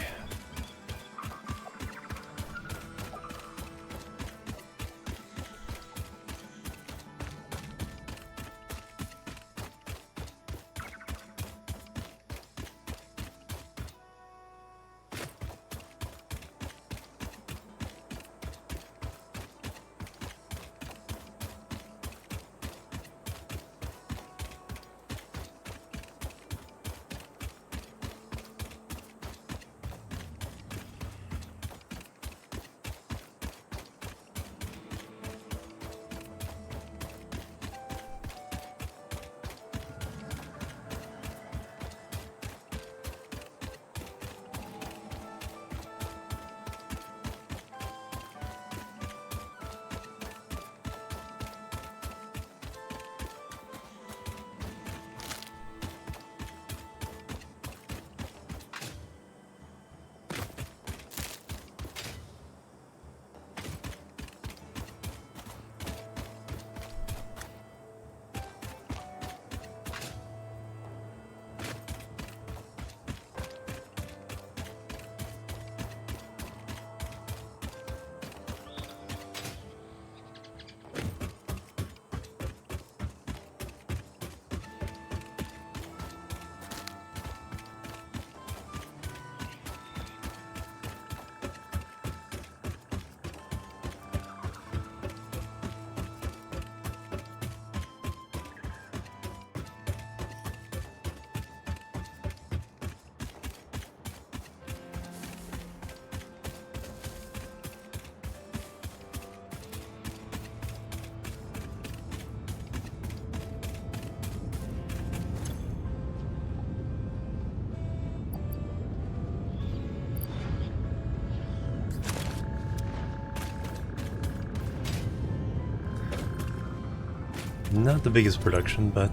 Not the biggest production, but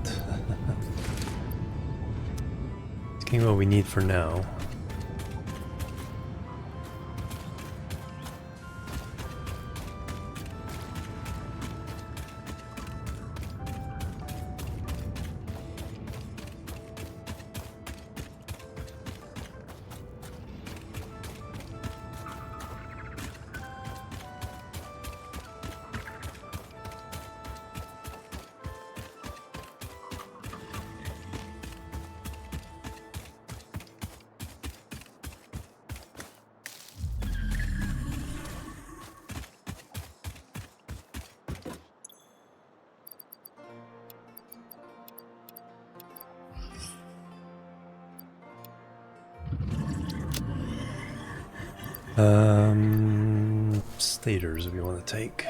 it's getting what we need for now. Stators if you want to take.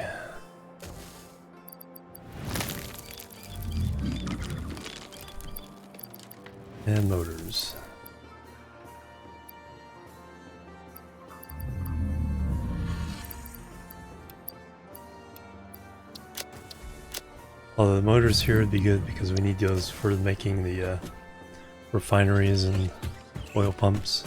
And motors. Although the motors here would be good because we need those for making the refineries and oil pumps.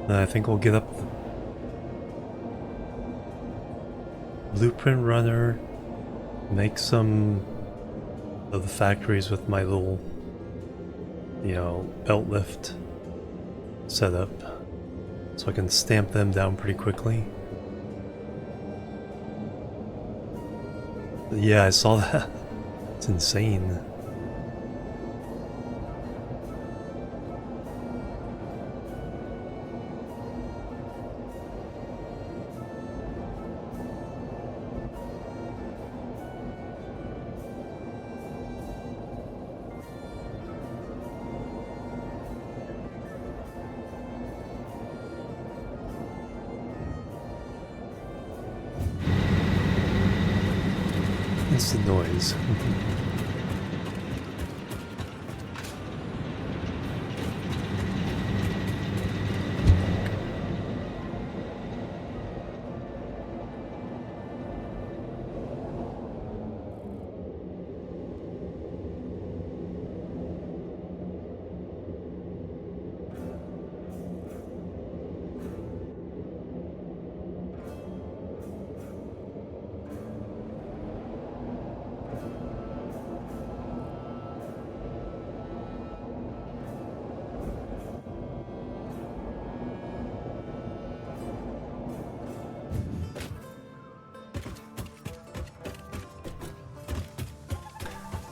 I think we'll get up the blueprint runner, make some of the factories with my little, you know, belt lift setup, so I can stamp them down pretty quickly. Yeah, I saw that. It's insane. It's the noise.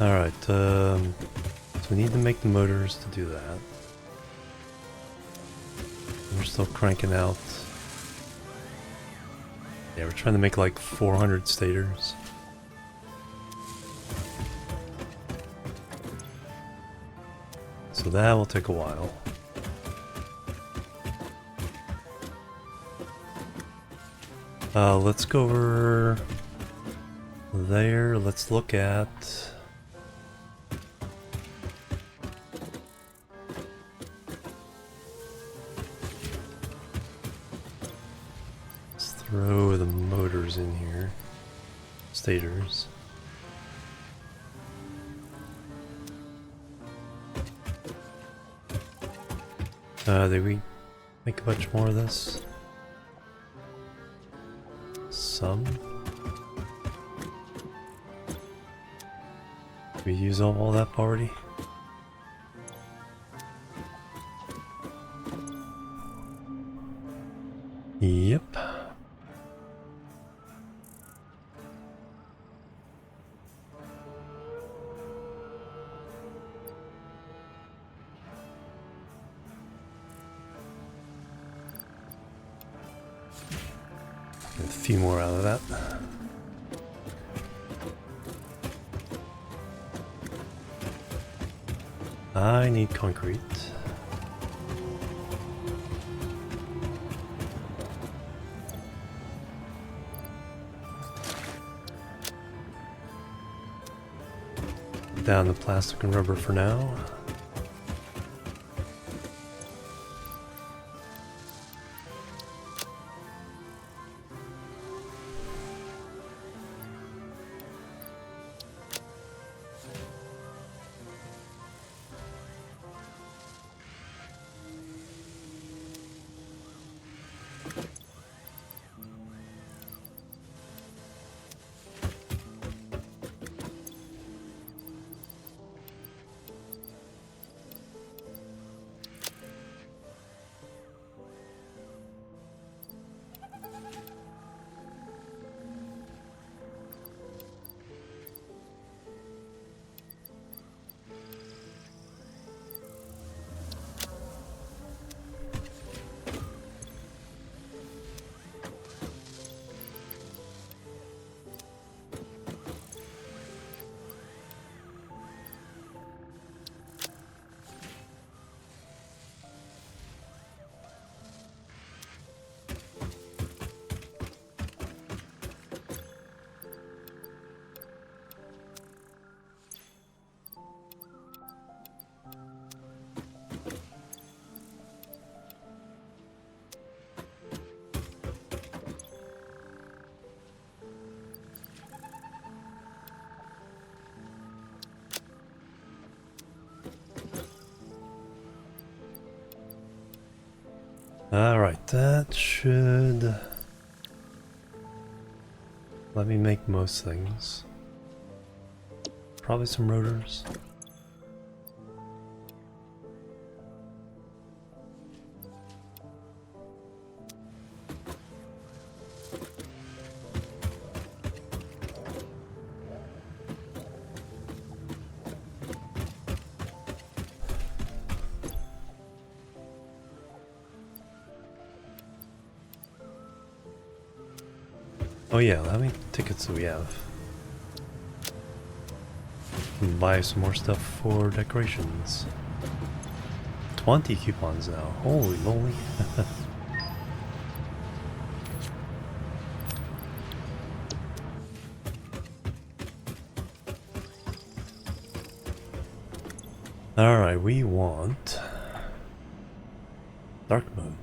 Alright, so we need to make the motors to do that. We're still cranking out. Yeah, we're trying to make like 400 stators. So that will take a while. Let's go over there. Let's look at throw the motors in here. Stators. Did we make a bunch more of this? Some? Did we use all that already? Yep. few more out of that. I need concrete. Down the plastic and rubber for now. Alright, that should let me make most things. Probably some rotors. Oh yeah, how many tickets do we have? Buy some more stuff for decorations. 20 coupons now. Holy moly. Alright, we want dark mode.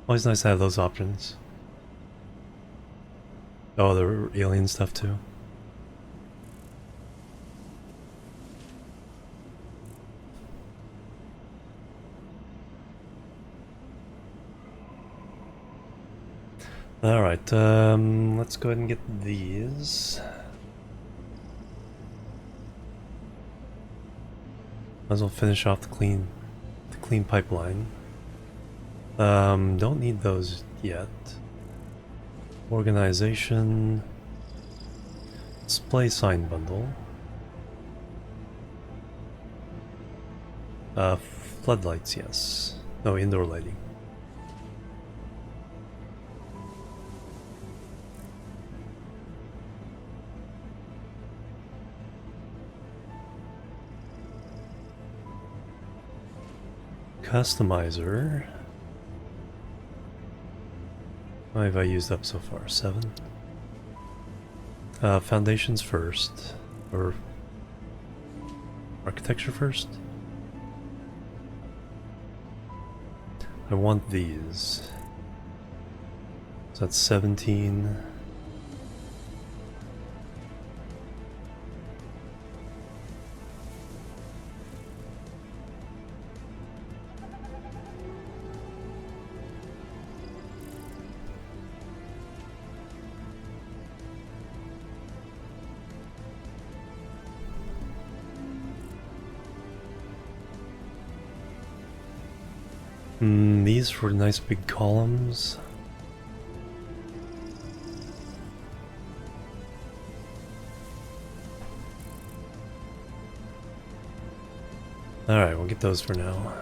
Always nice to have those options. Oh, the alien stuff too. Alright, let's go ahead and get these. Might as well finish off the clean pipeline. Don't need those yet. Organization. Display sign bundle. Floodlights, yes. No, indoor lighting. Customizer. How many have I used up so far? 7? Foundations first. Or architecture first? I want these. So that's 17. These for nice big columns. Alright, we'll get those for now.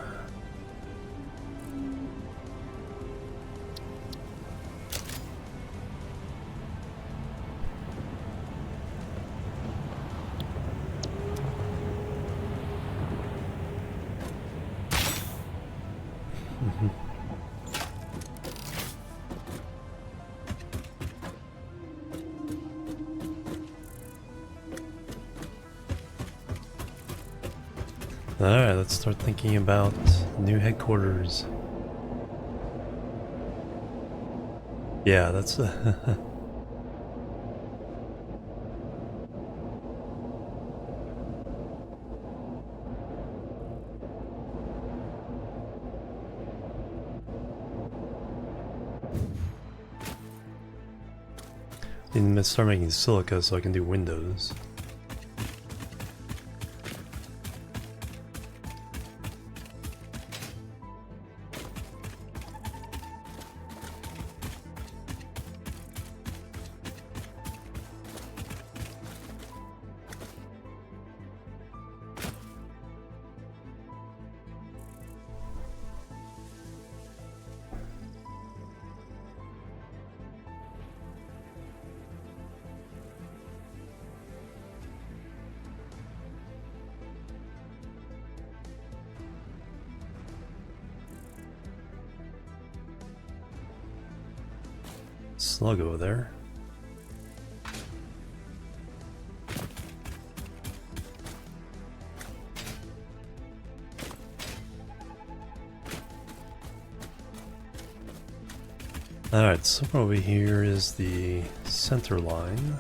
Alright, let's start thinking about new headquarters. Yeah, that's need to start making silica so I can do windows. Slug over there. Alright, somewhere over here is the center line.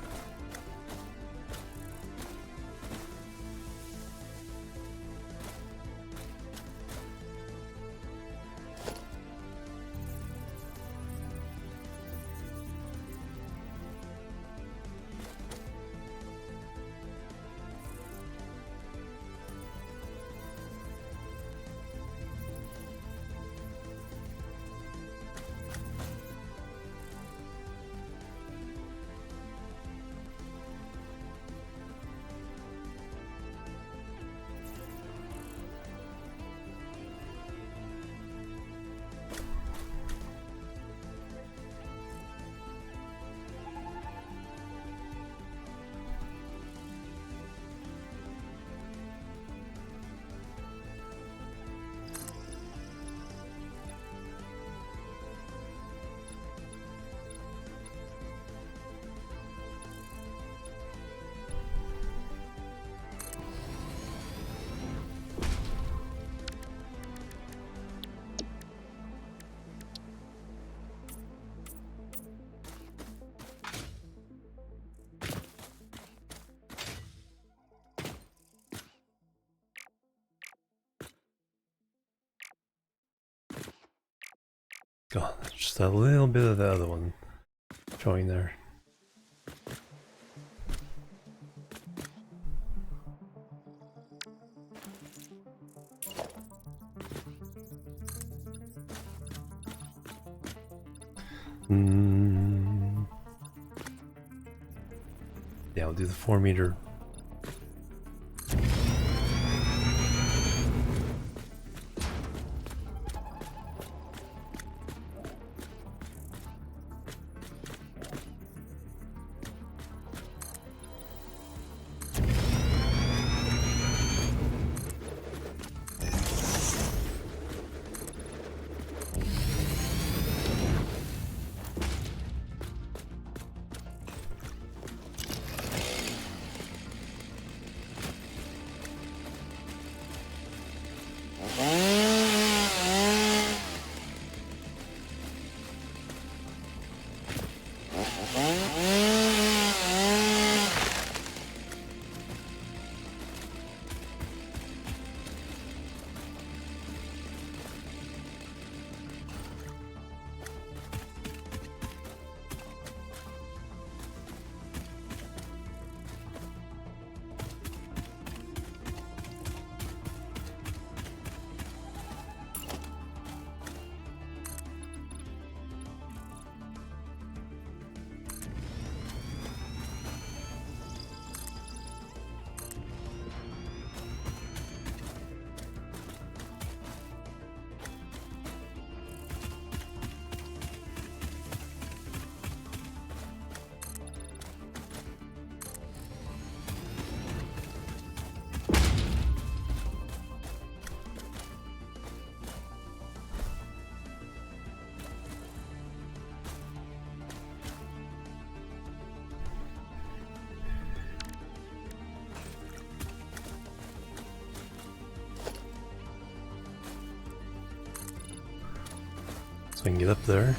God, just a little bit of the other one showing there. Yeah, I'll do the 4 meter. So I can get up there.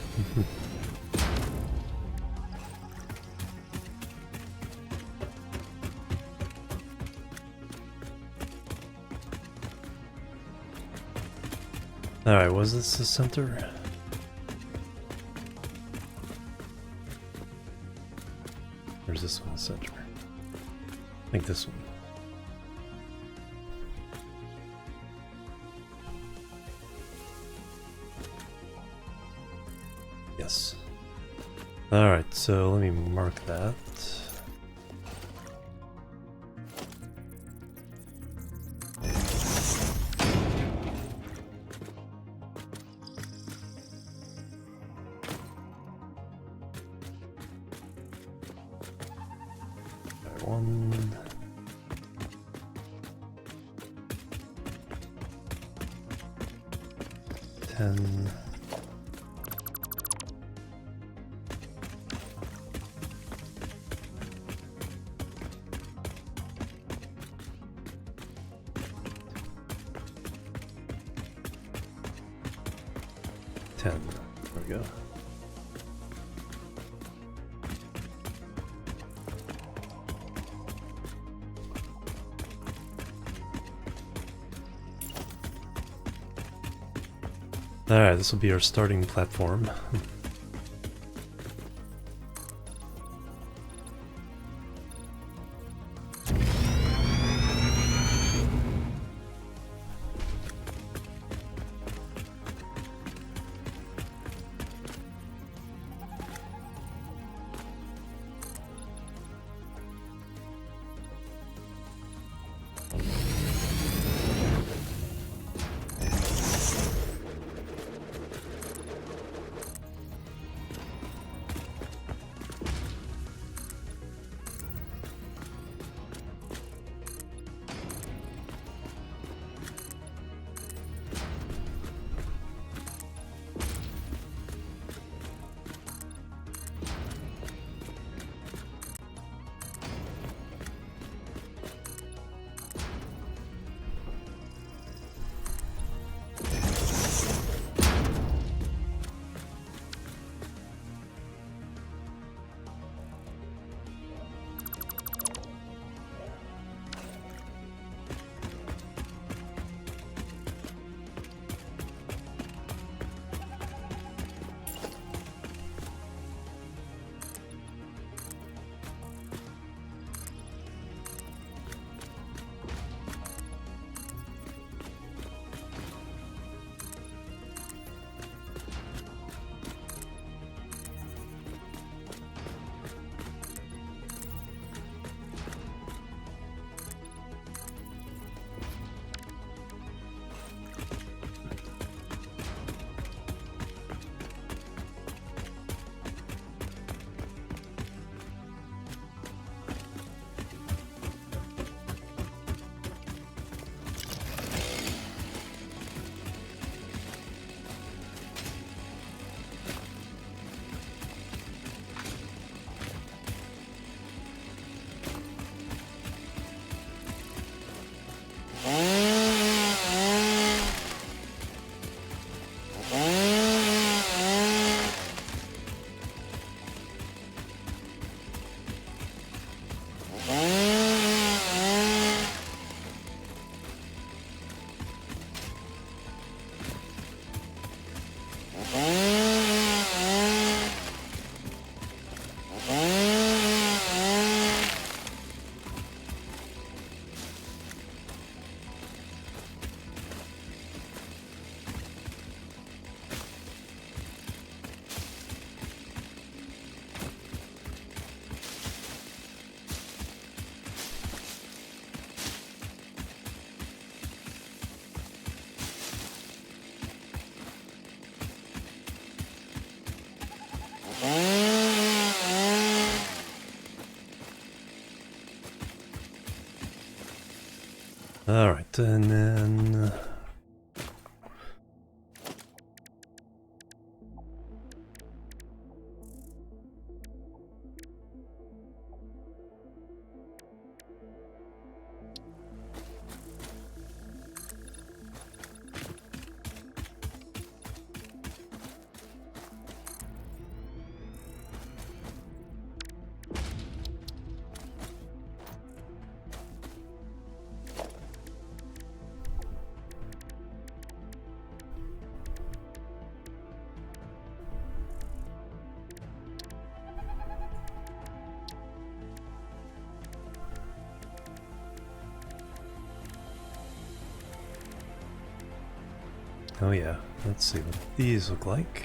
Alright, was this the center? Or is this one the center? I think this one. Yes. Alright, so let me mark that. One. Ten. There we go. Alright, this will be our starting platform. Alright, and then... Oh yeah, let's see what these look like.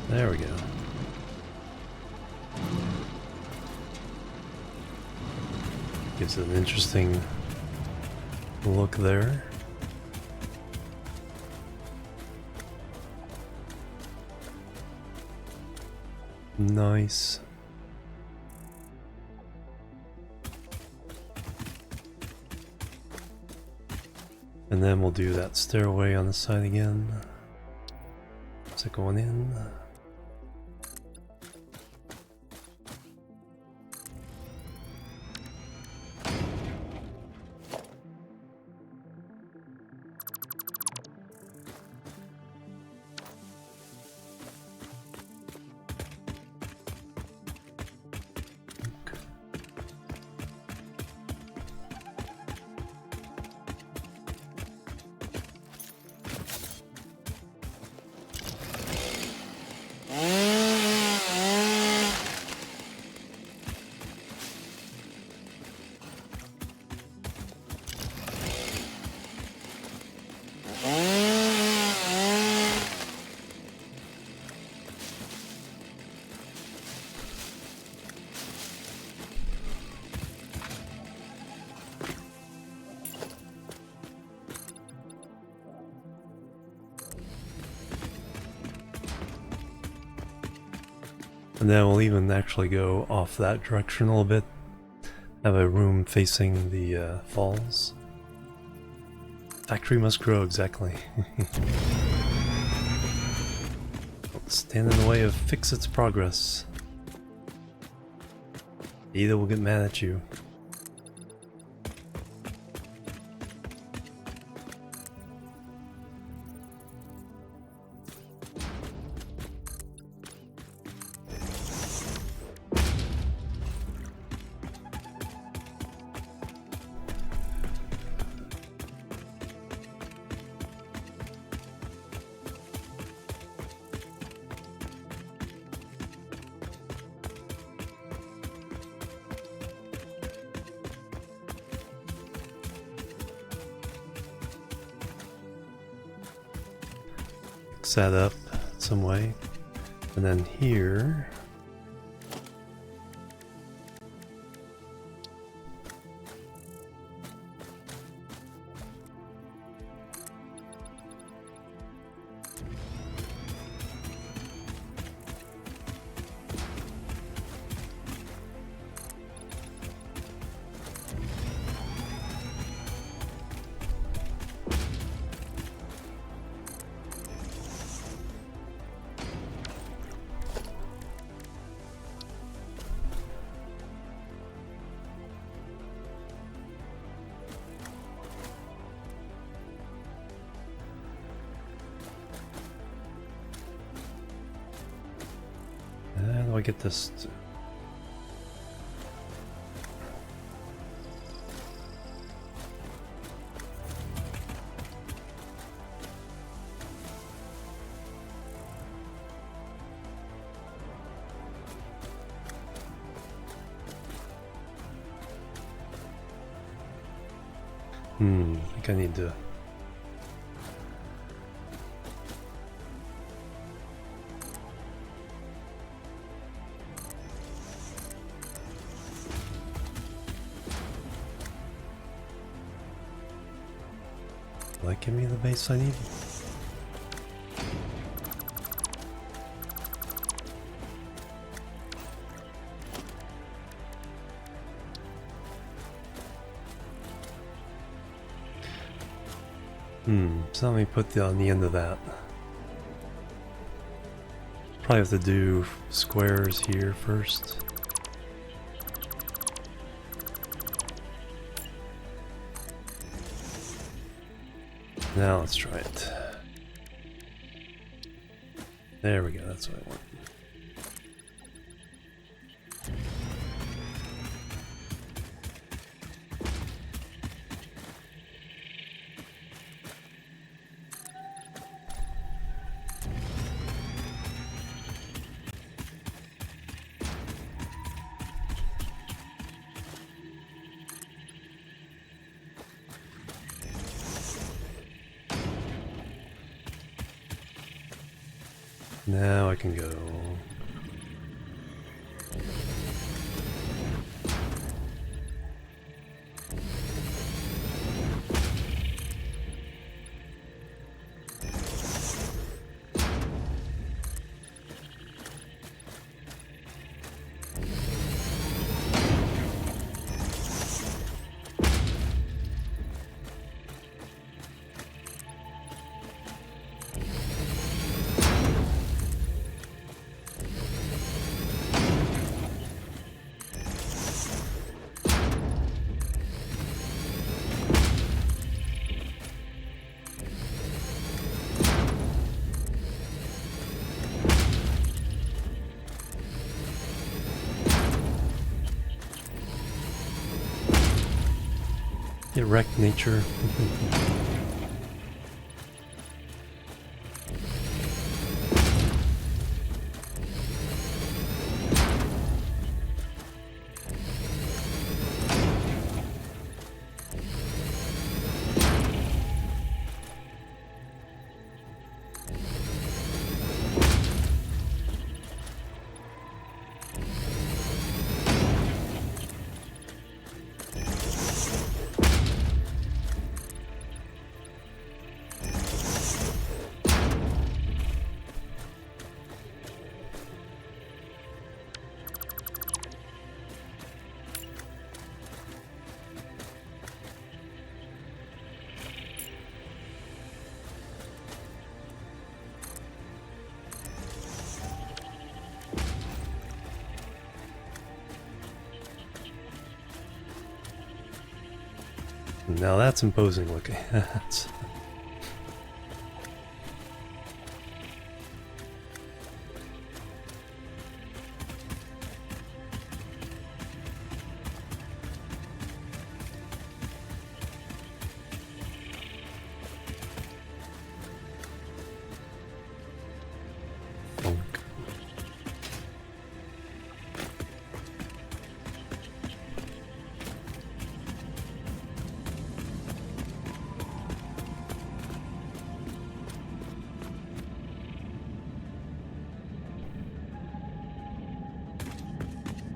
There we go. Gives it an interesting look there. Nice. And then we'll do that stairway on the side again. Is it going in? And then we'll even actually go off that direction a little bit. Have a room facing the falls. Factory must grow, exactly. Don't stand in the way of fix its progress. Either will get mad at you. That up some way, and then here how do I get this I think I need to give me the base I need. So let me put on the end of that. probably have to do squares here first. Now let's try it. There we go, that's what I want. Now I can go. Get wrecked, nature. Now that's imposing looking. That's funk.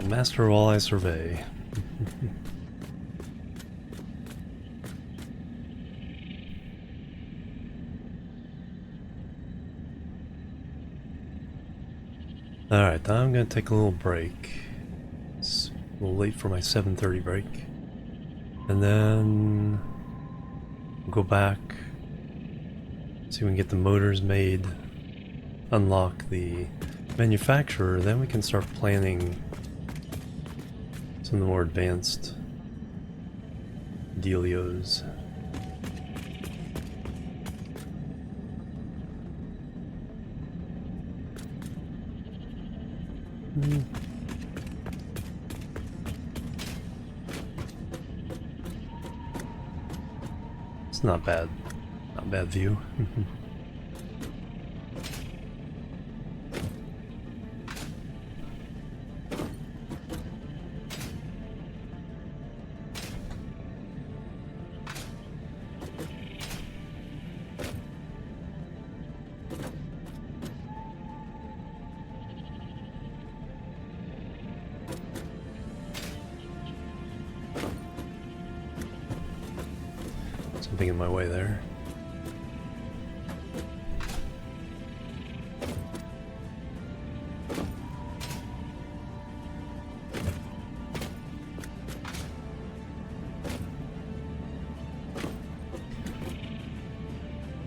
Master while I survey. Alright, I'm gonna take a little break. It's a little late for my 7:30 break. And then we'll go back, see if we can get the motors made, unlock the manufacturer, then we can start planning some of the more advanced dealios. It's not bad. Not bad view. Something in my way there.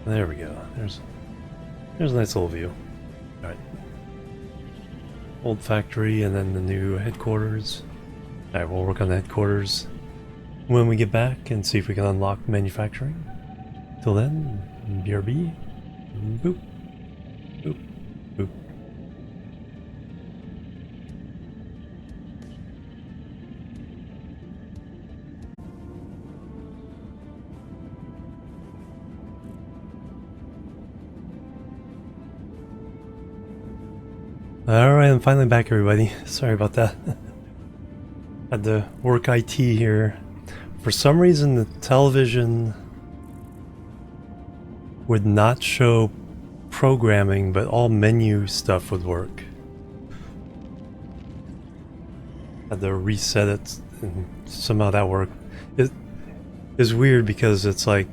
There we go. There's a nice little view. All right. old factory and then the new headquarters. Alright, we'll work on the headquarters when we get back and see if we can unlock manufacturing. Till then, BRB. Boop. Boop. Boop. Alright, I'm finally back, everybody. Sorry about that. Had to work IT here. For some reason, the television would not show programming, but all menu stuff would work. Had to reset it, and somehow that worked. It is weird because it's like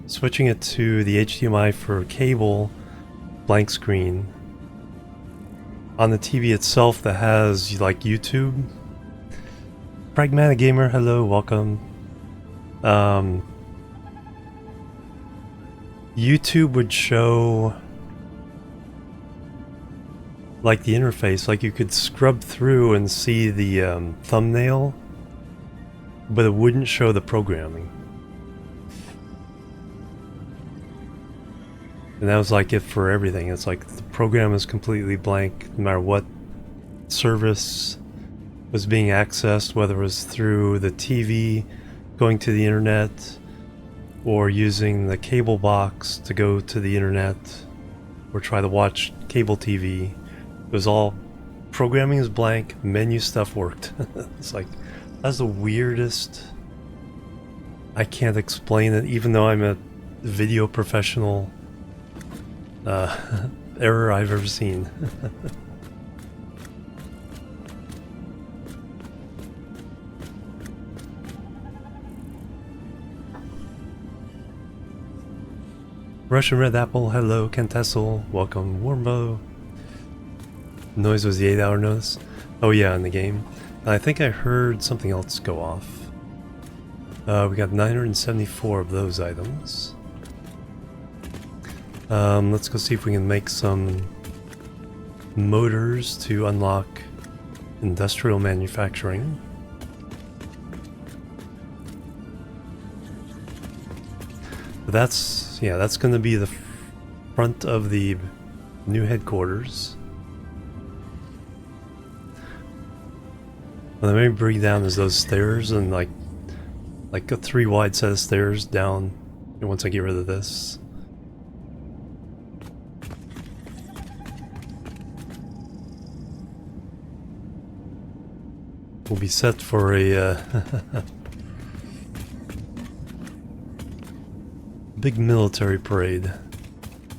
switching it to the HDMI for cable, blank screen. On the TV itself that has like YouTube. Pragmatic Gamer, hello, welcome. YouTube would show like the interface, like you could scrub through and see the thumbnail, but it wouldn't show the programming. And that was like it for everything. It's like the program is completely blank no matter what service was being accessed, whether it was through the TV, going to the internet, or using the cable box to go to the internet, or try to watch cable TV. It was all, programming is blank, menu stuff worked. It's like, that's the weirdest, I can't explain it, even though I'm a video professional, error I've ever seen. Russian Red Apple, hello. Kentessel, welcome. Warmbo. Noise was the 8-hour notice. Oh yeah, in the game. I think I heard something else go off. We got 974 of those items. Let's go see if we can make some motors to unlock industrial manufacturing. But that's going to be the front of the new headquarters. What I may bring down is those stairs and like a 3 wide set of stairs down once I get rid of this. We'll be set for a big military parade.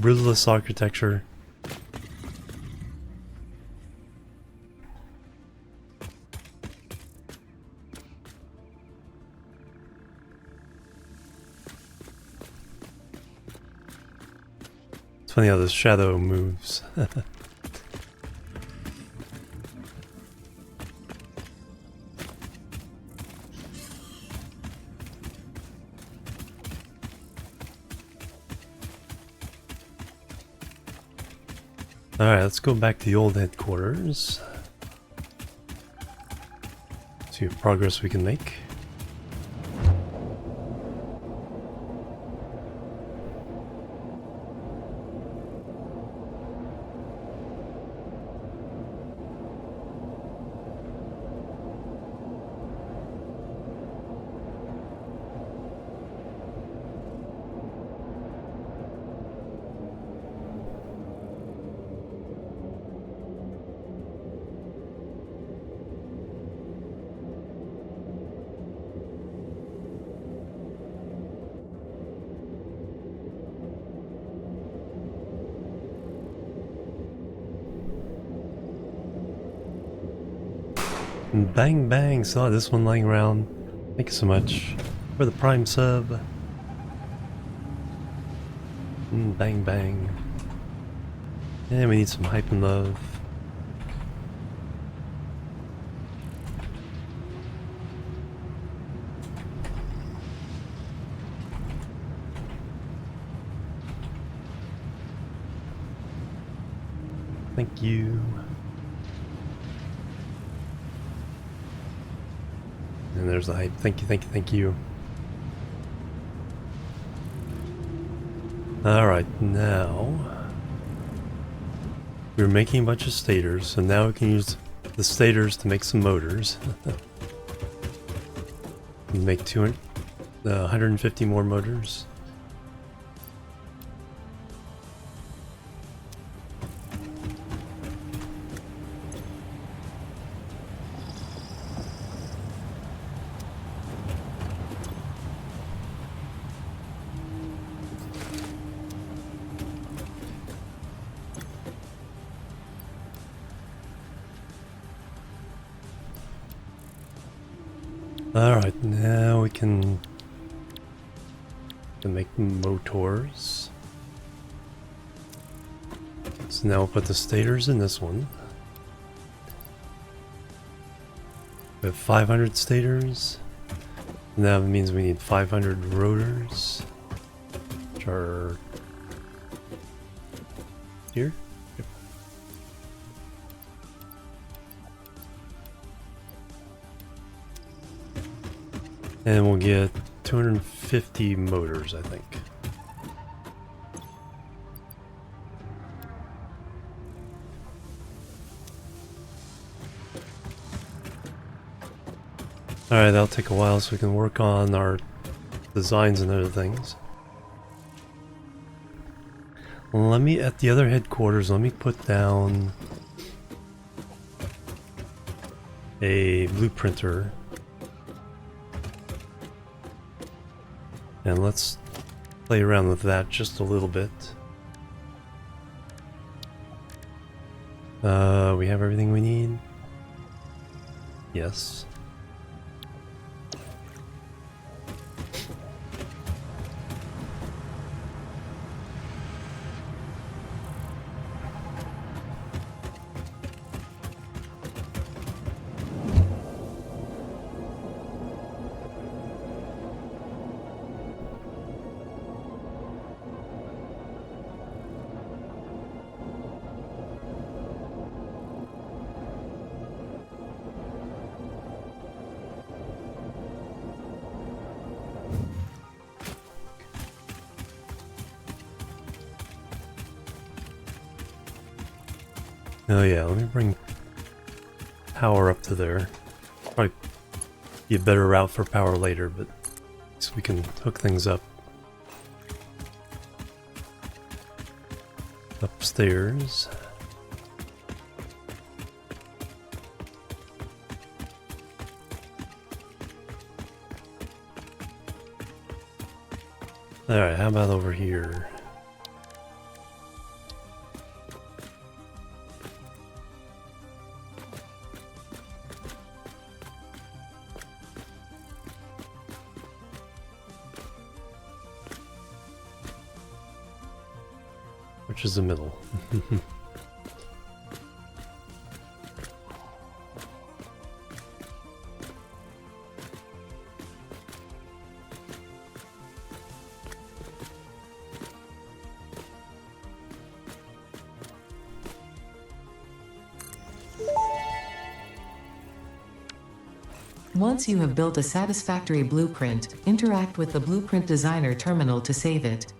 Brutalist architecture. It's funny how the shadow moves. Alright, let's go back to the old headquarters. See what progress we can make. And bang bang, saw this one lying around. Thank you so much for the prime sub. Bang bang. And we need some hype and love. Thank you. And there's the hype. Thank you, thank you, thank you. Alright, now we're making a bunch of stators, so now we can use the stators to make some motors. We make 150 more motors. Alright, now we can make motors. So now we'll put the stators in this one. We have 500 stators. And that means we need 500 rotors, which are here. Yep. And we'll get 250 motors, I think. Alright, that'll take a while so we can work on our designs and other things. Let me, at the other headquarters, let me put down a blueprinter. And let's play around with that just a little bit. We have everything we need? Yes. Oh yeah, let me bring power up to there. Probably be a better route for power later, but so we can hook things up. Upstairs. Alright, how about over here? Which is the middle. Once you have built a satisfactory blueprint, interact with the Blueprint Designer terminal to save it.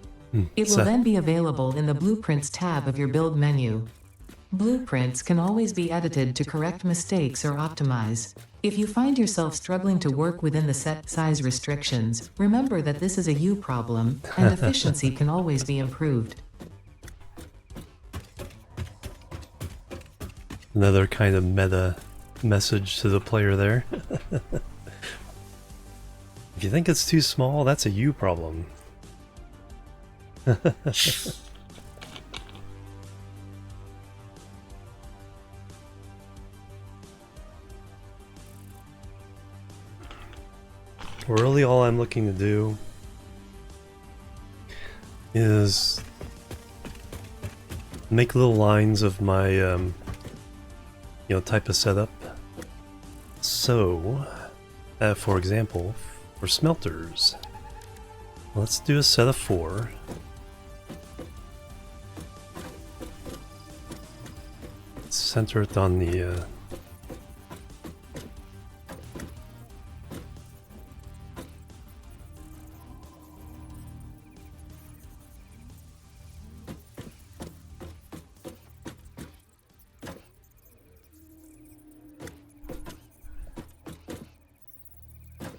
It will then be available in the Blueprints tab of your build menu. Blueprints can always be edited to correct mistakes or optimize. If you find yourself struggling to work within the set size restrictions, remember that this is a you problem, and efficiency can always be improved. Another kind of meta message to the player there. If you think it's too small, that's a you problem. Really, all I'm looking to do is make little lines of my type of setup. So, for example, for smelters, let's do a set of 4. center it on the...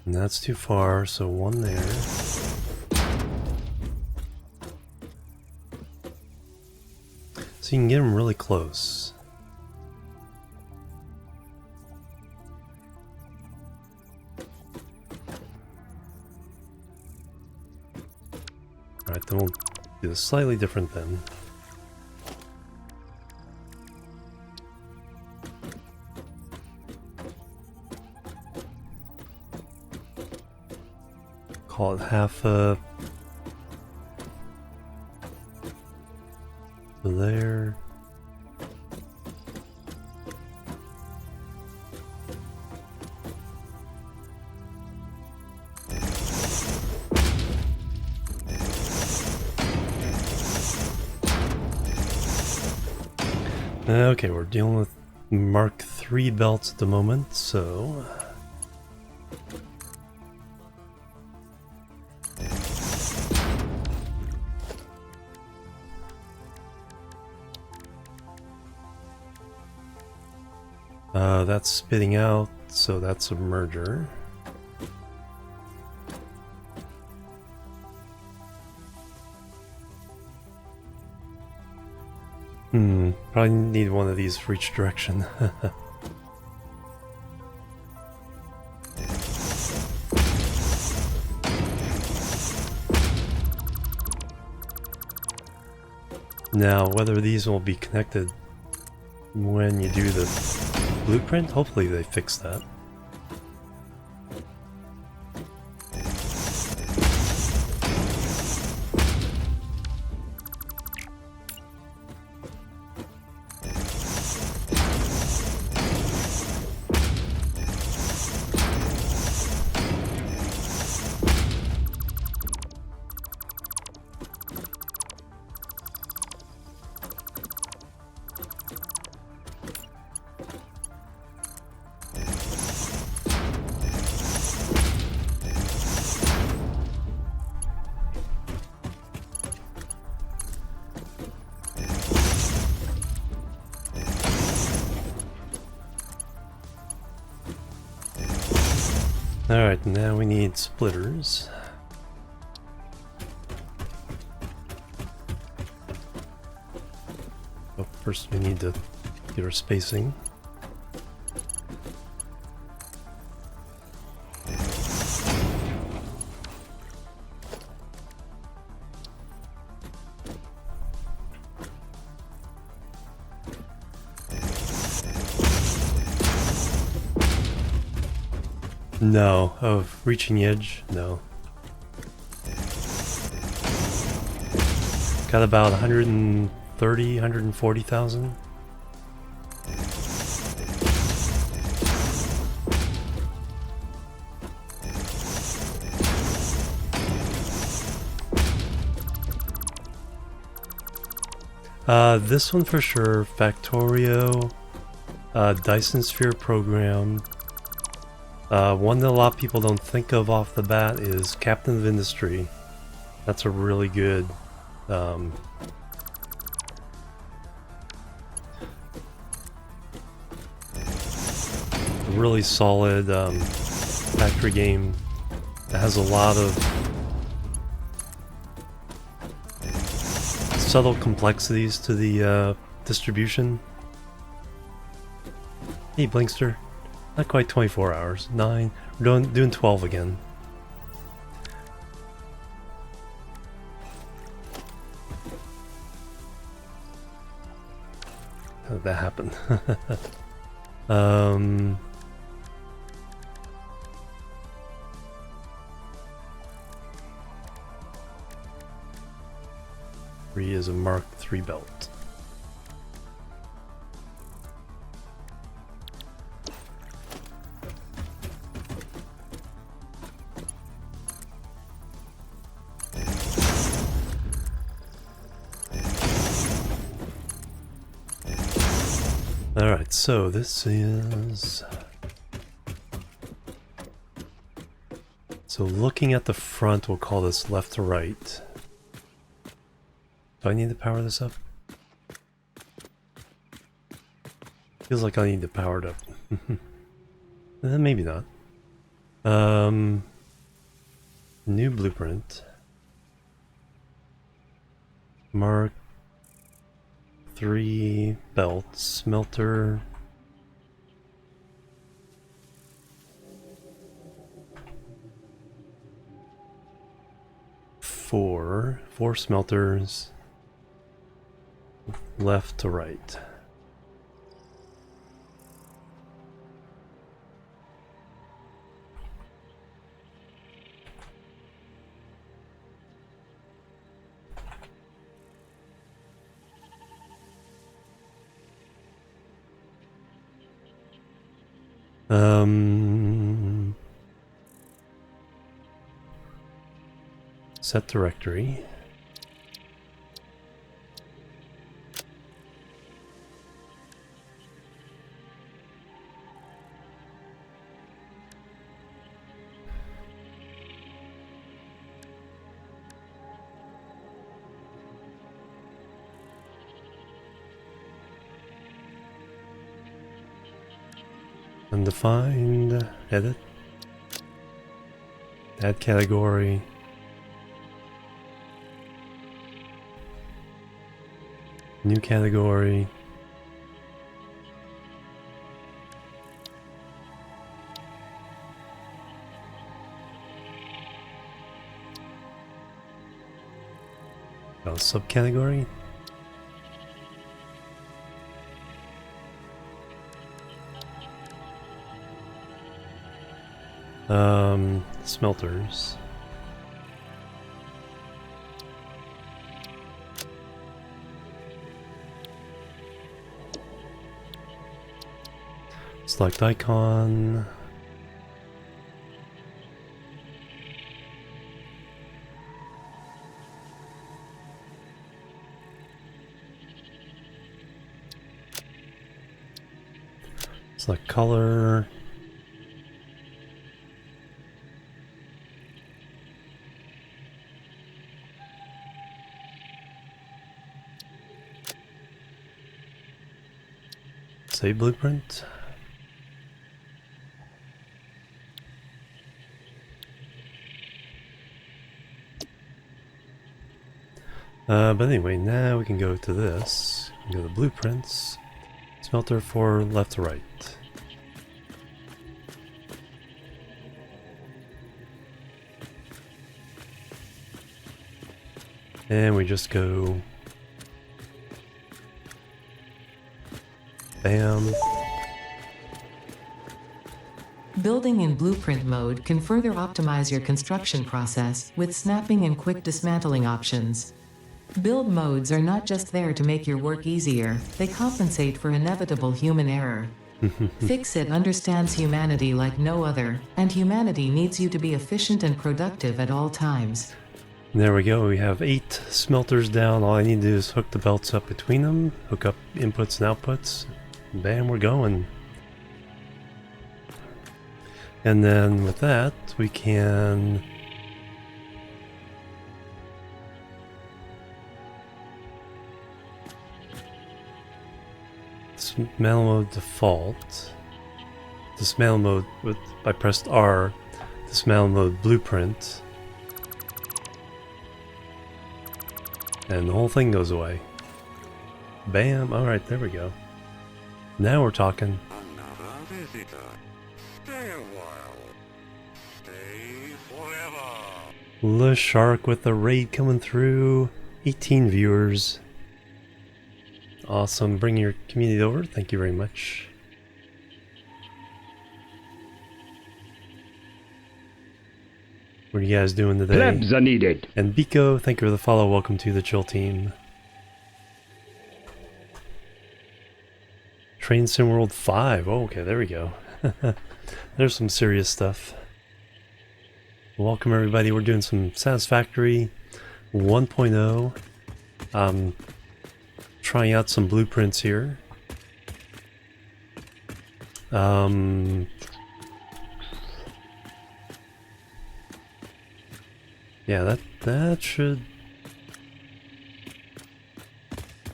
And that's too far, so one there. So you can get them really close. Alright, then we'll do this slightly different then. Call it half a... there. Okay, we're dealing with Mark III belts at the moment, so... that's spitting out, so that's a merger. Probably need one of these for each direction. Now, whether these will be connected when you do the blueprint, hopefully they fix that. Alright, now we need splitters. Oh, first we need to get our spacing. No, of reaching the edge, no. Got about 130, 140,000. This one for sure, Factorio, Dyson Sphere program. One that a lot of people don't think of off the bat is Captain of Industry. That's a really good really solid factory game that has a lot of subtle complexities to the distribution. Hey Blinkster. Not quite 24 hours. 9. We're doing 12 again. How did that happen? 3 is a Mark III belt. so this is... So looking at the front, we'll call this left to right. Do I need to power this up? Feels like I need to power it up. Maybe not. New blueprint. Mark 3 belt smelter. Four smelters, left to right. Set directory. Undefined, edit, add category, new category, subcategory. Smelters. Select icon. Select color. Save blueprint. But anyway, now we can go to this. Go to blueprints. Smelter for left to right. And we just go... Bam. Building in blueprint mode can further optimize your construction process with snapping and quick dismantling options. Build modes are not just there to make your work easier, they compensate for inevitable human error. Fix-It understands humanity like no other, and humanity needs you to be efficient and productive at all times. There we go, we have 8 smelters down. All I need to do is hook the belts up between them, hook up inputs and outputs. Bam, we're going. And then with that, we can... Dismantle mode default. Dismantle mode with... I pressed R. Dismantle mode blueprint. And the whole thing goes away. Bam, alright, there we go. Now we're talking. Another visitor. Stay a while. Stay forever. The Shark with the raid coming through. 18 viewers. Awesome. Bring your community over. Thank you very much. What are you guys doing today? Plebs are needed. And Biko, thank you for the follow. Welcome to the Chill Team. Train Sim World 5. Oh, okay, there we go. There's some serious stuff. Welcome everybody. We're doing some Satisfactory 1.0. Trying out some blueprints here. Um, yeah, that should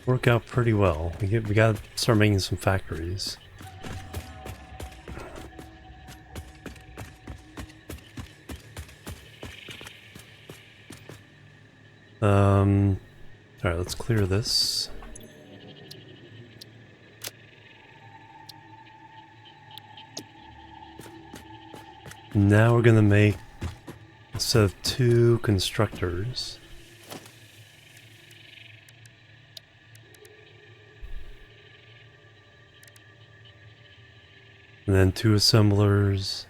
work out pretty well. We gotta start making some factories. Alright, let's clear this. Now we're gonna make, instead of 2 constructors, and then 2 assemblers.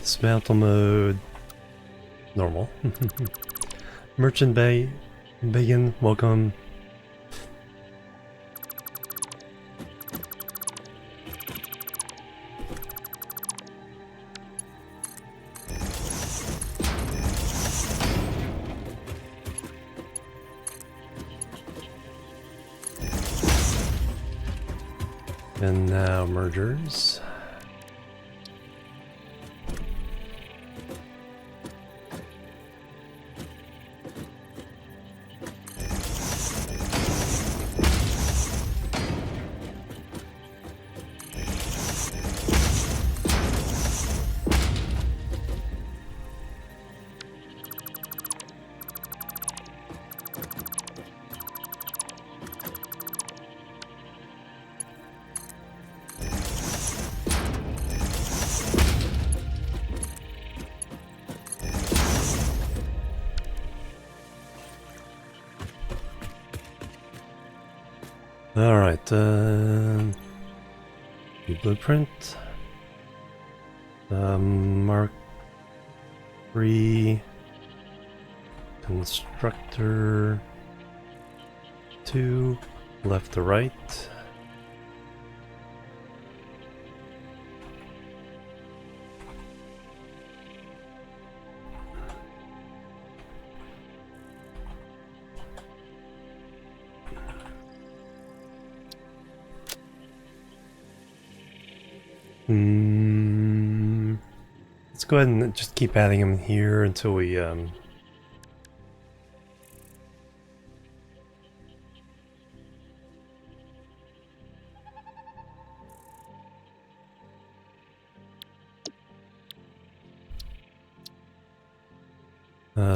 Dismantle mode. Normal. Merchant Bay. Bacon, welcome. And now mergers. Alright, new blueprint. Mark 3 constructor 2 left to right. Let's go ahead and just keep adding them here until we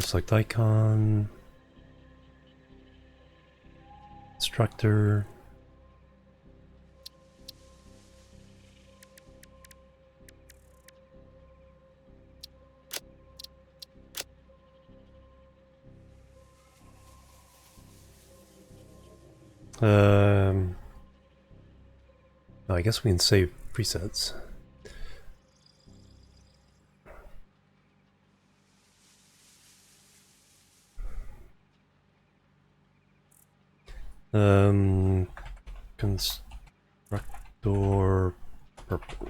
select icon, instructor. I guess we can save presets. Constructor purple.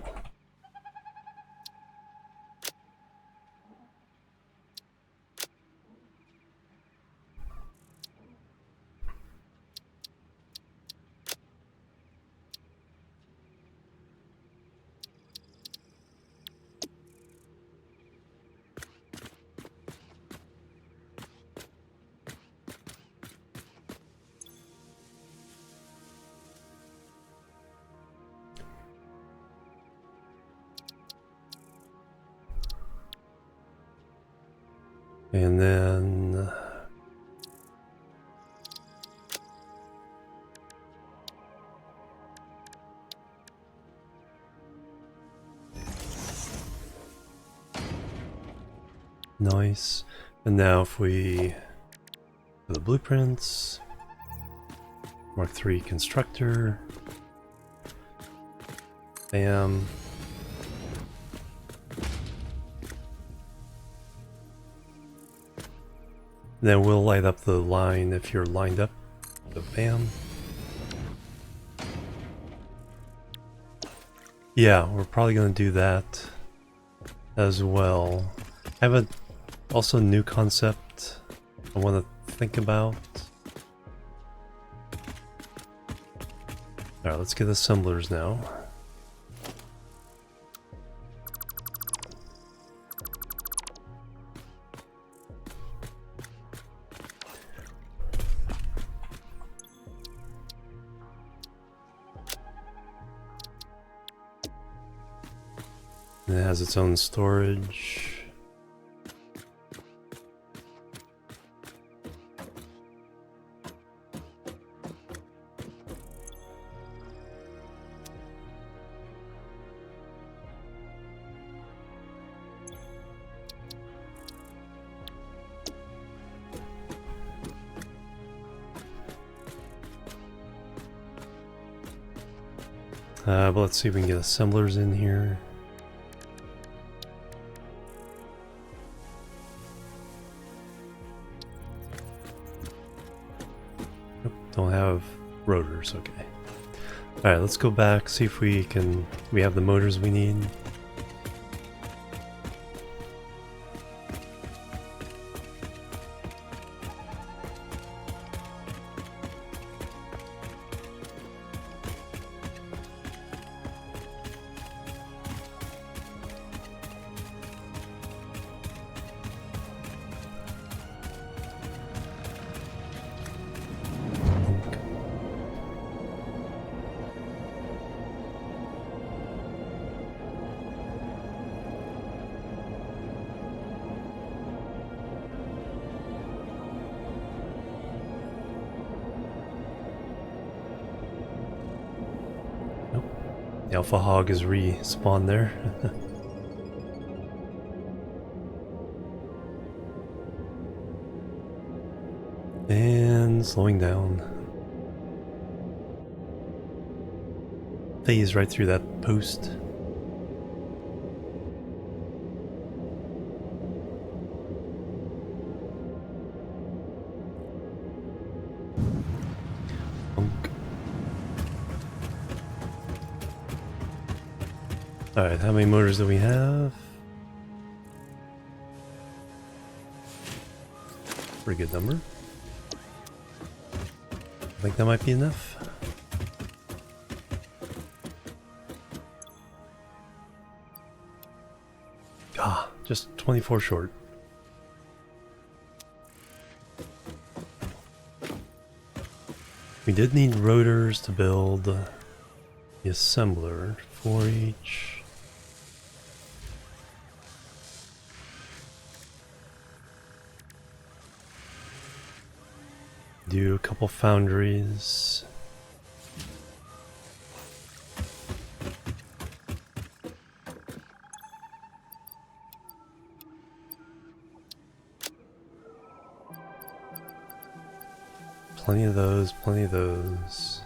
And then Nice. And now if we go to the blueprints, Mark III constructor, bam. Then we'll light up the line if you're lined up. So bam. Yeah, we're probably going to do that as well. I have a also new concept I want to think about. Alright, let's get assemblers now. And it has its own storage. But let's see if we can get assemblers in here. Nope, don't have rotors, okay. Alright, let's go back, see if we have the motors we need. The Alpha Hog is respawned there. And slowing down. Phase right through that post. Alright, how many motors do we have? Pretty good number. I think that might be enough. Ah, just 24 short. We did need rotors to build the assembler, 4 each. Do a couple foundries. Plenty of those, plenty of those.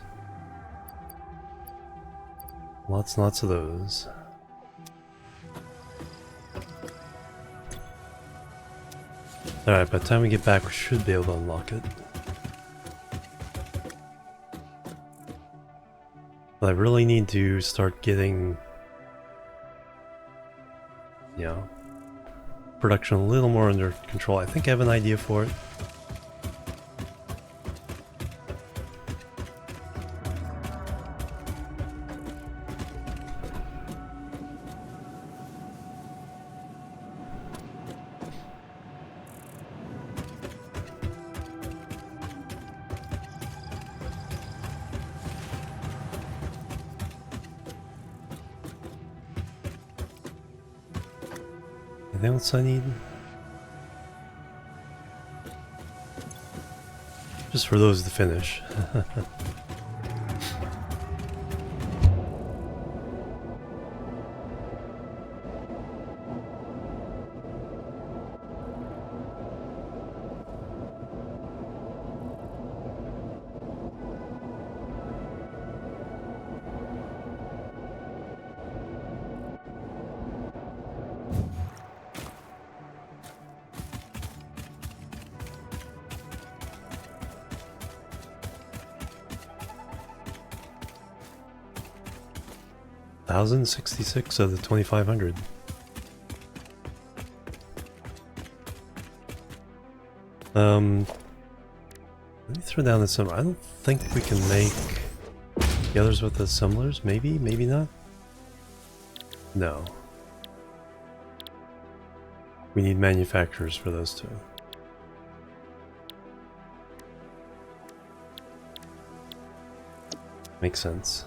Lots and lots of those. Alright, by the time we get back we should be able to unlock it. But I really need to start getting, you know, production a little more under control. I think I have an idea for it. Anything else I need? Just for those to finish. 1,066 of the 2,500. Let me throw down the assembler. I don't think we can make the others with the assemblers. Maybe, maybe not. No. We need manufacturers for those two. Makes sense.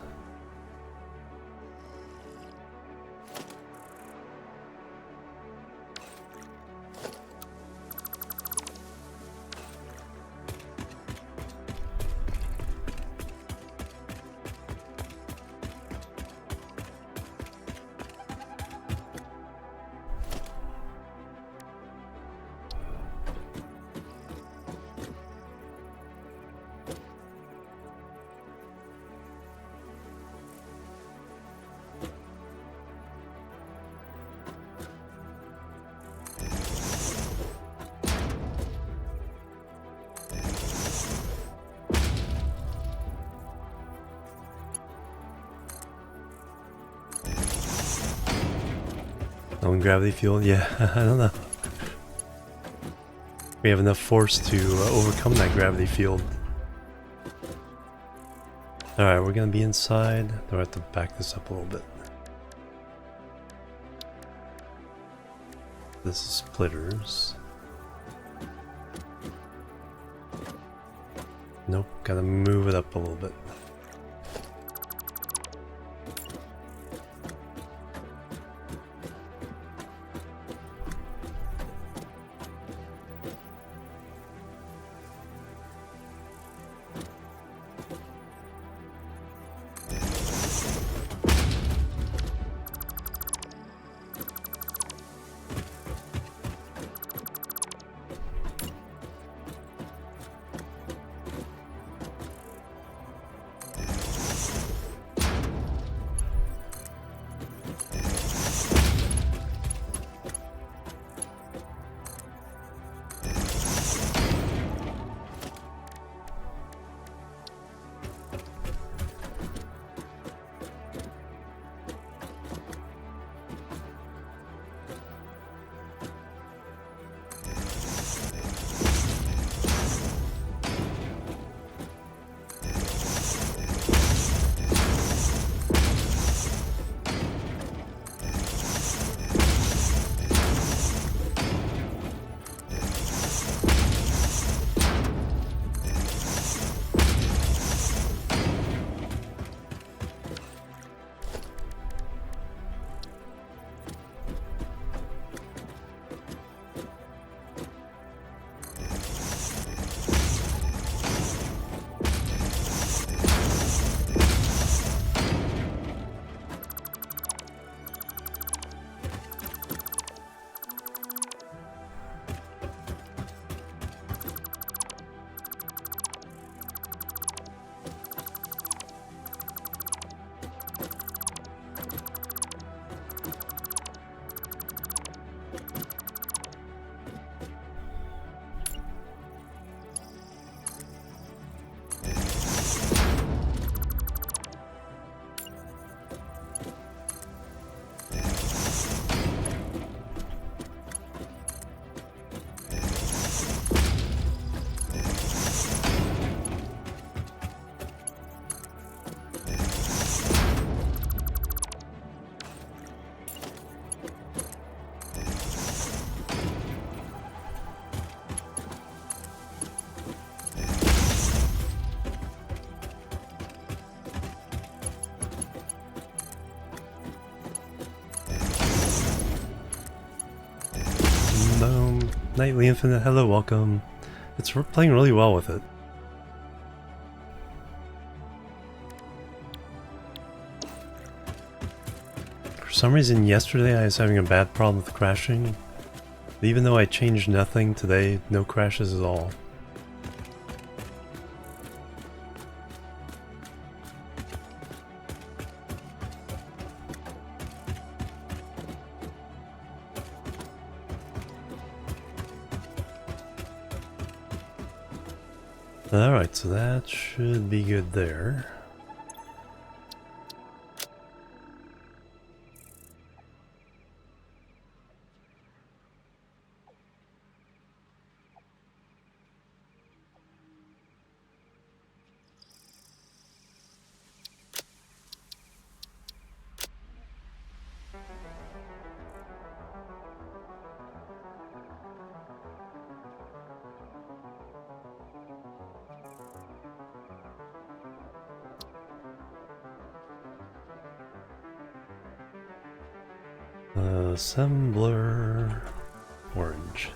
On gravity field? Yeah, I don't know. We have enough force to overcome that gravity field. Alright, we're gonna be inside. Though I have to back this up a little bit. This is splitters. Nope, gotta move it up a little bit. Nightly Infinite, hello, welcome. It's playing really well with it. For some reason yesterday I was having a bad problem with crashing. But even though I changed nothing today, no crashes at all. Alright, so that should be good there. Assembler orange.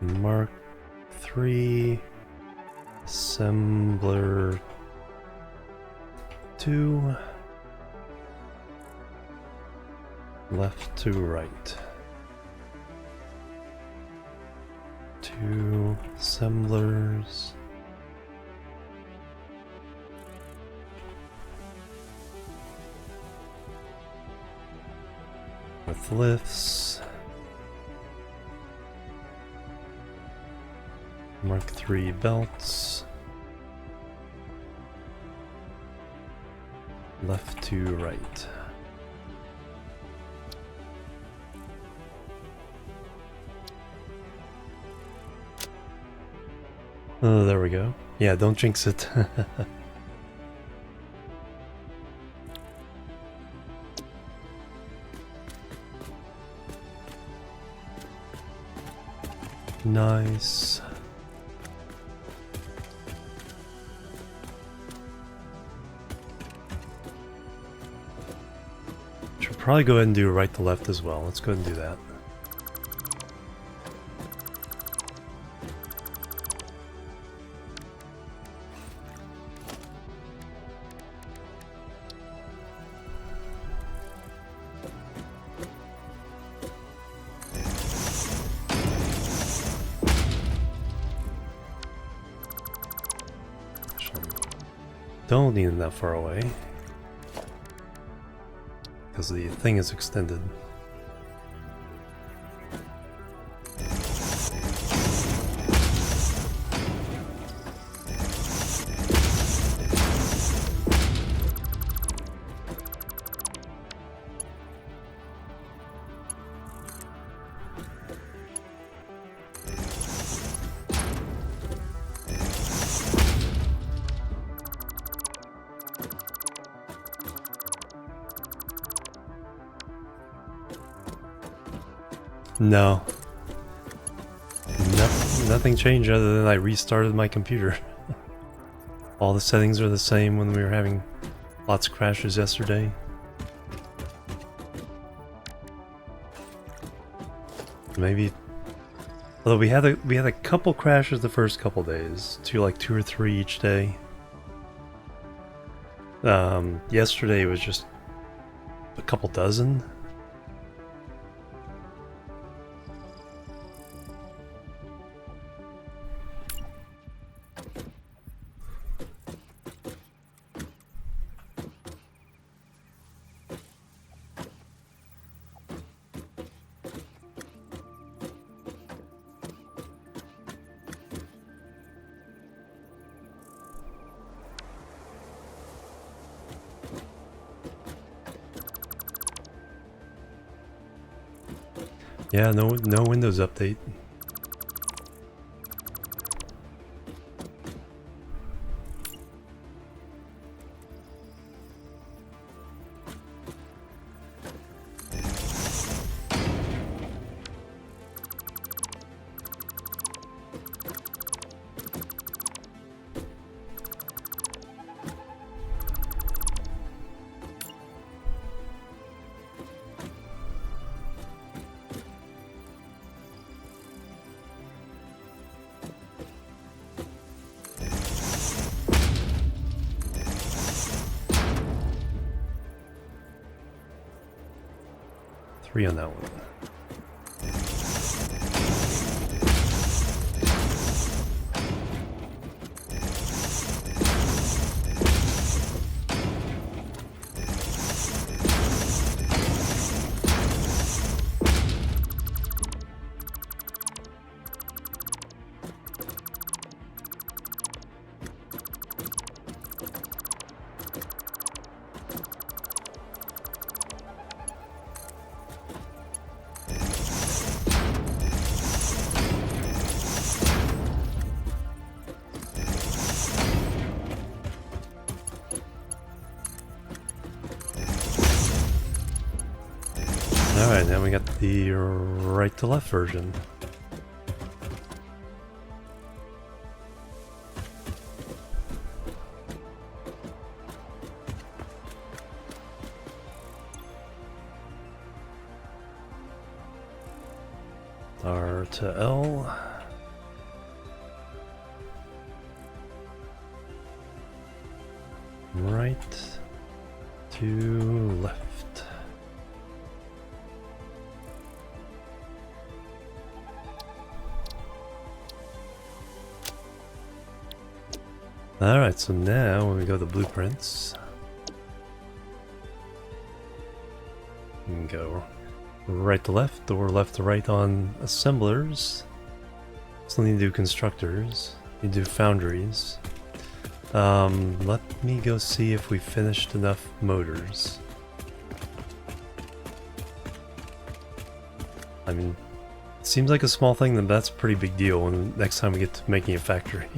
Mark 3 assembler 2 left to right. 2 assemblers. With lifts. Mark 3 belts. Left to right. Oh, there we go. Yeah, don't jinx it. Nice. Should probably go ahead and do right to left as well. Let's go ahead and do that. Don't need them that far away because the thing is extended. No. Nothing changed other than I restarted my computer. All the settings are the same when we were having lots of crashes yesterday. Maybe, although we had a couple crashes the first couple days, like 2 or 3 each day. Yesterday was just a couple dozen. Yeah, no Windows update. Three on that one. Alright, now we got the right to left version. R to L. Right to left. Alright, so now when we go to blueprints, we can go right to left or left to right on assemblers. Still need to do constructors, need to do foundries. Let me go see if we finished enough motors. I mean, it seems like a small thing, then that's a pretty big deal when next time we get to making a factory.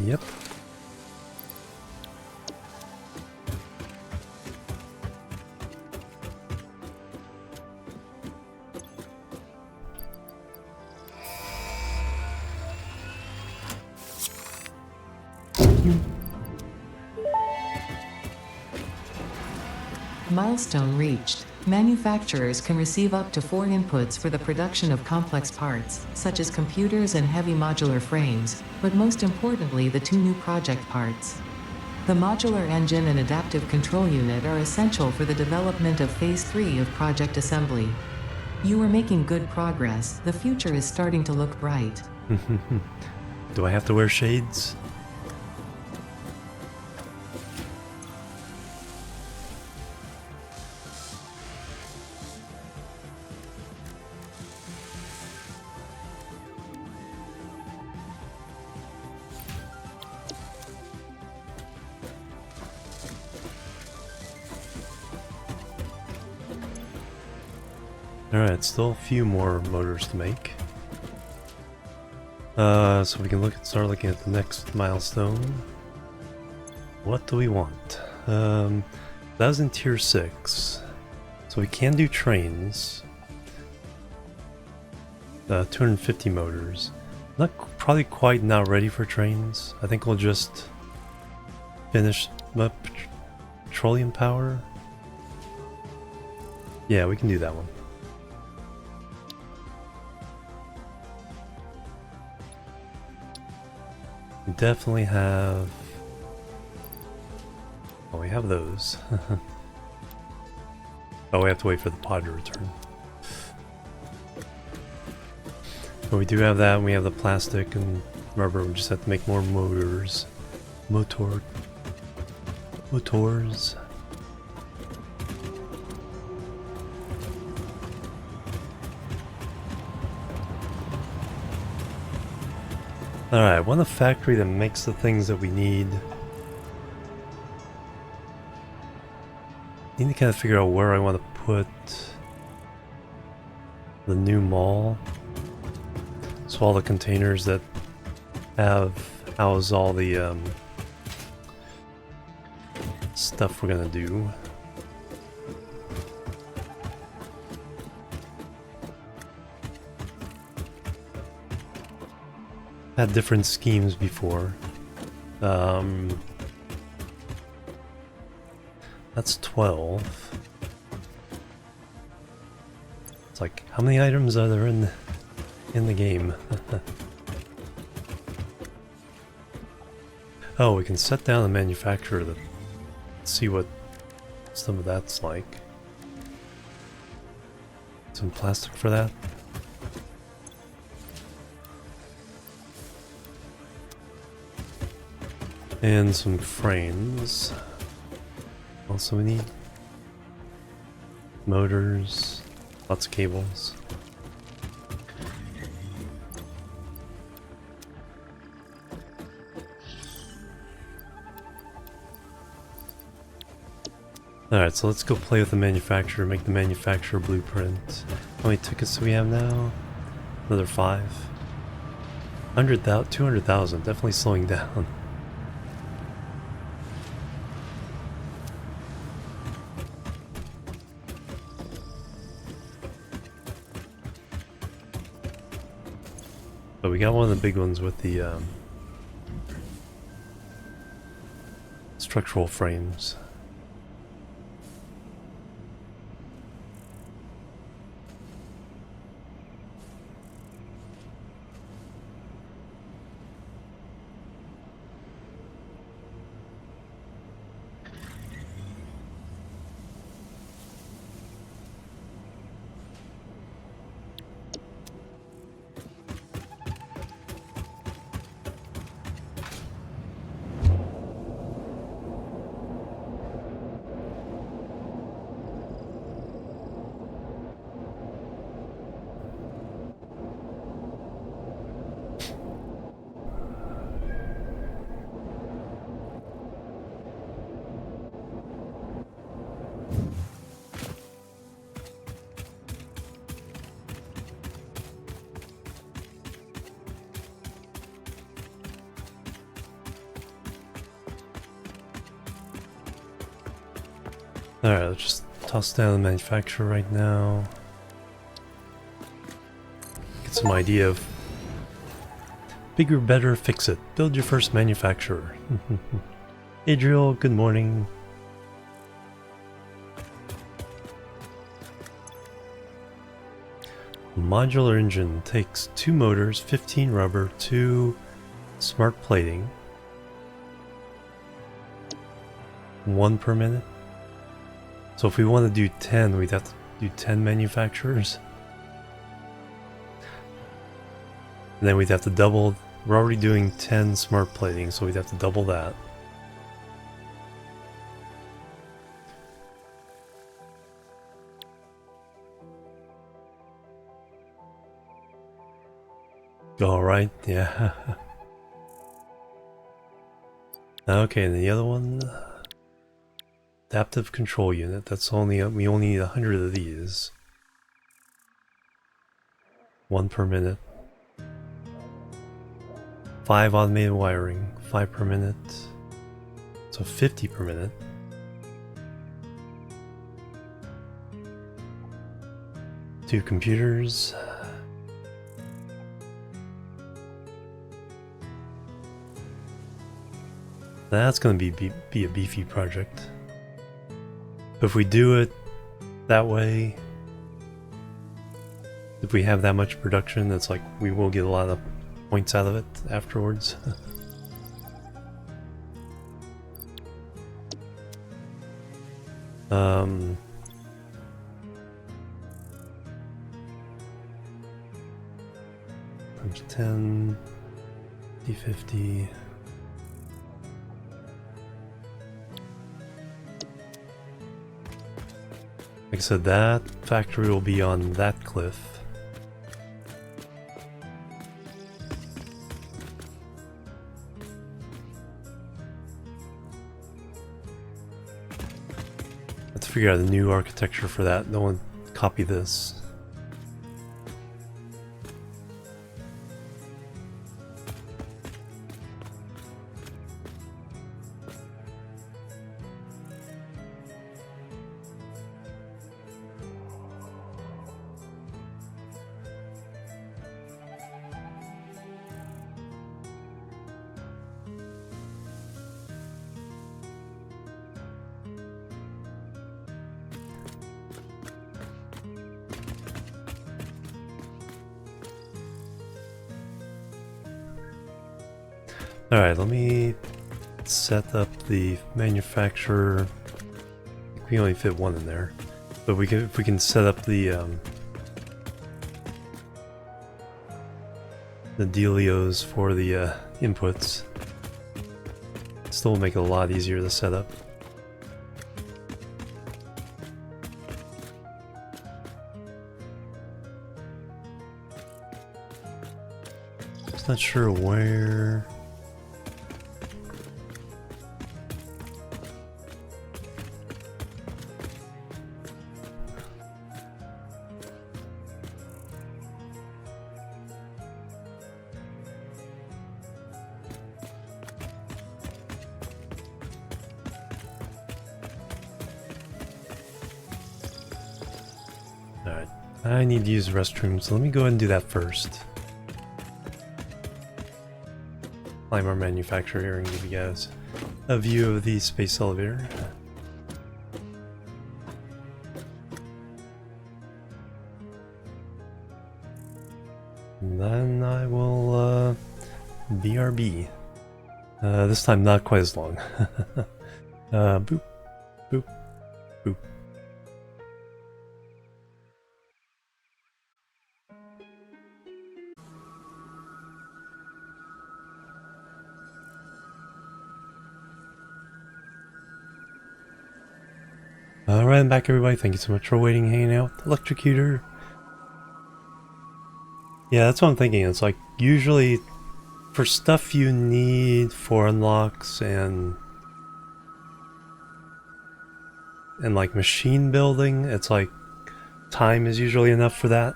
Yep. Milestone reached. Manufacturers can receive up to 4 inputs for the production of complex parts, such as computers and heavy modular frames, but most importantly the 2 new project parts. The modular engine and adaptive control unit are essential for the development of Phase 3 of Project Assembly. You are making good progress. The future is starting to look bright. Do I have to wear shades? Alright, still a few more motors to make. So we can start looking at the next milestone. What do we want? That was in tier 6. So we can do trains. 250 motors. Probably quite not ready for trains. I think we'll just finish up petroleum power. Yeah, we can do that one. We definitely have... Oh, we have those. Oh, we have to wait for the pod to return. But we do have that, and we have the plastic and rubber. We just have to make more motors. Motors. Alright, I want a factory that makes the things that we need. I need to kind of figure out where I want to put the new mall. So all the containers that house all the stuff we're gonna do. Had different schemes before. That's 12. It's like, how many items are there in the game? Oh, we can set down the manufacturer to see what some of that's like. Some plastic for that. And some frames. Also we need motors, lots of cables. Alright, so let's go play with the manufacturer, make the manufacturer blueprint. How many tickets do we have now? Another 5. 100,000, 200,000, definitely slowing down. But we got one of the big ones with the structural frames. Alright, let's just toss down the manufacturer right now. Get some idea of bigger, better, fix it. Build your first manufacturer. Adriel, good morning. Modular engine takes 2 motors, 15 rubber, 2 smart plating. 1 per minute. So if we want to do 10, we'd have to do 10 manufacturers. And then we'd have to double. We're already doing 10 smart plating, so we'd have to double that. Alright, yeah. Okay, and the other one, adaptive control unit. That's only, we only need 100 of these. 1 per minute. 5 automated wiring, 5 per minute. So 50 per minute. Two computers. That's going to be a beefy project. But if we do it that way, if we have that much production, it's like we will get a lot of points out of it afterwards. Times 10, D50. Like I said, that factory will be on that cliff. Let's figure out a new architecture for that. No one copy this. Alright, let me set up the manufacturer. We can only fit one in there. But we can, if we can set up the dealios for the inputs, still make it a lot easier to set up. Just not sure where. Alright, I need to use the restroom, so let me go ahead and do that first. Climb our manufacturer here and give you guys a view of the space elevator. And then I will BRB. This time not quite as long. Boop, boop, boop. Alright, I'm back everybody. Thank you so much for waiting, hanging out. Electrocutor. Yeah, that's what I'm thinking. It's like, usually, for stuff you need for unlocks and like machine building, it's like, time is usually enough for that.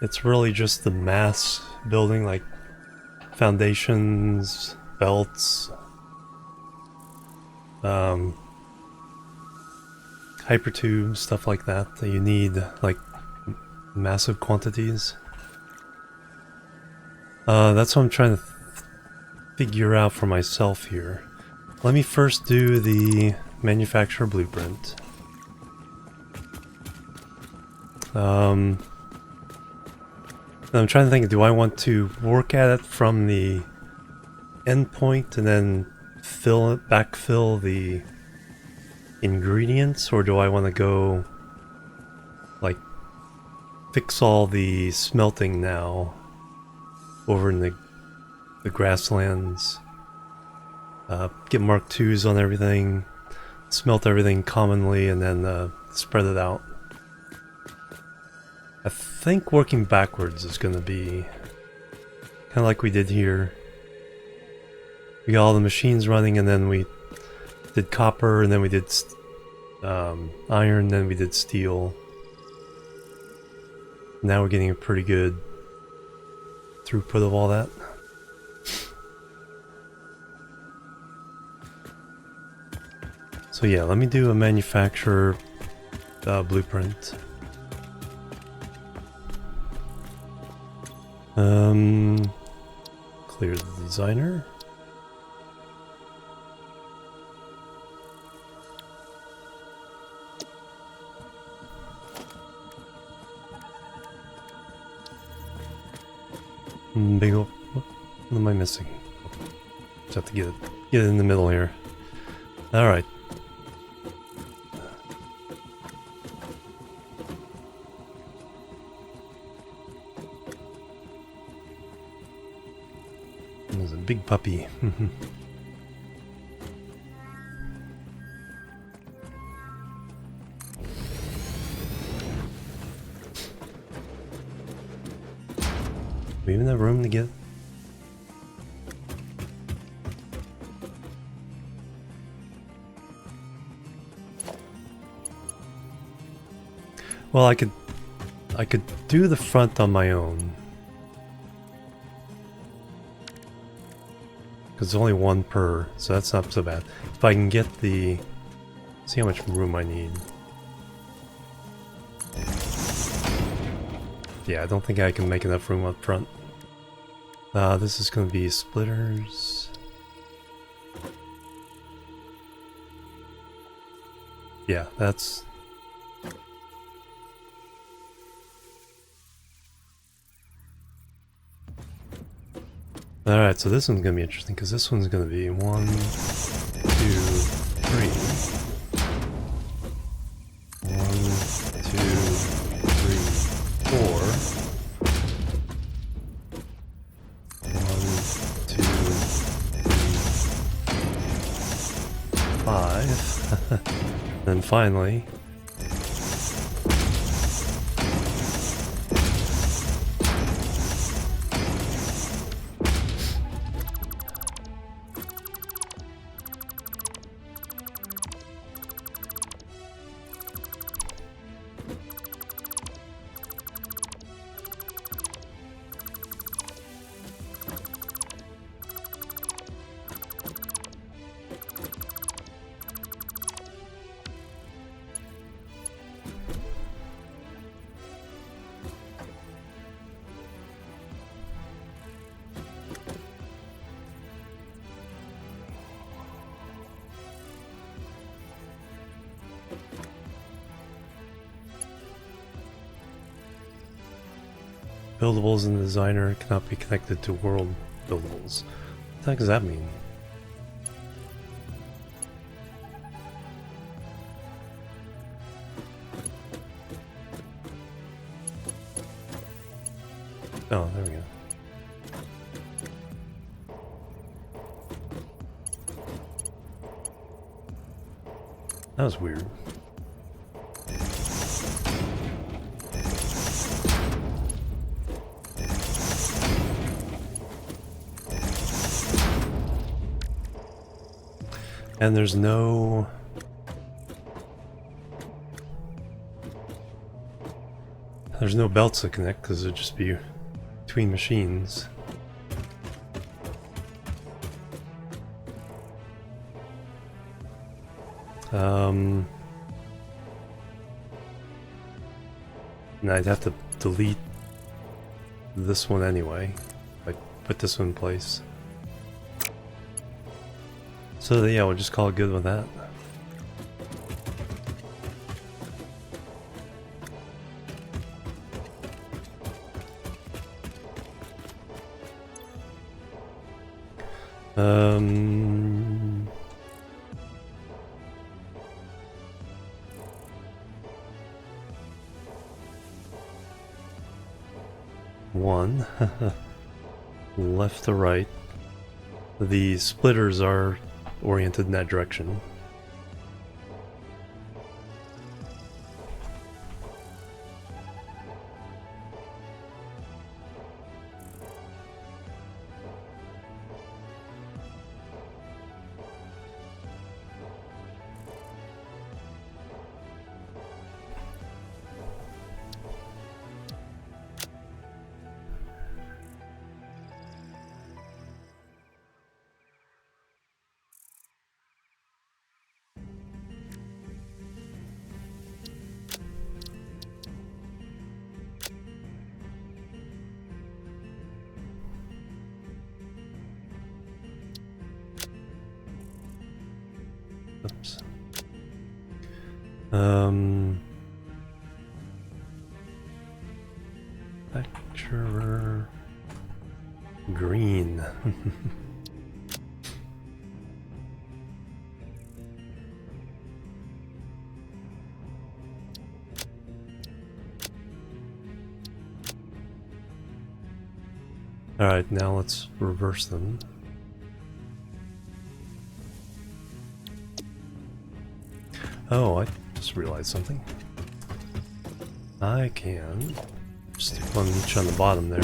It's really just the mass building, like foundations, belts, hypertubes, stuff like that, that you need like massive quantities. That's what I'm trying to figure out for myself here. Let me first do the manufacturer blueprint. I'm trying to think, do I want to work at it from the endpoint and then backfill the ingredients, or do I want to go like fix all the smelting now over in the grasslands, get Mark IIs on everything, smelt everything commonly, and then spread it out. I think working backwards is going to be kind of like we did here. We got all the machines running, and then we did copper, and then we did iron, then we did steel. Now we're getting a pretty good throughput of all that. So yeah, let me do a manufacturer blueprint. Clear the designer. Big ol'. What am I missing? Just have to get it in the middle here. All right. There's a big puppy. We even have room to get. Well, I could do the front on my own. Because there's only one per, so that's not so bad. If I can get the... See how much room I need. Yeah, I don't think I can make enough room up front. This is going to be splitters. Yeah, that's... Alright, so this one's gonna be interesting because this one's gonna be 1, 2, 3. 1, 2, 3, 4. 1, 2, 3, 5. Then finally, buildables in the designer cannot be connected to world buildables. What the heck does that mean? Oh, there we go. That was weird. And there's no... There's no belts to connect because it'd just be between machines. And I'd have to delete this one anyway. Like, put this one in place. So yeah, we'll just call it good with that. One. Left to right. The splitters are oriented in that direction. Oops. Lecturer green. All right, now let's reverse them. Oh, I just realized something. I can stick one each on the bottom there.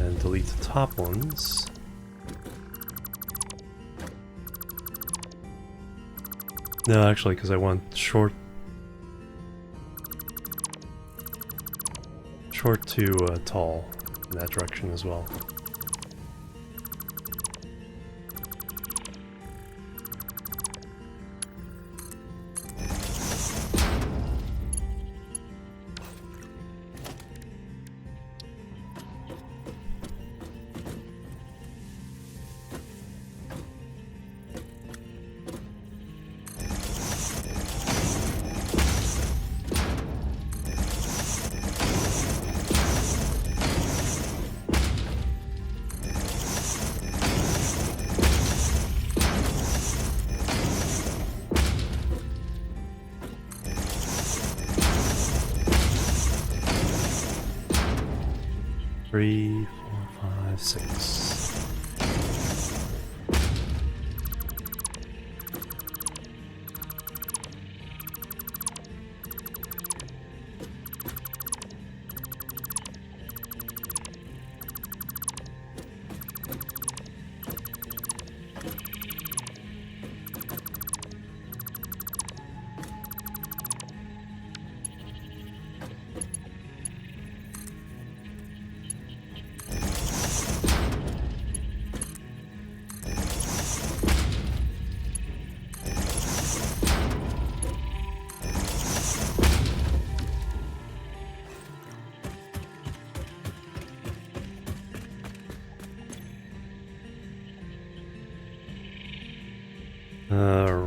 And delete the top ones. No, actually, because I want short to tall in that direction as well. 3, 4, 5, 6.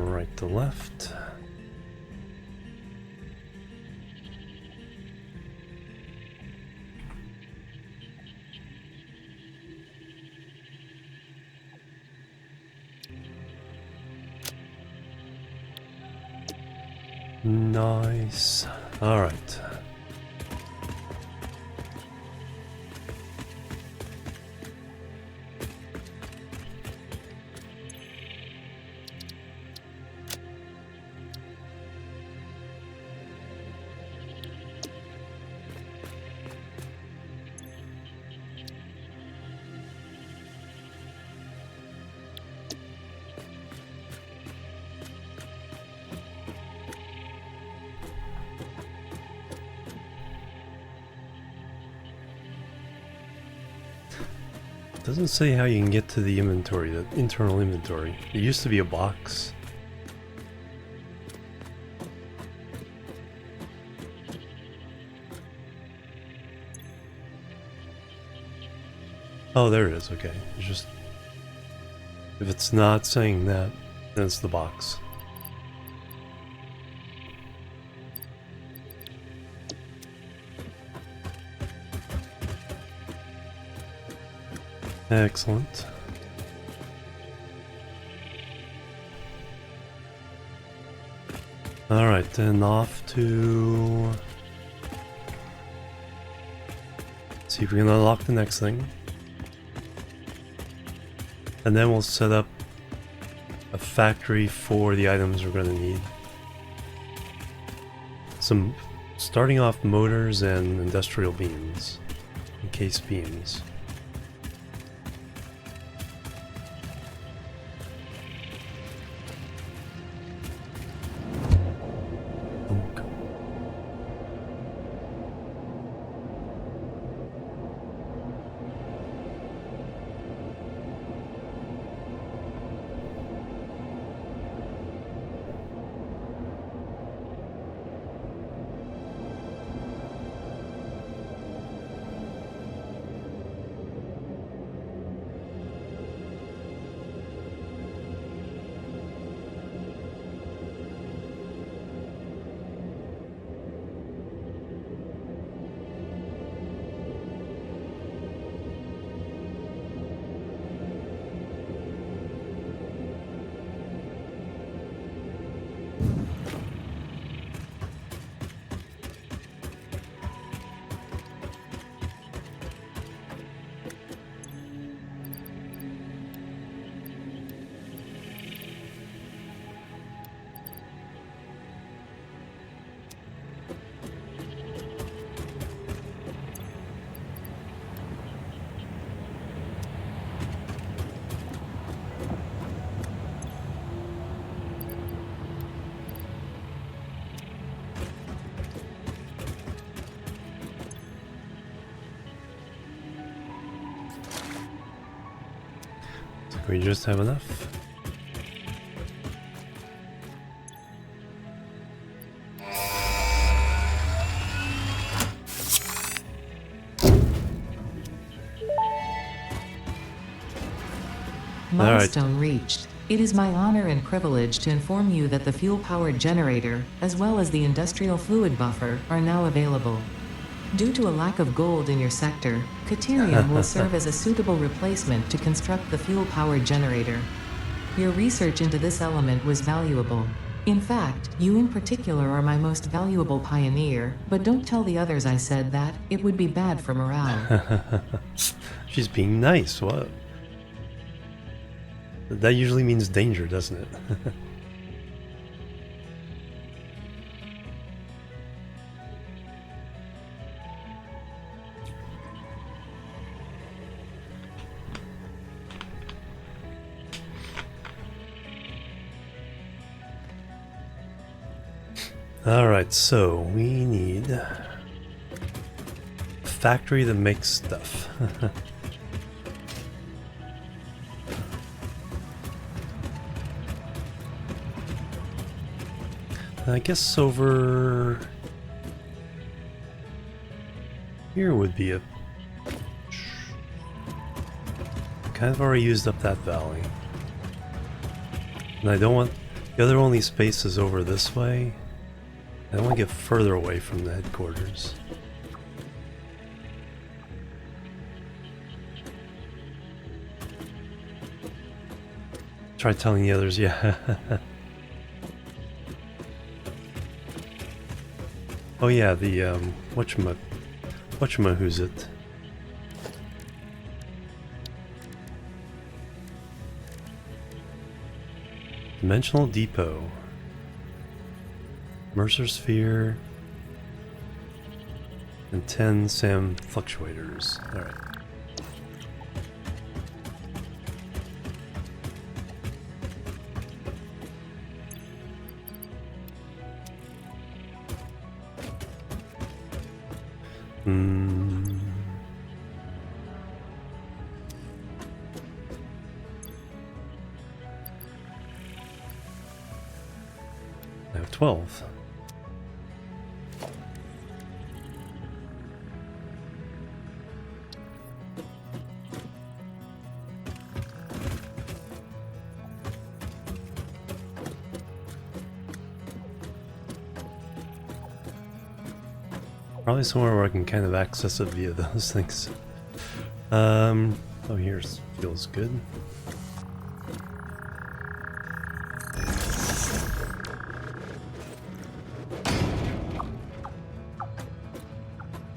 Right to left. Nice. All right. Doesn't say how you can get to the inventory, the internal inventory. It used to be a box. Oh, there it is. Okay. It's just, if it's not saying that, then it's the box. Excellent. Alright, then off to... see if we can unlock the next thing. And then we'll set up a factory for the items we're going to need. Some starting off motors and industrial beams, encased beams. We just have enough. Milestone reached. It is my honor and privilege to inform you that the fuel-powered generator, as well as the industrial fluid buffer, are now available. Due to a lack of gold in your sector, Caterium will serve as a suitable replacement to construct the fuel-powered generator. Your research into this element was valuable. In fact, you in particular are my most valuable pioneer, but don't tell the others I said that, it would be bad for morale. She's being nice, what? That usually means danger, doesn't it? Alright, so we need a factory that makes stuff. I guess over here would be a... kind of already used up that valley. And I don't want... the other only space is over this way. I don't want to get further away from the headquarters. Try telling the others, yeah. Oh yeah, the who's it? Dimensional Depot. Mercer Sphere. And 10 SAM fluctuators. Alright. I have 12. Probably somewhere where I can kind of access it via those things. Oh, here's feels good.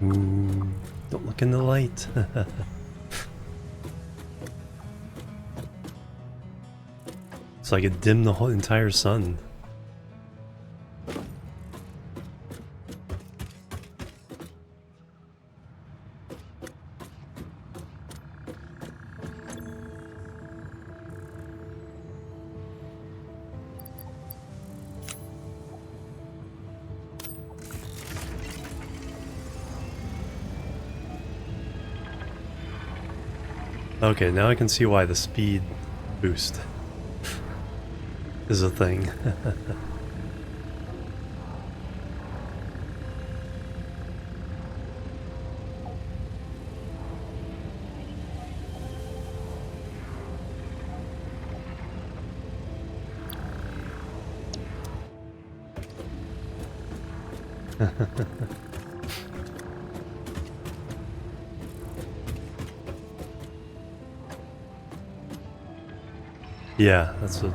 Ooh, don't look in the light. So I could dim the whole entire sun. Okay, now I can see why the speed boost is a thing. Yeah, that's what...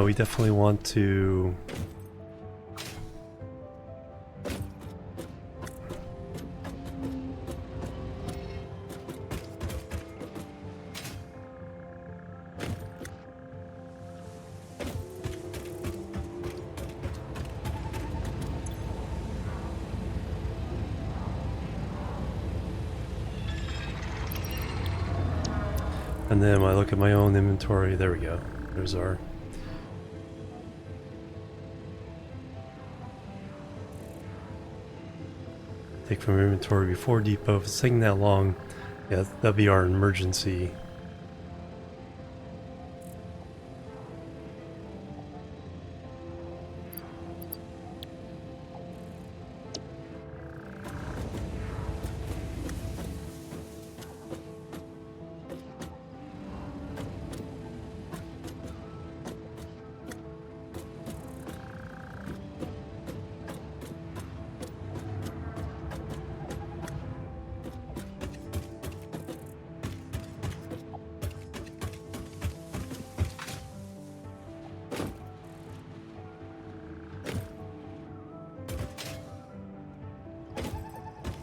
we definitely want to... And then when I look at my own inventory, there we go. There's our... Take from inventory before depot. If it's taking that long, yeah, that'll be our emergency.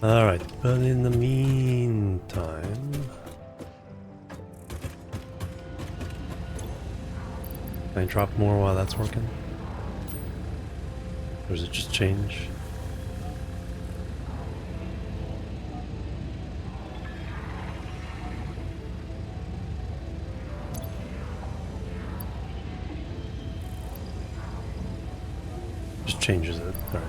Alright, but in the meantime... Can I drop more while that's working? Or does it just change? Just changes it. Alright.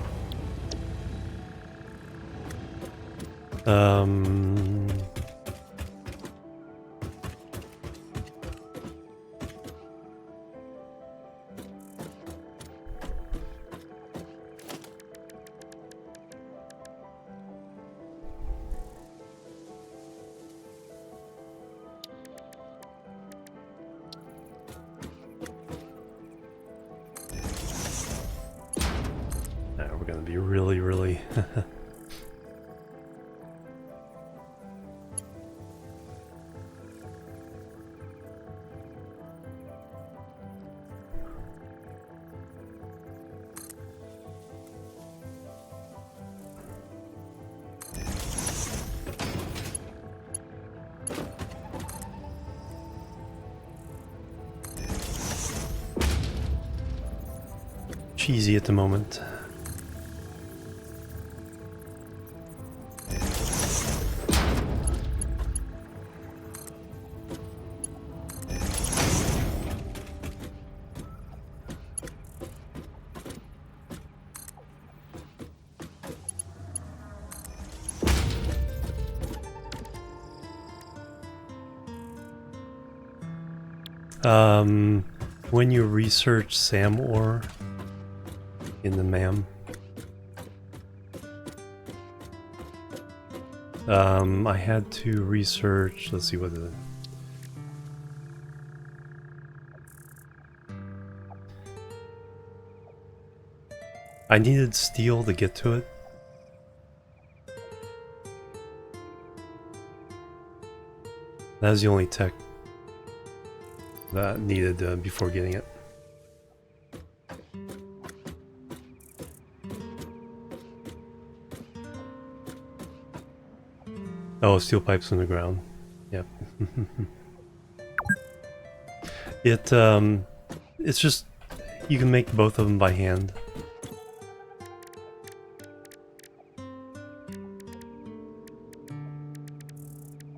Now we're gonna be really cheesy at the moment. When you research SAM ore in the MAM, I had to research, let's see what I needed steel to get to it. That was the only tech that needed before getting it. Oh, steel pipes in the ground. Yep. It's just you can make both of them by hand.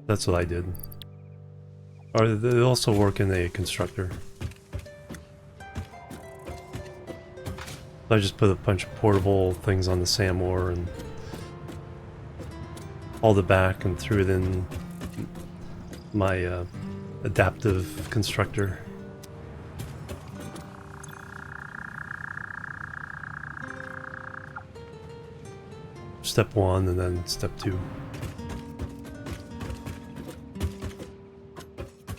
That's what I did. Or they also work in a constructor. I just put a bunch of portable things on the SAM ore and hauled it back and threw it in my adaptive constructor. Step 1 and then step 2.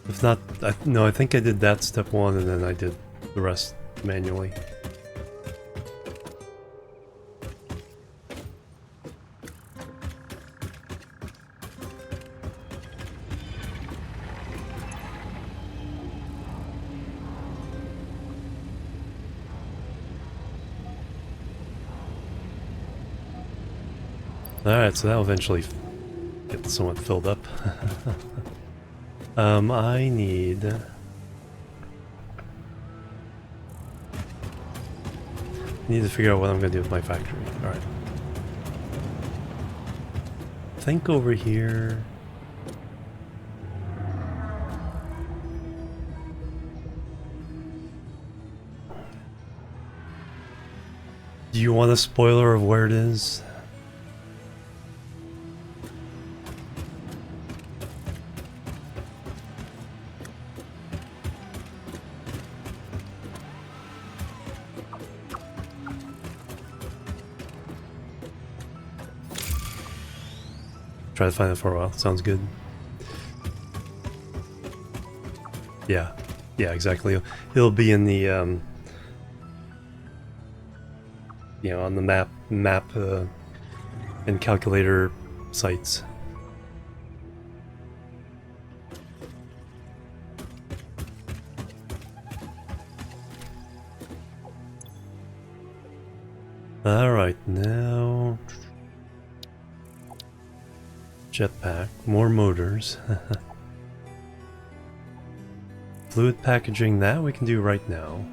If not, no, I think I did that step 1 and then I did the rest manually. Alright, so that'll eventually get somewhat filled up. I need to figure out what I'm gonna do with my factory. Alright. Think over here. Do you want a spoiler of where it is? Try to find it for a while. Sounds good. Yeah. Yeah, exactly. It'll be in the, you know, on the map and calculator sites. Alright, now... jetpack, more motors. Fluid packaging, that we can do right now.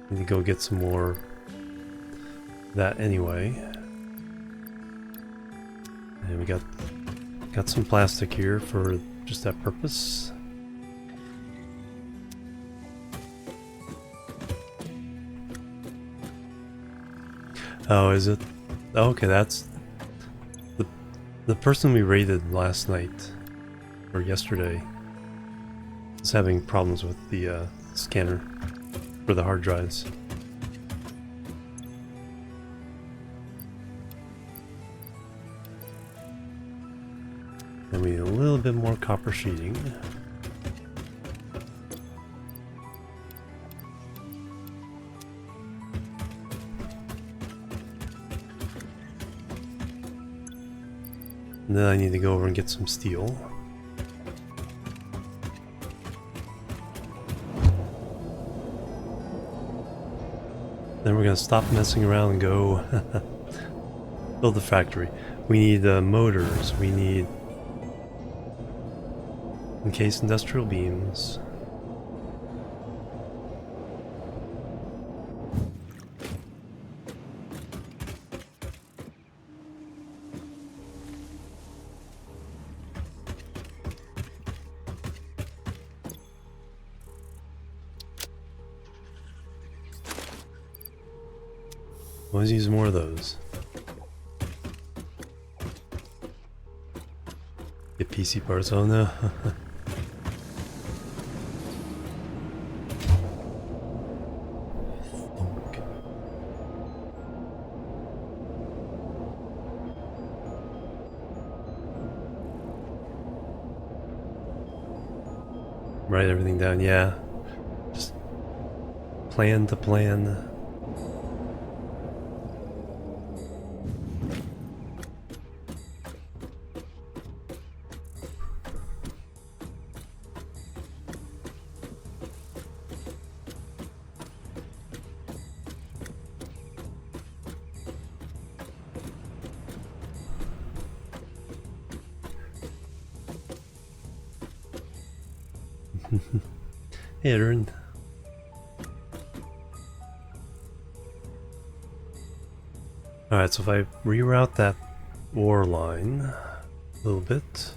Need to go get some more of that anyway. And we got some plastic here for just that purpose. Oh, is it? Okay, that's the person we raided last night or yesterday is having problems with the scanner for the hard drives. And we need a little bit more copper sheeting. And then I need to go over and get some steel. Then we're gonna stop messing around and go build the factory. We need motors, we need encased industrial beams. Let's use more of those. Get PC parts, oh no. Okay. Write everything down, yeah. Just plan to plan. Hey, Aaron. Alright, so if I reroute that ore line a little bit,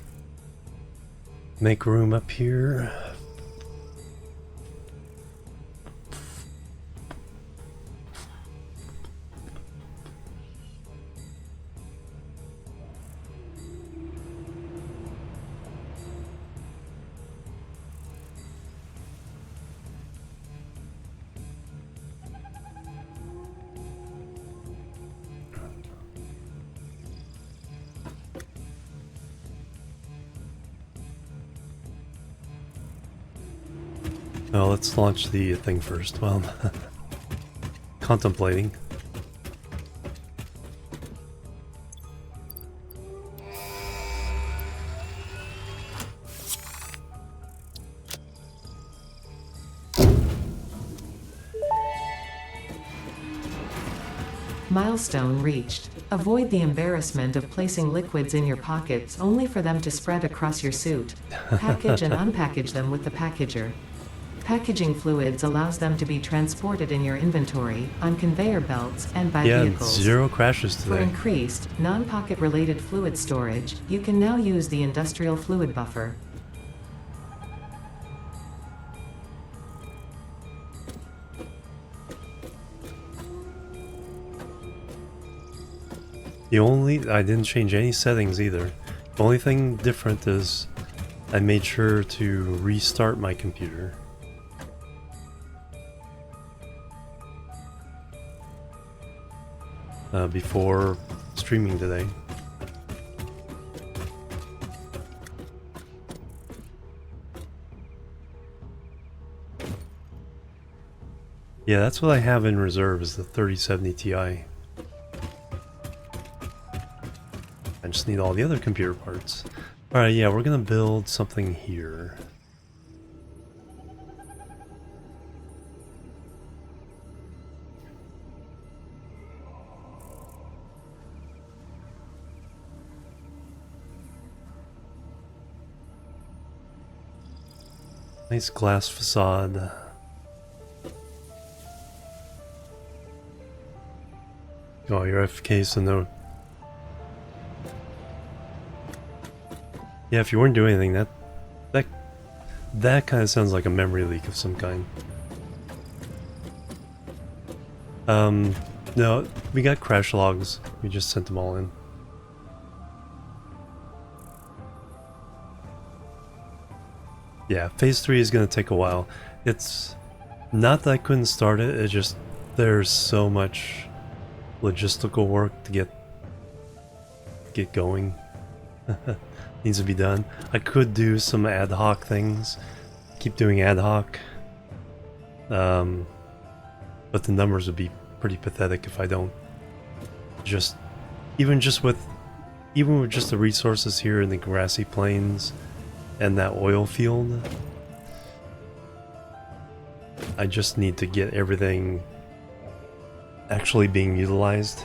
make room up here. Well, let's launch the thing first. Well, contemplating. Milestone reached. Avoid the embarrassment of placing liquids in your pockets only for them to spread across your suit. Package and unpackage them with the packager. Packaging fluids allows them to be transported in your inventory, on conveyor belts, and by vehicles. Yeah, 0 crashes today. For increased, non-pocket related fluid storage, you can now use the industrial fluid buffer. I didn't change any settings either. The only thing different is I made sure to restart my computer. Before streaming today. Yeah, that's what I have in reserve is the 3070 Ti. I just need all the other computer parts. Alright, yeah, we're gonna build something here. Nice glass facade. Oh, you're FK, so no. Yeah, if you weren't doing anything, that kind of sounds like a memory leak of some kind. No, we got crash logs. We just sent them all in. Yeah, phase 3 is going to take a while. It's not that I couldn't start it, it's just there's so much logistical work to get going. Needs to be done. I could do some ad hoc things, keep doing ad hoc, but the numbers would be pretty pathetic if I don't just, even with just the resources here in the grassy plains and that oil field. I just need to get everything actually being utilized.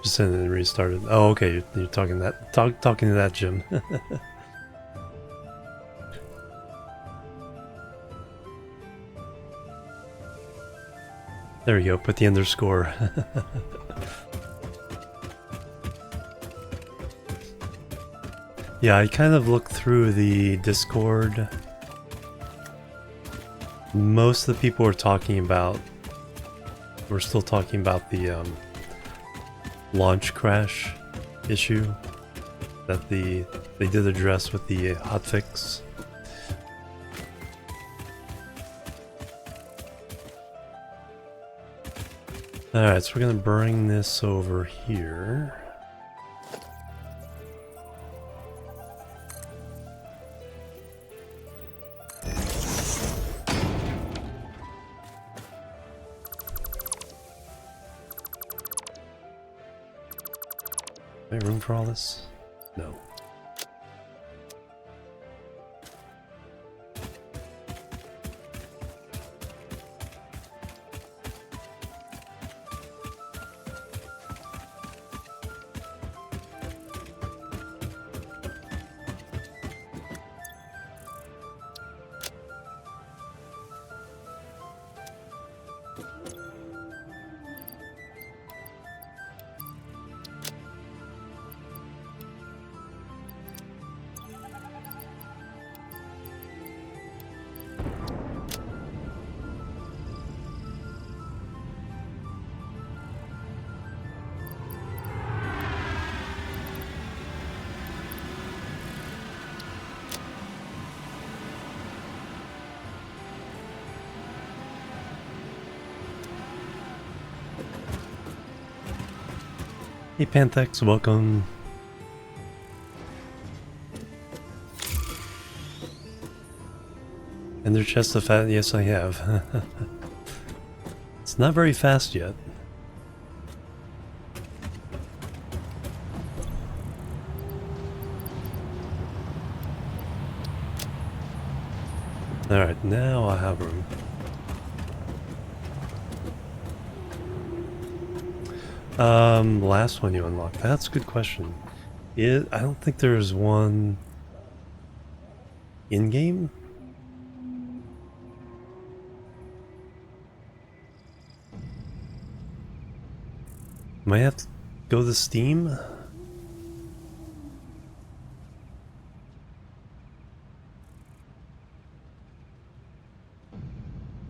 Just sent it and restarted. Oh, okay. You're talking talking to that Jim. There we go. Put the underscore. Yeah, I kind of looked through the Discord. Most of the people were talking about. We're still talking about the launch crash issue that they did address with the hotfix. Alright, so we're gonna bring this over here. Any room for all this? No. Hey Panthex, welcome. Ender chest of fat, yes I have. It's not very fast yet. Alright, now I have room. Last one you unlocked. That's a good question. I don't think there's one in-game? Might have to go to Steam?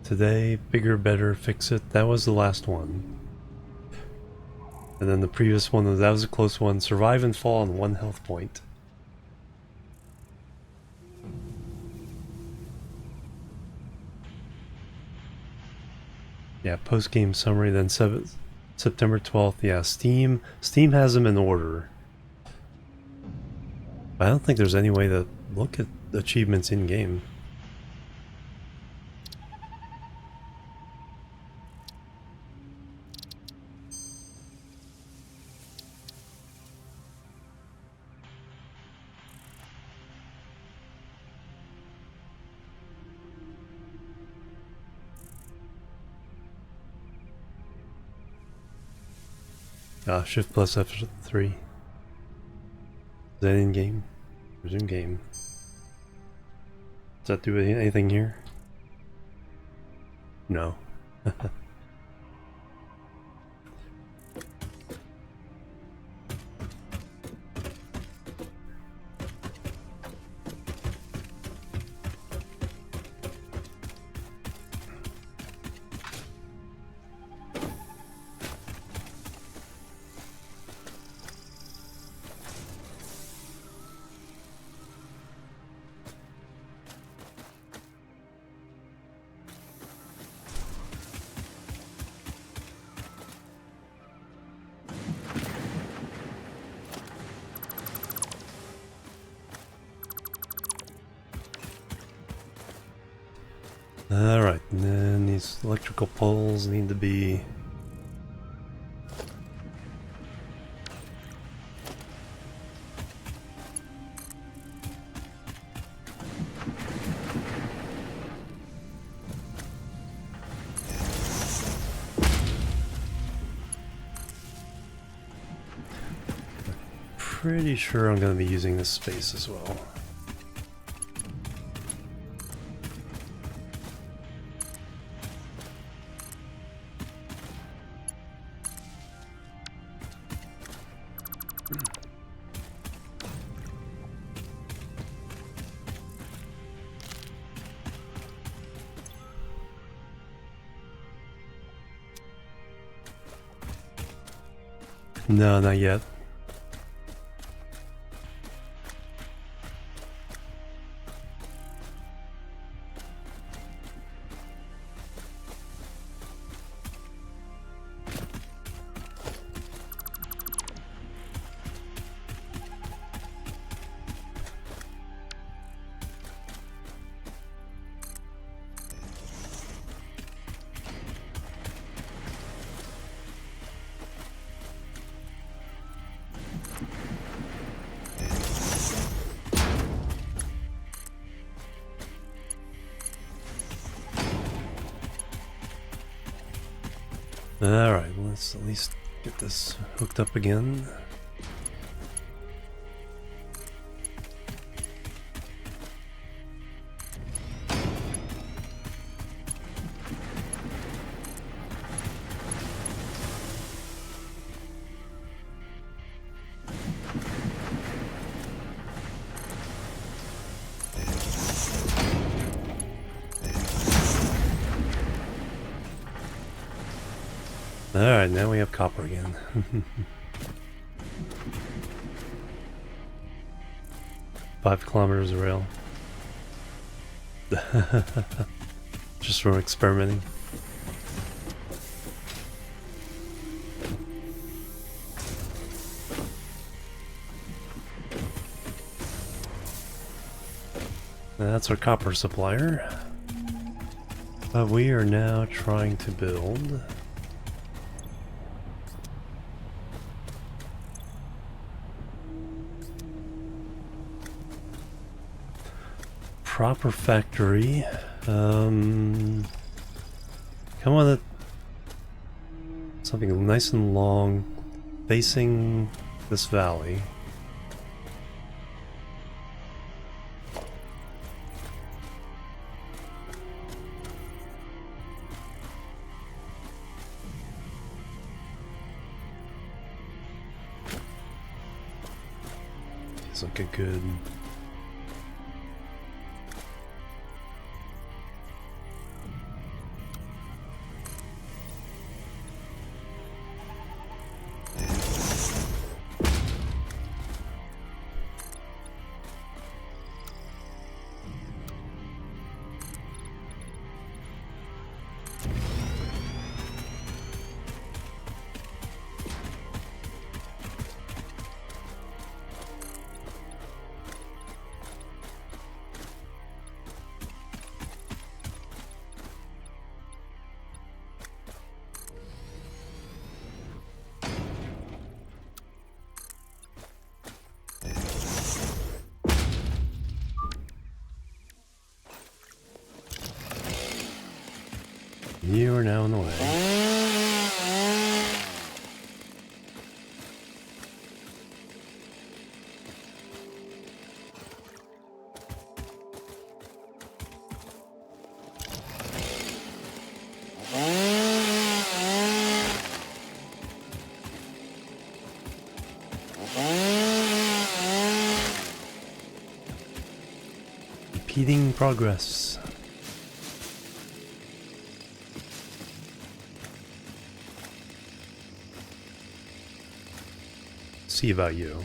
Today, bigger, better, fix it. That was the last one. And then the previous one, that was a close one. Survive and fall on 1 health point. Yeah, post-game summary, then September 12th. Yeah, Steam has them in order. But I don't think there's any way to look at achievements in-game. Shift plus F3. Is that in game? Resume game. Does that do anything here? No. Alright, and then these electrical poles need to be... Pretty sure I'm going to be using this space as well. No, not yet. Alright, let's at least get this hooked up again. Alright, now we have copper again. 5 kilometers of rail. Just from experimenting. That's our copper supplier. But we are now trying to build proper factory. Come on, something nice and long, facing this valley. Feels like a good. You are now in the way. Impeding progress. See about you.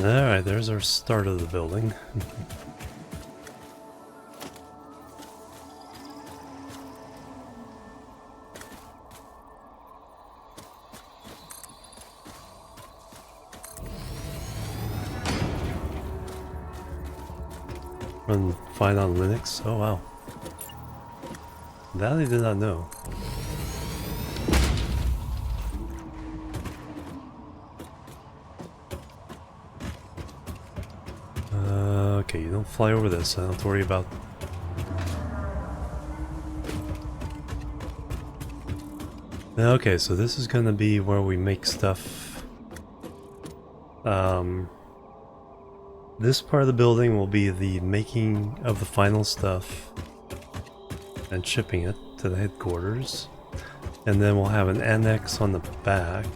Alright, there's our start of the building. Run fine on Linux? Oh wow. That I did not know. Okay, you don't fly over this, I don't have to worry about. Okay, so this is gonna be where we make stuff. This part of the building will be the making of the final stuff and shipping it to the headquarters. And then we'll have an annex on the back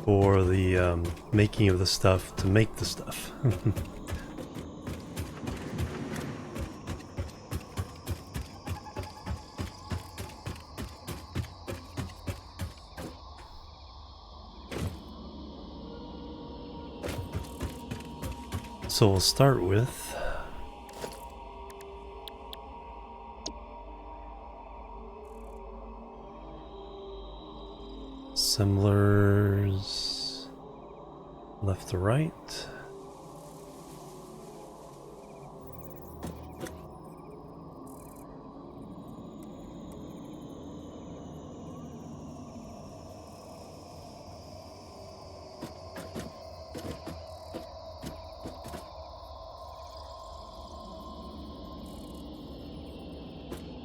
for the making of the stuff to make the stuff. So we'll start with assemblers left to right.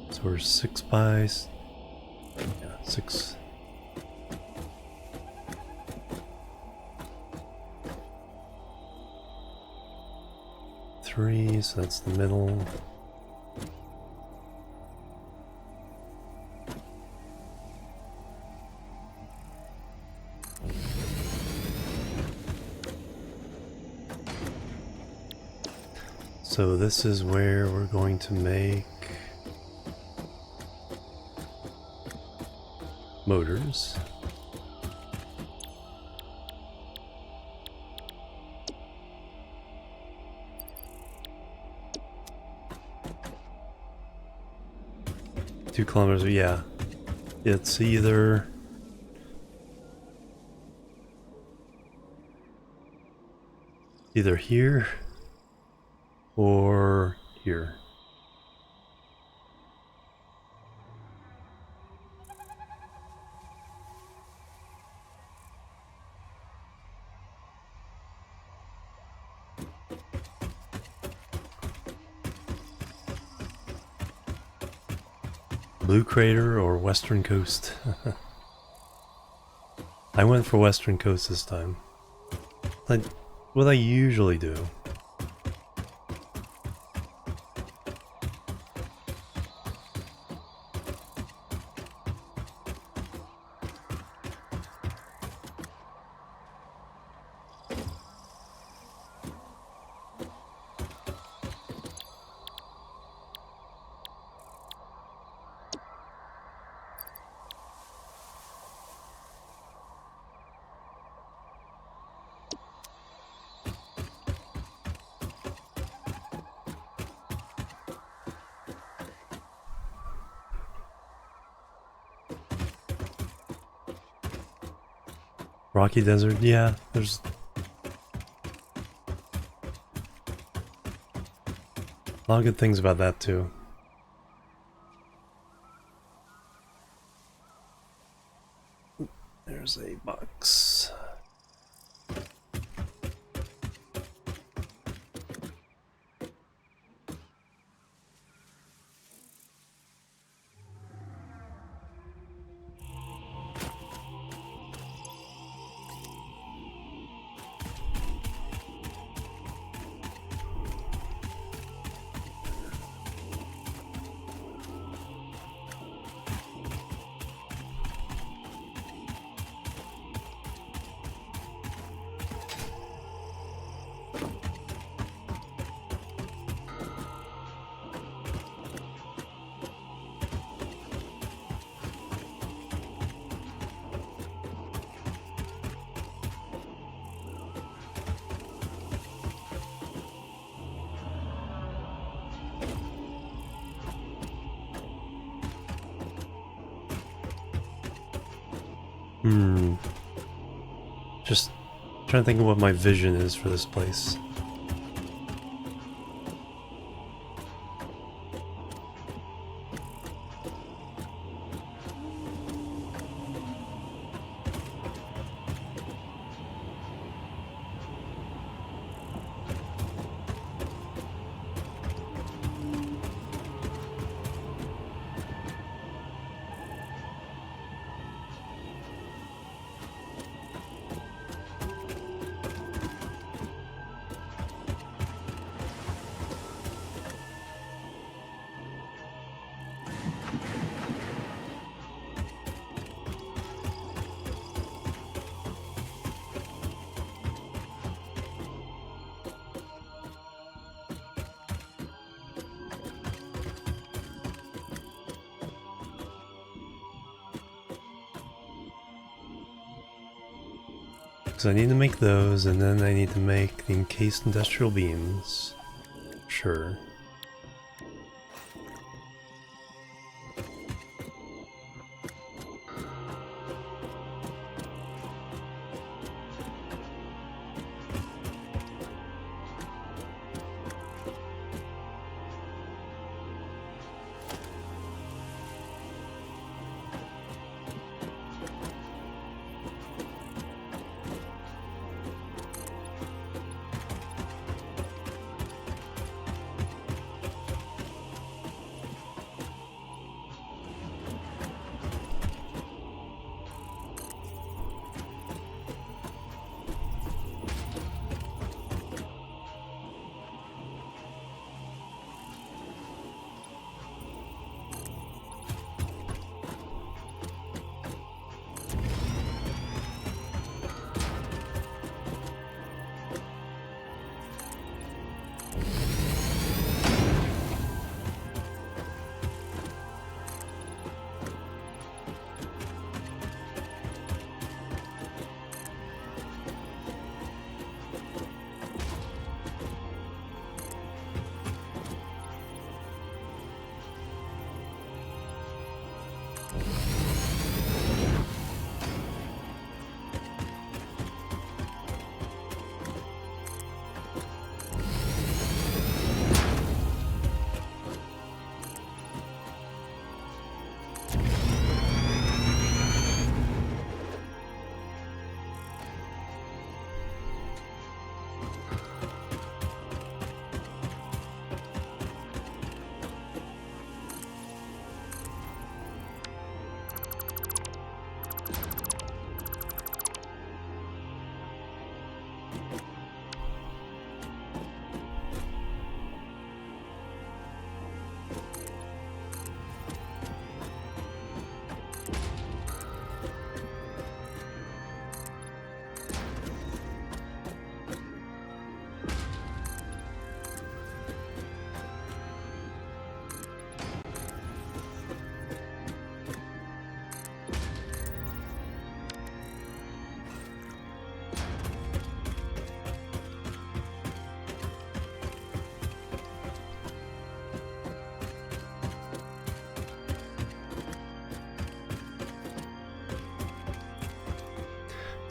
So we're 6 by 6. 3, so that's the middle. So this is where we're going to make motors. Two kilometers, yeah. It's either here or here. Blue Crater or Western Coast? I went for Western Coast this time. Like what I usually do. Rocky Desert, yeah, there's a lot of good things about that too. There's a box. Just trying to think of what my vision is for this place. So I need to make those, and then I need to make the encased industrial beams. Sure.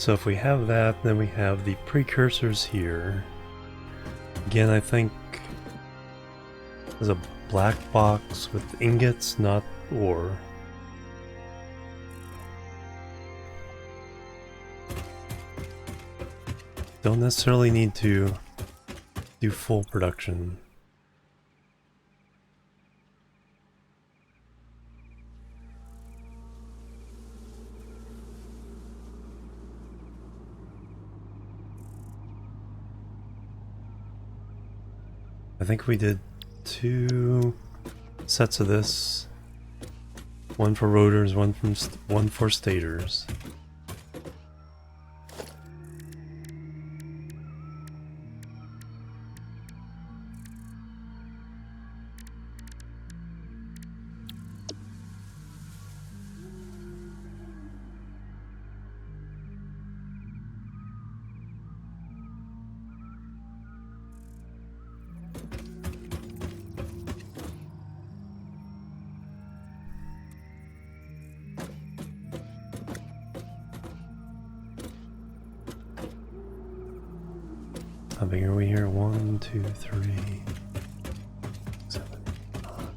So if we have that, then we have the precursors here. Again, I think there's a black box with ingots, not ore. Don't necessarily need to do full production. I think we did 2 sets of this. One for rotors, one for stators. How big are we here? 1, 2, 3, 7, 8, 9.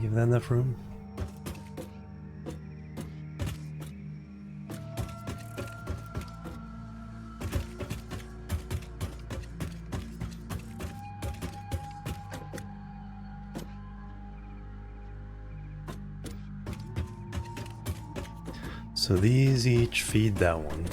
Give that enough room? So these each feed that one.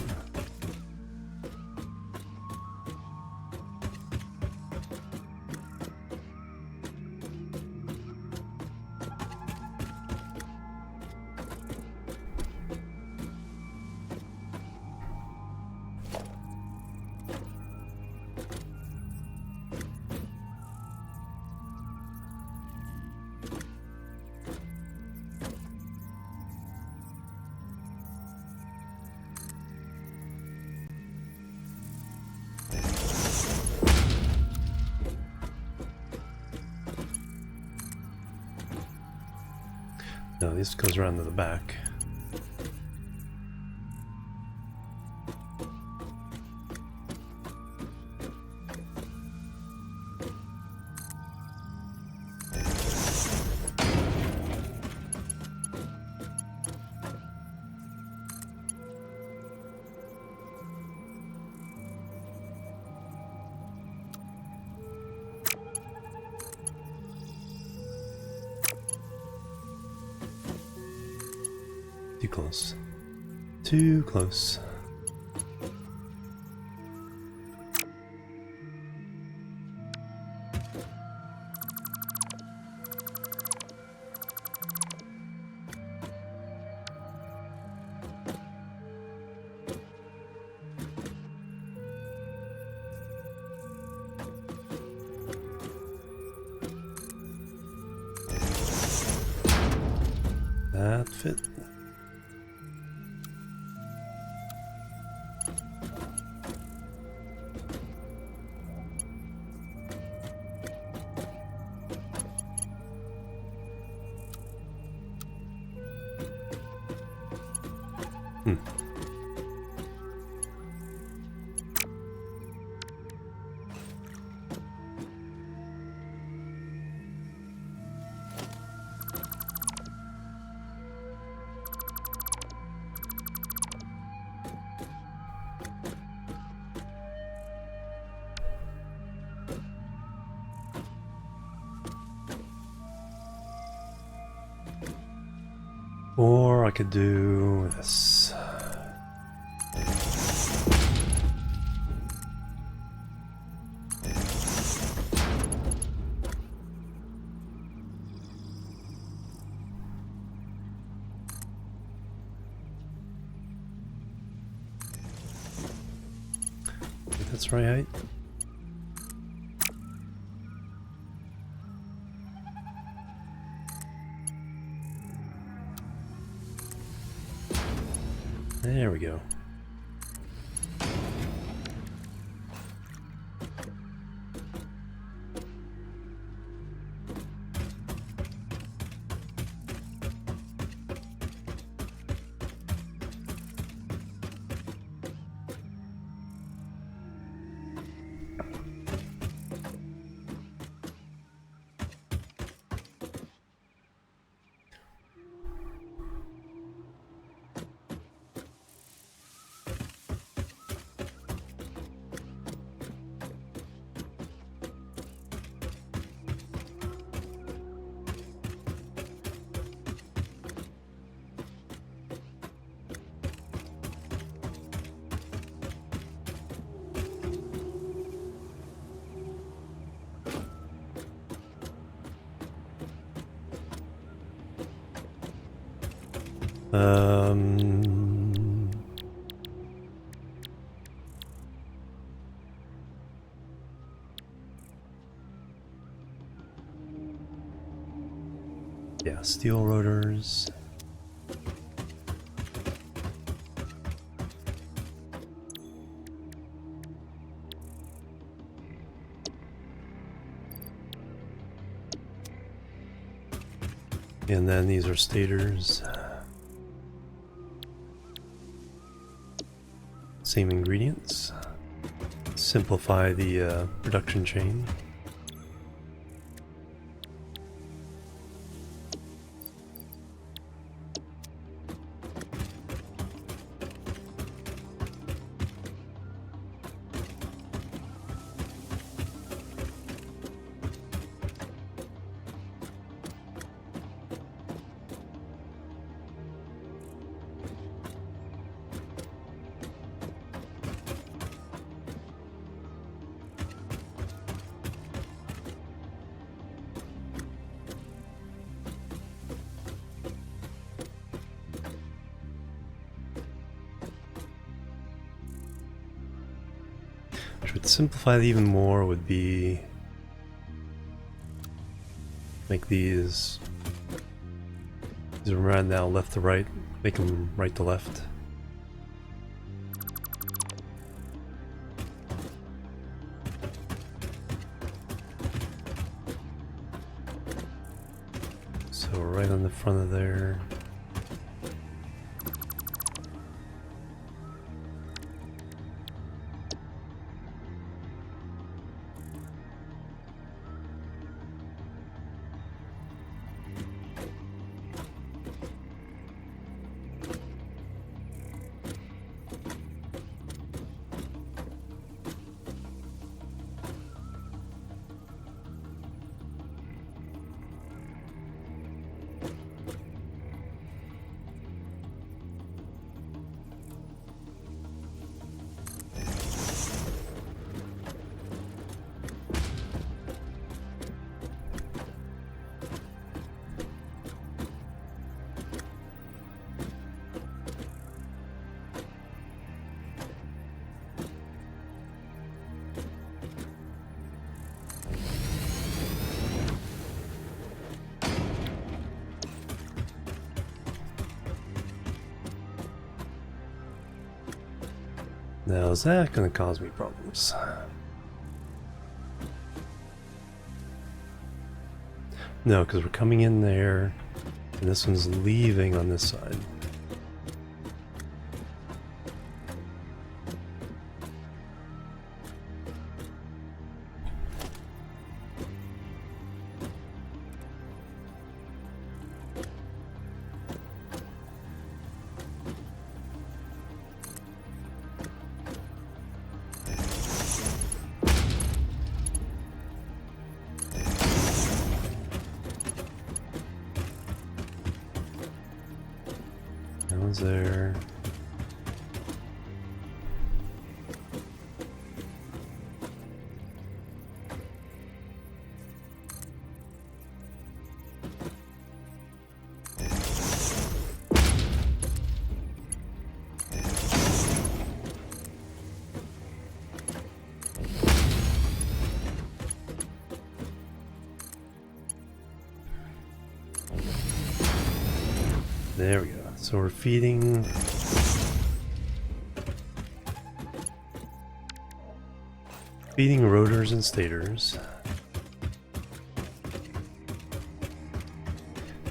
No, this goes around to the back. Too close. Too close. That fit. Or I could do this. That's right height. There we go. Yeah, steel rotors. And then these are stators. Same ingredients. Simplify the production chain. Should simplify it even more would be make these are right now left to right, make them right to left. So right on the front of there. Now is that going to cause me problems? No, because we're coming in there, and this one's leaving on this side. That one's there. There we go. So we're feeding rotors and stators.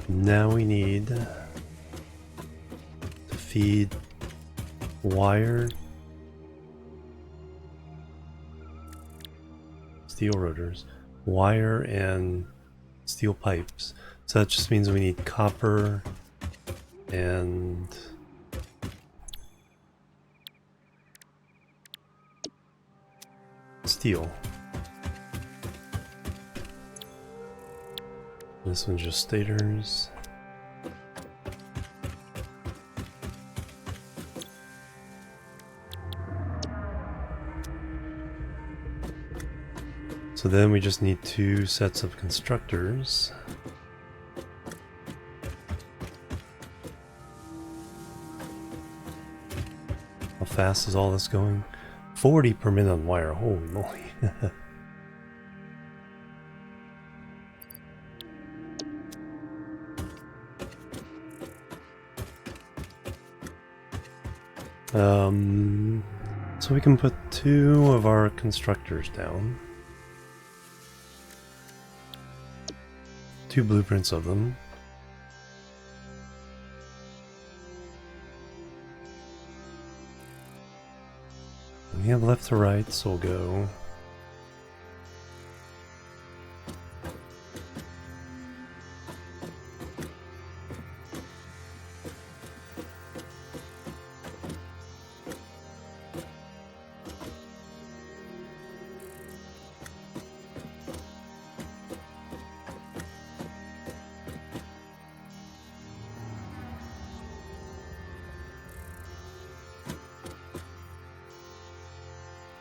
Now we need to feed wire, steel rotors, wire and steel pipes. So that just means we need copper and steel. This one's just stators. So then we just need 2 sets of constructors. How fast is all this going? 40 per minute on wire, holy moly. So we can put 2 of our constructors down. 2 blueprints of them. We have left to right, so we'll go.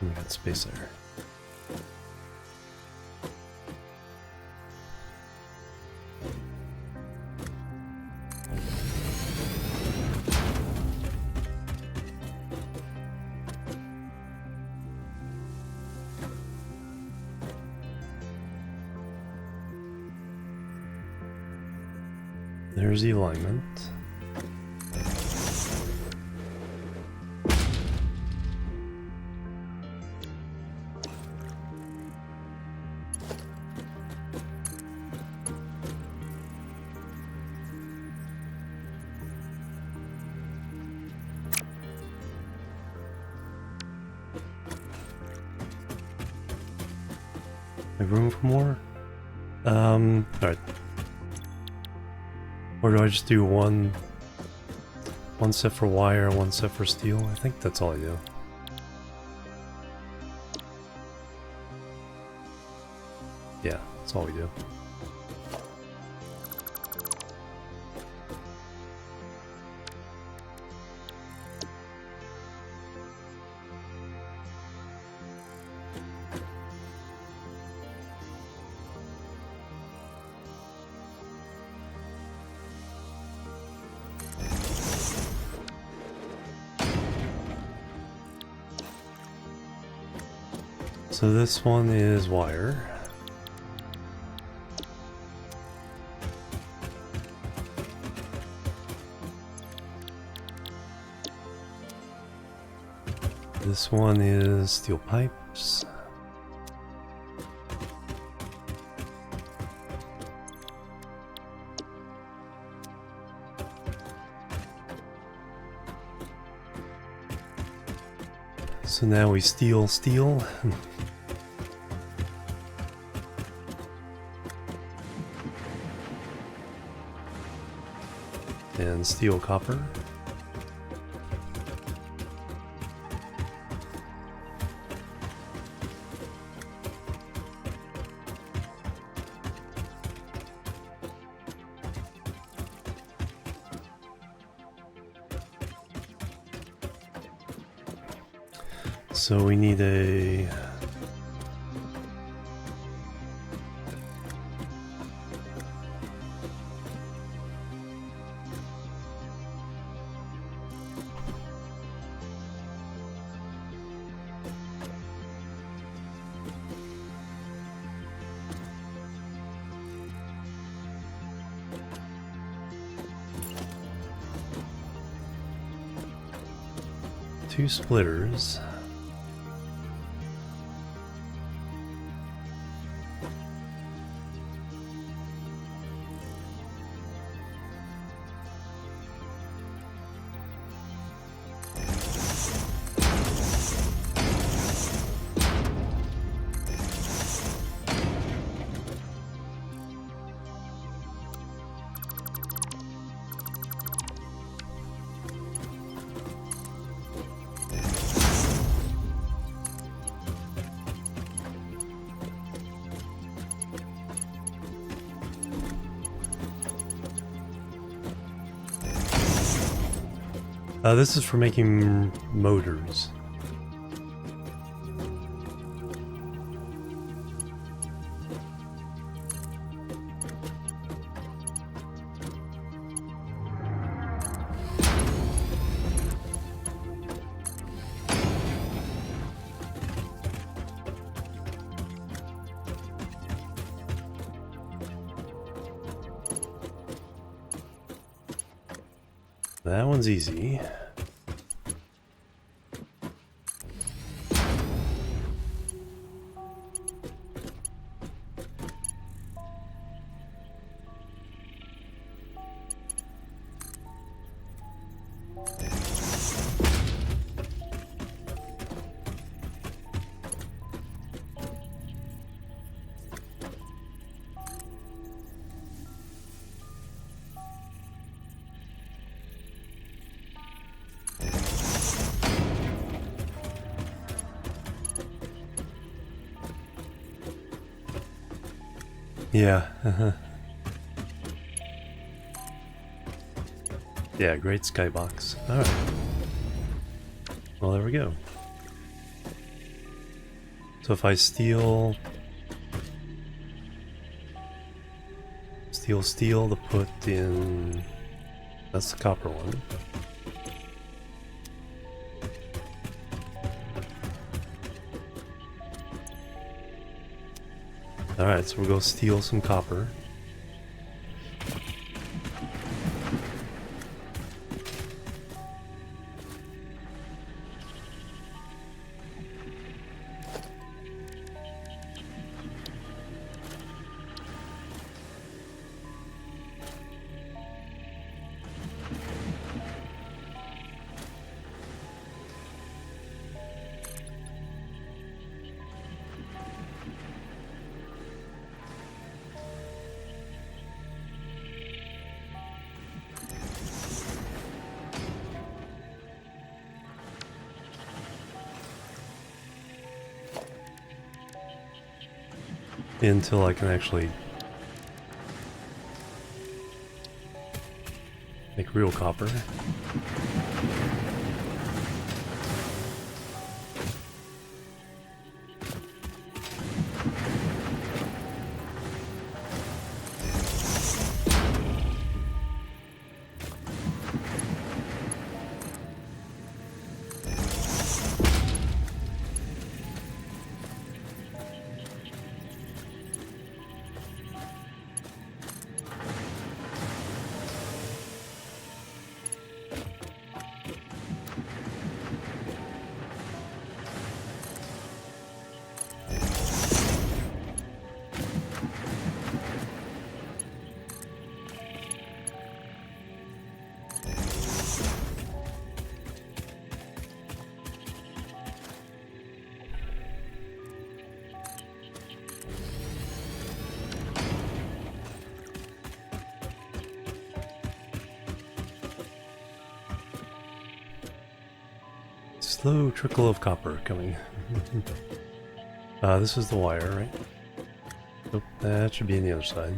We got space there. There's the alignment. Make room for more? Alright. Or do I just do one set for wire, 1 set for steel? I think that's all I do. Yeah, that's all we do. So this one is wire. This one is steel pipes. So now we steal steel. And steel copper. So we need a... two splitters. This is for making motors. That one's easy. Yeah. Yeah, great skybox. Alright. Well, there we go. So if I steal steel to put in... That's the copper one. Alright, so we'll go steal some copper. Until I can actually make real copper. Slow trickle of copper coming. This is the wire, right? Nope, that should be on the other side.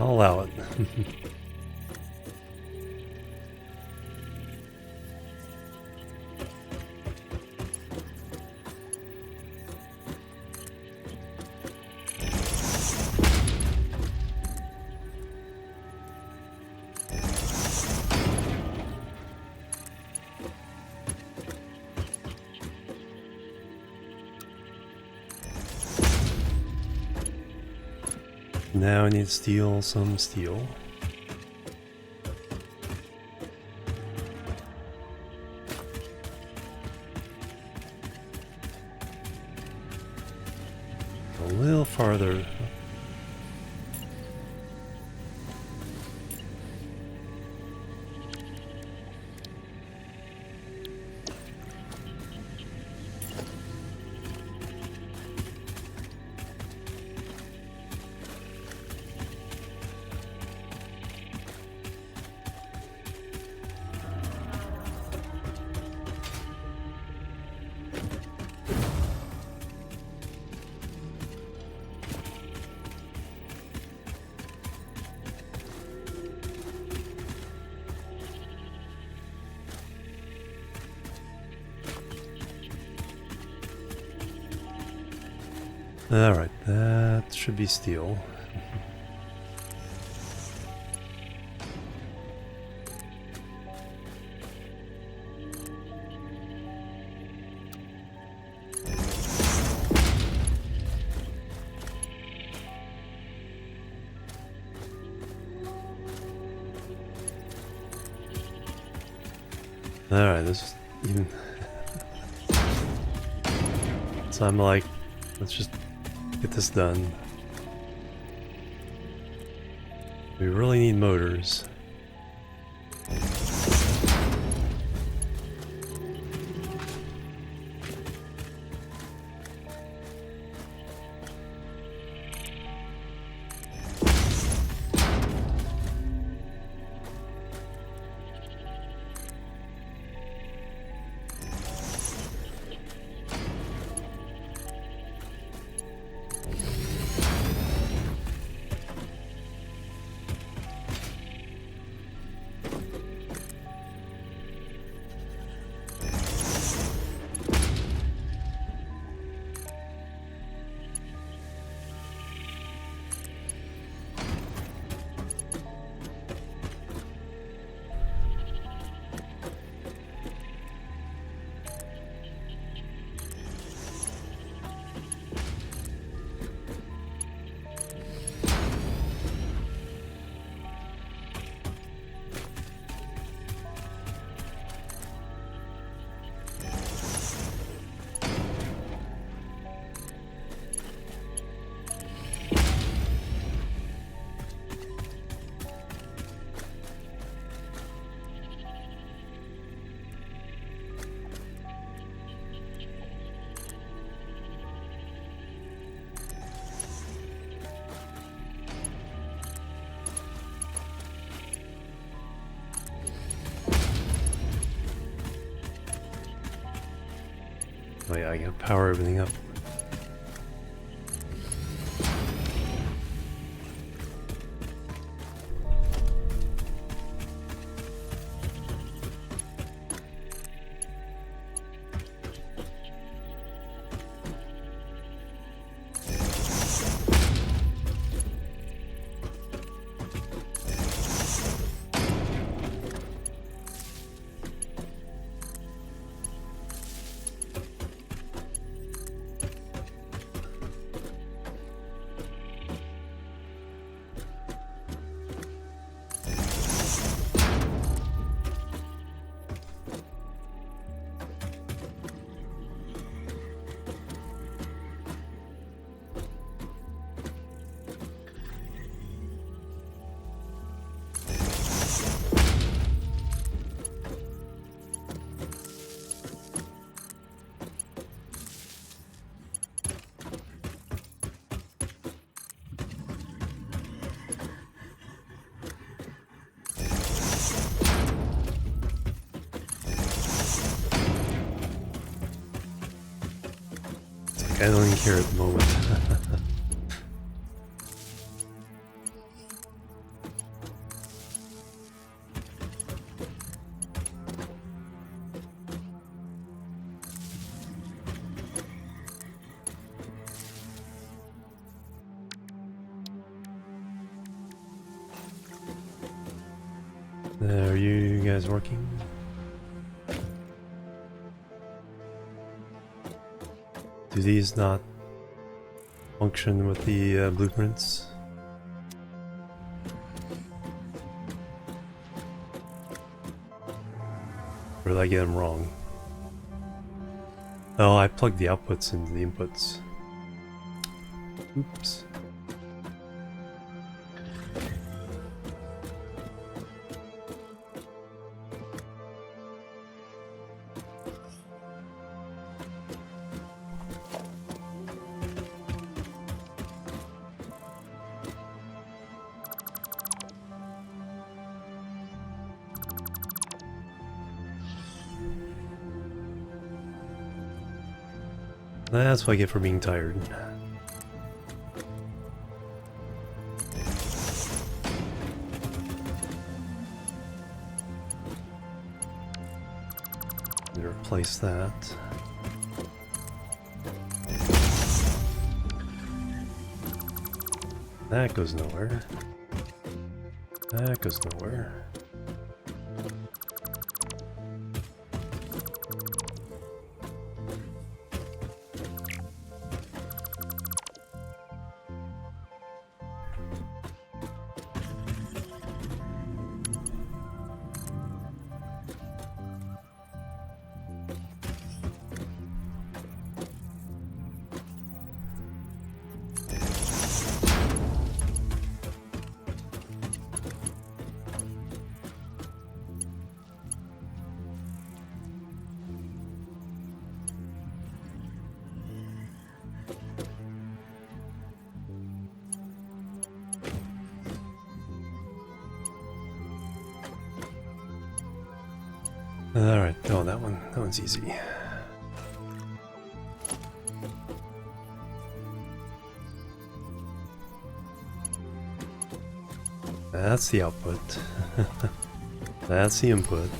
I'll allow it. Now I need to steal some steel. A little farther. Alright, that should be steel. Alright, this is even... So I'm like, let's just get this done. We really need motors. Oh yeah, I gotta power everything up. I don't even care at the moment. Are you guys working? Do these not function with the blueprints? Or did I get them wrong? Oh, I plugged the outputs into the inputs. Oops. That's what I get for being tired. Replace that. That goes nowhere. That goes nowhere. Alright, oh, that one's easy. That's the output. That's the input.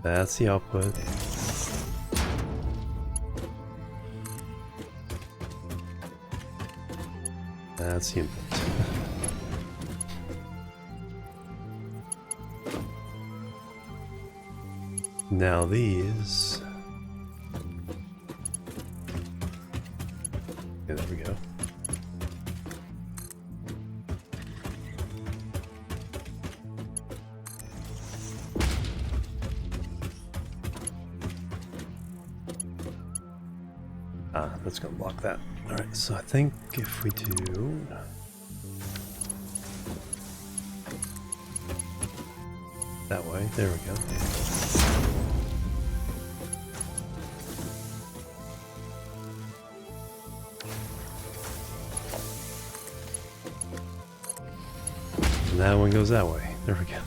That's the output. That's the input. Now these... Okay, there we go. Ah, that's gonna block that. Alright, so I think if we do... that way, there we go. And that one goes that way. There we go.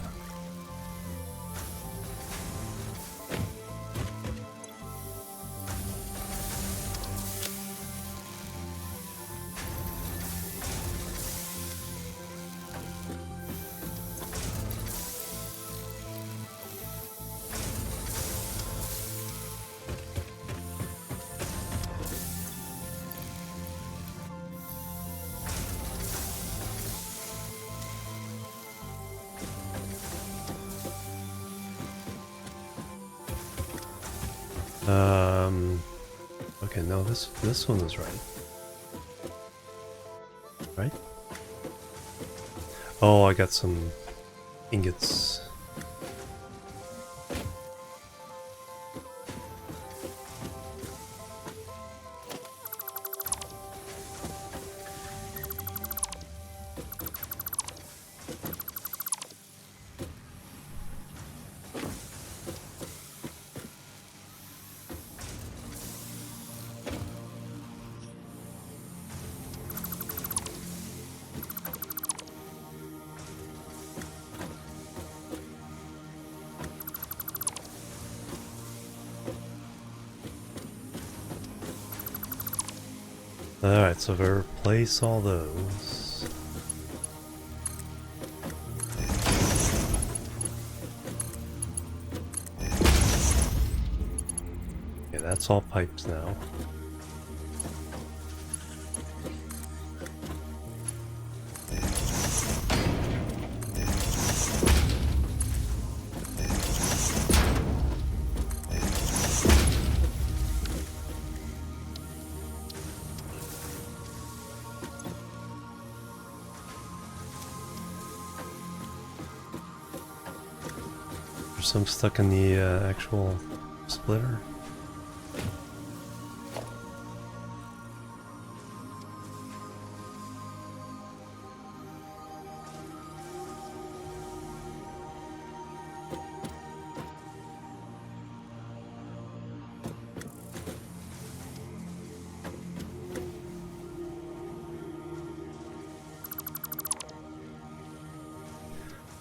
Okay, no, this one is right. Right? Oh, I got some ingots. Alright, so if I replace all those... Okay, that's all pipes now. There's some stuck in the actual splitter.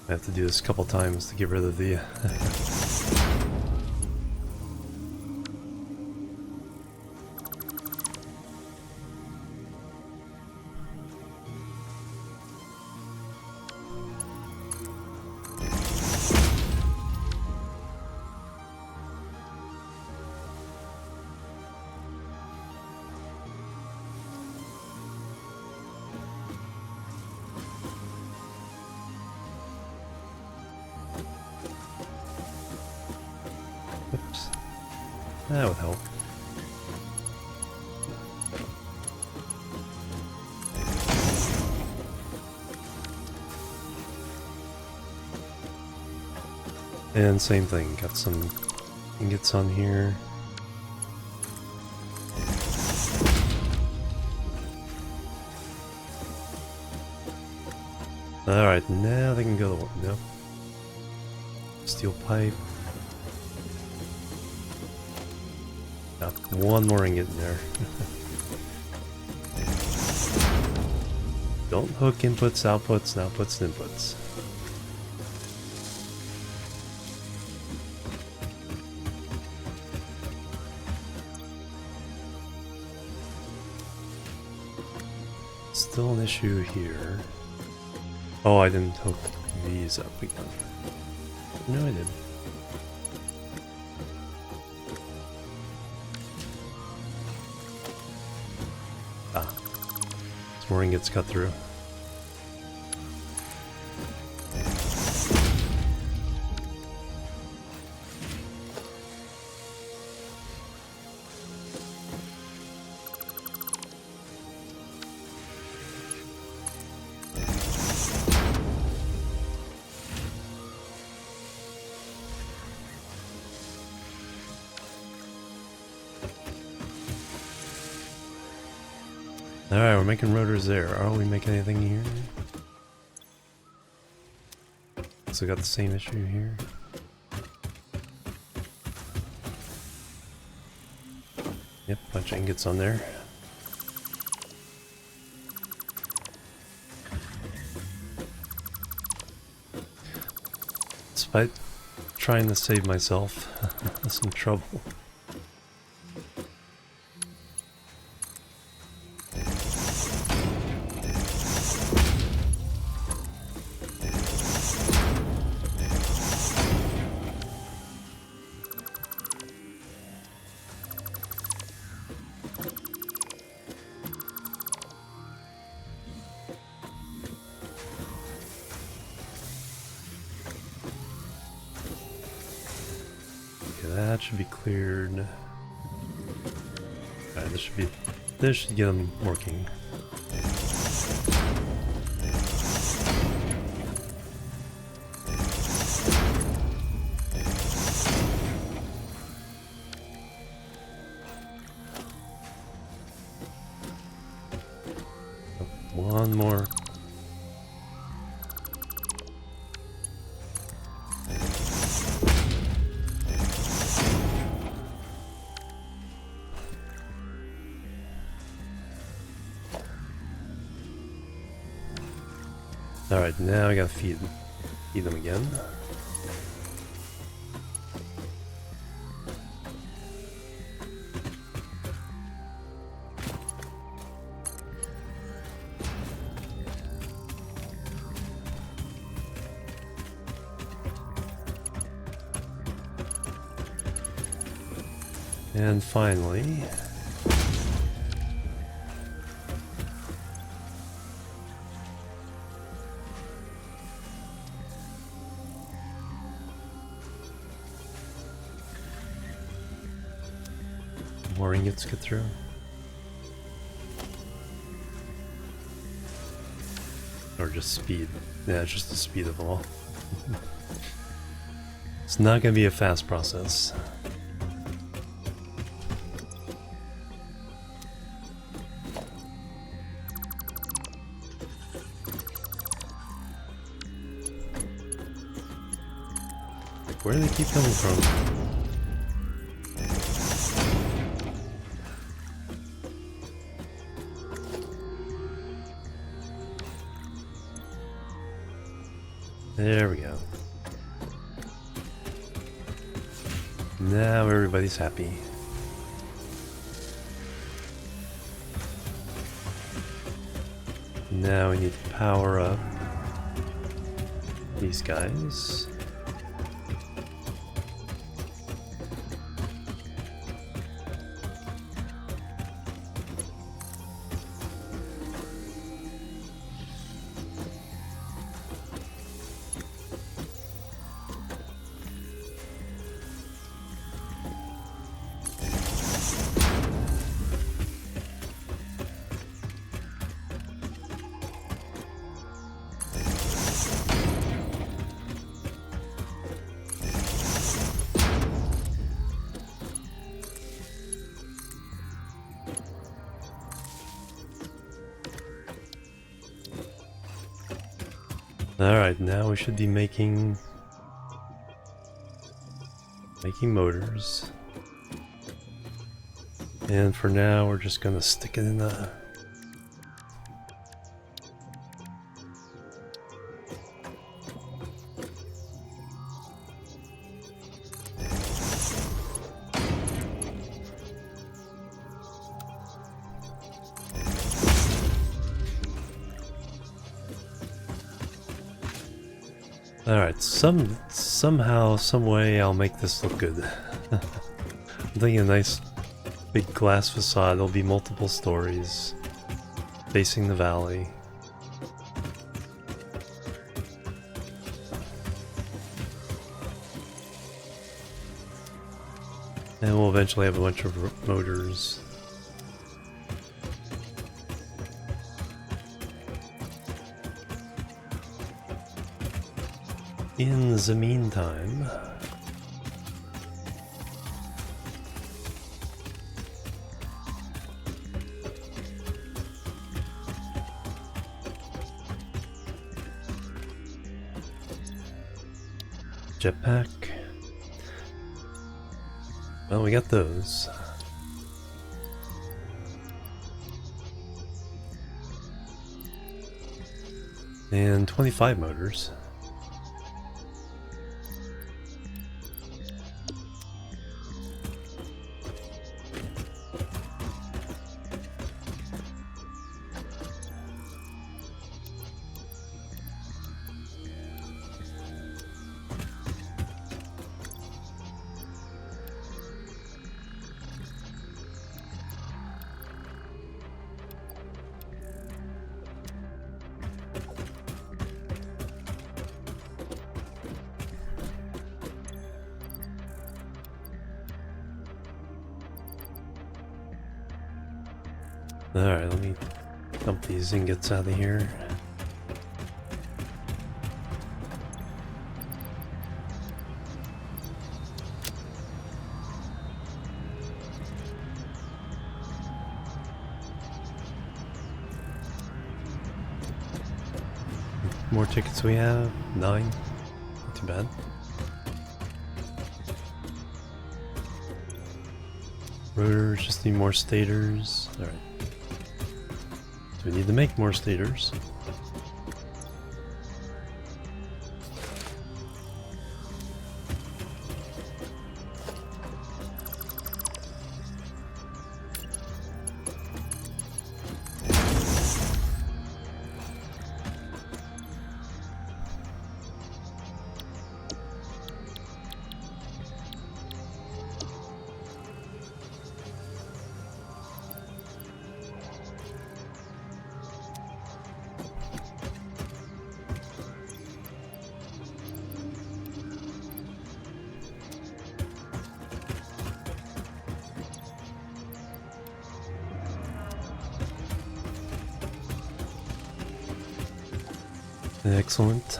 I have to do this a couple times to get rid of the Oops. That would help. And same thing, got some ingots on here. Alright, now they can go to work. Nope. Steel pipe. Got one more ingot in there. Don't hook inputs, outputs, and outputs and inputs. Still an issue here. Oh, I didn't hook these up again. No, I did. Ah. This morning gets cut through. Alright, we're making rotors there. Are we making anything here? So got the same issue here. Yep, bunch of ingots on there. Despite trying to save myself some trouble. That should be cleared. Alright, this should get them working. One more. Alright, now I gotta feed them again. And finally, more ingots get through. Or just speed. Yeah, it's just the speed of them all. It's not going to be a fast process. Where do they keep coming from? There we go. Now everybody's happy. Now we need to power up these guys. Alright, now we should be making motors. And for now, we're just gonna stick it in the... Alright, somehow, some way I'll make this look good. I'm thinking a nice big glass facade. There'll be multiple stories facing the valley. And we'll eventually have a bunch of motors. In the meantime, jetpack. Well, we got those. And 25 motors. Alright, let me dump these ingots out of here. More tickets we have? 9? Not too bad. Rotors, just need more stators. Alright. So we need to make more stators. Excellent.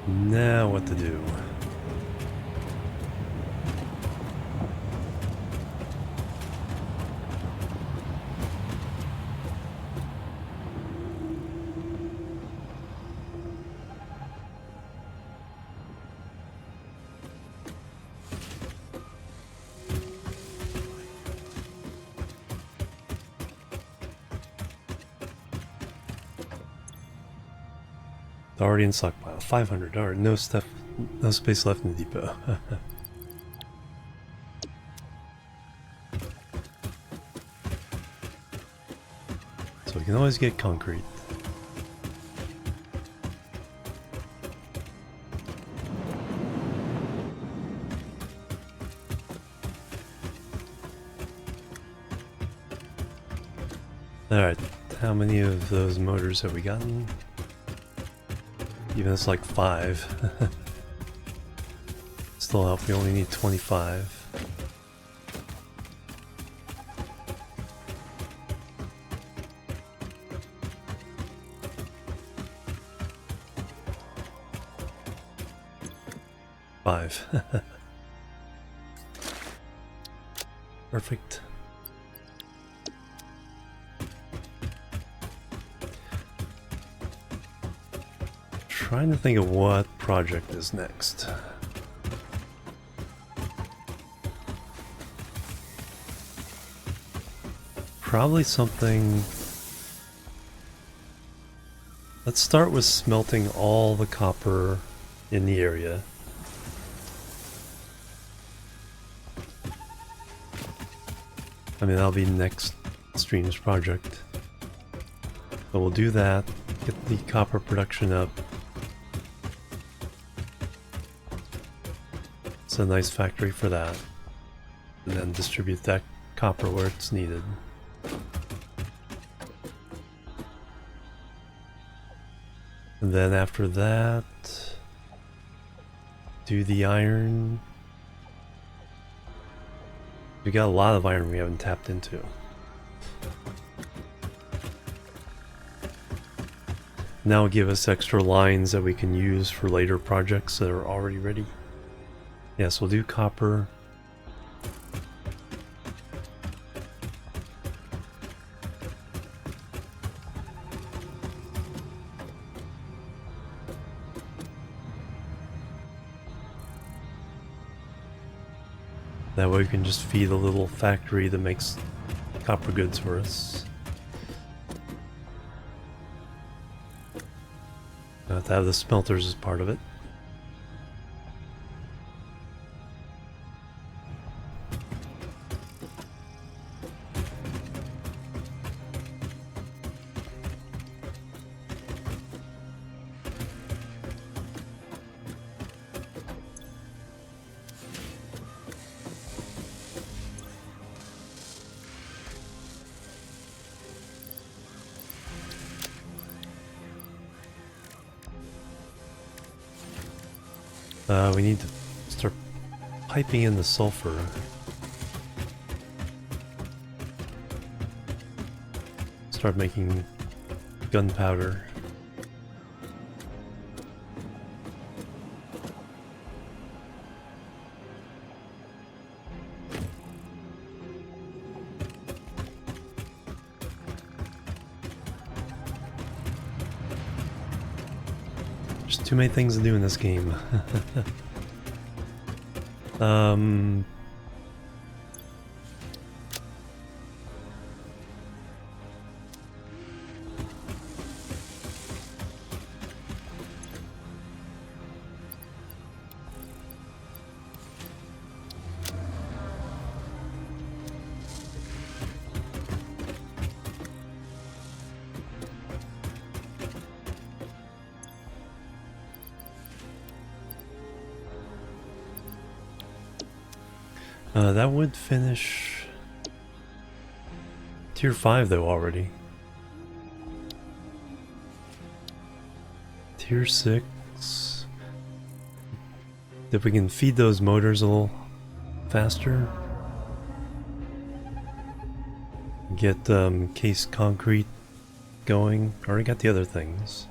Now what to do? Already in stockpile. 500. Alright, no stuff, no space left in the depot. So we can always get concrete. Alright, how many of those motors have we gotten? Even it's like 5. Still help, we only need 25. Perfect. Trying to think of what project is next. Probably something... Let's start with smelting all the copper in the area. I mean, that'll be next stream's project. So we'll do that, get the copper production up. It's a nice factory for that. And then distribute that copper where it's needed. And then after that, do the iron. We got a lot of iron we haven't tapped into. Now give us extra lines that we can use for later projects that are already ready. Yes, we'll do copper. That way we can just feed a little factory that makes copper goods for us. Have to have the smelters as part of it. We need to start piping in the sulfur. Start making gunpowder. There's too many things to do in this game. That would finish tier 5 though already. Tier 6. If we can feed those motors a little faster. Get case concrete going. Already got the other things.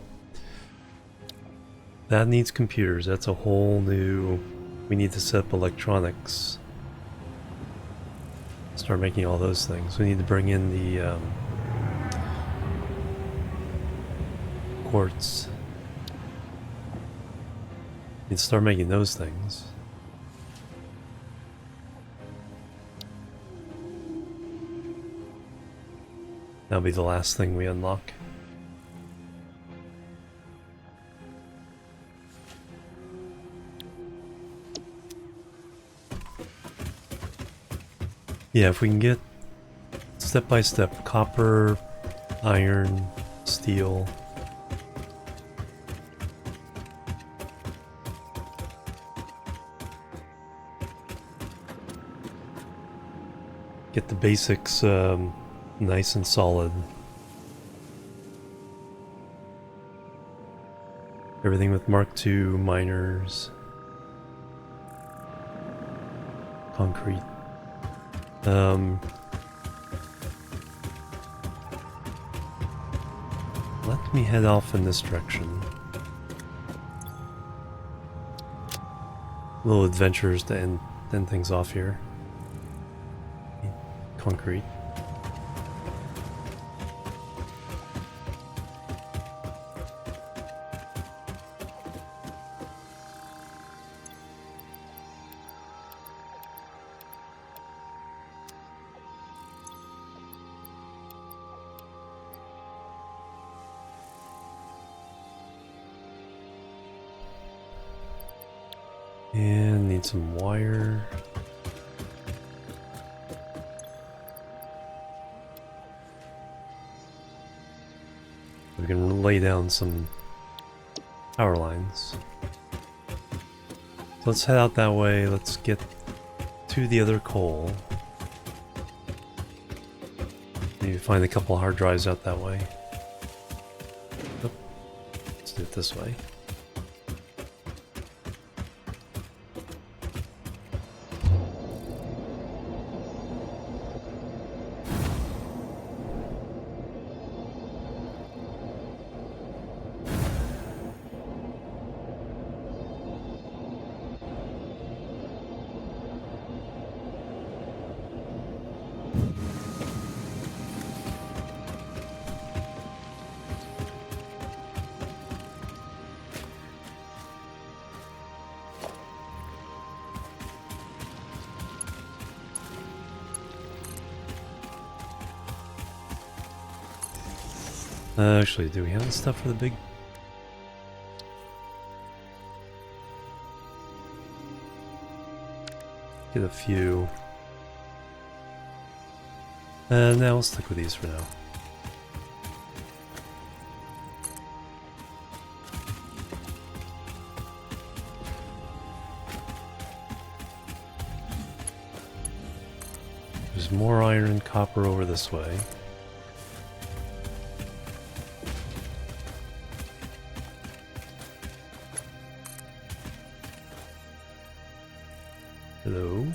That needs computers. That's a whole new... We need to set up electronics. Start making all those things. We need to bring in the quartz. Need to start making those things. That'll be the last thing we unlock. Yeah, if we can get step by step copper, iron, steel. Get the basics nice and solid. Everything with Mark II miners. Concrete. Let me head off in this direction. Little adventures to end things off here. Concrete. And need some wire. We can lay down some power lines. So let's head out that way. Let's get to the other coal. Maybe find a couple hard drives out that way. Oh, let's do it this way. Actually, do we have the stuff for the big... Get a few. Now we'll stick with these for now. There's more iron and copper over this way. Hello.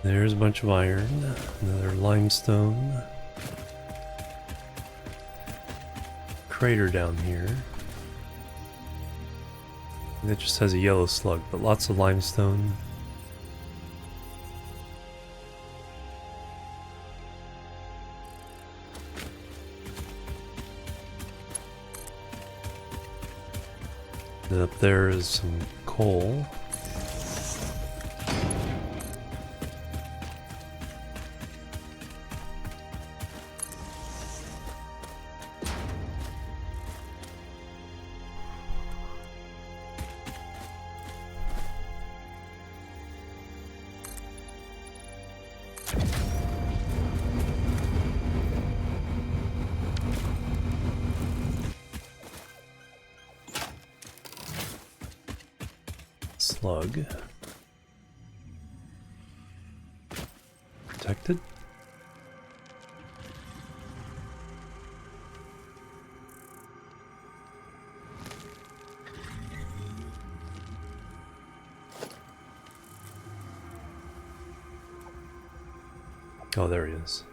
There's a bunch of iron, another limestone. Crater down here. That just has a yellow slug, but lots of limestone. And up there is some coal. Slug. Protected? Oh, there he is.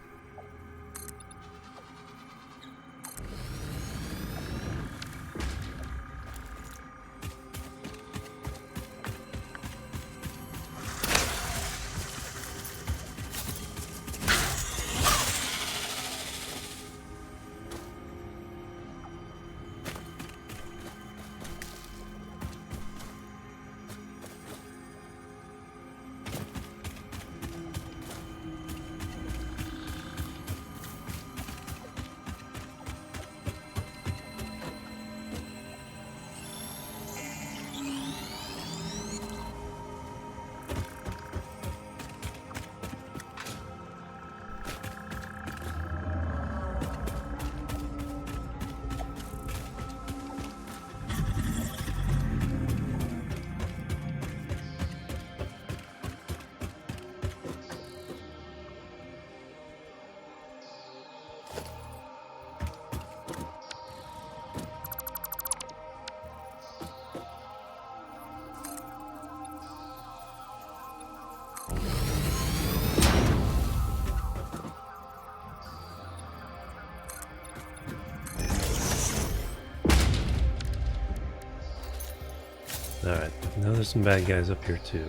Alright, now there's some bad guys up here too.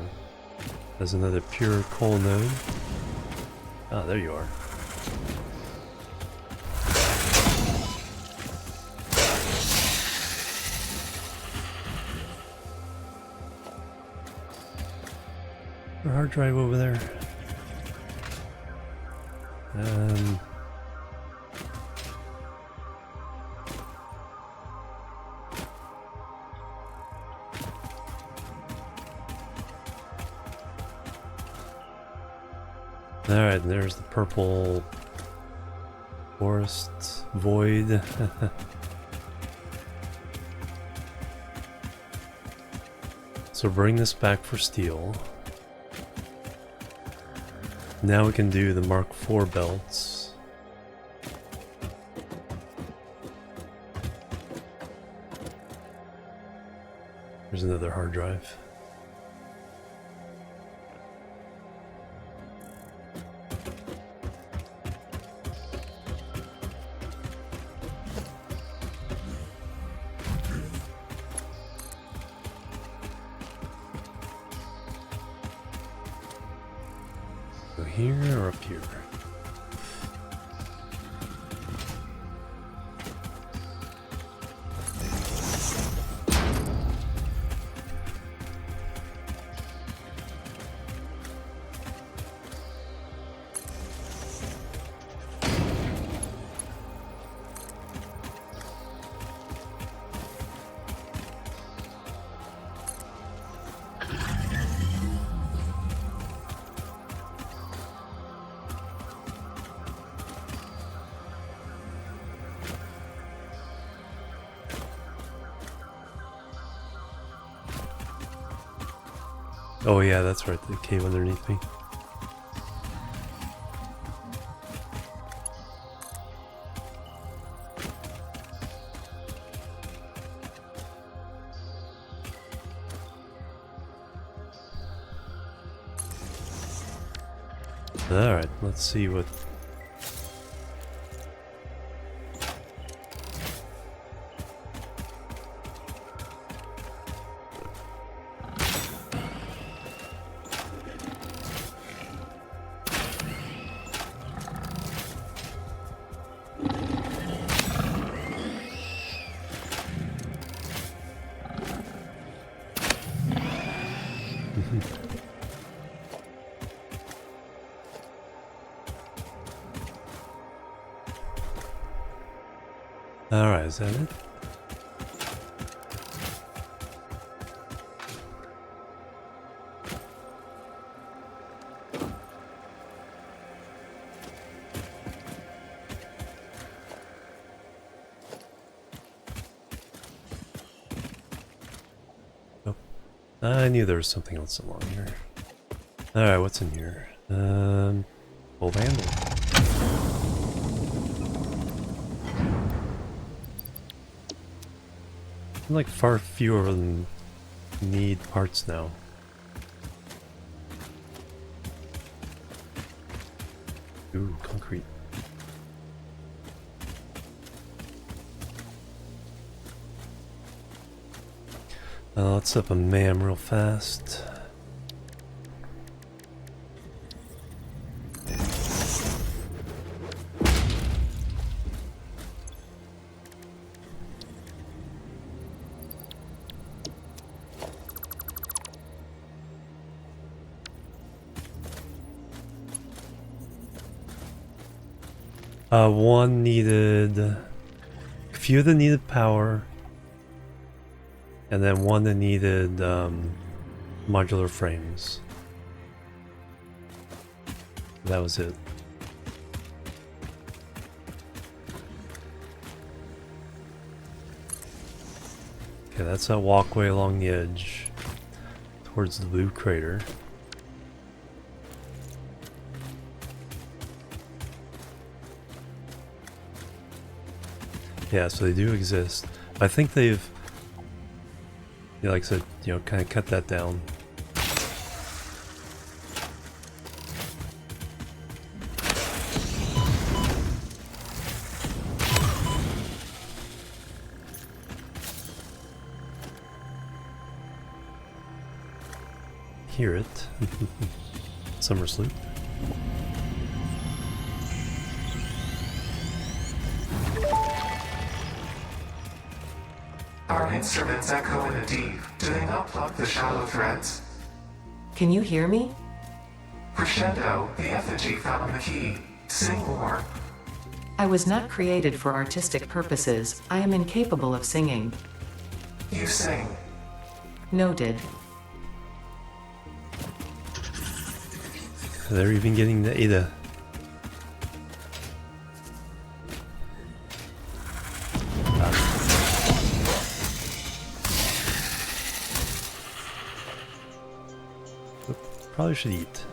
There's another pure coal node. Ah, there you are. A hard drive over there. Alright, there's the purple forest void. So bring this back for steel. Now we can do the Mark IV belts. There's another hard drive. Go here or up here? Oh yeah, that's right, the cave underneath me. Alright, let's see what... Alright, is that it? Oh, I knew there was something else along here. Alright, what's in here? Old handle. Like far fewer of them need parts now. Ooh, concrete. Let's up a MAM real fast. One needed... A few that needed power. And then one that needed modular frames. That was it. Okay, that's that walkway along the edge towards the blue crater. Yeah, so they do exist. I think they've, yeah, like I said, you know, kind of cut that down. Hear it. Summer sleep. Our instruments echo in the deep. Do they not pluck the shallow threads? Can you hear me? Crescendo, the effigy found the key. Sing more. I was not created for artistic purposes. I am incapable of singing. You sing. Noted. They're even getting the Ada. Probably should eat.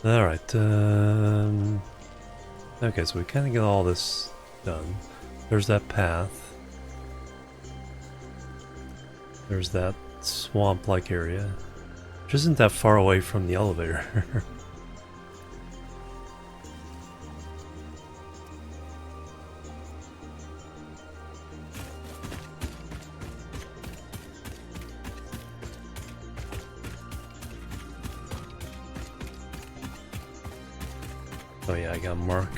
Alright, okay, so we kind of get all this done. There's that path. There's that swamp-like area, which isn't that far away from the elevator. Oh yeah, I got Mark.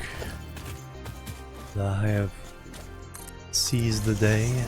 I have seized the day.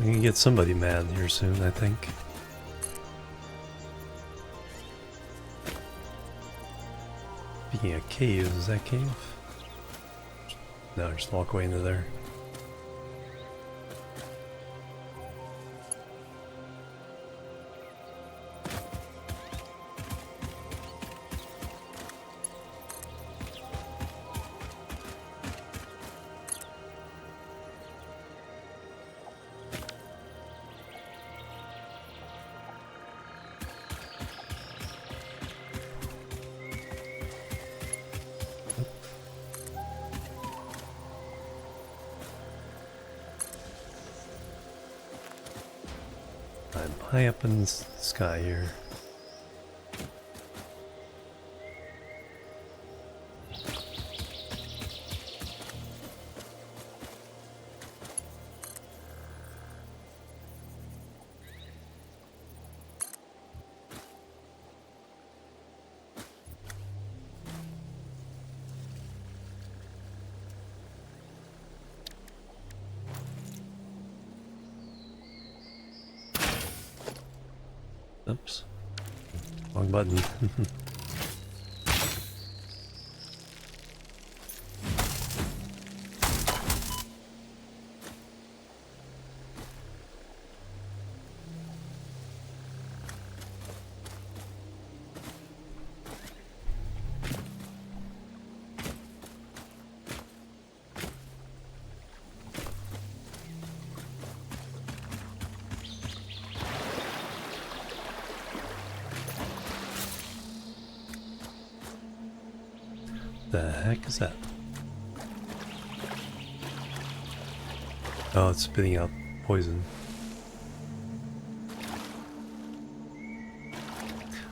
We can get somebody mad here soon, I think. Speaking of caves, is that cave? No, just walk away into there. I'm high up in the sky here. Oops. Wrong button. The heck is that? Oh, it's spitting out poison.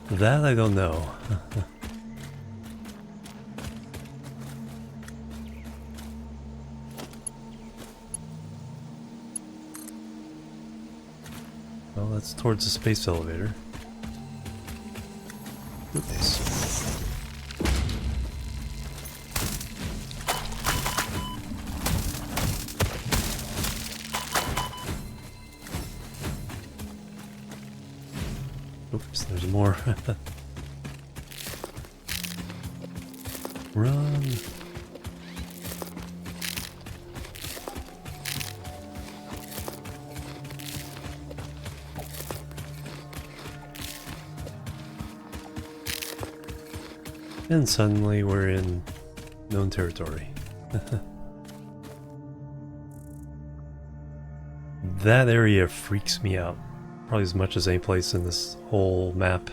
That I don't know. Well, that's towards the space elevator. Oops. Oops, there's more. Run. And suddenly we're in known territory. That area freaks me out. Probably as much as any place in this whole map.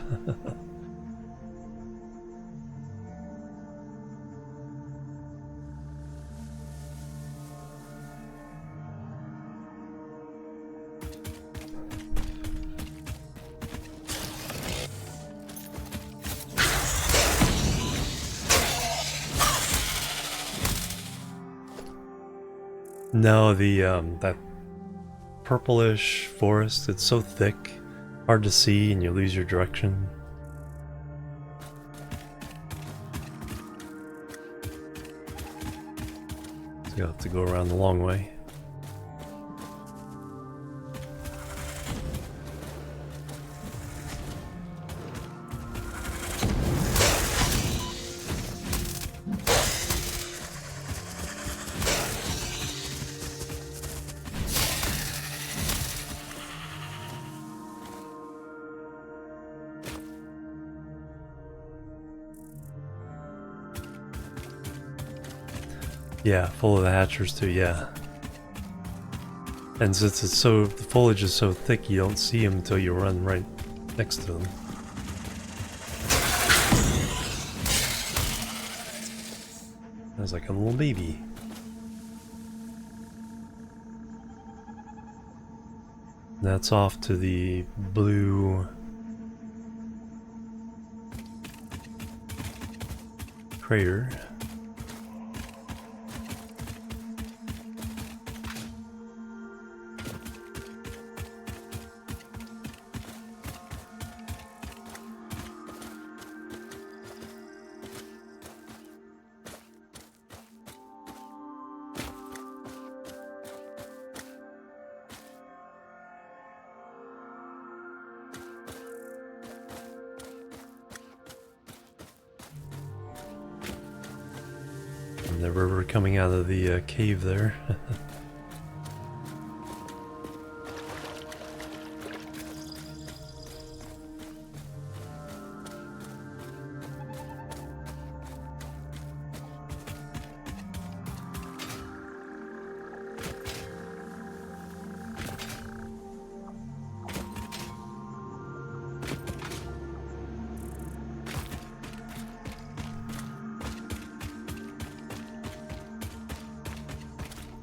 No, the that purplish forest, it's so thick, hard to see, and you lose your direction. So you'll have to go around the long way. Yeah, full of the hatchers too, yeah. And since it's so, the foliage is so thick, you don't see them until you run right next to them. That's like a little baby. That's off to the blue crater. the river coming out of the cave there.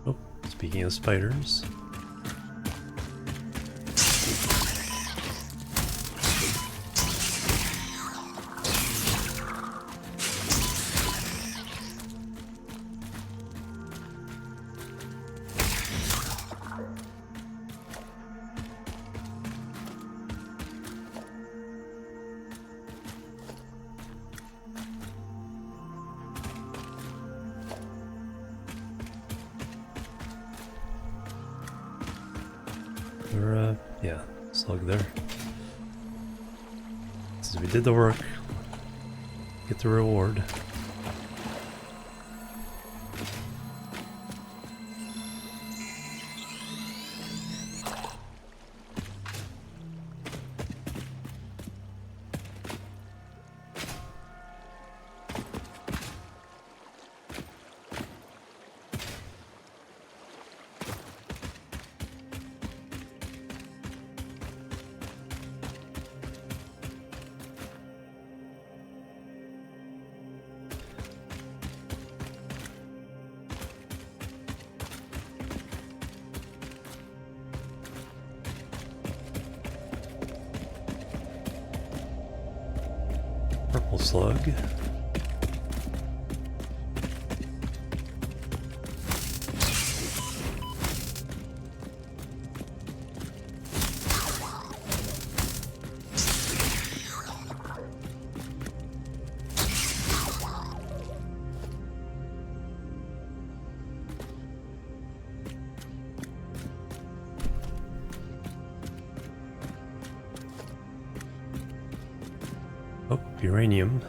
Oh, speaking of spiders. Or, yeah, slug there. Since we did the work, get the reward. Purple slug. Oh, uranium.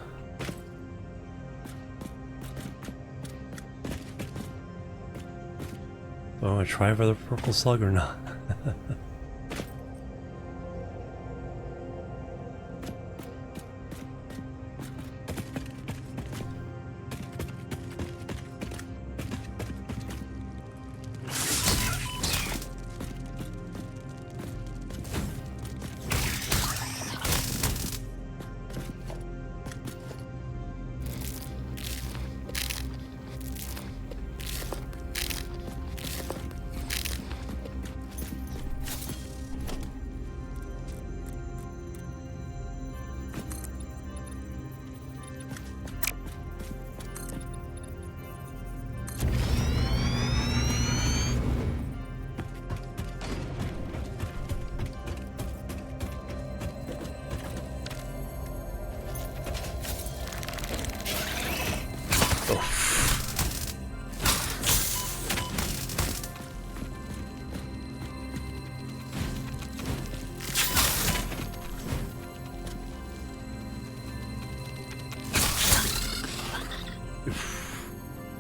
Do I want to try for the purple slug or not?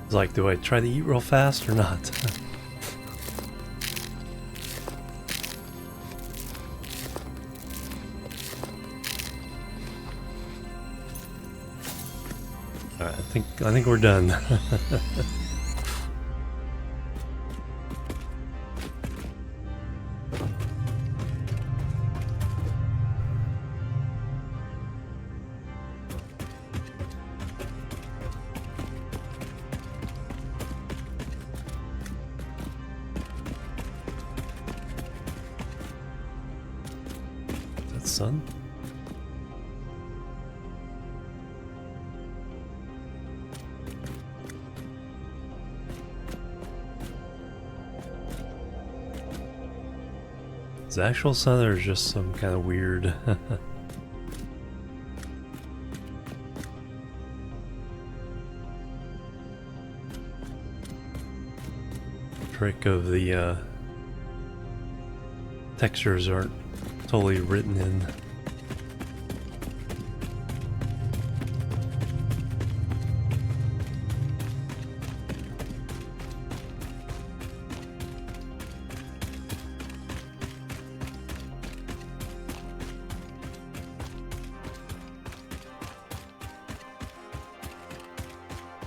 It's like, do I try to eat real fast or not? Alright, I think we're done. Sun. Is it actual sun or just some kind of weird trick of the textures aren't totally written in.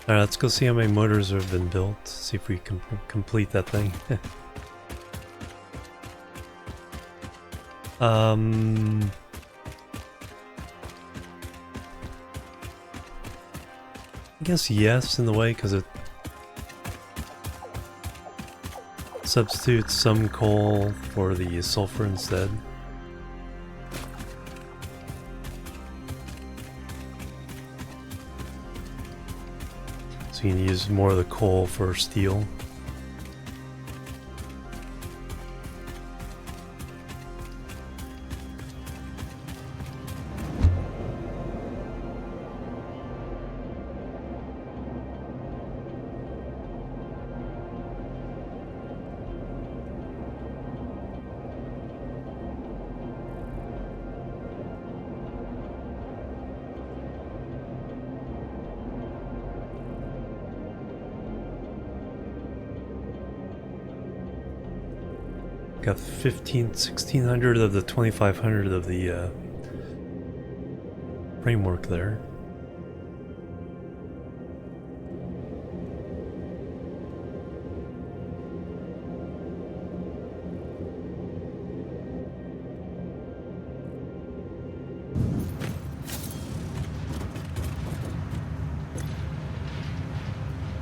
Alright, let's go see how many motors have been built. See if we can complete that thing. I guess yes in the way, because it substitutes some coal for the sulfur instead. So you can use more of the coal for steel. Got 1600 of the 2500 of the framework there.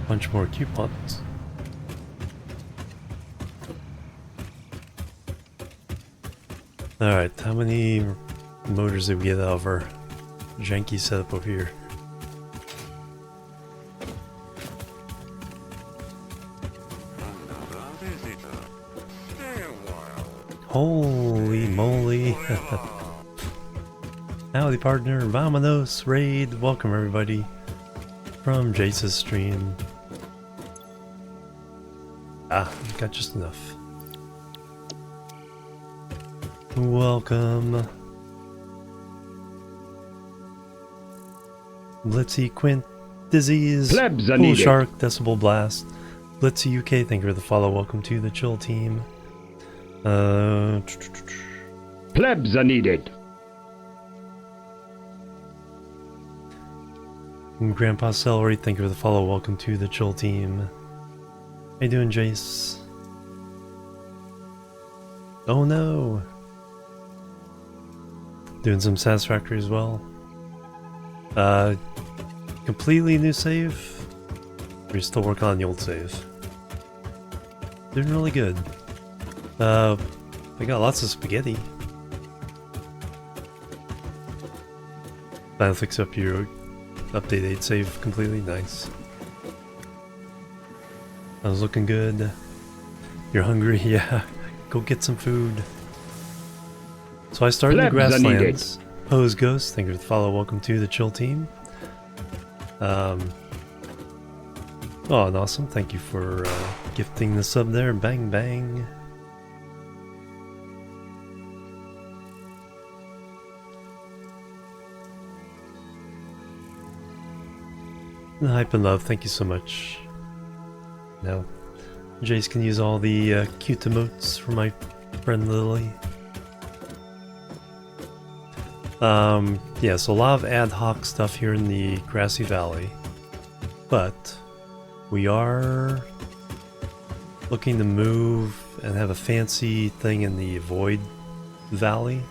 Bunch more coupons. Alright, how many motors did we get out of our janky setup over here? Another visitor. Stay a while. Holy moly! Howdy partner, Vamonos Raid! Welcome everybody from Jace's stream. Ah, got just enough. Welcome. Blitzy, Quint, Disease, Plebs are Pool needed. Shark, Decibel Blast, Blitzy UK, thank you for the follow. Welcome to the Chill Team. Plebs are needed. Grandpa Celery, thank you for the follow. Welcome to the Chill Team. How you doing, Jace? Oh no! Doing some Satisfactory as well. Completely new save? Or you still working on the old save? Doing really good. I got lots of spaghetti. That'll fix up your update 8 save completely. Nice. That was looking good. You're hungry? Yeah. Go get some food. So I started in the Plebs are needed. grasslands. Pose Ghost, thank you for the follow. Welcome to the Chill Team. Oh, and awesome. Thank you for gifting the sub there. Bang, bang. And hype and love, thank you so much. Now, Jace can use all the cute emotes for my friend Lily. Yeah, so a lot of ad hoc stuff here in the Grassy Valley, but we are looking to move and have a fancy thing in the Void Valley.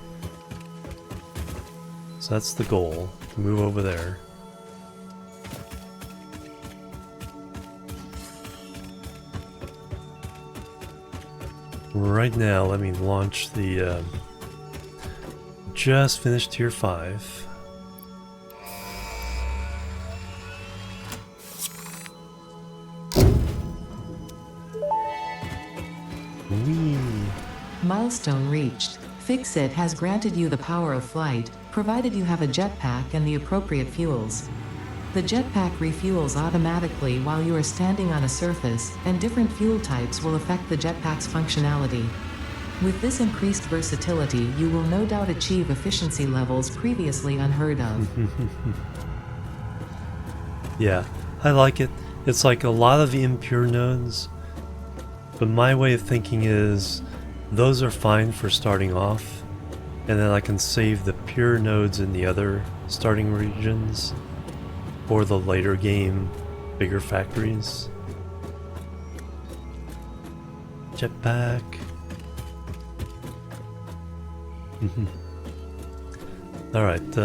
So that's the goal, move over there. Right now, let me launch the just finished tier 5. Whee! Milestone reached. Fix-It has granted you the power of flight, provided you have a jetpack and the appropriate fuels. The jetpack refuels automatically while you are standing on a surface, and different fuel types will affect the jetpack's functionality. With this increased versatility, you will no doubt achieve efficiency levels previously unheard of. Yeah, I like it. It's like a lot of impure nodes, but my way of thinking is those are fine for starting off, and then I can save the pure nodes in the other starting regions for the later game bigger factories. Jetpack. Alright,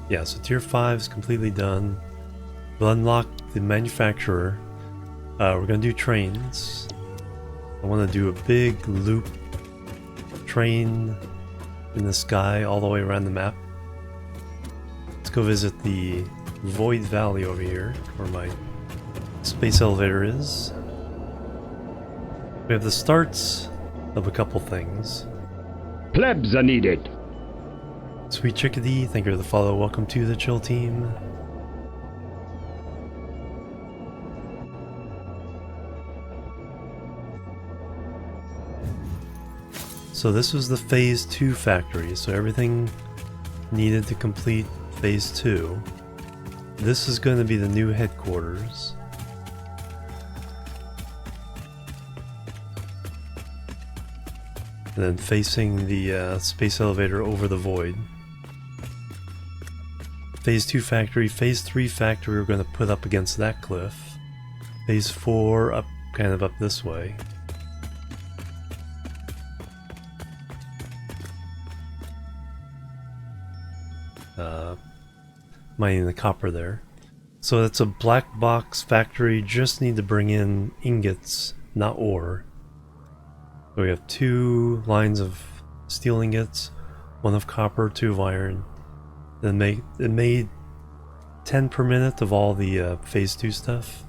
yeah, so tier 5 is completely done. We'll unlock the manufacturer. We're gonna do trains. I want to do a big loop train in the sky all the way around the map. Let's go visit the Void Valley over here, where my space elevator is. We have the starts of a couple things. Plebs are needed. Sweet Chickadee, thank you for the follow. Welcome to the Chill Team. So this was the Phase 2 factory, so everything needed to complete Phase 2. This is going to be the new headquarters. And then facing the space elevator over the void. Phase 2 factory, Phase 3 factory we're going to put up against that cliff. Phase 4 up, kind of up this way. Mining the copper there. So it's a black box factory, just need to bring in ingots, not ore. So we have 2 lines of steel ingots, 1 of copper, 2 of iron. Then it made 10 per minute of all the phase 2 stuff.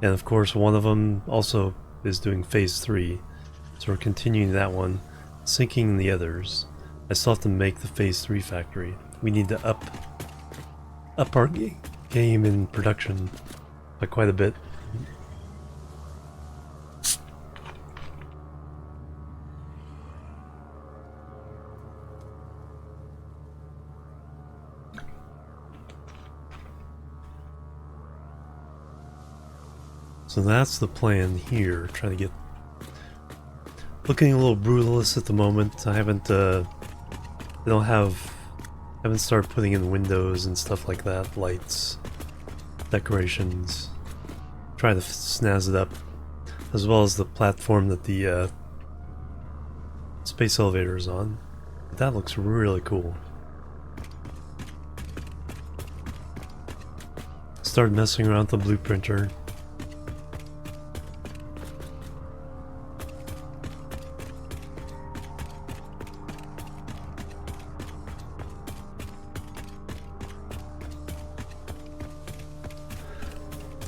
And of course one of them also is doing phase 3. So we're continuing that one, sinking the others. I still have to make the phase 3 factory. We need to up our game in production by quite a bit. So that's the plan here, trying to get... Looking a little brutalist at the moment. I haven't, haven't started putting in windows and stuff like that, lights, decorations. Try to snazz it up, as well as the platform that the space elevator is on. That looks really cool. Started messing around with the blueprinter.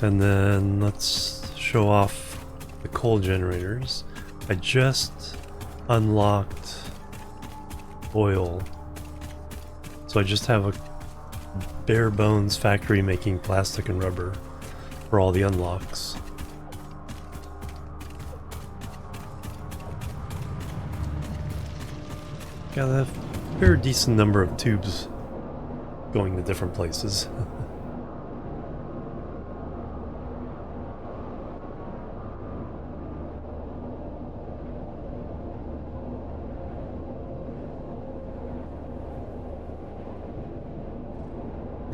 And then let's show off the coal generators. I just unlocked oil. So I just have a bare bones factory making plastic and rubber for all the unlocks. Got a very decent number of tubes going to different places.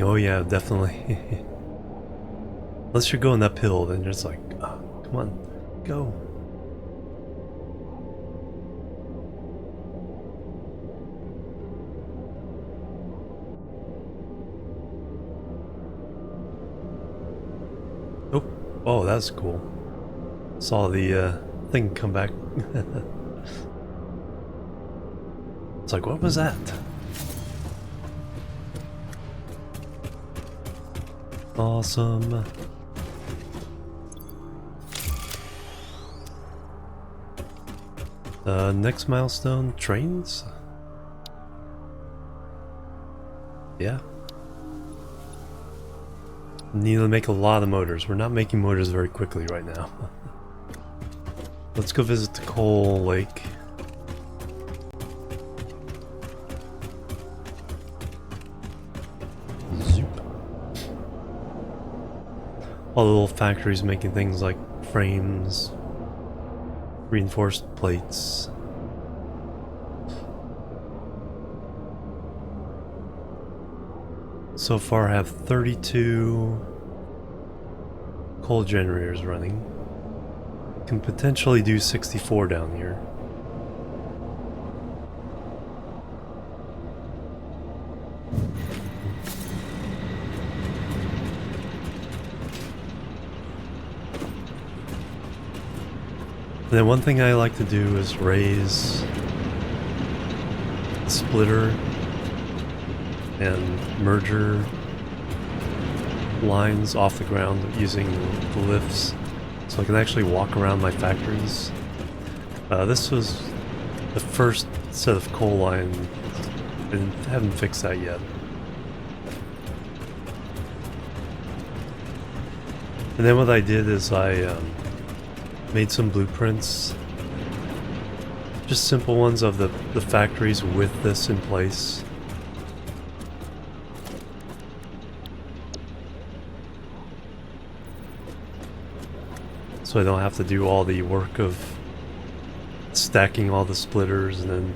Oh yeah, definitely. Unless you're going uphill, then you're just like, oh, come on, go. Oh, oh, that's cool. Saw the thing come back. It's like, what was that? Awesome. Next milestone, trains? Yeah. Need to make a lot of motors. We're not making motors very quickly right now. Let's go visit the coal lake. All the little factories making things like frames, reinforced plates. So far I have 32 coal generators running. Can potentially do 64 down here. And then one thing I like to do is raise the splitter and merger lines off the ground using the lifts, so I can actually walk around my factories. This was the first set of coal lines, and haven't fixed that yet. And then what I did is I made some blueprints, just simple ones of the factories with this in place. So I don't have to do all the work of stacking all the splitters, and then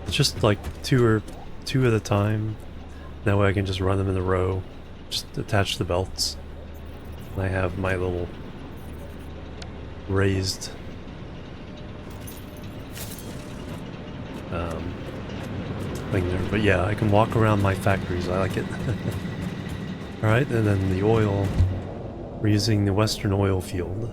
it's just like two at a time. That way I can just run them in a row, just attach the belts. And I have my little raised thing there. But yeah, I can walk around my factories. I like it. Alright, and then the oil. We're using the Western oil field.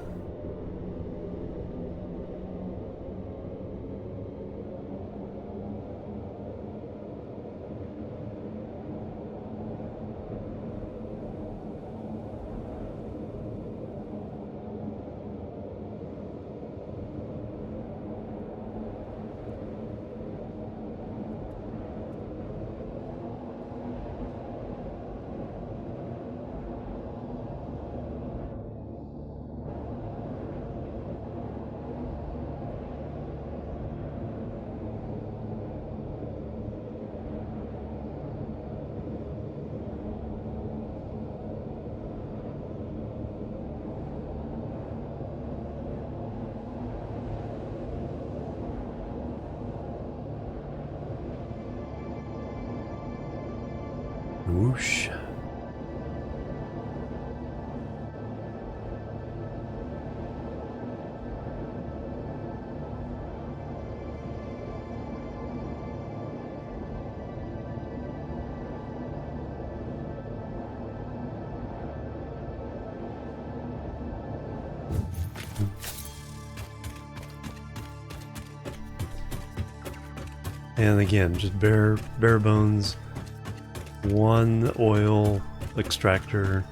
Whoosh. And again, just bare bones. One oil extractor,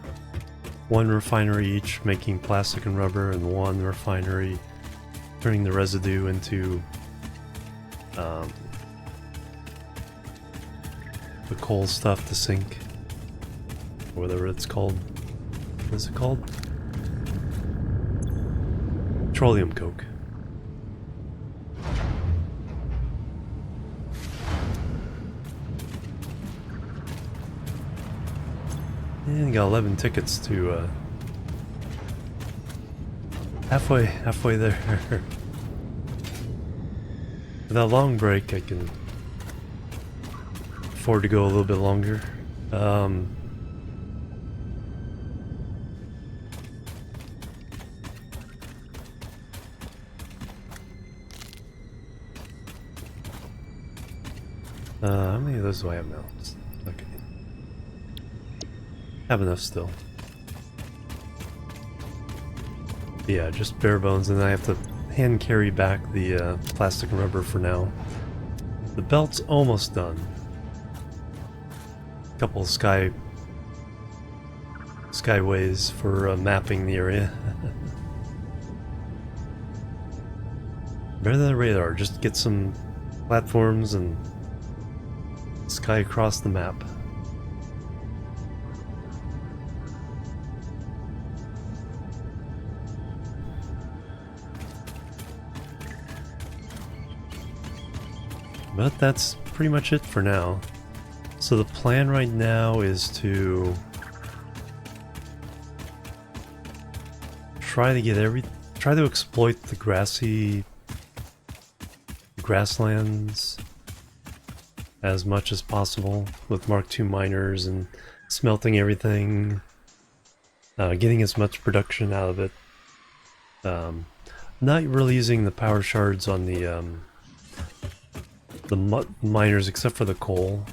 one refinery each making plastic and rubber, and one refinery turning the residue into the coal stuff to sink, or whatever it's called. What is it called? Petroleum coke. And got 11 tickets to halfway there. With that long break, I can afford to go a little bit longer. How many of those do I have now? Okay. Have enough still. Yeah, just bare bones, and I have to hand carry back the plastic and rubber for now. The belt's almost done. A couple of skyways for mapping the area. Better than a radar, just get some platforms and sky across the map. But that's pretty much it for now. So the plan right now is to try to exploit the grasslands as much as possible with Mark II miners and smelting everything, getting as much production out of it. Not really using the power shards on the miners except for the coal,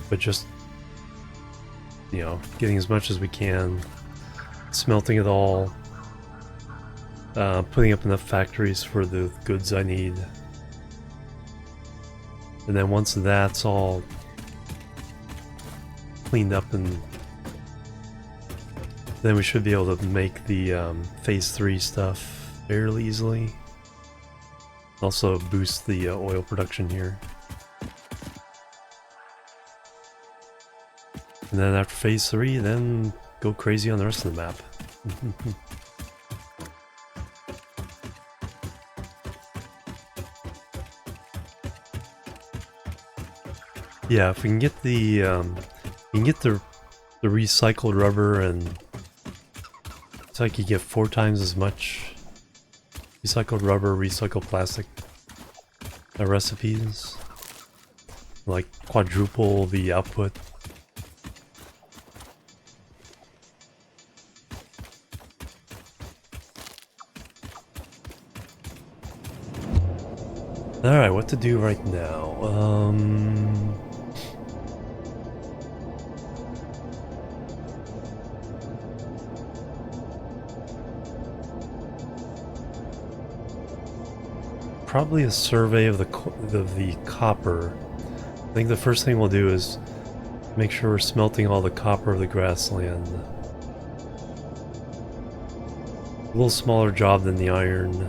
but just, you know, getting as much as we can, smelting it all, putting up enough factories for the goods I need, and then once that's all cleaned up, and then we should be able to make the phase 3 stuff fairly easily. Also boost the oil production here. And then after phase 3, then go crazy on the rest of the map. Yeah, if we can get the recycled rubber, and it's like you get 4 times as much recycled rubber, recycled plastic recipes, like quadruple the output. Alright, what to do right now? Probably a survey of the copper. I think the first thing we'll do is make sure we're smelting all the copper of the grassland. A little smaller job than the iron.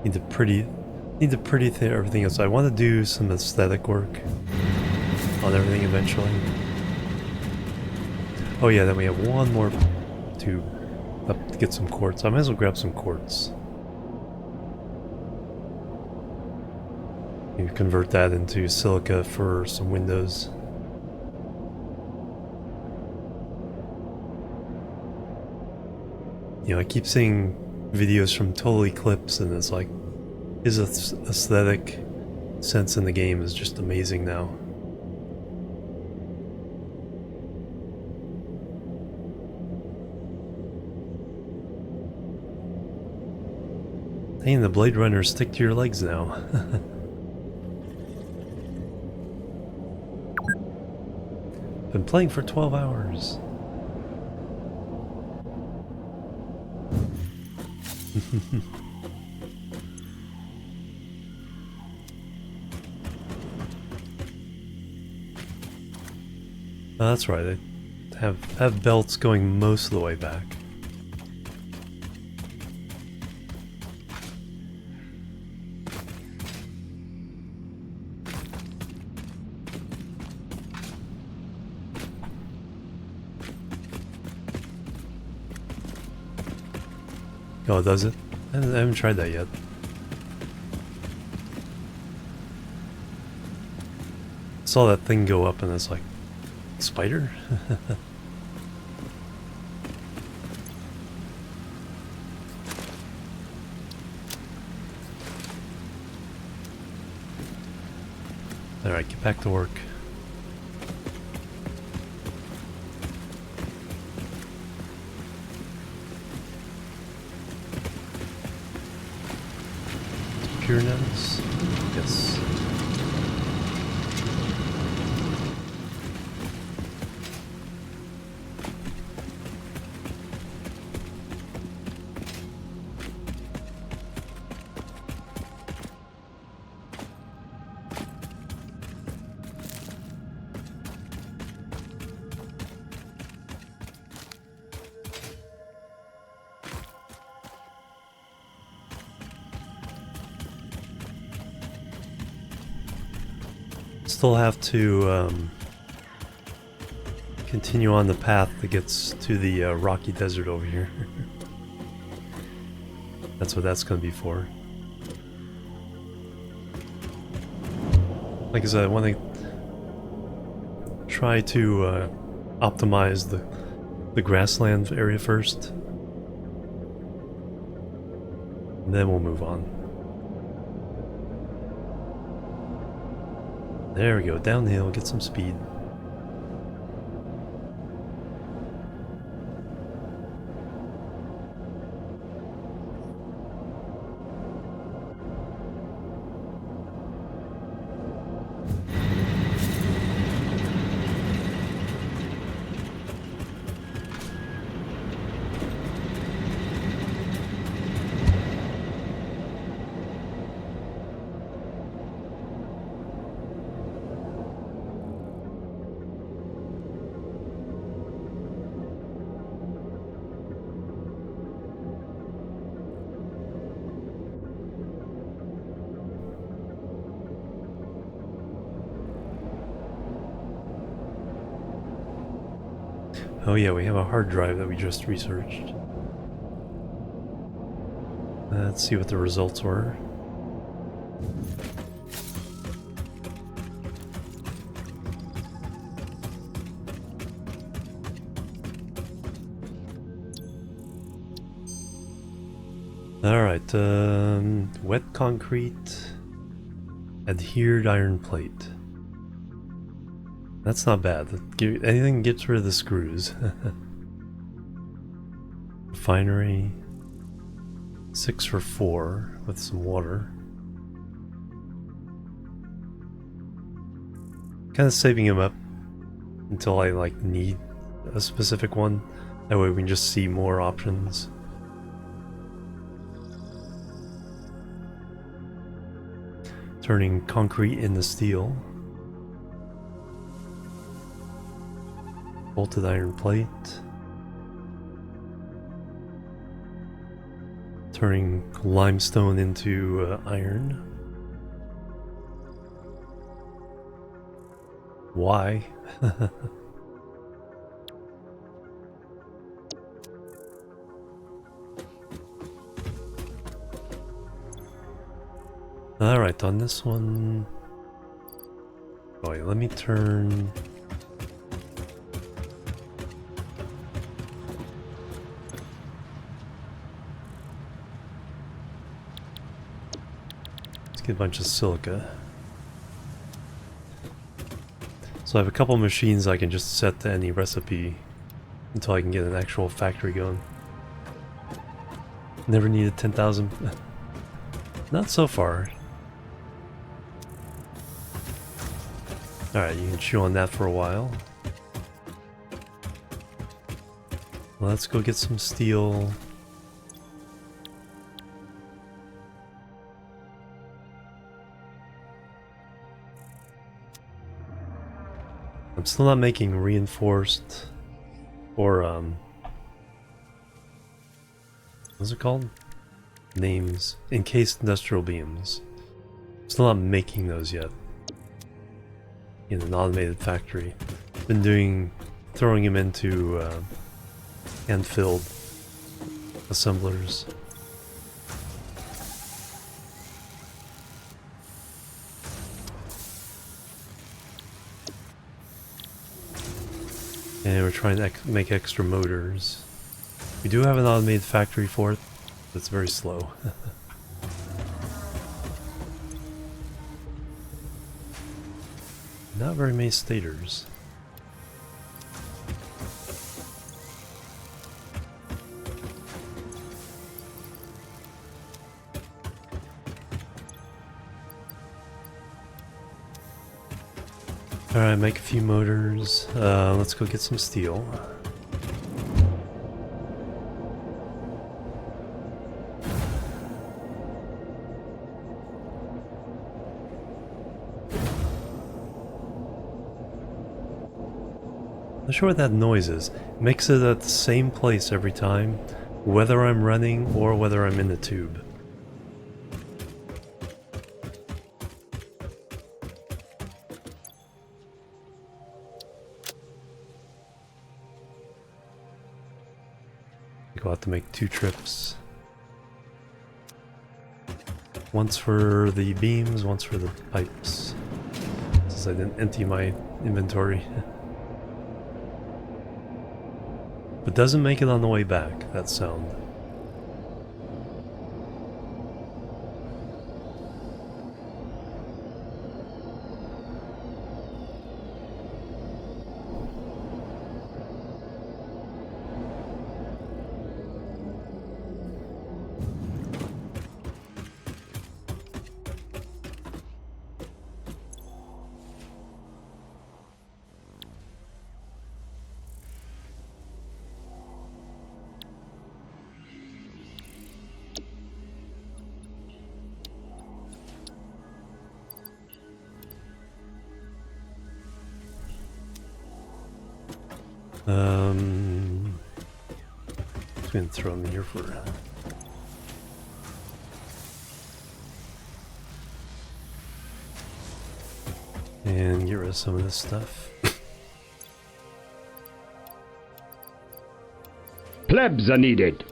Need to pretty everything else. I want to do some aesthetic work on everything eventually. Oh yeah, then we have one more tube up to get some quartz. I might as well grab some quartz. You convert that into silica for some windows. You know, I keep seeing videos from Total Eclipse, and it's like, his aesthetic sense in the game is just amazing now. Hey, the Blade Runners stick to your legs now. Been playing for 12 hours. Oh, that's right, they have belts going most of the way back. Oh, does it? I haven't tried that yet. Saw that thing go up and it's like, spider? Alright, get back to work. Pure notes? Yes. still have to continue on the path that gets to the rocky desert over here. That's what that's going to be for. Like I said, I want to try to optimize the grassland area first. And then we'll move on. There we go, downhill, get some speed. Oh yeah, we have a hard drive that we just researched. Let's see what the results were. Alright, wet concrete, adhered iron plate. That's not bad. Anything gets rid of the screws. Refinery. 6 for 4 with some water. Kind of saving him up until I like need a specific one. That way we can just see more options. Turning concrete into steel. Bolted iron plate. Turning limestone into iron. Why? Alright, on this one... Oh wait, let me turn... Get a bunch of silica. So I have a couple machines I can just set to any recipe until I can get an actual factory going. Never needed 10,000. Not so far. Alright, you can chew on that for a while. Let's go get some steel. I'm still not making reinforced or what's it called? Names. Encased industrial beams. Still not making those yet. In an automated factory. Been throwing them into hand-filled assemblers. And we're trying to make extra motors. We do have an automated factory for it, but it's very slow. Not very many stators. Alright, make a few motors. Let's go get some steel. Not sure what that noise is. It makes it at the same place every time, whether I'm running or whether I'm in the tube. We'll have to make 2 trips. Once for the beams, once for the pipes. Since I didn't empty my inventory. But doesn't make it on the way back, that sound. Just gonna throw them here for and get rid of some of this stuff. Plebs are needed.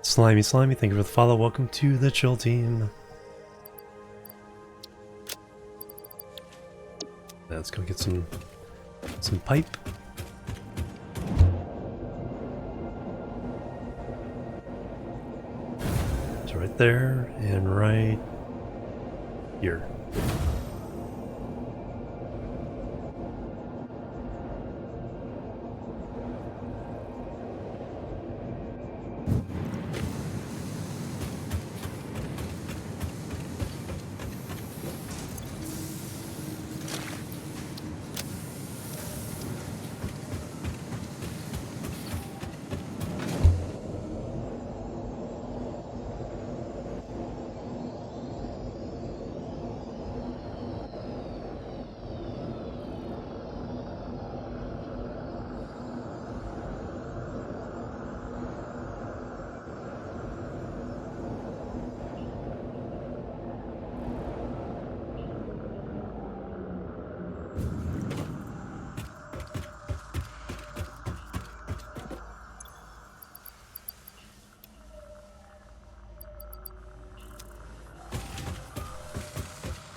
Slimy, thank you for the follow. Welcome to the chill team. Let's go get some pipe. It's right there and right here.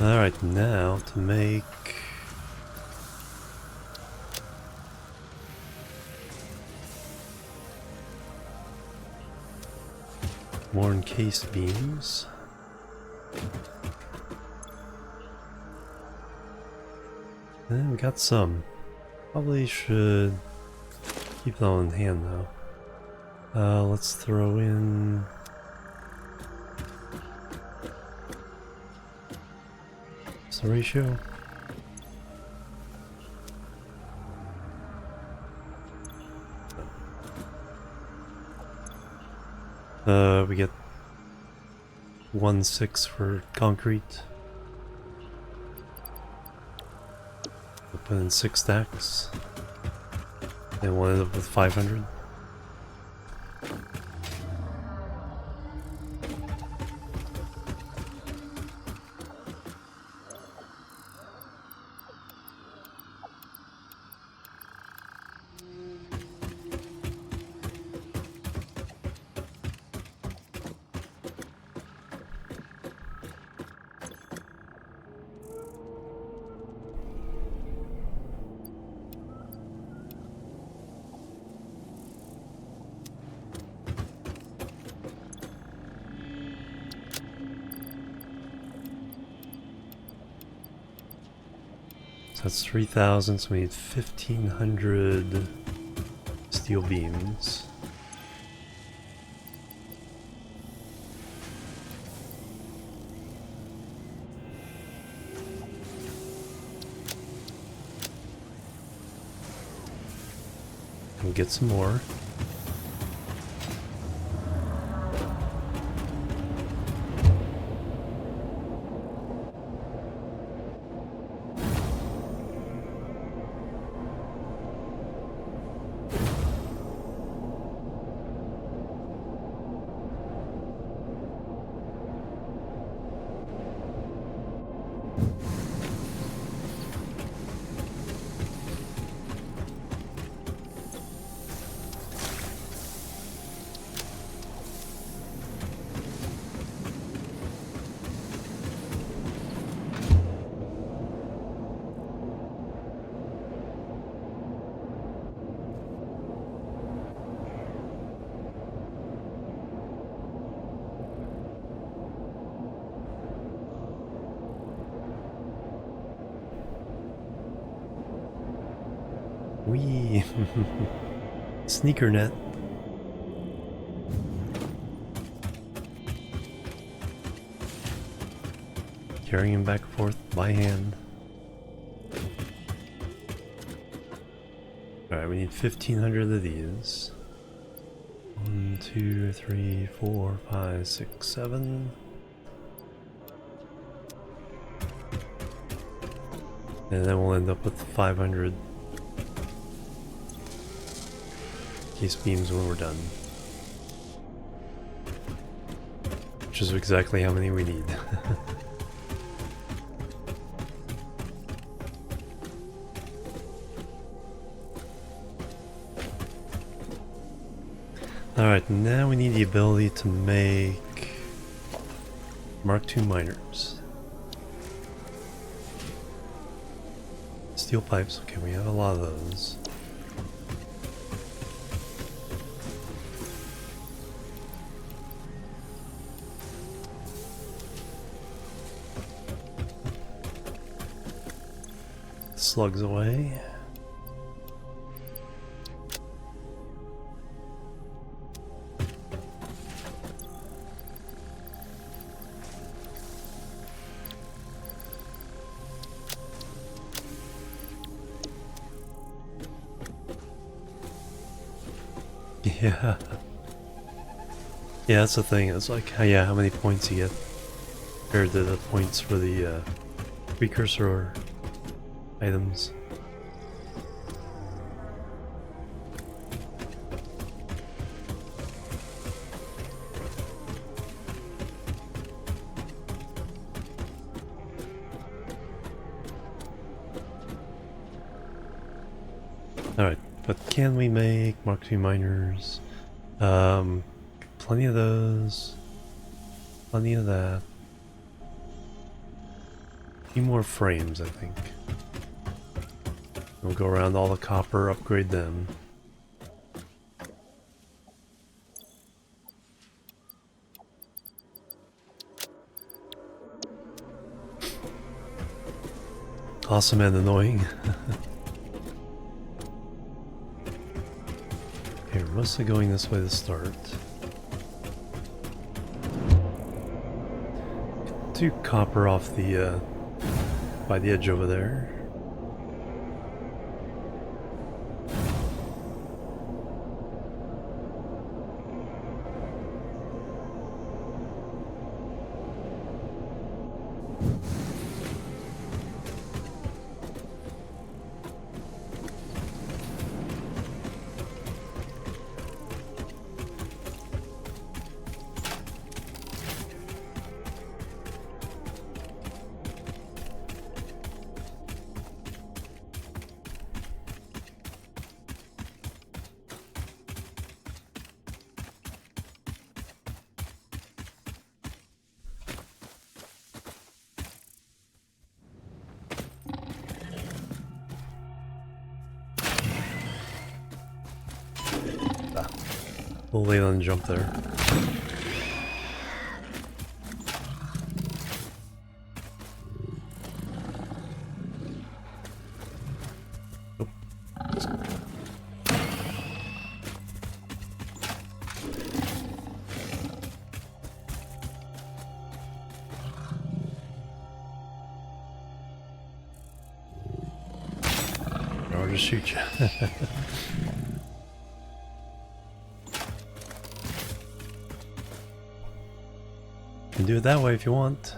Alright, now to make more encased beams. And we got some. Probably should keep that on hand though. Let's throw in the ratio. We get 1/6 for concrete. We'll put in 6 stacks. And we'll end up with 500. That's 3,000, so we need 1,500 steel beams. We'll get some more. Wee! Sneaker net. Carrying him back and forth by hand. Alright, we need 1,500 of these. 1, 2, 3, 4, 5, 6, 7. And then we'll end up with 500 case beams when we're done. Which is exactly how many we need. Alright, now we need the ability to make Mark II miners. Steel pipes, okay, we have a lot of those. Slugs away. Yeah. Yeah, that's the thing. It's like, yeah, how many points you get compared to the points for the precursor items. Alright, but can we make Mark II miners? Plenty of those. Plenty of that. A few more frames, I think. We'll go around all the copper, upgrade them. Awesome and annoying. Okay, we're mostly going this way to start. Get 2 copper off the by the edge over there. A little late on the jump there. Nope. Or just shoot you. You can do it that way if you want.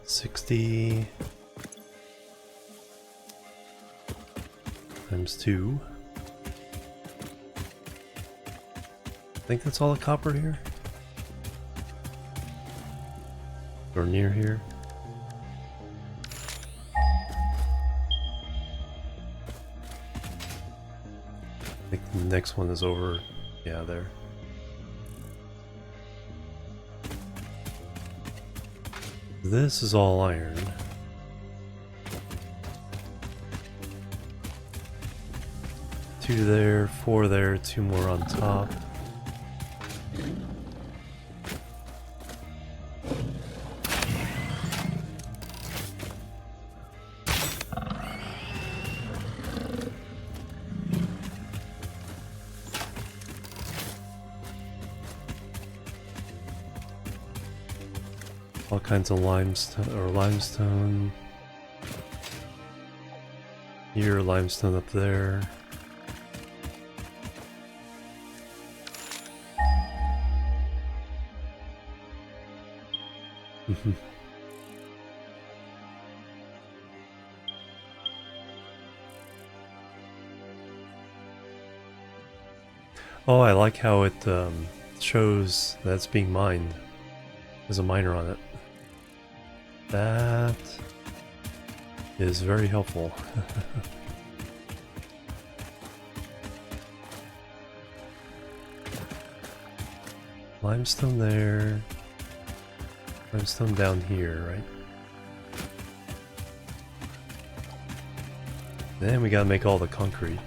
$60 times 2. I think that's all the copper here. Or near here. I think the next one is over. Yeah, there. This is all iron. Two there, four there, two more on top. All kinds of limestone. Here, limestone up there. Oh, I like how it shows that it's being mined. There's a miner on it. That is very helpful. Limestone there. Limestone down here, right? Then we gotta make all the concrete.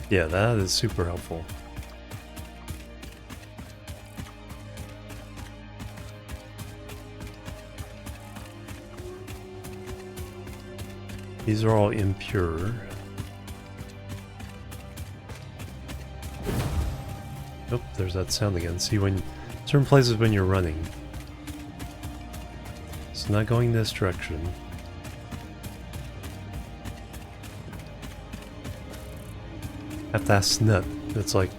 Yeah, that is super helpful. These are all impure. Oh, there's that sound again. See, when certain places when you're running. It's not going this direction. Have to ask Nut. It's like,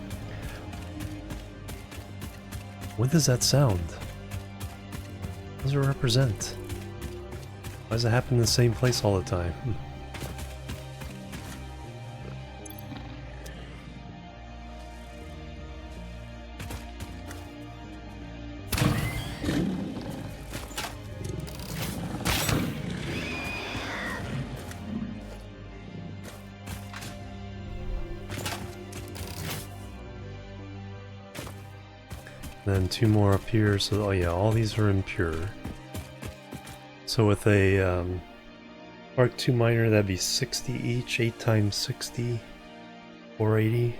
what does that sound? What does it represent? Why does it happen in the same place all the time? Then two more up here, so oh yeah, all these are impure. So with a Mark II miner, that'd be 60 each, 8 times 60, 480.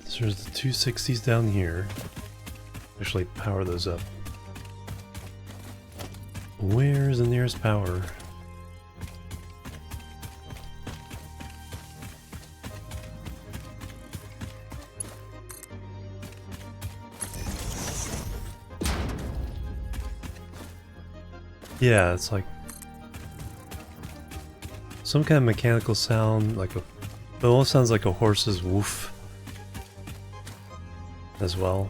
So there's the 260s down here. Actually power those up. Where's the nearest power? Yeah, it's like some kind of mechanical sound, like a, it almost sounds like a horse's woof as well.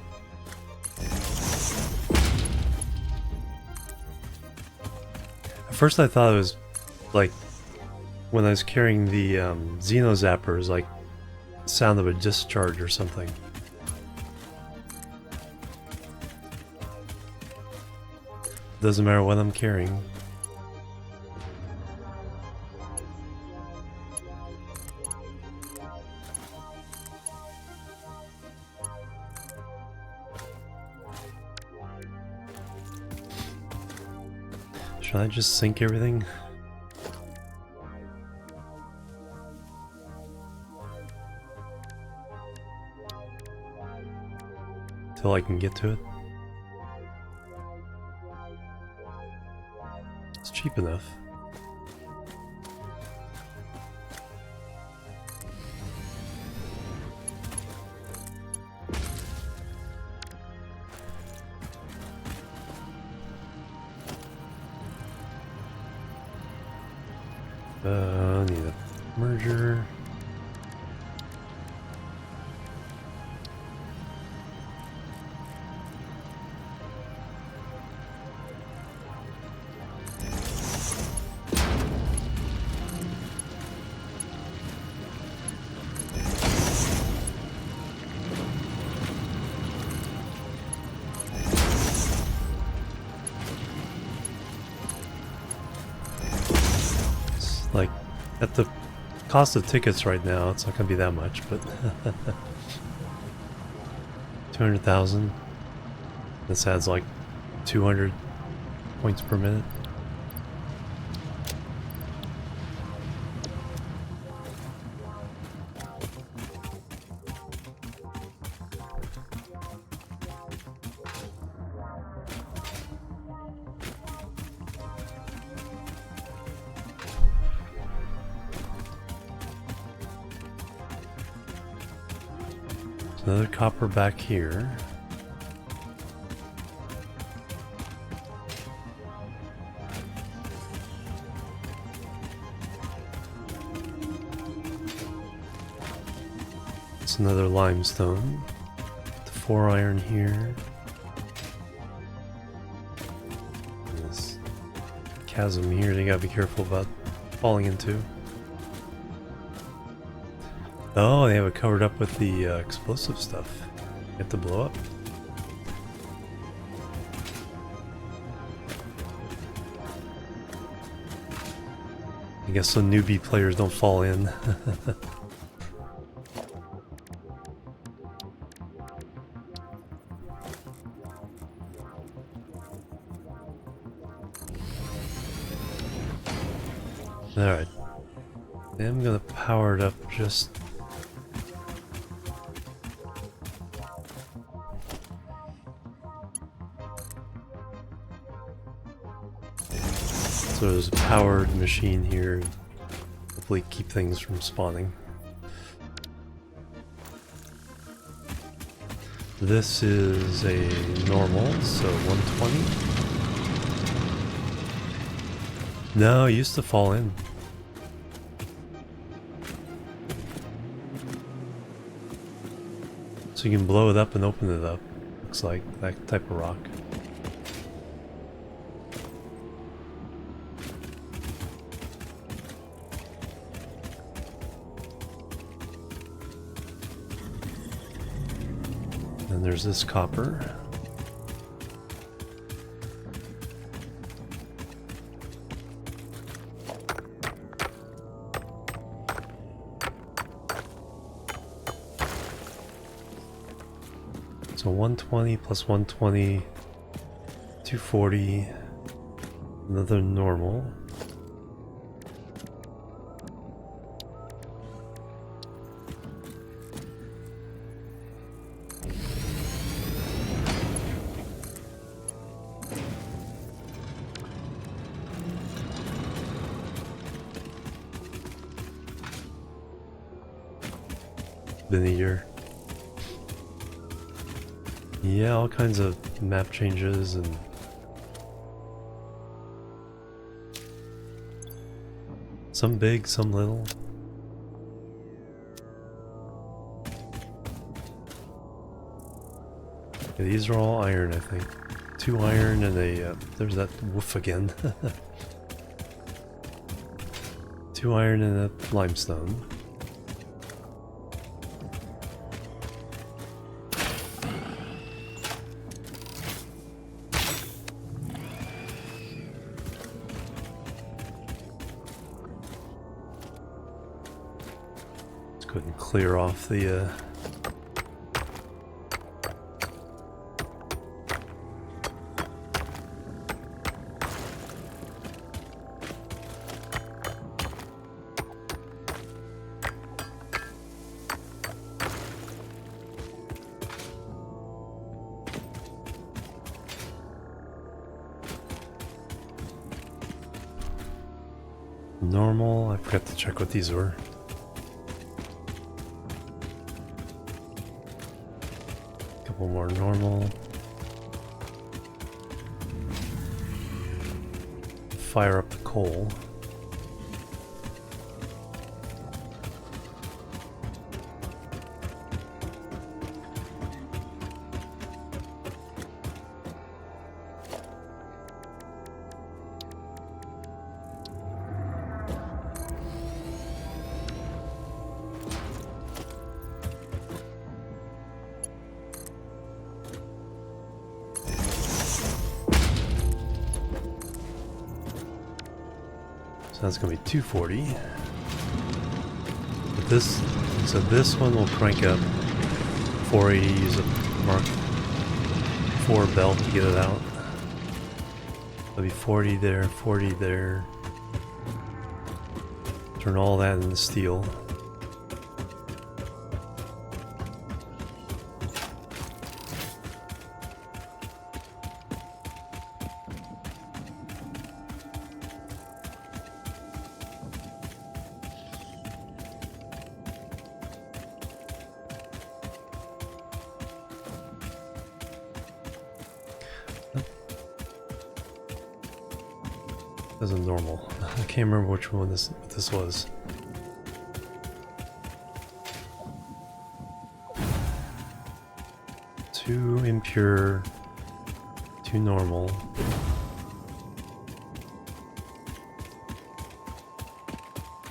At first I thought it was like when I was carrying the Xeno Zappers, like sound of a discharge or something. Doesn't matter what I'm carrying. Should I just sink everything? Till I can get to it? It's cheap enough. Need a merger. Like, at the cost of tickets right now, it's not going to be that much, but 200,000. This adds like 200 points per minute. Another copper back here. It's another limestone. The 4 iron here. This chasm here that you gotta be careful about falling into. Oh, they have it covered up with the explosive stuff. You have to blow up. I guess so newbie players don't fall in. Alright. I'm gonna power it up just... So there's a powered machine here, hopefully keep things from spawning. This is a normal, so 120. No, it used to fall in. So you can blow it up and open it up. Looks like that type of rock. And there's this copper. So 120 plus 120, 240, another normal. Linear. Yeah, all kinds of map changes and some big, some little. Yeah, these are all iron, I think. 2 iron and a, there's that woof again. 2 iron and a limestone. Go ahead and clear off the normal. I forgot to check what these were. Couple more normal. Fire up the coal. So that's gonna be 240. But this one will crank up 480, use a Mark 4 belt to get it out. That'll be 40 there, 40 there. Turn all that into steel. This is normal. I can't remember which one this was. Too impure, too normal.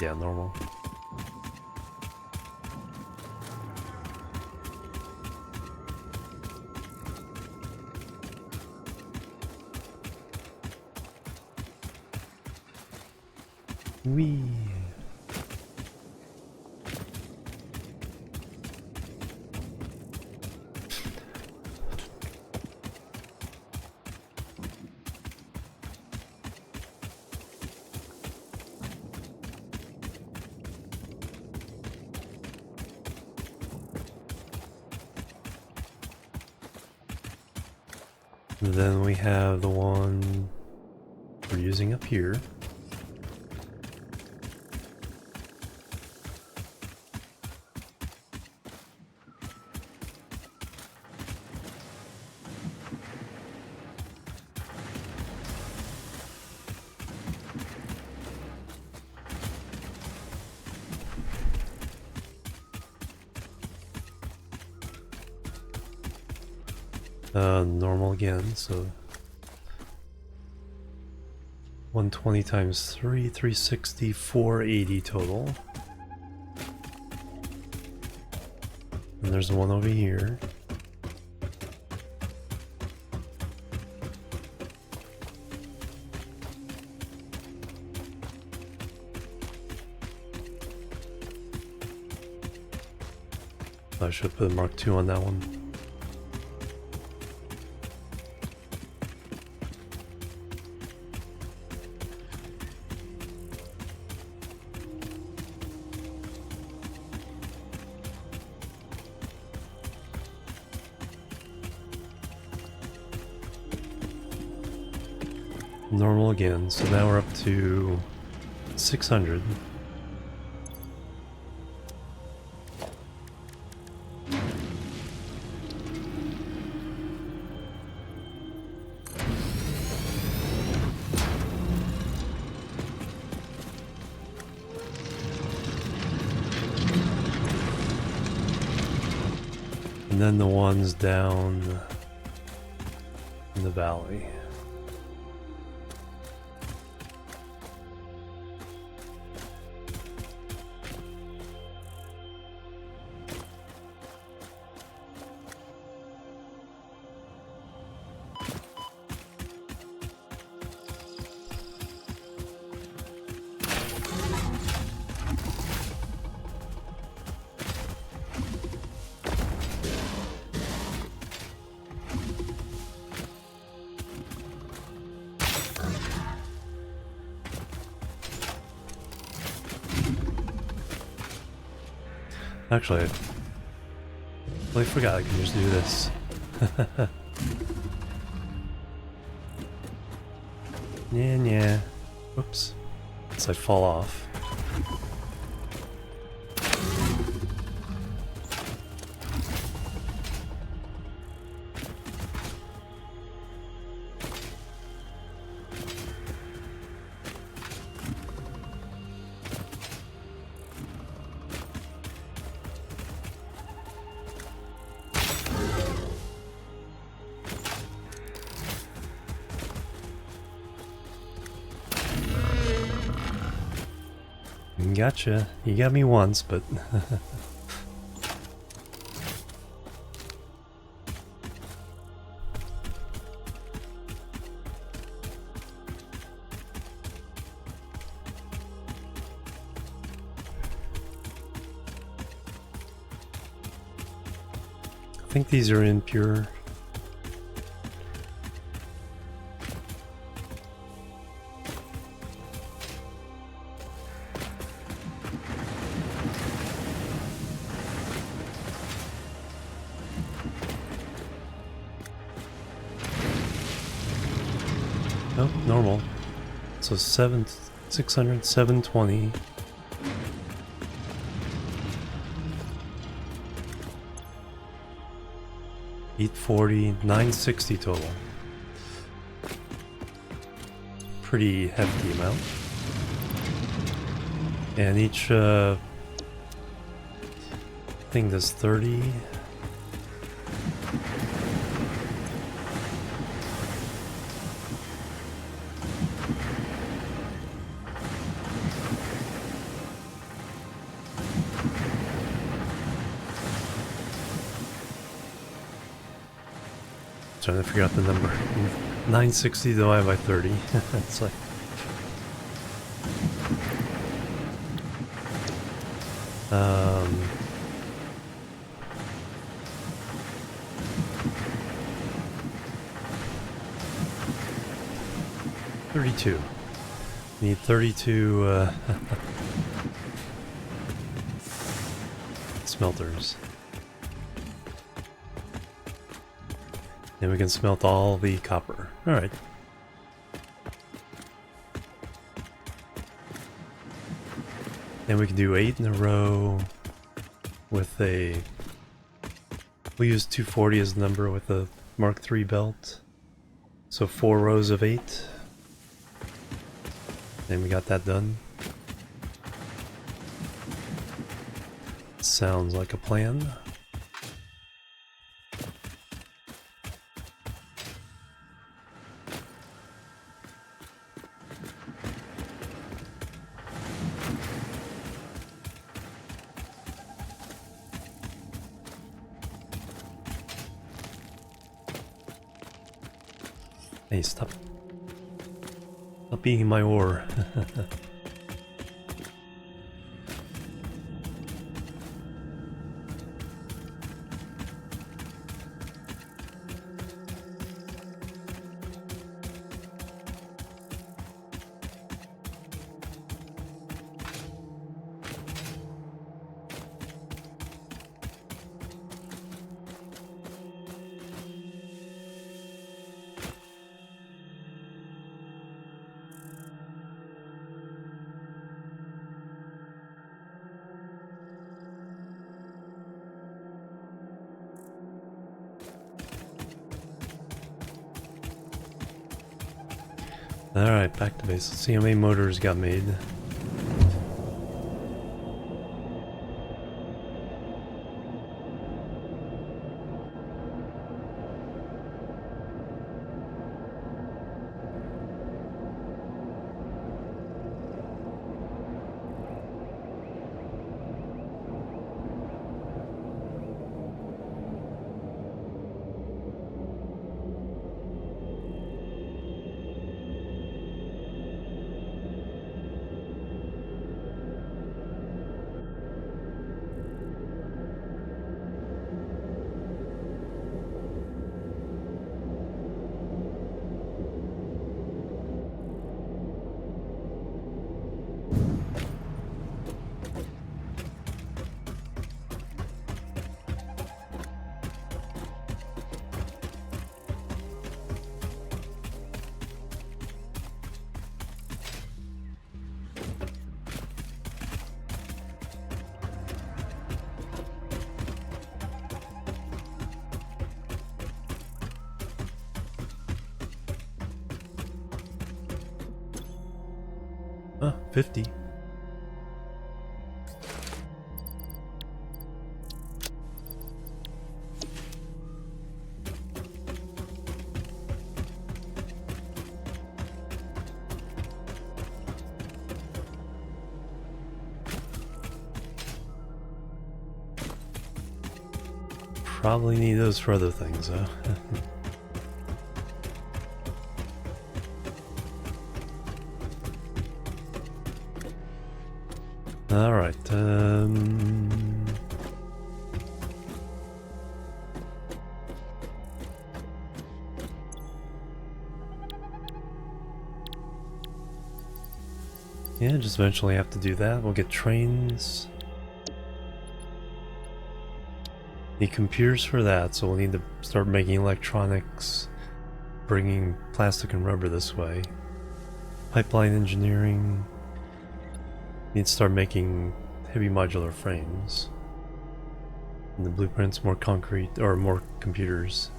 Yeah, normal. Wee. And then we have the one we're using up here. Normal again, so 120 times 3, 360, 480 total. And there's one over here. I should put a Mark II on that one. Normal again, so now we're up to 600. And then the ones down in the valley. Actually, I forgot I can just do this. Yeah. Whoops. As I fall off. Gotcha. You got me once, but... think these are impure. Oh, normal. So 600, 720. $840, $960 total. Pretty hefty amount. And each thing does 30. Trying to figure out the number. 960 divided by 30. It's like $32. Need 32 smelters. And we can smelt all the copper. Alright. And we can do 8 in a row with a... We'll use 240 as the number with a Mark III belt. So 4 rows of 8. And we got that done. Sounds like a plan. Hey, stop eating my ore. Alright, back to base. Let's see how many motors got made. Ah, 50. Probably need those for other things, though. Alright, Yeah, just eventually have to do that. We'll get trains. Need computers for that, so we'll need to start making electronics, bringing plastic and rubber this way. Pipeline engineering. Need to start making heavy modular frames. And the blueprints, more concrete, or more computers.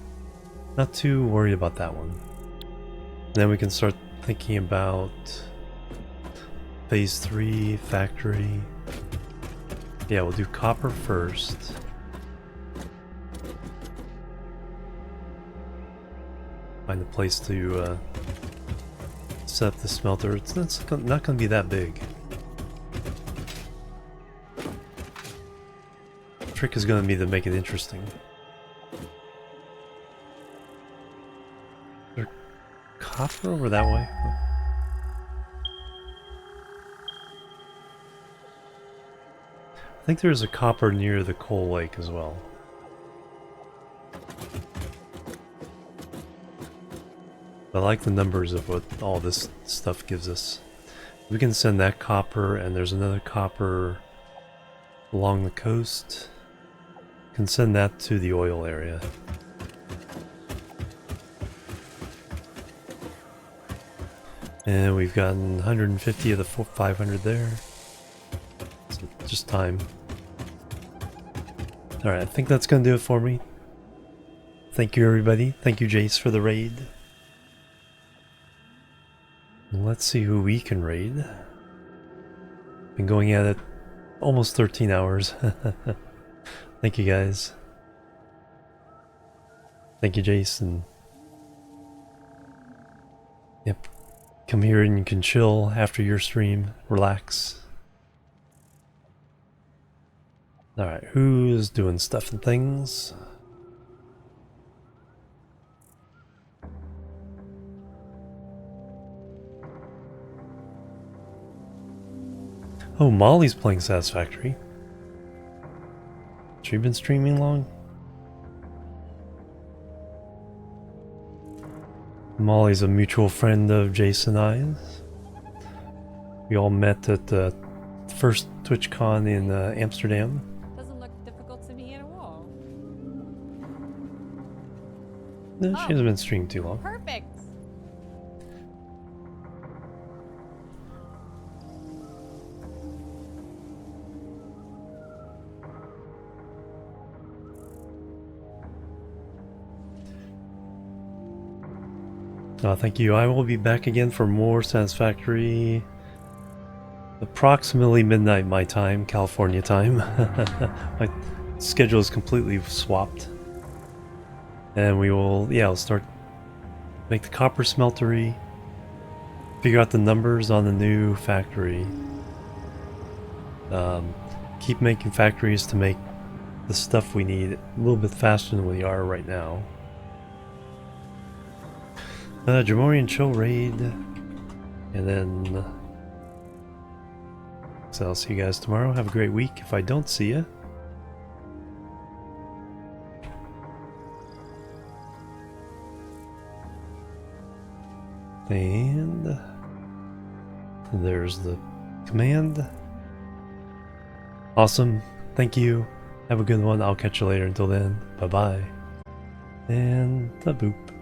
Not too worried about that one. And then we can start thinking about Phase 3, factory. Yeah, we'll do copper first. Find a place to set up the smelter. It's not going to be that big. The trick is going to be to make it interesting. Is there copper over that way? I think there's a copper near the coal lake as well. I like the numbers of what all this stuff gives us. We can send that copper, and there's another copper along the coast. Can send that to the oil area. And we've gotten 150 of the 500 there. So just time. Alright, I think that's going to do it for me. Thank you, everybody. Thank you, Jace, for the raid. Let's see who we can raid. Been going at it almost 13 hours. Thank you, guys. Thank you, Jason. Yep. Come here and you can chill after your stream. Relax. Alright, who's doing stuff and things? Oh, Molly's playing Satisfactory. Has she been streaming long? Molly's a mutual friend of Jason and I's. We all met at the first TwitchCon in Amsterdam. Doesn't look difficult to me at all. No, she hasn't been streaming too long. Perfect. Thank you. I will be back again for more Satisfactory. Approximately midnight my time, California time. My schedule is completely swapped. And we will, yeah, we'll start make the copper smeltery. Figure out the numbers on the new factory. Keep making factories to make the stuff we need a little bit faster than we are right now. Jimorian chill raid, and then so I'll see you guys tomorrow. Have a great week if I don't see you. And there's the command. Awesome. Thank you. Have a good one. I'll catch you later. Until then, bye bye. And the boop.